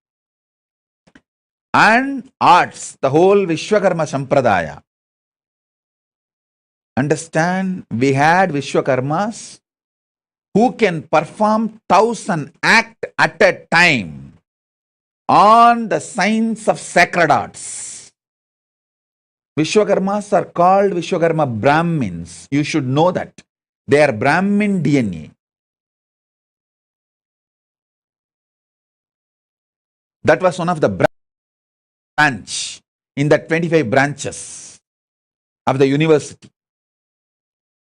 and arts, the whole Vishwakarma Sampradaya. Understand, we had Vishwakarmas who can perform 1,000 acts at a time on the science of sacred arts. Vishwakarmas are called Vishwakarma Brahmins. You should know that. They are Brahmin DNA. That was one of the branch in the 25 branches of the university.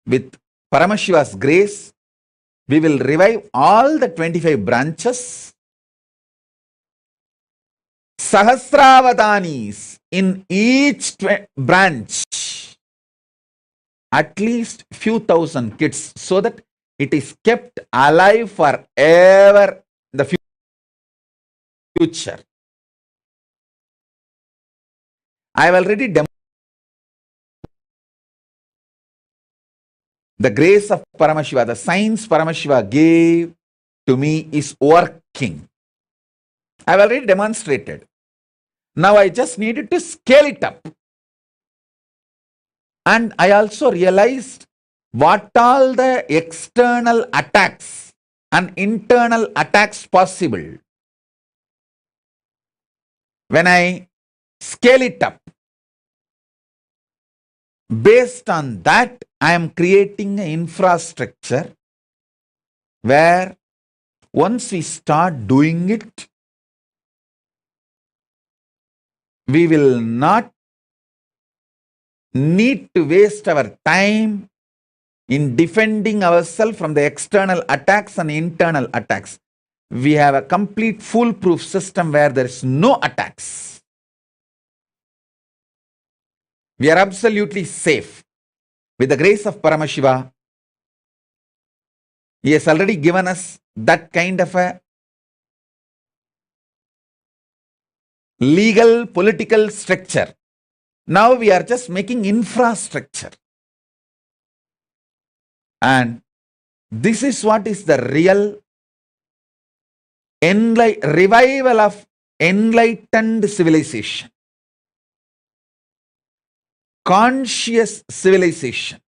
With Paramashiva's grace, we will revive all the 25 branches. Sahasravadanis in each branch, at least few thousand kids, so that it is kept alive forever in the future. I have already demonstrated the grace of Paramashiva, the science Paramashiva gave to me is working. I have already demonstrated. Now I just needed to scale it up. And I also realized what all the external attacks and internal attacks possible. When I scale it up, based on that, I am creating an infrastructure where once we start doing it, we will not need to waste our time in defending ourselves from the external attacks and internal attacks. We have a complete foolproof system where there is no attacks. We are absolutely safe. With the grace of Paramashiva, he has already given us that kind of a legal, political structure. Now we are just making infrastructure. And this is what is the real revival of enlightened civilization. Conscious civilization.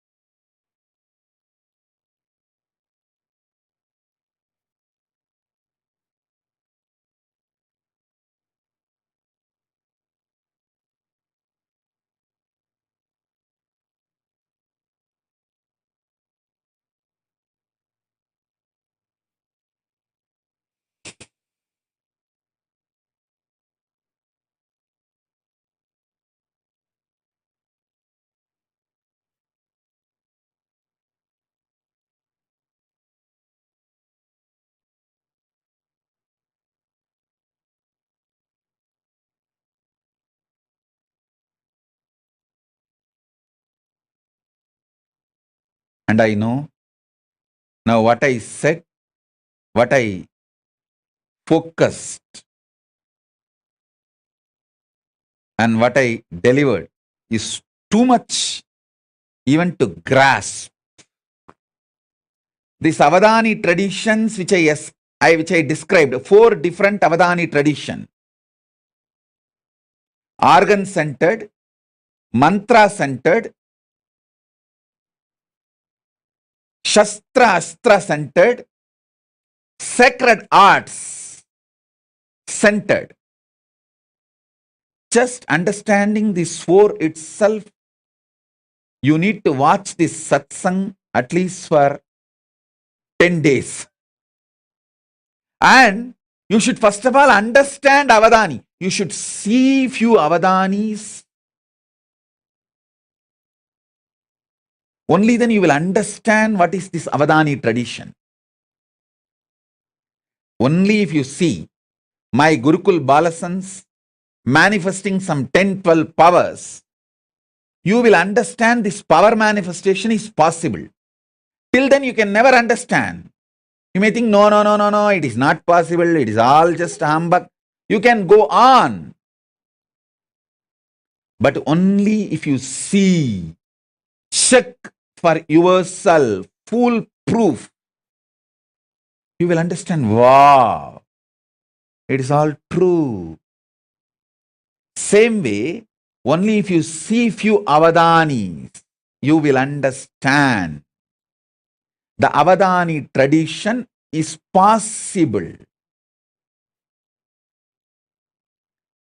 And I know now what I said, what I focused, and what I delivered is too much even to grasp. These Avadani traditions which I described, 4 different Avadani traditions. Organ-centered, mantra-centered, Shastra-Astra-centered, sacred arts centered. Just understanding this 4 itself, you need to watch this satsang at least for 10 days. And you should first of all understand Avadani. You should see few Avadanis. Only then you will understand what is this Avadani tradition. Only if you see my Gurukul Balasans manifesting some 10-12 powers, you will understand this power manifestation is possible. Till then you can never understand. You may think, no, it is not possible, it is all just humbug. You can go on. But only if you see, check for yourself, foolproof, you will understand, wow, it is all true. Same way, only if you see few Avadanis, you will understand. The Avadani tradition is possible.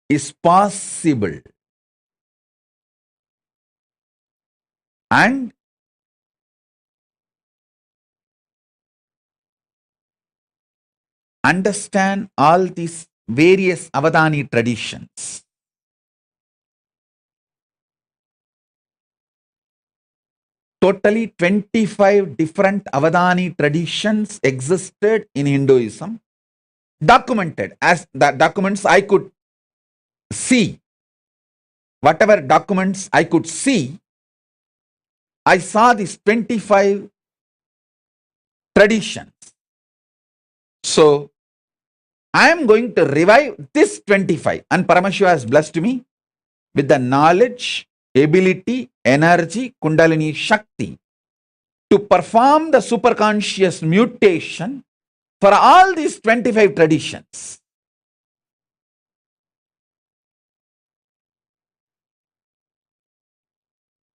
Is possible. And understand all these various Avadani traditions. Totally 25 different Avadani traditions existed in Hinduism, documented as the documents I could see. Whatever documents I could see, I saw these 25 traditions. So, I am going to revive this 25, and Paramashiva has blessed me with the knowledge, ability, energy, Kundalini Shakti to perform the superconscious mutation for all these 25 traditions.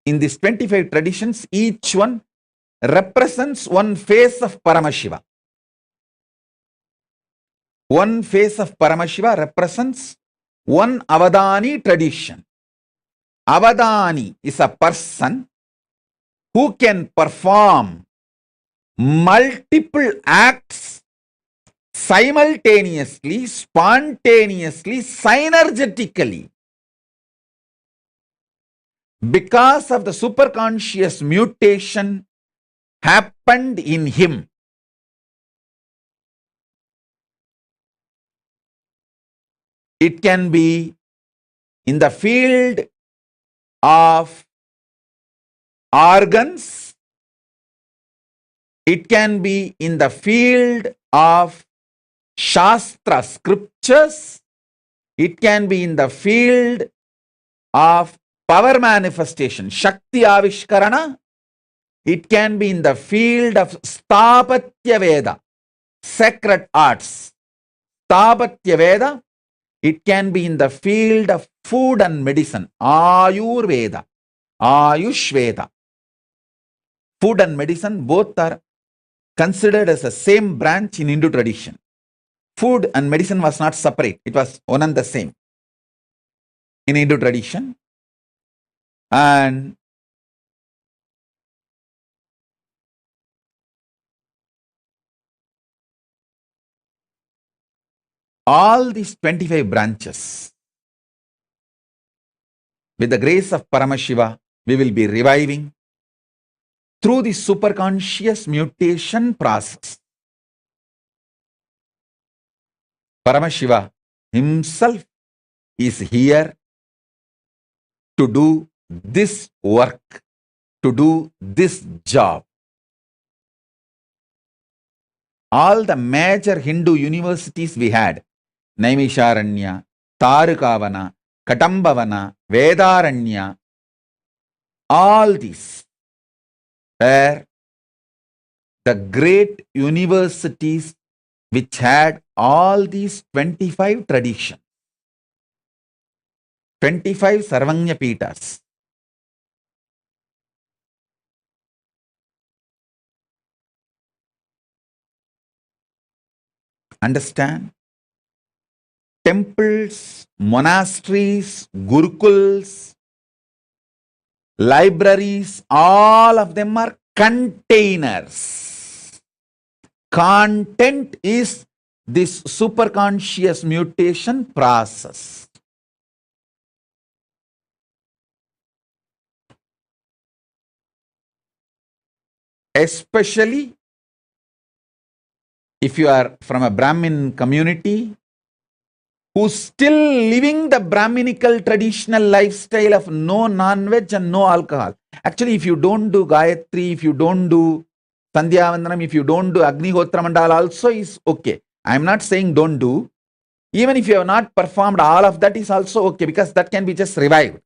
In these 25 traditions, each one represents one face of Paramashiva. One face of Paramashiva represents one Avadani tradition. Avadani is a person who can perform multiple acts simultaneously, spontaneously, synergetically. Because of the superconscious mutation happened in him. It can be in the field of organs. It can be in the field of Shastra scriptures. It can be in the field of power manifestation, Shakti Avishkarana. It can be in the field of Sthapatya Veda, sacred arts. Sthapatya Veda. It can be in the field of food and medicine, Ayurveda, Ayush Veda. Food and medicine both are considered as the same branch in Hindu tradition. Food and medicine was not separate. It was one and the same in Hindu tradition. And all these 25 branches, with the grace of Paramashiva, we will be reviving through the superconscious mutation process. Paramashiva himself is here to do this work, to do this job. all the major Hindu universities we had, Naimisharanya, Tarukavana, Katambavana, Vedaranya, all these were the great universities which had all these 25 traditions, 25 Sarvanya Pitas. Understand? Temples, monasteries, gurukuls, libraries, all of them are containers. Content is this superconscious mutation process. Especially if you are from a Brahmin community who's still living the Brahminical traditional lifestyle of no non-veg and no alcohol. Actually, if you don't do Gayatri, if you don't do Sandhya Vandanam, if you don't do Agnihotra Mandala also is okay. I'm not saying don't do. Even if you have not performed all of that is also okay, because that can be just revived.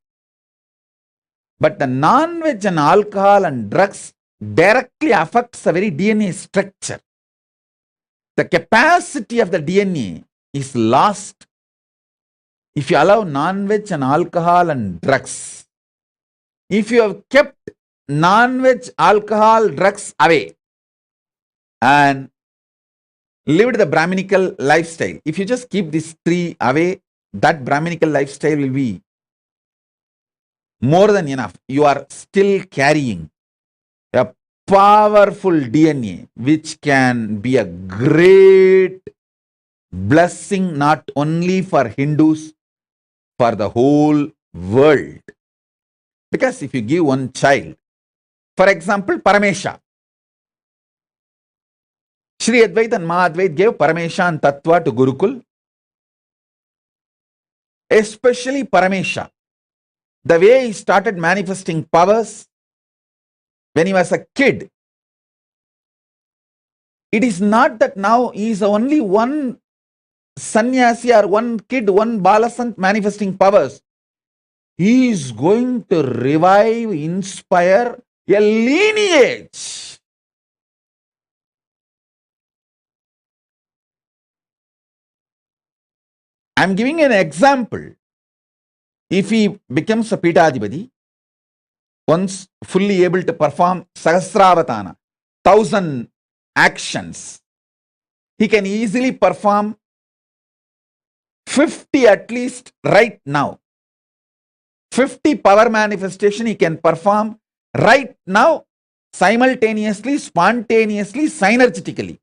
But the non-veg and alcohol and drugs directly affects the very DNA structure. The capacity of the DNA is lost if you allow non-veg and alcohol and drugs. If you have kept non-veg, alcohol, drugs away and lived the Brahminical lifestyle, if you just keep these three away, that Brahminical lifestyle will be more than enough. You are still carrying a powerful DNA which can be a great blessing not only for Hindus, for the whole world. Because if you give one child, for example, Paramesha, Sri Advait and Mahadvait gave Paramesha and Tattva to Gurukul. Especially Paramesha, the way he started manifesting powers when he was a kid. It is not that now he is only one sannyasi or one kid, one balasant manifesting powers. He is going to revive, inspire a lineage. I am giving an example. If he becomes a Pitadipati, once fully able to perform Sahasravatana, 1000 actions, he can easily perform 50 at least right now. 50 power manifestation he can perform right now, simultaneously, spontaneously, synergetically.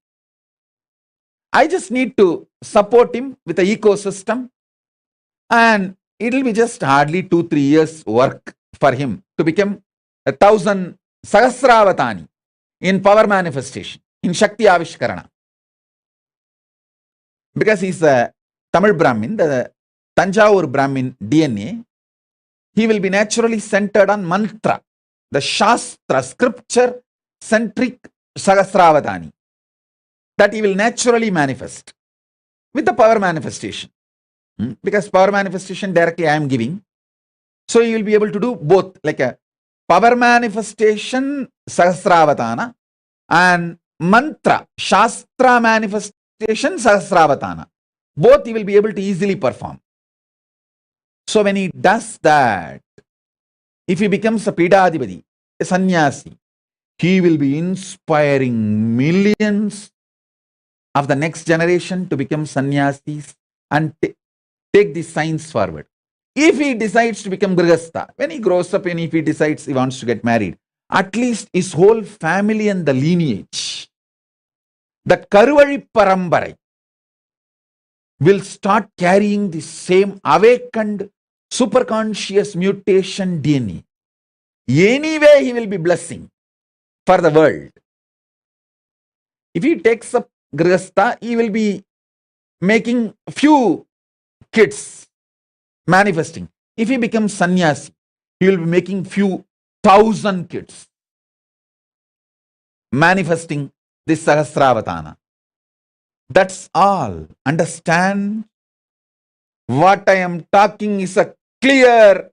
I just need to support him with an ecosystem, and it will be just hardly 2-3 years work for him to become 1000 Sahasravatani in power manifestation, in Shakti Avishkarana. Because he's a Tamil Brahmin, the Tanjavur Brahmin DNA, he will be naturally centered on mantra, the Shastra, scripture centric Sahasravatani, that he will naturally manifest with the power manifestation. Because power manifestation directly I am giving. So you will be able to do both, like a power manifestation Sahasravatana and mantra, Shastra manifestation Sahasravatana. Both he will be able to easily perform. So when he does that, if he becomes a Pitadipati, a sannyasi, he will be inspiring millions of the next generation to become sannyasis and take this science forward. If he decides to become Grihastha, when he grows up and if he decides he wants to get married, at least his whole family and the lineage, that Karuvali Parambarai, will start carrying the same awakened superconscious mutation DNA. Anyway, he will be blessing for the world. If he takes up Grihastha, he will be making few kids manifesting. If he becomes sannyasi, he will be making few thousand kids manifesting this Sahasravatana. That's all. Understand? What I am talking is a clear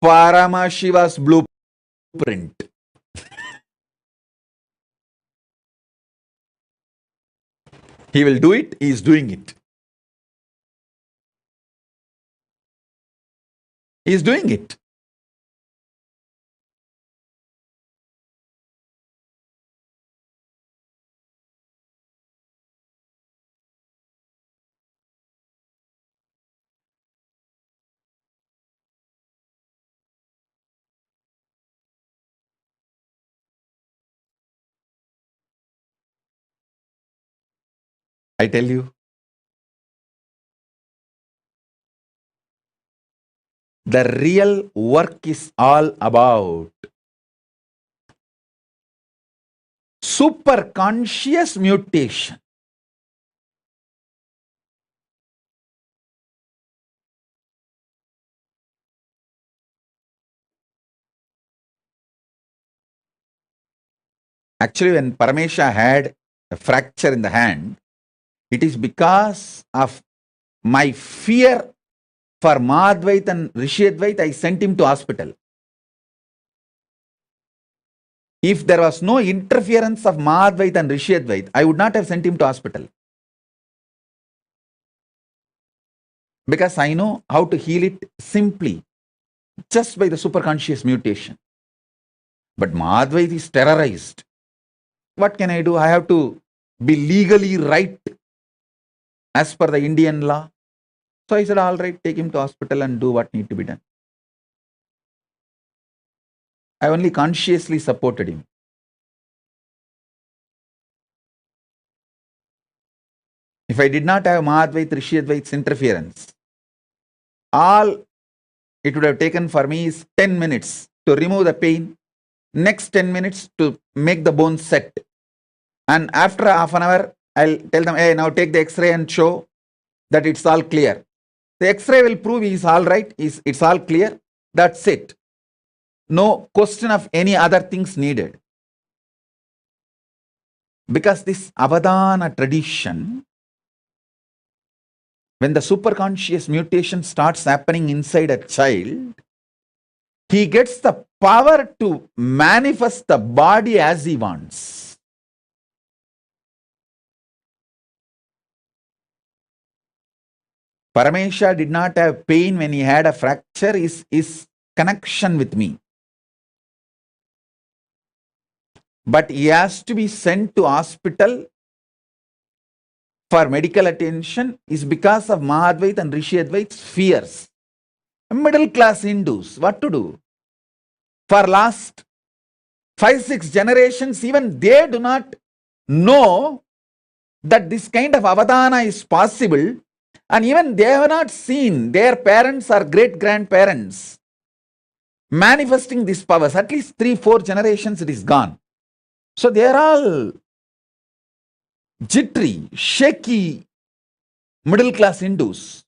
Paramashiva's blueprint. He will do it, he is doing it. He is doing it. I tell you, the real work is all about superconscious mutation. Actually, when Paramesha had a fracture in the hand, it is because of my fear for Madhvait and Rishiyadvait, I sent him to hospital. If there was no interference of Madhvait and Rishiyadvait, I would not have sent him to hospital. Because I know how to heal it simply, just by the superconscious mutation. But Madhvait is terrorized. What can I do? I have to be legally right as per the Indian law. So I said, all right, take him to hospital and do what need to be done. I only consciously supported him. If I did not have Madhvait, Rishiyadvait's interference, all it would have taken for me is 10 minutes to remove the pain, next 10 minutes to make the bone set. And after half an hour, I'll tell them, hey, now take the X-ray and show that it's all clear. The X-ray will prove he's all right, it's all clear. That's it. No question of any other things needed. Because this Avadana tradition, when the superconscious mutation starts happening inside a child, he gets the power to manifest the body as he wants. Paramesha did not have pain when he had a fracture, his connection with me. But he has to be sent to hospital for medical attention is because of Mahadvait and Rishiyadvait's fears. Middle class Hindus, what to do? For last 5-6 generations, even they do not know that this kind of avadana is possible, and even they have not seen their parents or great-grandparents manifesting these powers. At least 3-4 generations it is gone. So they are all jittery, shaky middle-class Hindus.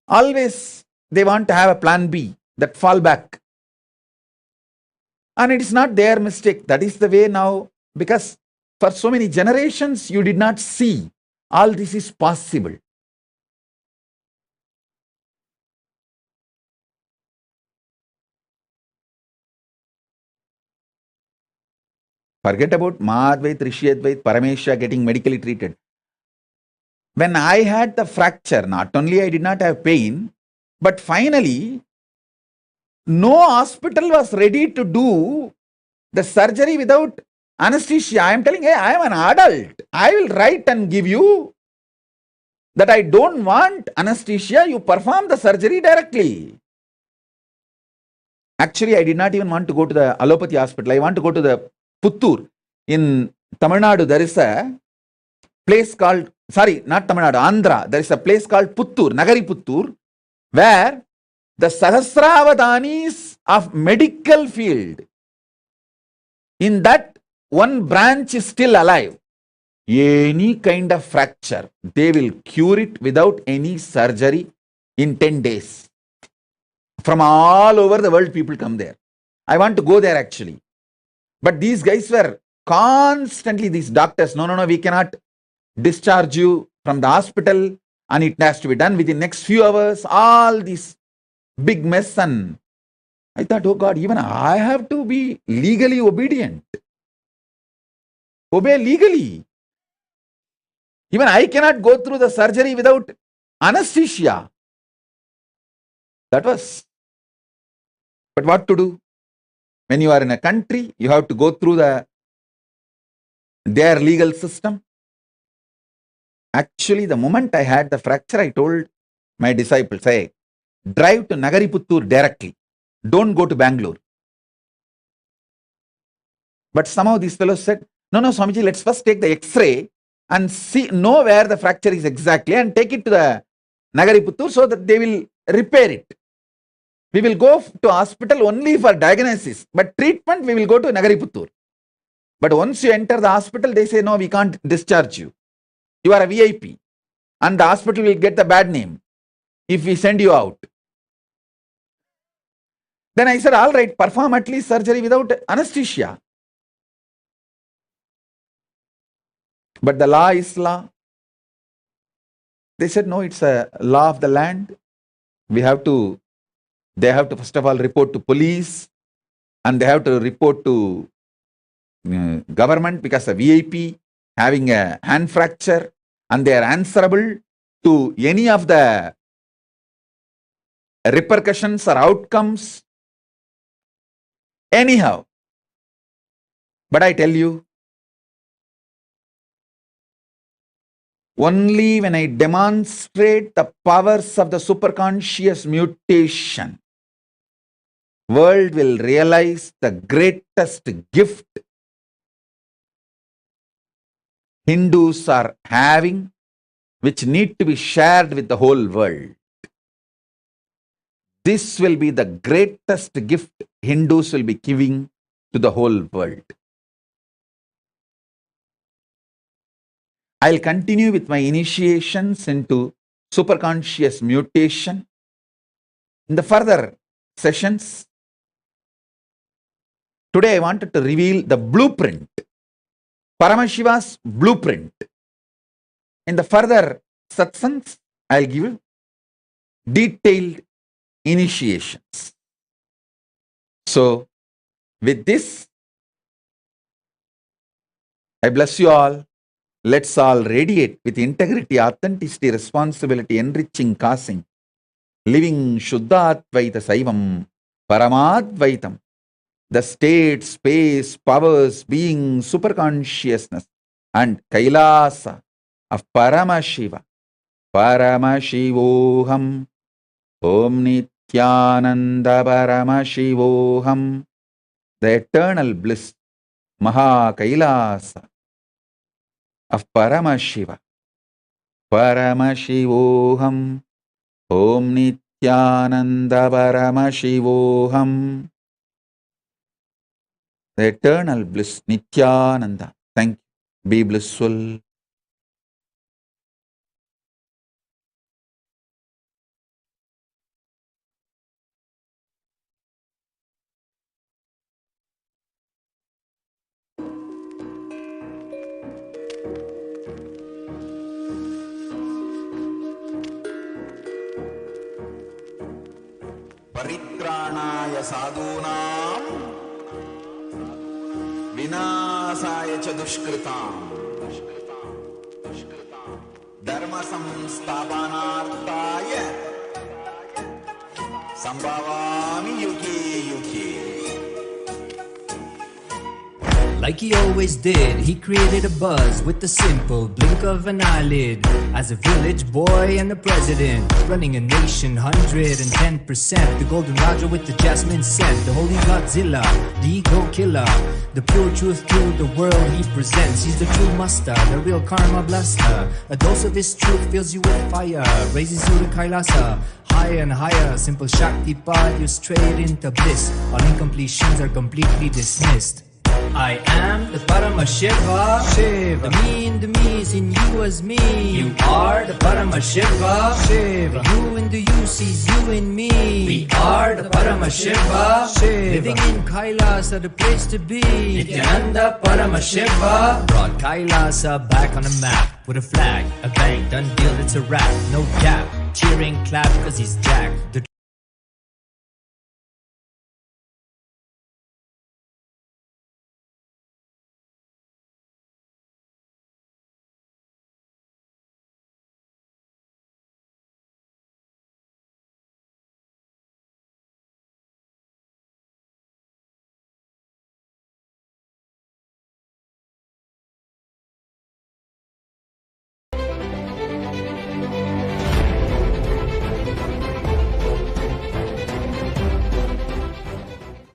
Always they want to have a plan B, that fallback. And it is not their mistake. That is the way now, because for so many generations you did not see all this is possible. Forget about Mahadvait, Rishiyadvait, Paramesha getting medically treated. When I had the fracture, not only I did not have pain, but finally, no hospital was ready to do the surgery without anesthesia. I am telling, hey, I am an adult. I will write and give you that I don't want anesthesia. You perform the surgery directly. Actually, I did not even want to go to the allopathy hospital. I want to go to the Puttur. In Tamil Nadu, there is a place called, sorry, not Tamil Nadu, Andhra. There is a place called Puttur, Nagari Puttur, where the Sahasravadanis of medical field, in that one branch is still alive. Any kind of fracture, they will cure it without any surgery in 10 days. From all over the world, people come there. I want to go there actually. But these guys were constantly, these doctors, no, we cannot discharge you from the hospital, and it has to be done within next few hours. All this big mess, and I thought, oh God, even I have to be legally obedient. Obey legally. Even I cannot go through the surgery without anesthesia. That was. But what to do? When you are in a country, you have to go through their legal system. Actually, the moment I had the fracture, I told my disciples, hey, drive to Nagariputtur directly. Don't go to Bangalore. But somehow these fellows said, no, Swamiji, let's first take the X-ray and know where the fracture is exactly and take it to the Nagariputtur so that they will repair it. We will go to hospital only for diagnosis, but treatment we will go to Nagariputtur. But once you enter the hospital, they say, no, we can't discharge you. You are a VIP. And the hospital will get the bad name if we send you out. Then I said, all right, perform at least surgery without anesthesia. But the law is law. They said, no, it's a law of the land. They have to first of all report to police, and they have to report to government because a VIP having a hand fracture, and they are answerable to any of the repercussions or outcomes. Anyhow, but I tell you, only when I demonstrate the powers of the superconscious mutation, world will realize the greatest gift Hindus are having, which need to be shared with the whole world. This will be the greatest gift Hindus will be giving to the whole world. I'll continue with my initiations into superconscious mutation in the further sessions. Today I wanted to reveal the blueprint, Paramashiva's blueprint. In the further satsangs, I'll give you detailed initiations. So, with this, I bless you all. Let's all radiate with integrity, authenticity, responsibility, enriching, causing, living Shuddhatvaita Saivam, Paramadvaitam, the state, space, powers, being, superconsciousness, and Kailasa of Paramashiva, Paramashivoham, Om Nithyananda Paramashivoham, the eternal bliss, Maha Kailasa of Paramashiva, Paramashivoham, Om Nithyananda Paramashivoham, the eternal bliss, Nithyananda. Thank you. Be blissful. परित्राणाय साधूनां विनाशाय च दुष्कृतां धर्म संस्थापनार्थाय संभवामि युगे युगे. Like he always did, he created a buzz with the simple blink of an eyelid. As a village boy and the president, running a nation 110%. The golden Raja with the jasmine scent, the holy Godzilla, the ego killer, the pure truth to the world he presents. He's the true master, the real karma blaster. A dose of his truth fills you with fire, raises you to KAILASA, higher and higher. Simple Shakti path, you straight into bliss. All incompletions are completely dismissed. I am the Paramashiva. Shiva. The me in the me is in you as me. You are the Paramashiva. Shiva. The you in the you sees you in me. We are the Paramashiva. Shiva. Living in KAILASA, the place to be. Nithyananda Paramashiva. Brought KAILASA back on the map. With a flag, a bang, done deal, it's a wrap. No gap, cheering, clap, cause he's Jack. The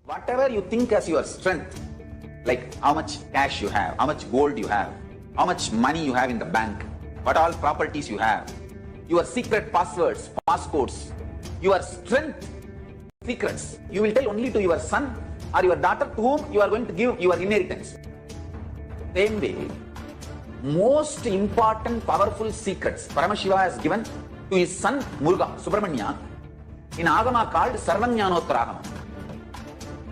Whatever you think as your strength, like how much cash you have, how much gold you have, how much money you have in the bank, what all properties you have, your secret passwords, passcodes, your strength, secrets, you will tell only to your son or your daughter to whom you are going to give your inheritance. Same way, most important, powerful secrets Paramashiva has given to his son Muruga, Subramanya, in Agama called Sarvanyanottara.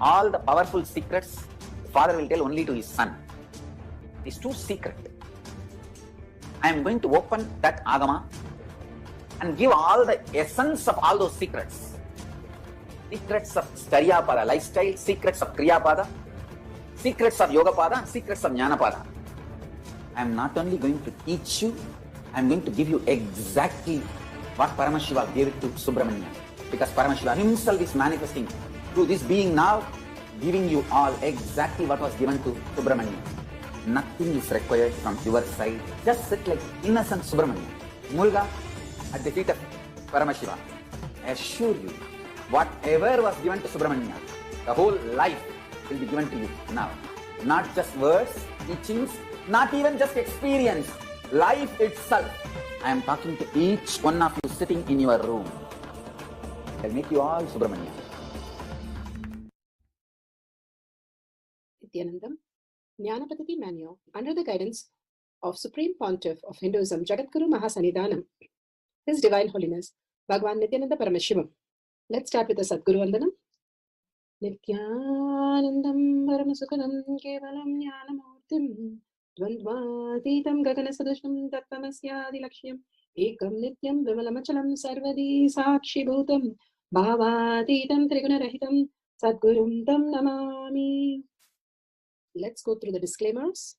All the powerful secrets, the father will tell only to his son. It is too secret. I am going to open that Agama and give all the essence of all those secrets. Secrets of Staryapada lifestyle, secrets of Kriyapada, secrets of Yogapada, secrets of Jnanapada. I am not only going to teach you, I am going to give you exactly what Paramashiva gave it to Subramanya. Because Paramashiva himself is manifesting through this being now, giving you all exactly what was given to Subramanya. Nothing is required from your side. Just sit like innocent Subramanya, Muruga at the feet of Paramashiva. I assure you, whatever was given to Subramanya, the whole life will be given to you now. Not just words, teachings, not even just experience, life itself. I am talking to each one of you sitting in your room. I'll make you all Subramanya. Nithyanandam, Jnanapadati Manual, under the guidance of Supreme Pontiff of Hinduism, Jagadguru Mahasannidhanam, His Divine Holiness, Bhagwan Nithyananda Paramashivam. Let's start with the Sadguru Vandanam. Nithyanandam Paramasukhanam Kevalam Jnanamurtim Dvandvatitam Gaganasadusham Tattvamasya Lakshmam Ekam Nityam Vimalamachalam Sarvadi Sakshi Bhutam Bhavatitam Trigunarahitam Sadgurum Tam Namami. Let's go through the disclaimers.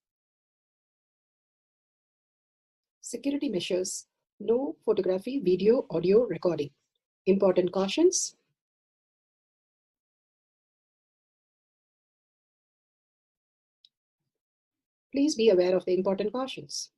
Security measures. No photography, video, audio recording. Important cautions. Please be aware of the important cautions.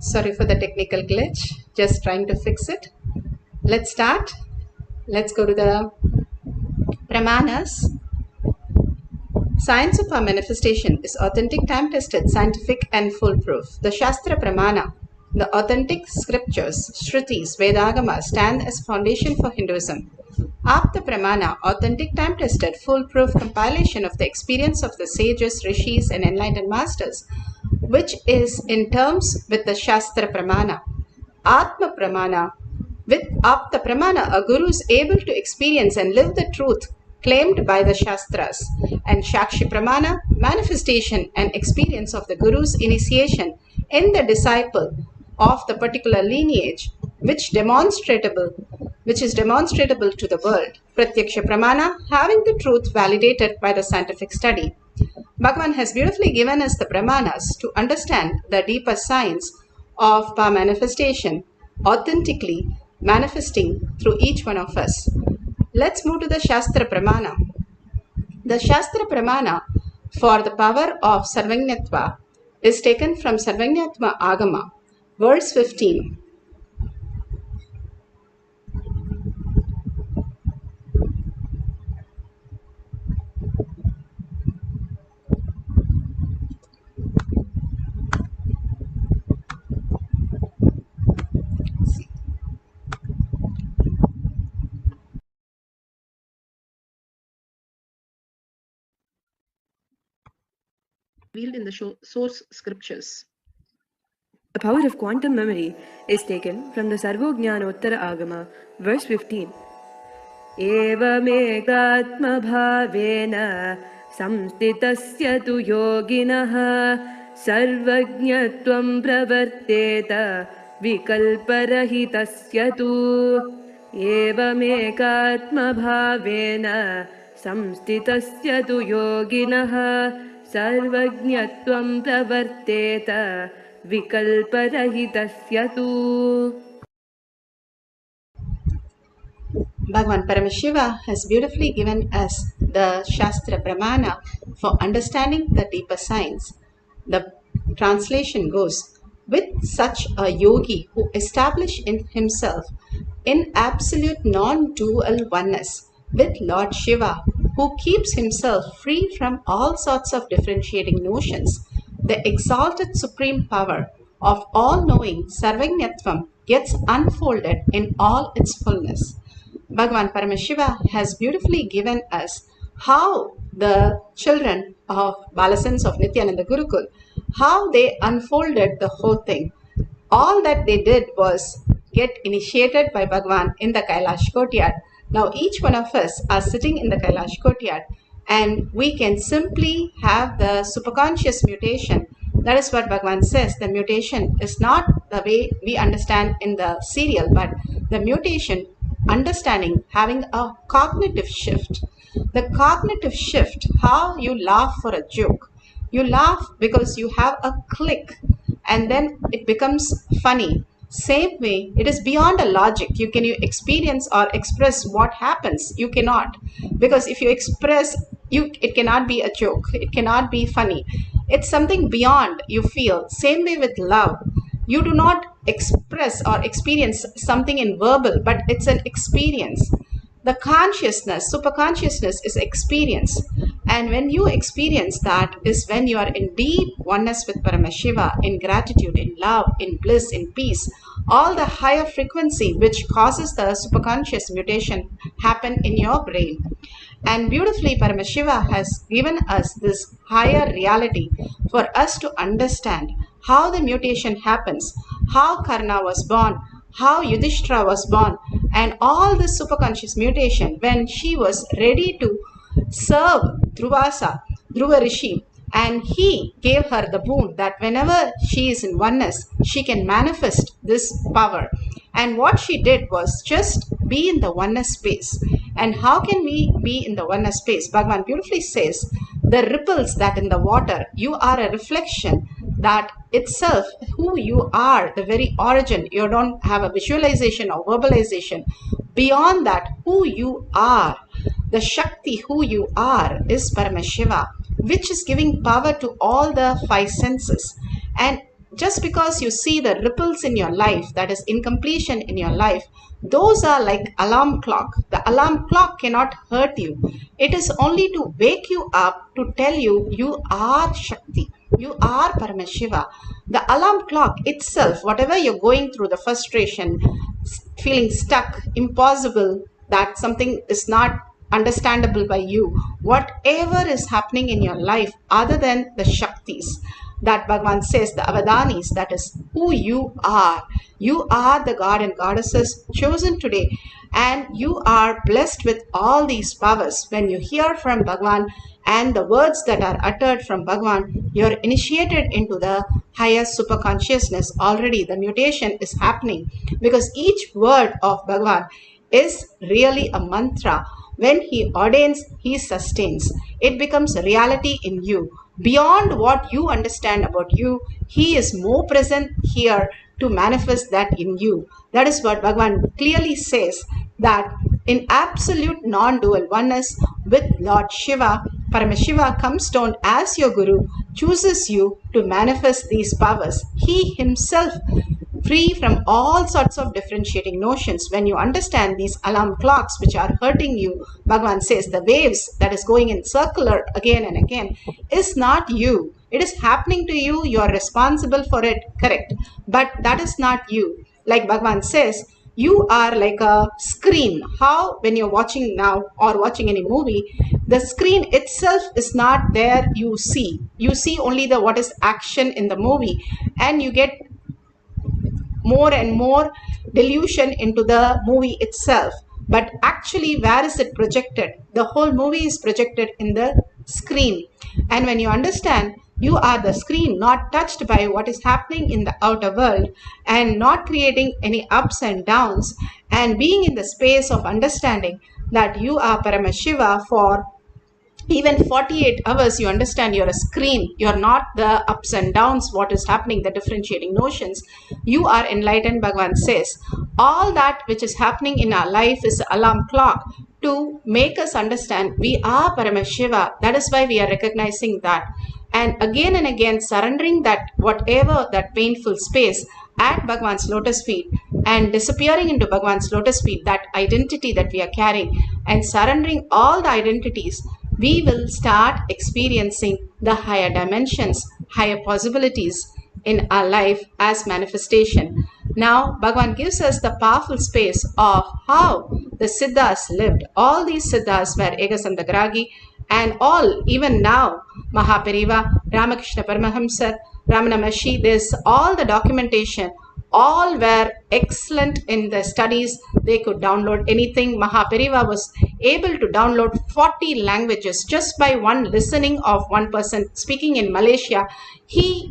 Sorry for the technical glitch, just trying to fix it. Let's start. Let's go to the Pramanas. Science of our manifestation is authentic, time-tested, scientific and foolproof. The Shastra Pramana, the authentic scriptures, Shrutis, Vedagamas, stand as foundation for Hinduism. Apta Pramana, authentic, time-tested, foolproof compilation of the experience of the sages, rishis and enlightened masters, which is in terms with the Shastra Pramana. Atma Pramana, with Apta Pramana, a guru is able to experience and live the truth claimed by the Shastras. And Shakshi Pramana, manifestation and experience of the guru's initiation in the disciple of the particular lineage, which is demonstrable to the world. Pratyaksha Pramana, having the truth validated by the scientific study. Bhagavan has beautifully given us the Pramanas to understand the deeper science of our manifestation, authentically manifesting through each one of us. Let's move to the Shastra Pramana. The Shastra Pramana for the power of Sarvajñatva is taken from Sarvajñatva Agama, verse 15. Revealed in the source scriptures. The power of quantum memory is taken from the Sarvojñanottara Agama, verse 15. Evamekatma bhavena samstitasya tu yoginaha sarvajñatvam pravarteta vikalparahitasya tu. Evamekatma bhavena samstitasya tu yoginaha sarvajñatvam pravarteta vikalparahitasya tu. Bhagavan Paramashiva has beautifully given us the Shastra Pramana for understanding the deeper science. The translation goes, with such a yogi who established in himself in absolute non-dual oneness with Lord Shiva, who keeps himself free from all sorts of differentiating notions, the exalted supreme power of all-knowing Sarvajñatvam gets unfolded in all its fullness. Bhagavan Paramashiva has beautifully given us how the children of Balasans of Nithyananda Gurukul, how they unfolded the whole thing. All that they did was get initiated by Bhagavan in the Kailash courtyard. Now each one of us are sitting in the Kailash courtyard and we can simply have the superconscious mutation. That is what Bhagavan says. The mutation is not the way we understand in the serial, but the mutation, understanding, having a cognitive shift. The cognitive shift, how you laugh for a joke. You laugh because you have a click and then it becomes funny. Same way, it is beyond a logic. Can you experience or express what happens? You cannot. Because if you express, it cannot be a joke. It cannot be funny. It's something beyond you feel. Same way with love. You do not express or experience something in verbal, but it's an experience. The consciousness, superconsciousness is experience. And when you experience that is when you are in deep oneness with Paramashiva, in gratitude, in love, in bliss, in peace. All the higher frequency which causes the superconscious mutation happen in your brain. And beautifully Paramashiva has given us this higher reality for us to understand how the mutation happens, how Karna was born, how Yudhishthira was born, and all this superconscious mutation when she was ready to serve Dhruva Rishi, and he gave her the boon that whenever she is in oneness, she can manifest this power. And what she did was just be in the oneness space. And how can we be in the oneness space? Bhagavan beautifully says, the ripples that in the water, you are a reflection that itself, who you are, the very origin. You don't have a visualization or verbalization. Beyond that, who you are, the Shakti, who you are, is Paramashiva, which is giving power to all the five senses. And just because you see the ripples in your life, that is incompletion in your life, those are like alarm clock. The alarm clock cannot hurt you. It is only to wake you up, to tell you you are Shakti, you are Paramashiva. The alarm clock itself, whatever you're going through, the frustration, feeling stuck, impossible, that something is not understandable by you, whatever is happening in your life other than the Shaktis, that Bhagavan says, the Avadanis, that is who you are. You are the God and goddesses chosen today, and you are blessed with all these powers. When you hear from Bhagavan and the words that are uttered from Bhagavan, you're initiated into the higher superconsciousness. Already the mutation is happening, because each word of Bhagavan is really a mantra. When he ordains, he sustains. It becomes a reality in you. Beyond what you understand about you, he is more present here to manifest that in you. That is what Bhagavan clearly says, that in absolute non-dual oneness with Lord Shiva, Paramashiva comes down as your Guru, chooses you to manifest these powers. He himself, free from all sorts of differentiating notions. When you understand these alarm clocks which are hurting you, Bhagavan says the waves that is going in circular again and again is not you. It is happening to you. You are responsible for it, correct. But that is not you. Like Bhagavan says, you are like a screen. How when you're watching now or watching any movie, the screen itself is not there. You see only the what is action in the movie, and you get more and more delusion into the movie itself. But actually, where is it projected? The whole movie is projected in the screen. And when you understand you are the screen, not touched by what is happening in the outer world, and not creating any ups and downs, and being in the space of understanding that you are Paramashiva for even 48 hours, you understand you're a screen. You're not the ups and downs, what is happening, the differentiating notions. You are enlightened, Bhagavan says. All that which is happening in our life is an alarm clock to make us understand we are Paramashiva. That is why we are recognizing that. And again surrendering that whatever that painful space at Bhagavan's lotus feet, and disappearing into Bhagavan's lotus feet, that identity that we are carrying, and surrendering all the identities, we will start experiencing the higher dimensions, higher possibilities in our life as manifestation. Now, Bhagavan gives us the powerful space of how the Siddhas lived. All these Siddhas were Egasandagragi, and all, even now, Mahapariva, Ramakrishna Paramahamsa, Ramana Maharshi, there's all the documentation. All were excellent in the studies. They could download anything. Mahapariva was able to download 40 languages just by one listening of one person speaking in Malaysia. He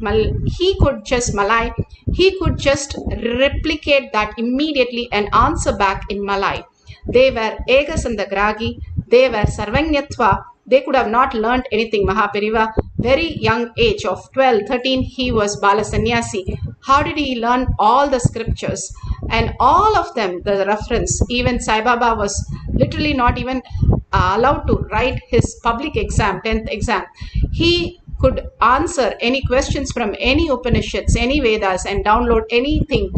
could just Malay. He could just replicate that immediately and answer back in Malay. They were Egasandagragi. They were Sarvanyatva. They could have not learned anything. Mahapariva, very young age of 12, 13, he was Bala Sannyasi. How did he learn all the scriptures? And all of them, the reference, even Sai Baba was literally not even allowed to write his public exam, 10th exam. He could answer any questions from any Upanishads, any Vedas, and download anything.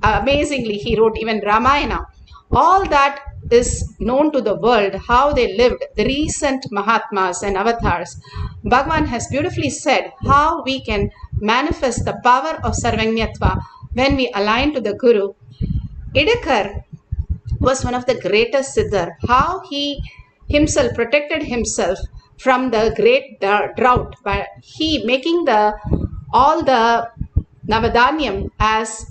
Amazingly, he wrote even Ramayana. All that is known to the world, how they lived, the recent Mahatmas and avatars. Bhagavan has beautifully said how we can manifest the power of Sarvanyatva when we align to the Guru. Idakar was one of the greatest Siddhar. How he himself protected himself from the great drought by he making all the Navadanyam as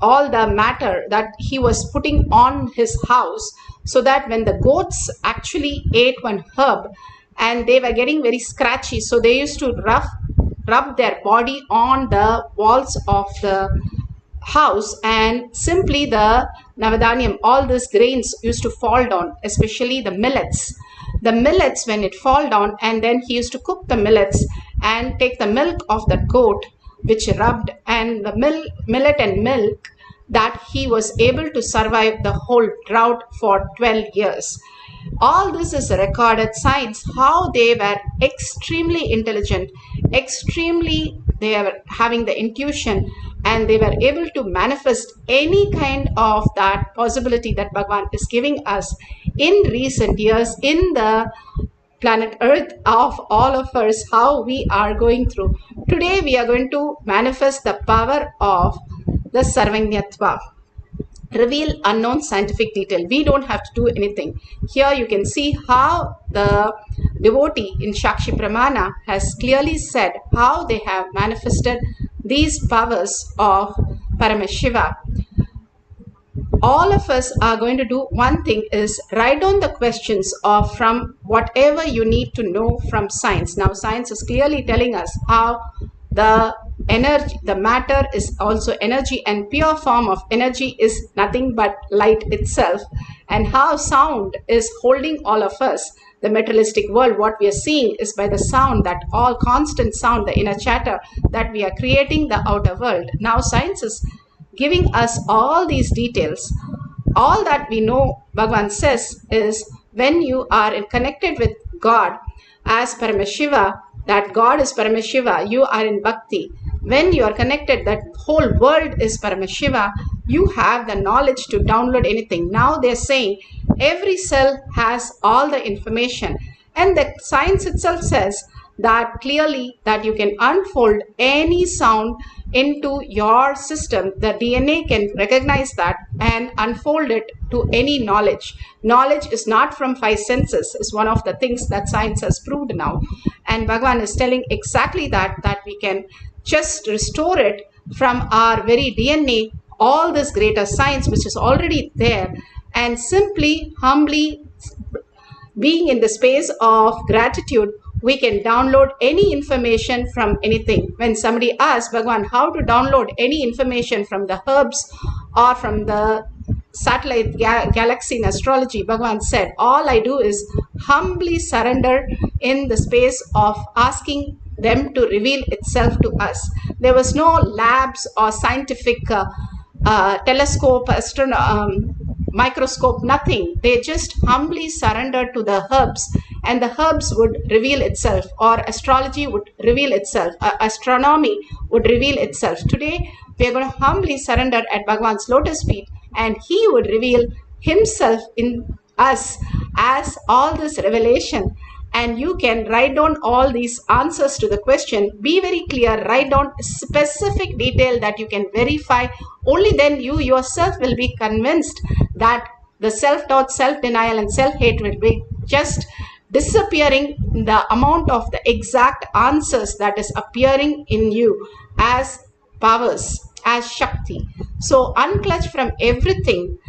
all the matter that he was putting on his house, so that when the goats actually ate one herb and they were getting very scratchy, so they used to rub their body on the walls of the house, and simply the Navadanyam, all these grains used to fall down, especially the millets. The millets, when it fall down, and then he used to cook the millets and take the milk of the goat, which rubbed, and the millet and milk, that he was able to survive the whole drought for 12 years. All this is recorded science, how they were extremely intelligent, they were having the intuition, and they were able to manifest any kind of that possibility that Bhagavan is giving us in recent years in the planet Earth of all of us, how we are going through. Today we are going to manifest the power of the Sarvanyatva. Reveal unknown scientific detail. We don't have to do anything. Here you can see how the devotee in Shakshi Pramana has clearly said how they have manifested these powers of Paramashiva. All of us are going to do one thing, is write down the questions of from whatever you need to know from science. Now science is clearly telling us how the energy, the matter is also energy, and pure form of energy is nothing but light itself, and how sound is holding all of us. The materialistic world, what we are seeing is by the sound, that all constant sound, the inner chatter, that we are creating the outer world. Now science is giving us all these details. All that we know, Bhagavan says, is when you are connected with God as Paramashiva, that God is Paramashiva, you are in Bhakti. When you are connected, that whole world is Paramashiva, you have the knowledge to download anything. Now they're saying every cell has all the information, and the science itself says that clearly that you can unfold any sound into your system. The DNA can recognize that and unfold it to any knowledge. Knowledge is not from five senses, is one of the things that science has proved now. And Bhagavan is telling exactly that we can just restore it from our very DNA, all this greater science which is already there, and simply, humbly being in the space of gratitude, we can download any information from anything. When somebody asks Bhagavan how to download any information from the herbs or from the satellite galaxy in astrology, Bhagavan said, all I do is humbly surrender in the space of asking them to reveal itself to us. There was no labs or scientific telescope, microscope, nothing. They just humbly surrendered to the herbs, and the herbs would reveal itself, or astrology would reveal itself, astronomy would reveal itself. Today we are going to humbly surrender at Bhagavan's lotus feet, and he would reveal himself in us as all this revelation. And you can write down all these answers to the question. Be very clear, write down specific detail that you can verify. Only then you yourself will be convinced that the self-doubt, self-denial and self-hate will be just disappearing in the amount of the exact answers that is appearing in you as powers, as Shakti. So unclutch from everything.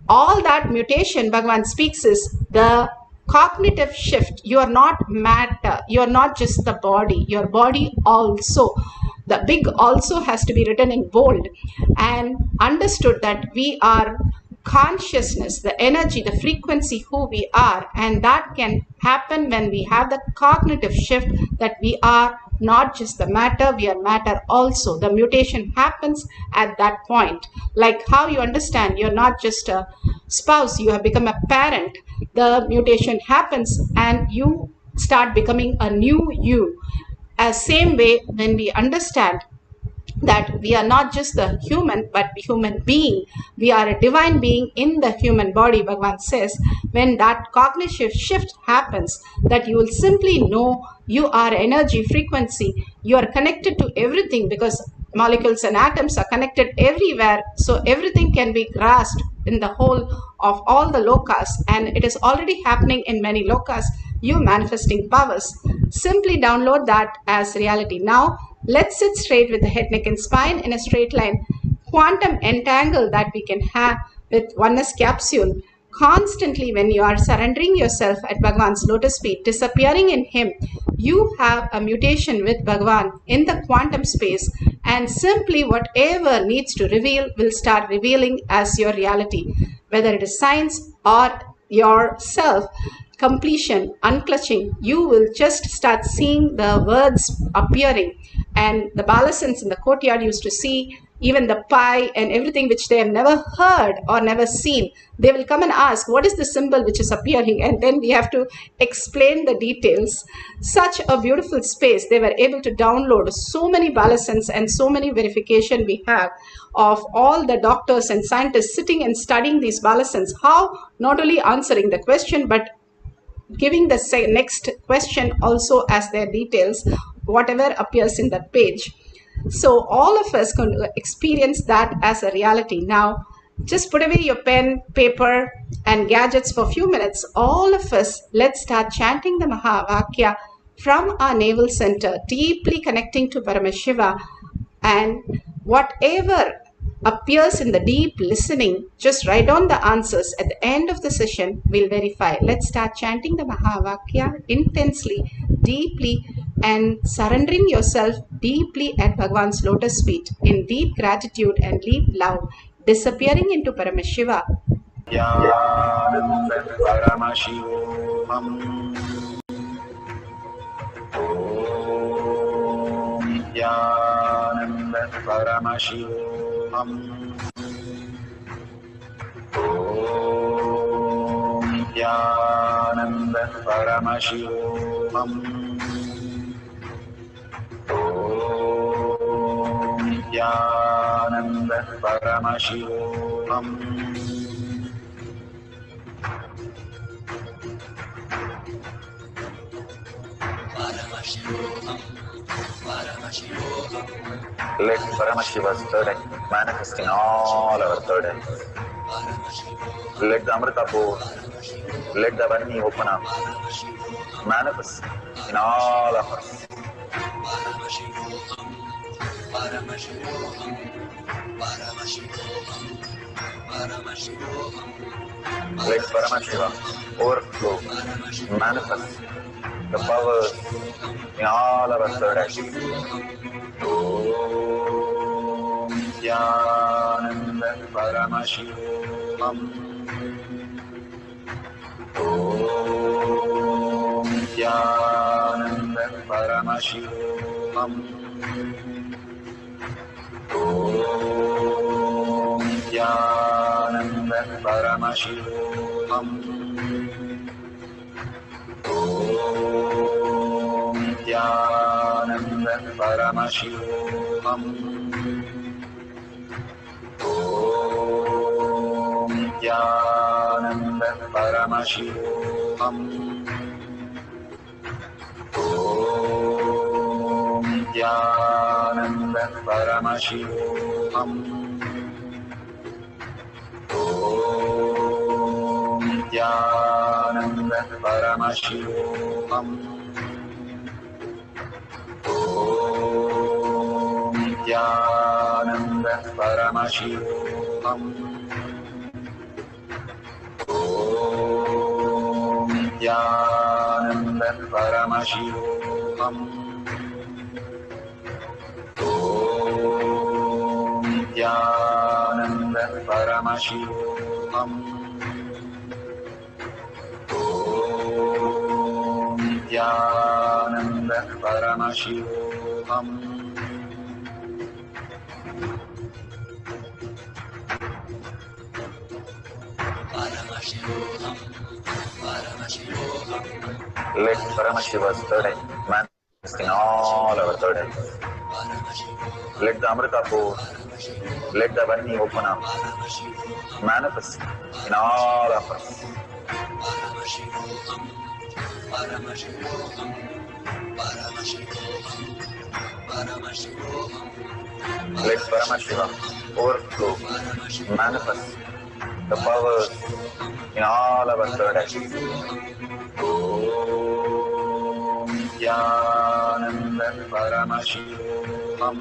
All that mutation Bhagavan speaks is the cognitive shift. You are not matter, you are not just the body, your body also. The big also has to be written in bold, and understood that we are consciousness, the energy, the frequency, who we are. And that can happen when we have the cognitive shift that we are not just the matter, we are matter also. The mutation happens at that point. Like how you understand you're not just a spouse, you have become a parent. The mutation happens and you start becoming a new you. As same way, when we understand that we are not just the human, but human being, we are a divine being in the human body, Bhagavan says, when that cognitive shift happens, that you will simply know you are energy, frequency, you are connected to everything, because molecules and atoms are connected everywhere, so everything can be grasped in the whole of all the lokas, and it is already happening in many lokas. You manifesting powers, simply download that as reality. Now let's sit straight with the head, neck and spine in a straight line. Quantum entangle that we can have with oneness capsule. Constantly when you are surrendering yourself at Bhagavan's lotus feet, disappearing in him, you have a mutation with Bhagavan in the quantum space, and simply whatever needs to reveal will start revealing as your reality, whether it is science or yourself. Completion, unclutching, you will just start seeing the words appearing. And the Balasans in the courtyard used to see even the pi and everything which they have never heard or never seen. They will come and ask, what is the symbol which is appearing? And then we have to explain the details. Such a beautiful space. They were able to download so many ballasons and so many verification we have of all the doctors and scientists sitting and studying these ballasons. How not only answering the question, but giving the next question also as their details, whatever appears in that page. So all of us can experience that as a reality. Now, just put away your pen, paper, and gadgets for a few minutes. All of us, let's start chanting the Mahavakya from our navel center, deeply connecting to Paramashiva, and whatever appears in the deep listening, just write down the answers. At the end of the session, we'll verify. Let's start chanting the Mahavakya intensely, deeply, and surrendering yourself deeply at Bhagwan's lotus feet in deep gratitude and deep love, disappearing into Paramashiva. Paramashivoham. Nithyananda Paramashivoham. Nithyananda Paramashivoham. Nithyananda Paramashivoham. Let Paramashiva's third eye manifest in all our third eyes. Let the Amrita pour, let the Vani open up, manifest in all of us. Let Paramashiva overflow, manifest the powers in all our third eyes. Om Nithyananda Paramashivoham. Om Nithyananda Paramashivoham. Om Nithyananda Paramashivoham. Om Nithyananda Paramashivoham. Om Nithyananda Paramashivoham. Om Nithyananda Paramashivoham. Om Nithyananda Paramashivoham. Om Nithyananda Paramashivoham. Om Nithyananda Paramashivoham. Om Nithyananda Paramashivoham. Om Nithyananda Paramashivoham. Let Paramashiva's third eye manifest in all our third eyes. Let the Amrita pour, let the Vani open up, manifest in all of us. Let Paramashiva overflow, manifest the powers in all our third eyes. Om Nithyananda Paramashivoham.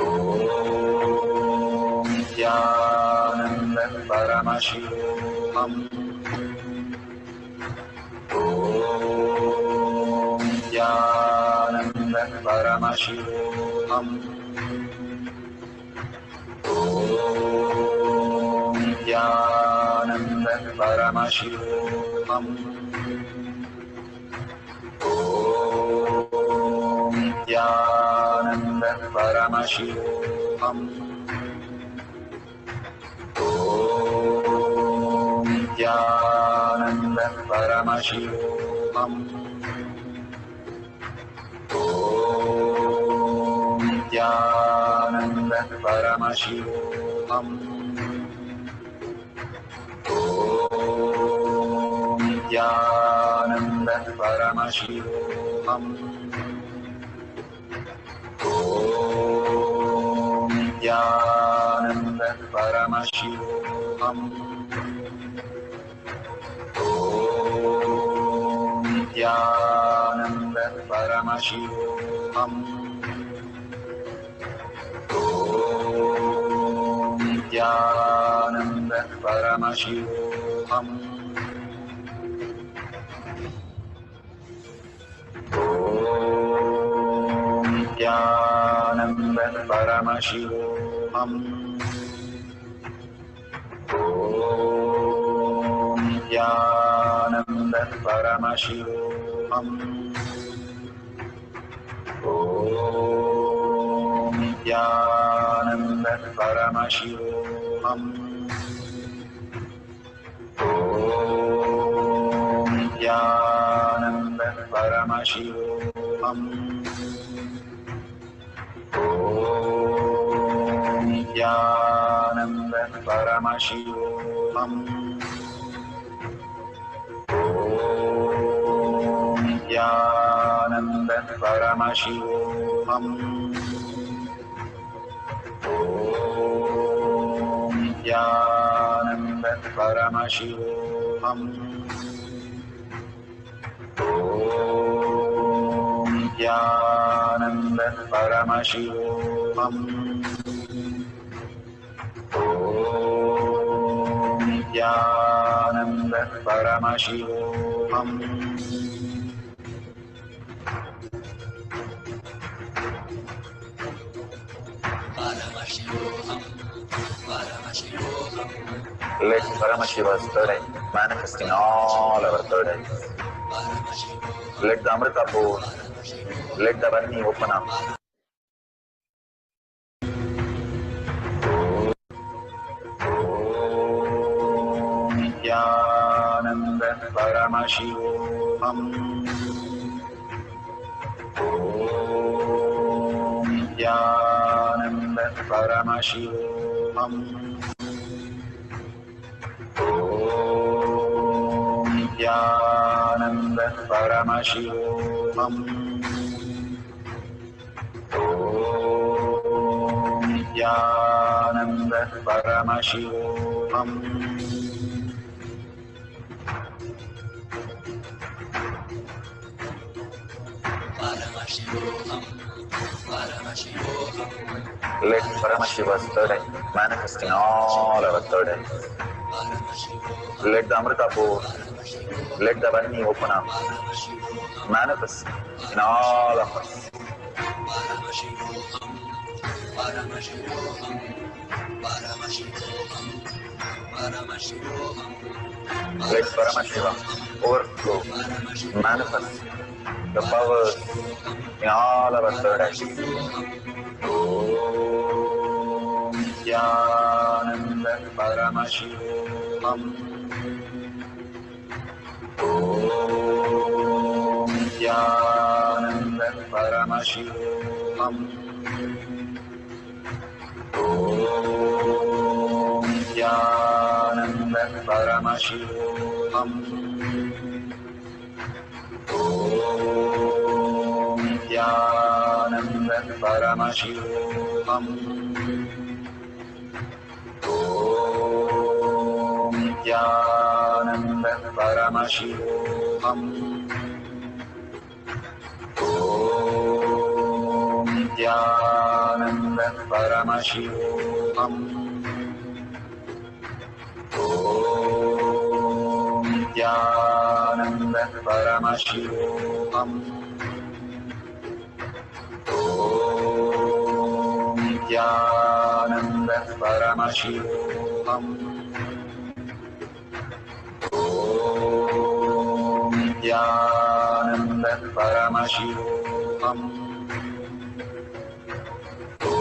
Om Nithyananda Paramashivoham. Om Nithyananda Paramashivoham. Om Nithyananda Paramashivoham. Om Nithyananda Paramashivoham. Paramashivoham. Om Nithyananda Paramashivam. Om Nithyananda Paramashivam. Om Nithyananda Paramashivam. Om Nithyananda Paramashivoham. Om Nithyananda Paramashivoham. Om Nithyananda Paramashivoham. Om Nithyananda Paramashivoham. Om Nithyananda Paramashivoham. Om Nithyananda Paramashivoham. Om Nithyananda Paramashivoham. Om Nithyananda Paramashivoham. Om Nithyananda Paramashivoham. Om Nithyananda Paramashivoham. Om Nithyananda Paramashivoham. Om Nithyananda Paramashivoham. Let Paramashiva's third eye manifest in all our third eyes. Let the Amrita pour, let the Varni open up. Om Nithyananda Paramashivoham. Om Nithyananda Paramashivoham. Om Nithyananda Paramashivoham. Om Nithyananda Paramashivoham. Let Paramashiva's third eye manifest in all our third eyes. Let the Amrita pour, let the Varni open up, manifest in all of us. Let Paramashiva overflow, manifest the powers in all our third eyes. Om Nithyananda Paramashivoham. Om Nithyananda Paramashivoham. Om Nithyananda Paramashivoham. Om Nithyananda Paramashivoham. Om Nithyananda Paramashivoham. Om Nithyananda Paramashivoham. Om Nithyananda Paramashivoham. Om Nithyananda Paramashivoham. Om Nithyananda Paramashivoham. Om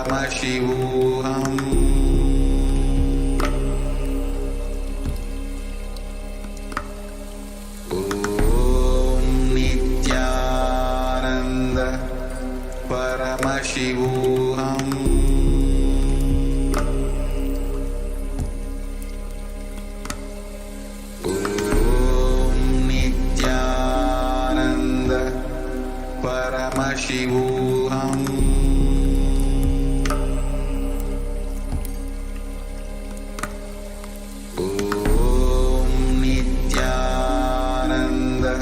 Paramashivoham. Om Nithyananda Paramashivoham. Paramashivoham. Om Nithyananda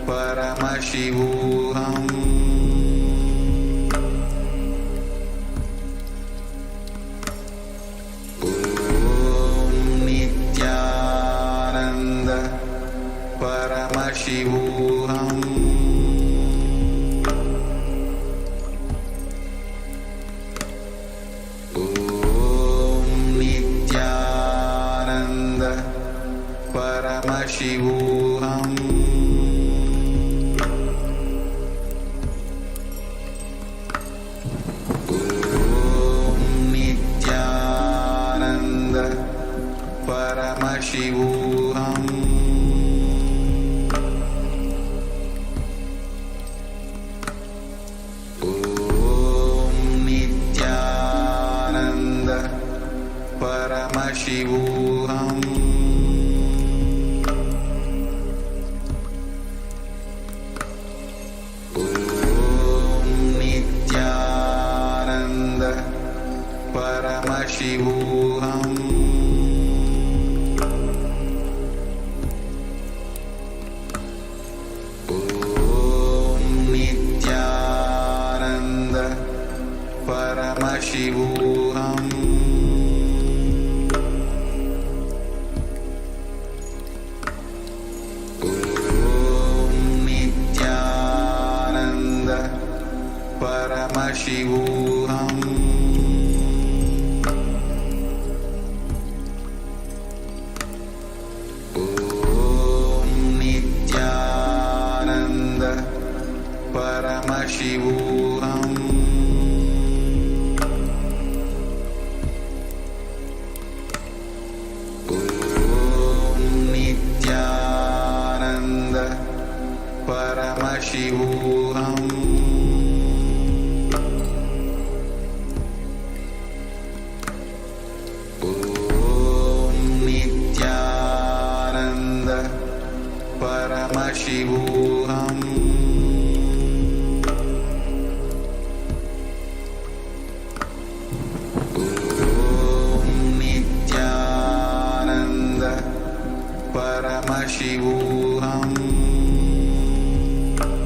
Paramashivoham. Om Nithyananda Paramashivoham. Paramashivoham. Om Nithyananda Paramashivoham. Om Nithyananda Paramashivoham. Paramashivoham. Om Nithyananda Paramashivoham. Om Nithyananda Paramashivoham. Paramashivoham. Om Nithyananda Paramashivoham. Om Nithyananda Paramashivoham. Paramashivoham. Om Nithyananda Paramashivoham. Om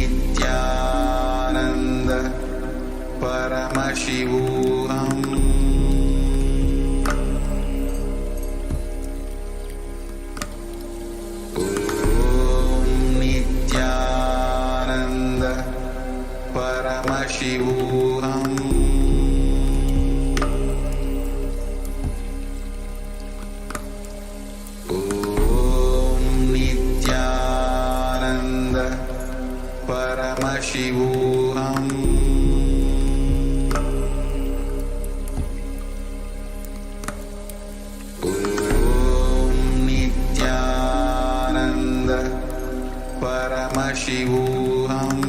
Nithyananda Paramashivoham. Paramashivoham. Om Nithyananda Paramashivoham. Om Nithyananda Paramashivoham.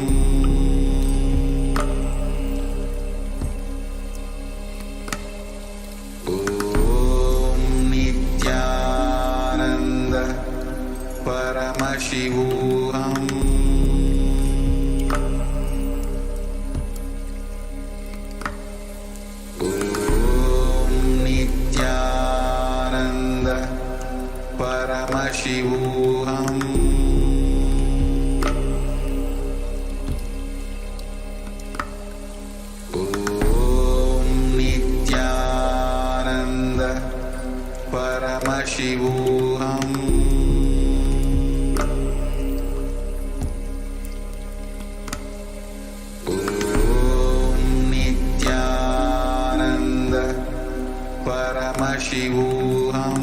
Paramashivoham. Om Nithyananda Paramashivoham. Om Nithyananda Paramashivoham.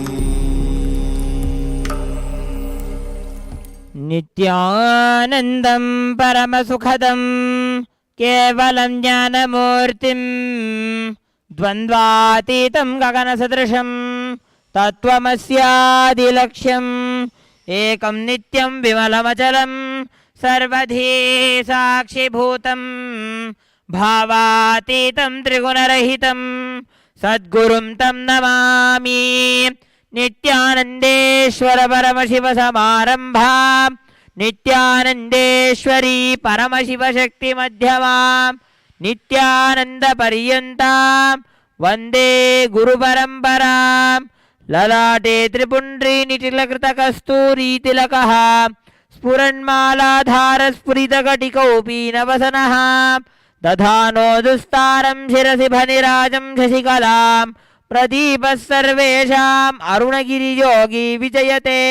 नित्यानन्दं परमसुखदं केवलं ज्ञानमूर्तिं द्वन्द्वातीतं गगनसदृशं तत्त्वमस्यादिलक्ष्यम् एकं नित्यं विमलमचलं सर्वधी साक्षिभूतं भावातीतं त्रिगुणरहितं सद्गुरुं तं नमामि। नित्यानन्देश्वर परमशिवसमारम्भां नित्यानन्देश्वरी परमशिवशक्तिमध्यमां नित्यानन्दपर्यन्तां वन्दे गुरुपरम्परां। ललाटे त्रिपुण्ड्रीनिटिलकृतकस्तूरीतिलकः स्फुरन्मालाधारस्फुरितकटिकौपीनवसनः दधानो दुस्तारं शिरसि भनिराजं शशिकलां प्रदीपः सर्वेषाम् अरुणगिरियोगी विजयते।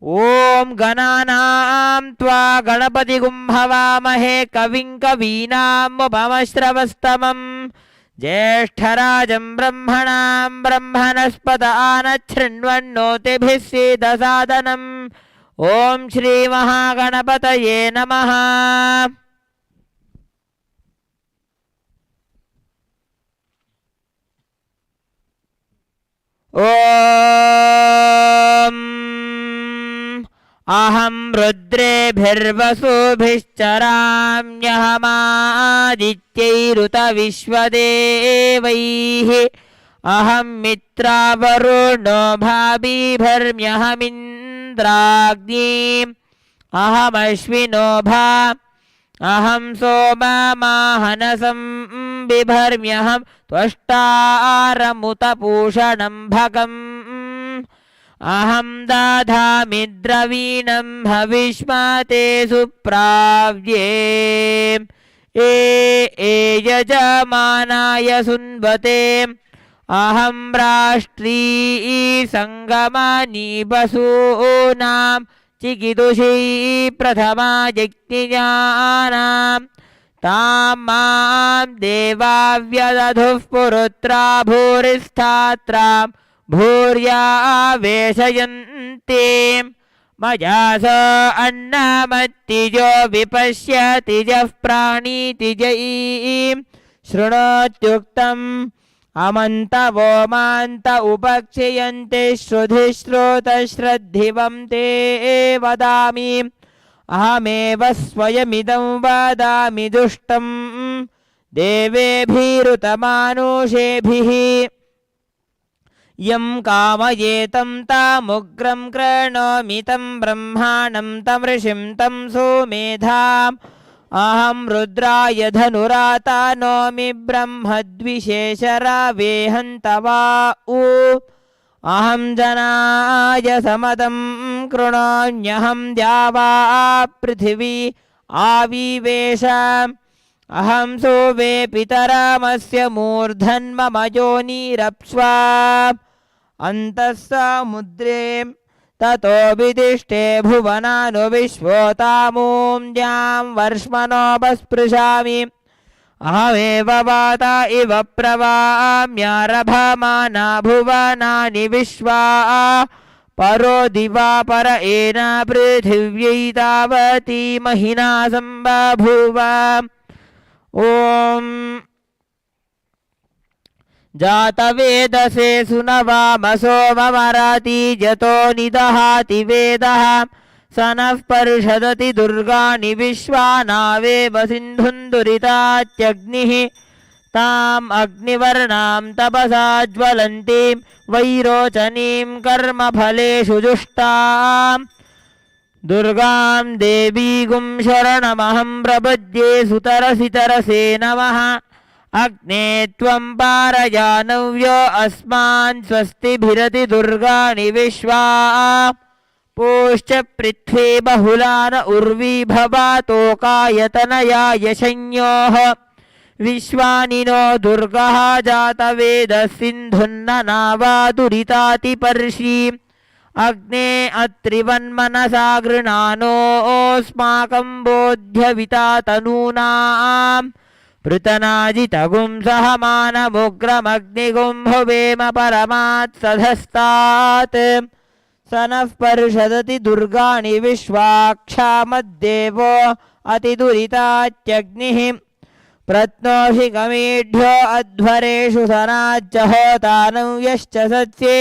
ॐ गणानां त्वा गणपतिगुं हवामहे कविं कवीनामुपमश्रवस्तमं ज्येष्ठराजं ब्रह्मणां ब्रह्मणस्पत आनच्छृण्वन्नोतिभिः सीदसादनम्। ॐ श्रीमहागणपतये नमः। ॐ अहं रुद्रेभिर्वसुभिश्चराम्यहमादित्यैरुतविश्वदेवैः अहं मित्रावरुणो भाबीभर्म्यहमिन्द्राग्नीम् अहमश्विनो भा अहं सोममाहनसं बिभर्म्यहं त्वष्टारमुतपूषणं भगम् अहं दधामि द्रवीणं हविष्मते सुप्राव्ये यजमानाय सुन्वते अहं राष्ट्री सङ्गमानि वसूनां चिकितुषी प्रथमा यज्ञानां तां मां देवा व्यदधुः पुरुत्रा भूरिस्थात्रां भूर्या वेशयन्ति मया स अन्नमत्तिजो विपश्यतिजः प्राणीतिजयीं शृणोत्युक्तम् अमन्तवो मान्त उपक्षयन्ति श्रुधिश्रोतश्रद्धिवं ते वदामि अहमेव स्वयमिदं वदामि दुष्टं देवेभिरुतमानुषेभिः यं कामयेतं तामुग्रं कृणोमि तं ब्रह्माणं तमृषिं तं सोमेधाम् अहं रुद्राय धनुरातानोमि ब्रह्मद्विशेषरावेहन्तवा उ अहं जनाय समदं कृणोम्यहं द्यावा पृथिवी आविवेश अहं सोवे पितरामस्य मूर्धन्मम योनिरप्स्वा अन्तः समुद्रे ततो विदिष्टे भुवनानु विश्वोतामूं वर्ष्मनोपस्पृशामि अहमेव वाता इव प्रवाम्यारभमाना भुवनानि विश्वा परो दिवा पर एन पृथिव्यै तावती महिना सम्बभूव ॐ जातवेदसे सुनवामसो ममराति जतो निदहाति वेदः स नः पर्षदति दुर्गाणि विश्वानावेव सिन्धुन्दुरितात्यग्निः ताम् अग्निवर्णां तपसा ज्वलन्तीं वैरोचनीं कर्मफलेषु जुष्टाम् दुर्गां देवीगुं शरणमहं प्रपद्ये सुतरसितरसे नमः अग्ने त्वं पारयानव्यो अस्मान् स्वस्तिभिरति दुर्गाणि विश्वा पूश्च पृथ्वी बहुलान उर्वी भवातोकायतनया यशन्योः विश्वानि नो दुर्गः जातवेदः सिन्धुन्ननावादुरितातिपर्षि अग्ने अत्रिवन्मनसा गृणानोऽस्माकं बोध्यविता तनूनाम् पृतनाजितगुं सहमानमुग्रमग्निगुं भुवेम परमात् सधस्तात् स नः पर्षदति दुर्गाणि विश्वाक्षामद्देवो अतिदुरितात्यग्निः प्रत्नोषि गमीढ्यो अध्वरेषु सनाच्च होतानं यश्च सत्ये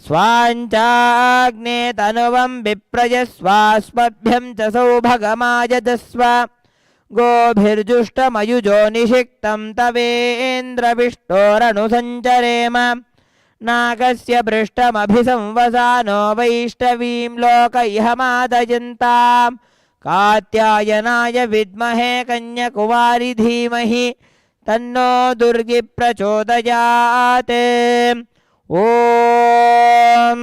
स्वाञ्चाग्ने तनुवं विप्रजस्वास्मभ्यं च सौभगमायजस्व गोभिर्जुष्टमयुजो निषिक्तं तवेन्द्रविष्टोरनुसञ्चरेम नागस्य पृष्ठमभिसंवसानो वैष्णवीं लोक इह मादयन्ताम् कात्यायनाय विद्महे कन्याकुमारी धीमहि तन्नो दुर्गी प्रचोदयात् ॐ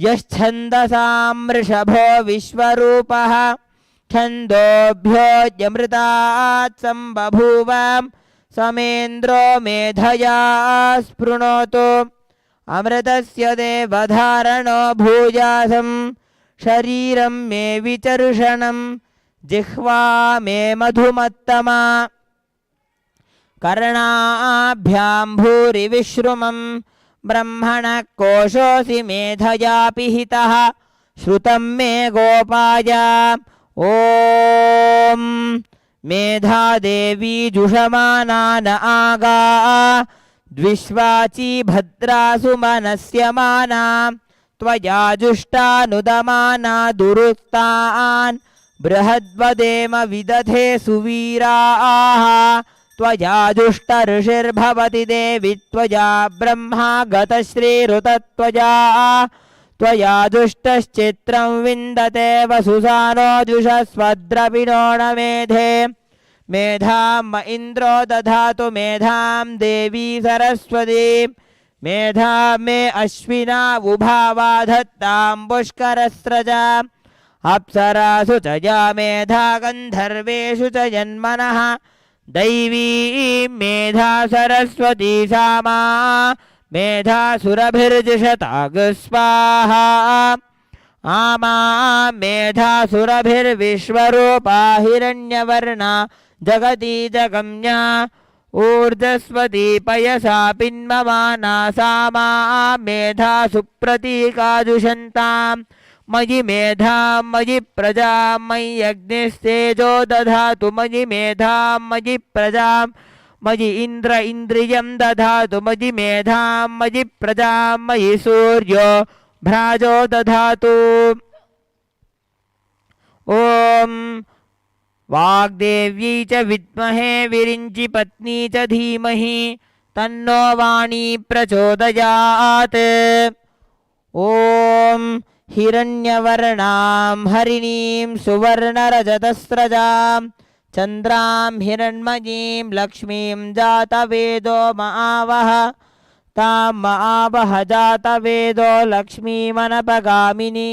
यश्छन्दसां वृषभो विश्वरूपः छन्दोभ्योऽयमृतात् सम्बभूव समेन्द्रो मेधया स्पृणोतु अमृतस्य देवधारणो भूयासं शरीरं मे विचर्षणं जिह्वा मे मधुमत्तमा कर्णाभ्यां भूरि विश्रुमं ब्रह्मणः कोशोऽसि मेधया पिहितः श्रुतं मे गोपाय ॐ मेधा देवी जुषमाना न आगा द्विष्वाची भद्रासु मनस्यमाना त्वया जुष्टानुदमाना दुरुक्तान् बृहद्वदेम विदधे सुवीराः त्वया जुष्टऋषिर्भवति देवि त्वया ब्रह्मा गतश्रीरुतत्वया त्वया जुष्टश्चित्रं विन्दते वसुसानो जुषस्वद्रविणो न मेधे मेधां म इन्द्रो दधातु मेधां देवी सरस्वती मेधा मे अश्विना उभावा धत्तां पुष्करस्रजा अप्सरासु च या मेधा गन्धर्वेषु च जन्मनः दैवी मेधा सरस्वती सामा मेधा सुरभिर्जिषताग स्वाहा आमा मेधा सुरभिर्विश्वरूपा हिरण्यवर्णा जगती जगम्या ऊर्जस्वती पयसा पिन्ममाना सामा मेधा सुप्रतीकाजुषन्तां मयि मेधां मयि प्रजां मयि अग्निस्तेजो दधातु मयि मेधां मयि प्रजां मयि इन्द्र इन्द्रियं दधातु मयि मेधां मयि प्रजां मयि सूर्यो भ्राजो दधातु ॐ वाग्देव्यै च विद्महे विरिञ्चि पत्नी च धीमहि तन्नो वाणी प्रचोदयात् ॐ हिरण्यवर्णां हरिणीं सुवर्णरजतस्रजां चन्द्रां हिरण्मयीं लक्ष्मीं जातवेदो महावः तां महावः जातवेदो लक्ष्मीमनपगामिनीं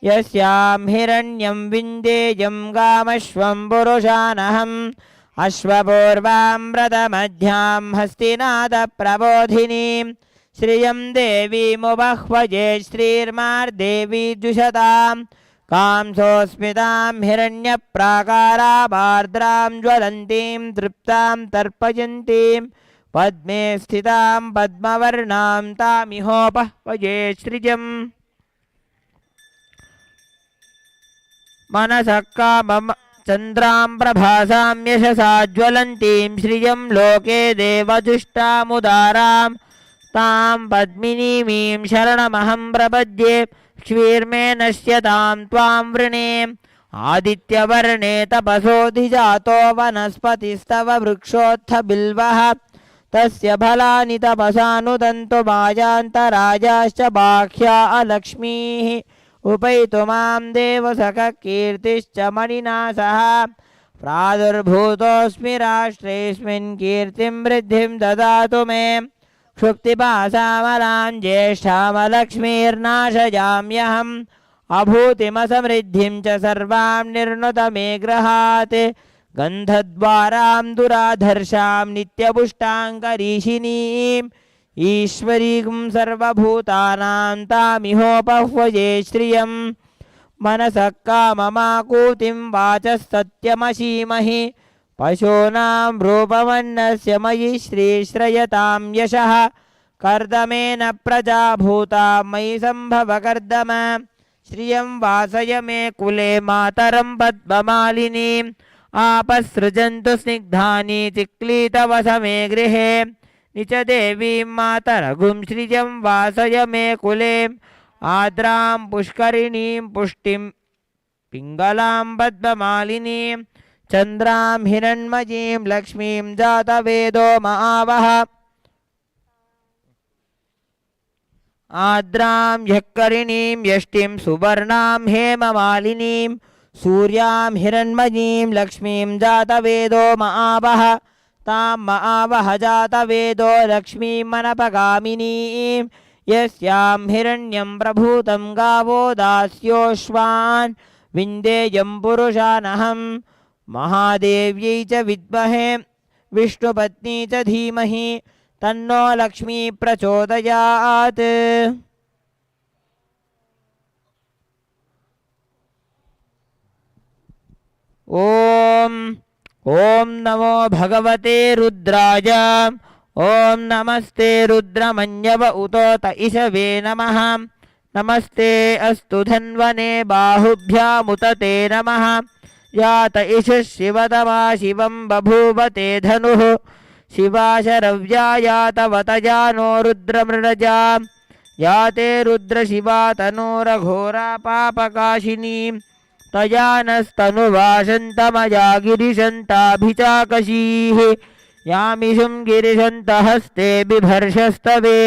यस्यां हिरण्यं विन्देयं गामश्वं पुरुषानहम् अश्वपूर्वां व्रतमध्यां हस्तिनादप्रबोधिनीं श्रियं देवीमुपह्वये श्रीर्मार्देवी जुषतां कांसोऽस्मितां हिरण्यप्राकारामार्द्रां ज्वलन्तीं तृप्तां तर्पयन्तीं पद्मे स्थितां पद्मवर्णां तामिहोपह्वये श्रियम् मनसः कामं चन्द्रां प्रभासां यशसा ज्वलन्तीं श्रियं लोके देवजुष्टामुदारां तां पद्मिनीमीं शरणमहं प्रपद्ये क्ष्वीर्मे नश्यतां त्वां वृणे आदित्यवर्णे तपसोऽधिजातो वनस्पतिस्तव वृक्षोत्थ बिल्वः तस्य फलानि तपसानुदन्तु मायान्तराजाश्च बाह्या अलक्ष्मीः उपैतु मां देवसखः कीर्तिश्च मणिना सह प्रादुर्भूतोऽस्मि राष्ट्रेऽस्मिन् कीर्तिं वृद्धिं ददातु मे क्षुक्तिपासामलां ज्येष्ठामलक्ष्मीर्नाशयाम्यहम् अभूतिमसमृद्धिं च सर्वां निर्नुत मे गृहात् गन्धद्वारां दुराधर्षां नित्यपुष्टाङ्करीषिणीम् ईश्वरीं सर्वभूतानां तामिहोपह्वये श्रियम् मनसः काममाकूतिं वाचः सत्यमशीमहि पशूनां रूपमन्नस्य मयि श्रीश्रयतां यशः कर्दमेन प्रजा भूता मयि सम्भव कर्दम श्रियं वासय मे कुले मातरं पद्ममालिनीम् आपसृजन्तु स्निग्धानि चिक्लीतवस मे गृहे निच देवीं मातरघुं श्रियं वासय मे कुले आद्रां पुष्करिणीं पुष्टिं पिङ्गलां पद्ममालिनीं चन्द्रां हिरण्मयीं लक्ष्मीं जातवेदो महावः आद्रां ह्यक्करिणीं यष्टिं सुवर्णां हेममालिनीं सूर्यां हिरण्मयीं लक्ष्मीं जातवेदो महावः तां महावः जातवेदो लक्ष्मीं मनपगामिनीं यस्यां हिरण्यं प्रभूतं गावो दास्योश्वान् विन्देयं पुरुषानहं महादेव्यै च विद्महे विष्णुपत्नी च धीमहि तन्नो लक्ष्मी प्रचोदयात्। ॐ नमो भगवते रुद्राय ॐ नमस्ते रुद्रमन्यव उतोत इषवे नमः नमस्ते अस्तु धन्वने बाहुभ्यामुतते नमः यात इषुः शिवतमा शिवं बभूवते धनुः शिवा शरव्या यातवतया नो रुद्रमृडजा याते रुद्रशिवा तनूरघोरा पापकाशिनी तया नस्तनुवाशन्तमया गिरिशन्ताभिचाकशीः यामिषुं गिरिशन्तहस्ते बिभर्षस्तवे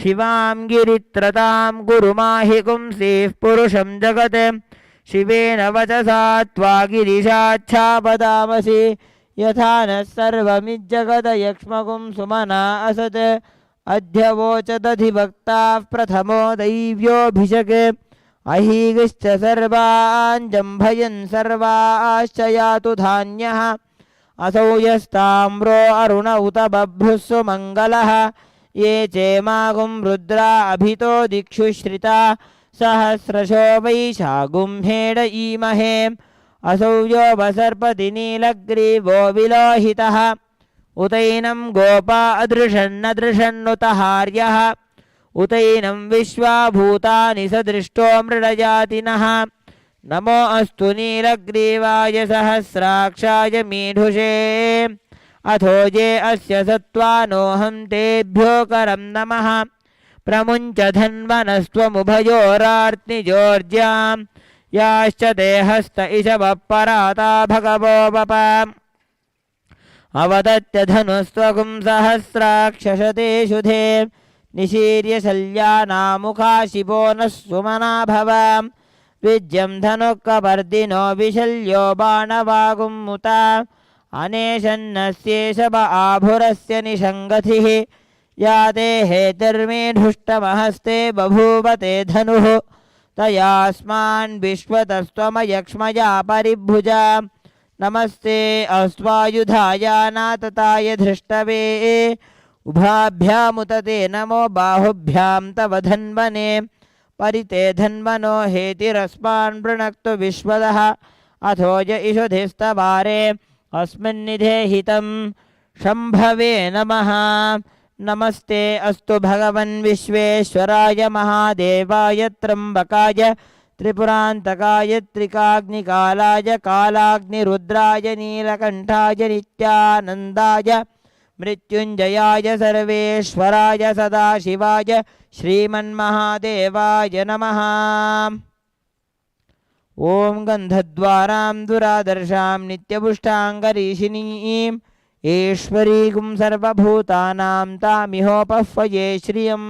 शिवां गिरित्रतां गुरुमाहि पुंसीः पुरुषं जगत् शिवेन वचसा त्वा गिरिशाच्छापदामसि यथा नः सर्वमिज्जगद यक्ष्मगुं सुमना असत् अध्यवोचदधिभक्ताः प्रथमो दैव्योऽभिषक् अहीगिश्च सर्वान् जम्भयन् सर्वाश्च यातु धान्यः असौ यस्ताम्रो अरुण उत बभ्रुः सुमङ्गलः ये चेमागुं रुद्रा अभितो दिक्षु श्रिता सहस्रशो वैशागुं हेड ईमहे असौ यो वसर्पति नीलग्रीवो विलोहितः उतैनं गोपा अदृशन्नदृशन्नुत हार्यः उतैनं विश्वाभूतानि सदृष्टो मृडजातिनः नमो अस्तु नीलग्रीवाय सहस्राक्षाय मीढुषे अथो ये अस्य सत्त्वानोऽहं तेभ्यो करं नमः प्रमुञ्च धन्वनस्त्वमुभयोरार्त्निजोर्ज्यां याश्च ते हस्त इषवः पराता भगवो वप अवदत्य धनुस्त्वगुं सहस्राक्षशते शुधे निशीर्य शल्यानामुखा शिवो नः सुमना भव विज्यं धनुःकपर्दिनो विशल्यो बाणवागुं मुता अनेशन्नस्येषव आभुरस्य निषङ्गतिः या ते हेतिर्मेढुष्टमहस्ते बभूवते धनुः तयास्मान् विश्वतस्त्वमयक्ष्मया परिभुजा नमस्ते अस्त्वायुधाय नातताय धृष्टवे उभाभ्यामुतते नमो बाहुभ्यां तव धन्वने परिते धन्वनो हेतिरस्मान् वृणक्तु विश्वदः अथो य इषुधिस्तवारे अस्मिन्निधेहितं शम्भवे नमः नमस्ते अस्तु भगवन् विश्वेश्वराय महादेवाय त्र्यम्बकाय त्रिपुरान्तकाय त्रिकाग्निकालाय कालाग्निरुद्राय नीलकण्ठाय नित्यानन्दाय मृत्युञ्जयाय सर्वेश्वराय सदाशिवाय श्रीमन्महादेवाय नमः। ॐ गन्धद्वारां दुरादर्शां नित्यपुष्टाङ्गरीषिणीं ईश्वरीगुं सर्वभूतानां तामिहोपह्वये श्रियं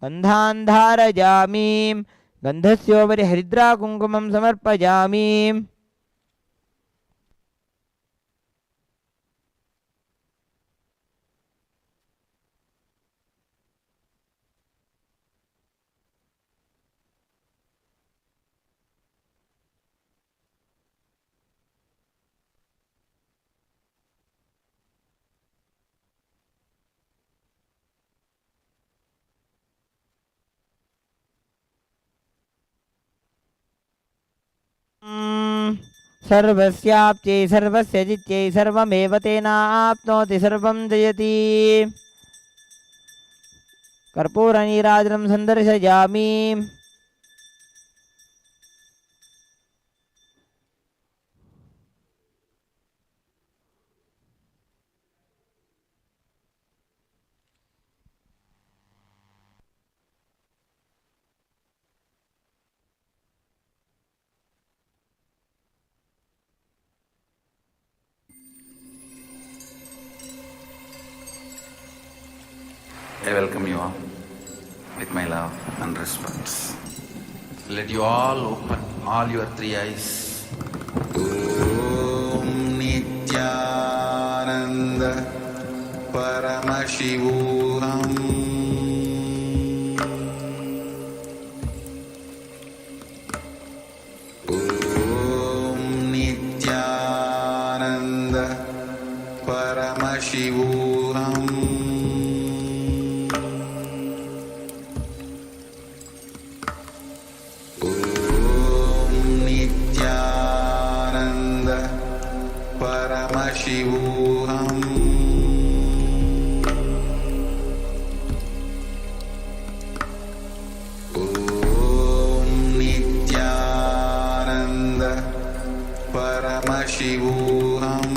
गन्धान्धारयामीं गन्धस्योपरि हरिद्राकुङ्कुमं समर्पयामि। सर्वस्याप्त्यै सर्वस्य जित्यै सर्वमेव तेनाप्नोति सर्वं जयति। कर्पूरनीराजनं सन्दर्शयामि. I welcome you all with my love and respect. Let you all open all your three eyes. Om Nithyananda Paramashivoham. Om Nithyananda Paramashivoham. Paramashivoham. Om Nithyananda Paramashivoham.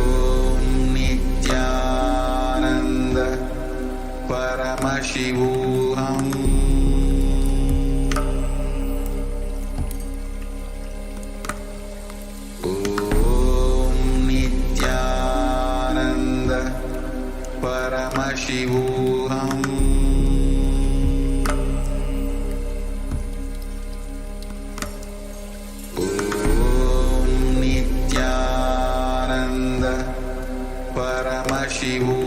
Om Nithyananda Paramashivoham. Paramashivoham. Om Nithyananda Paramashivoham.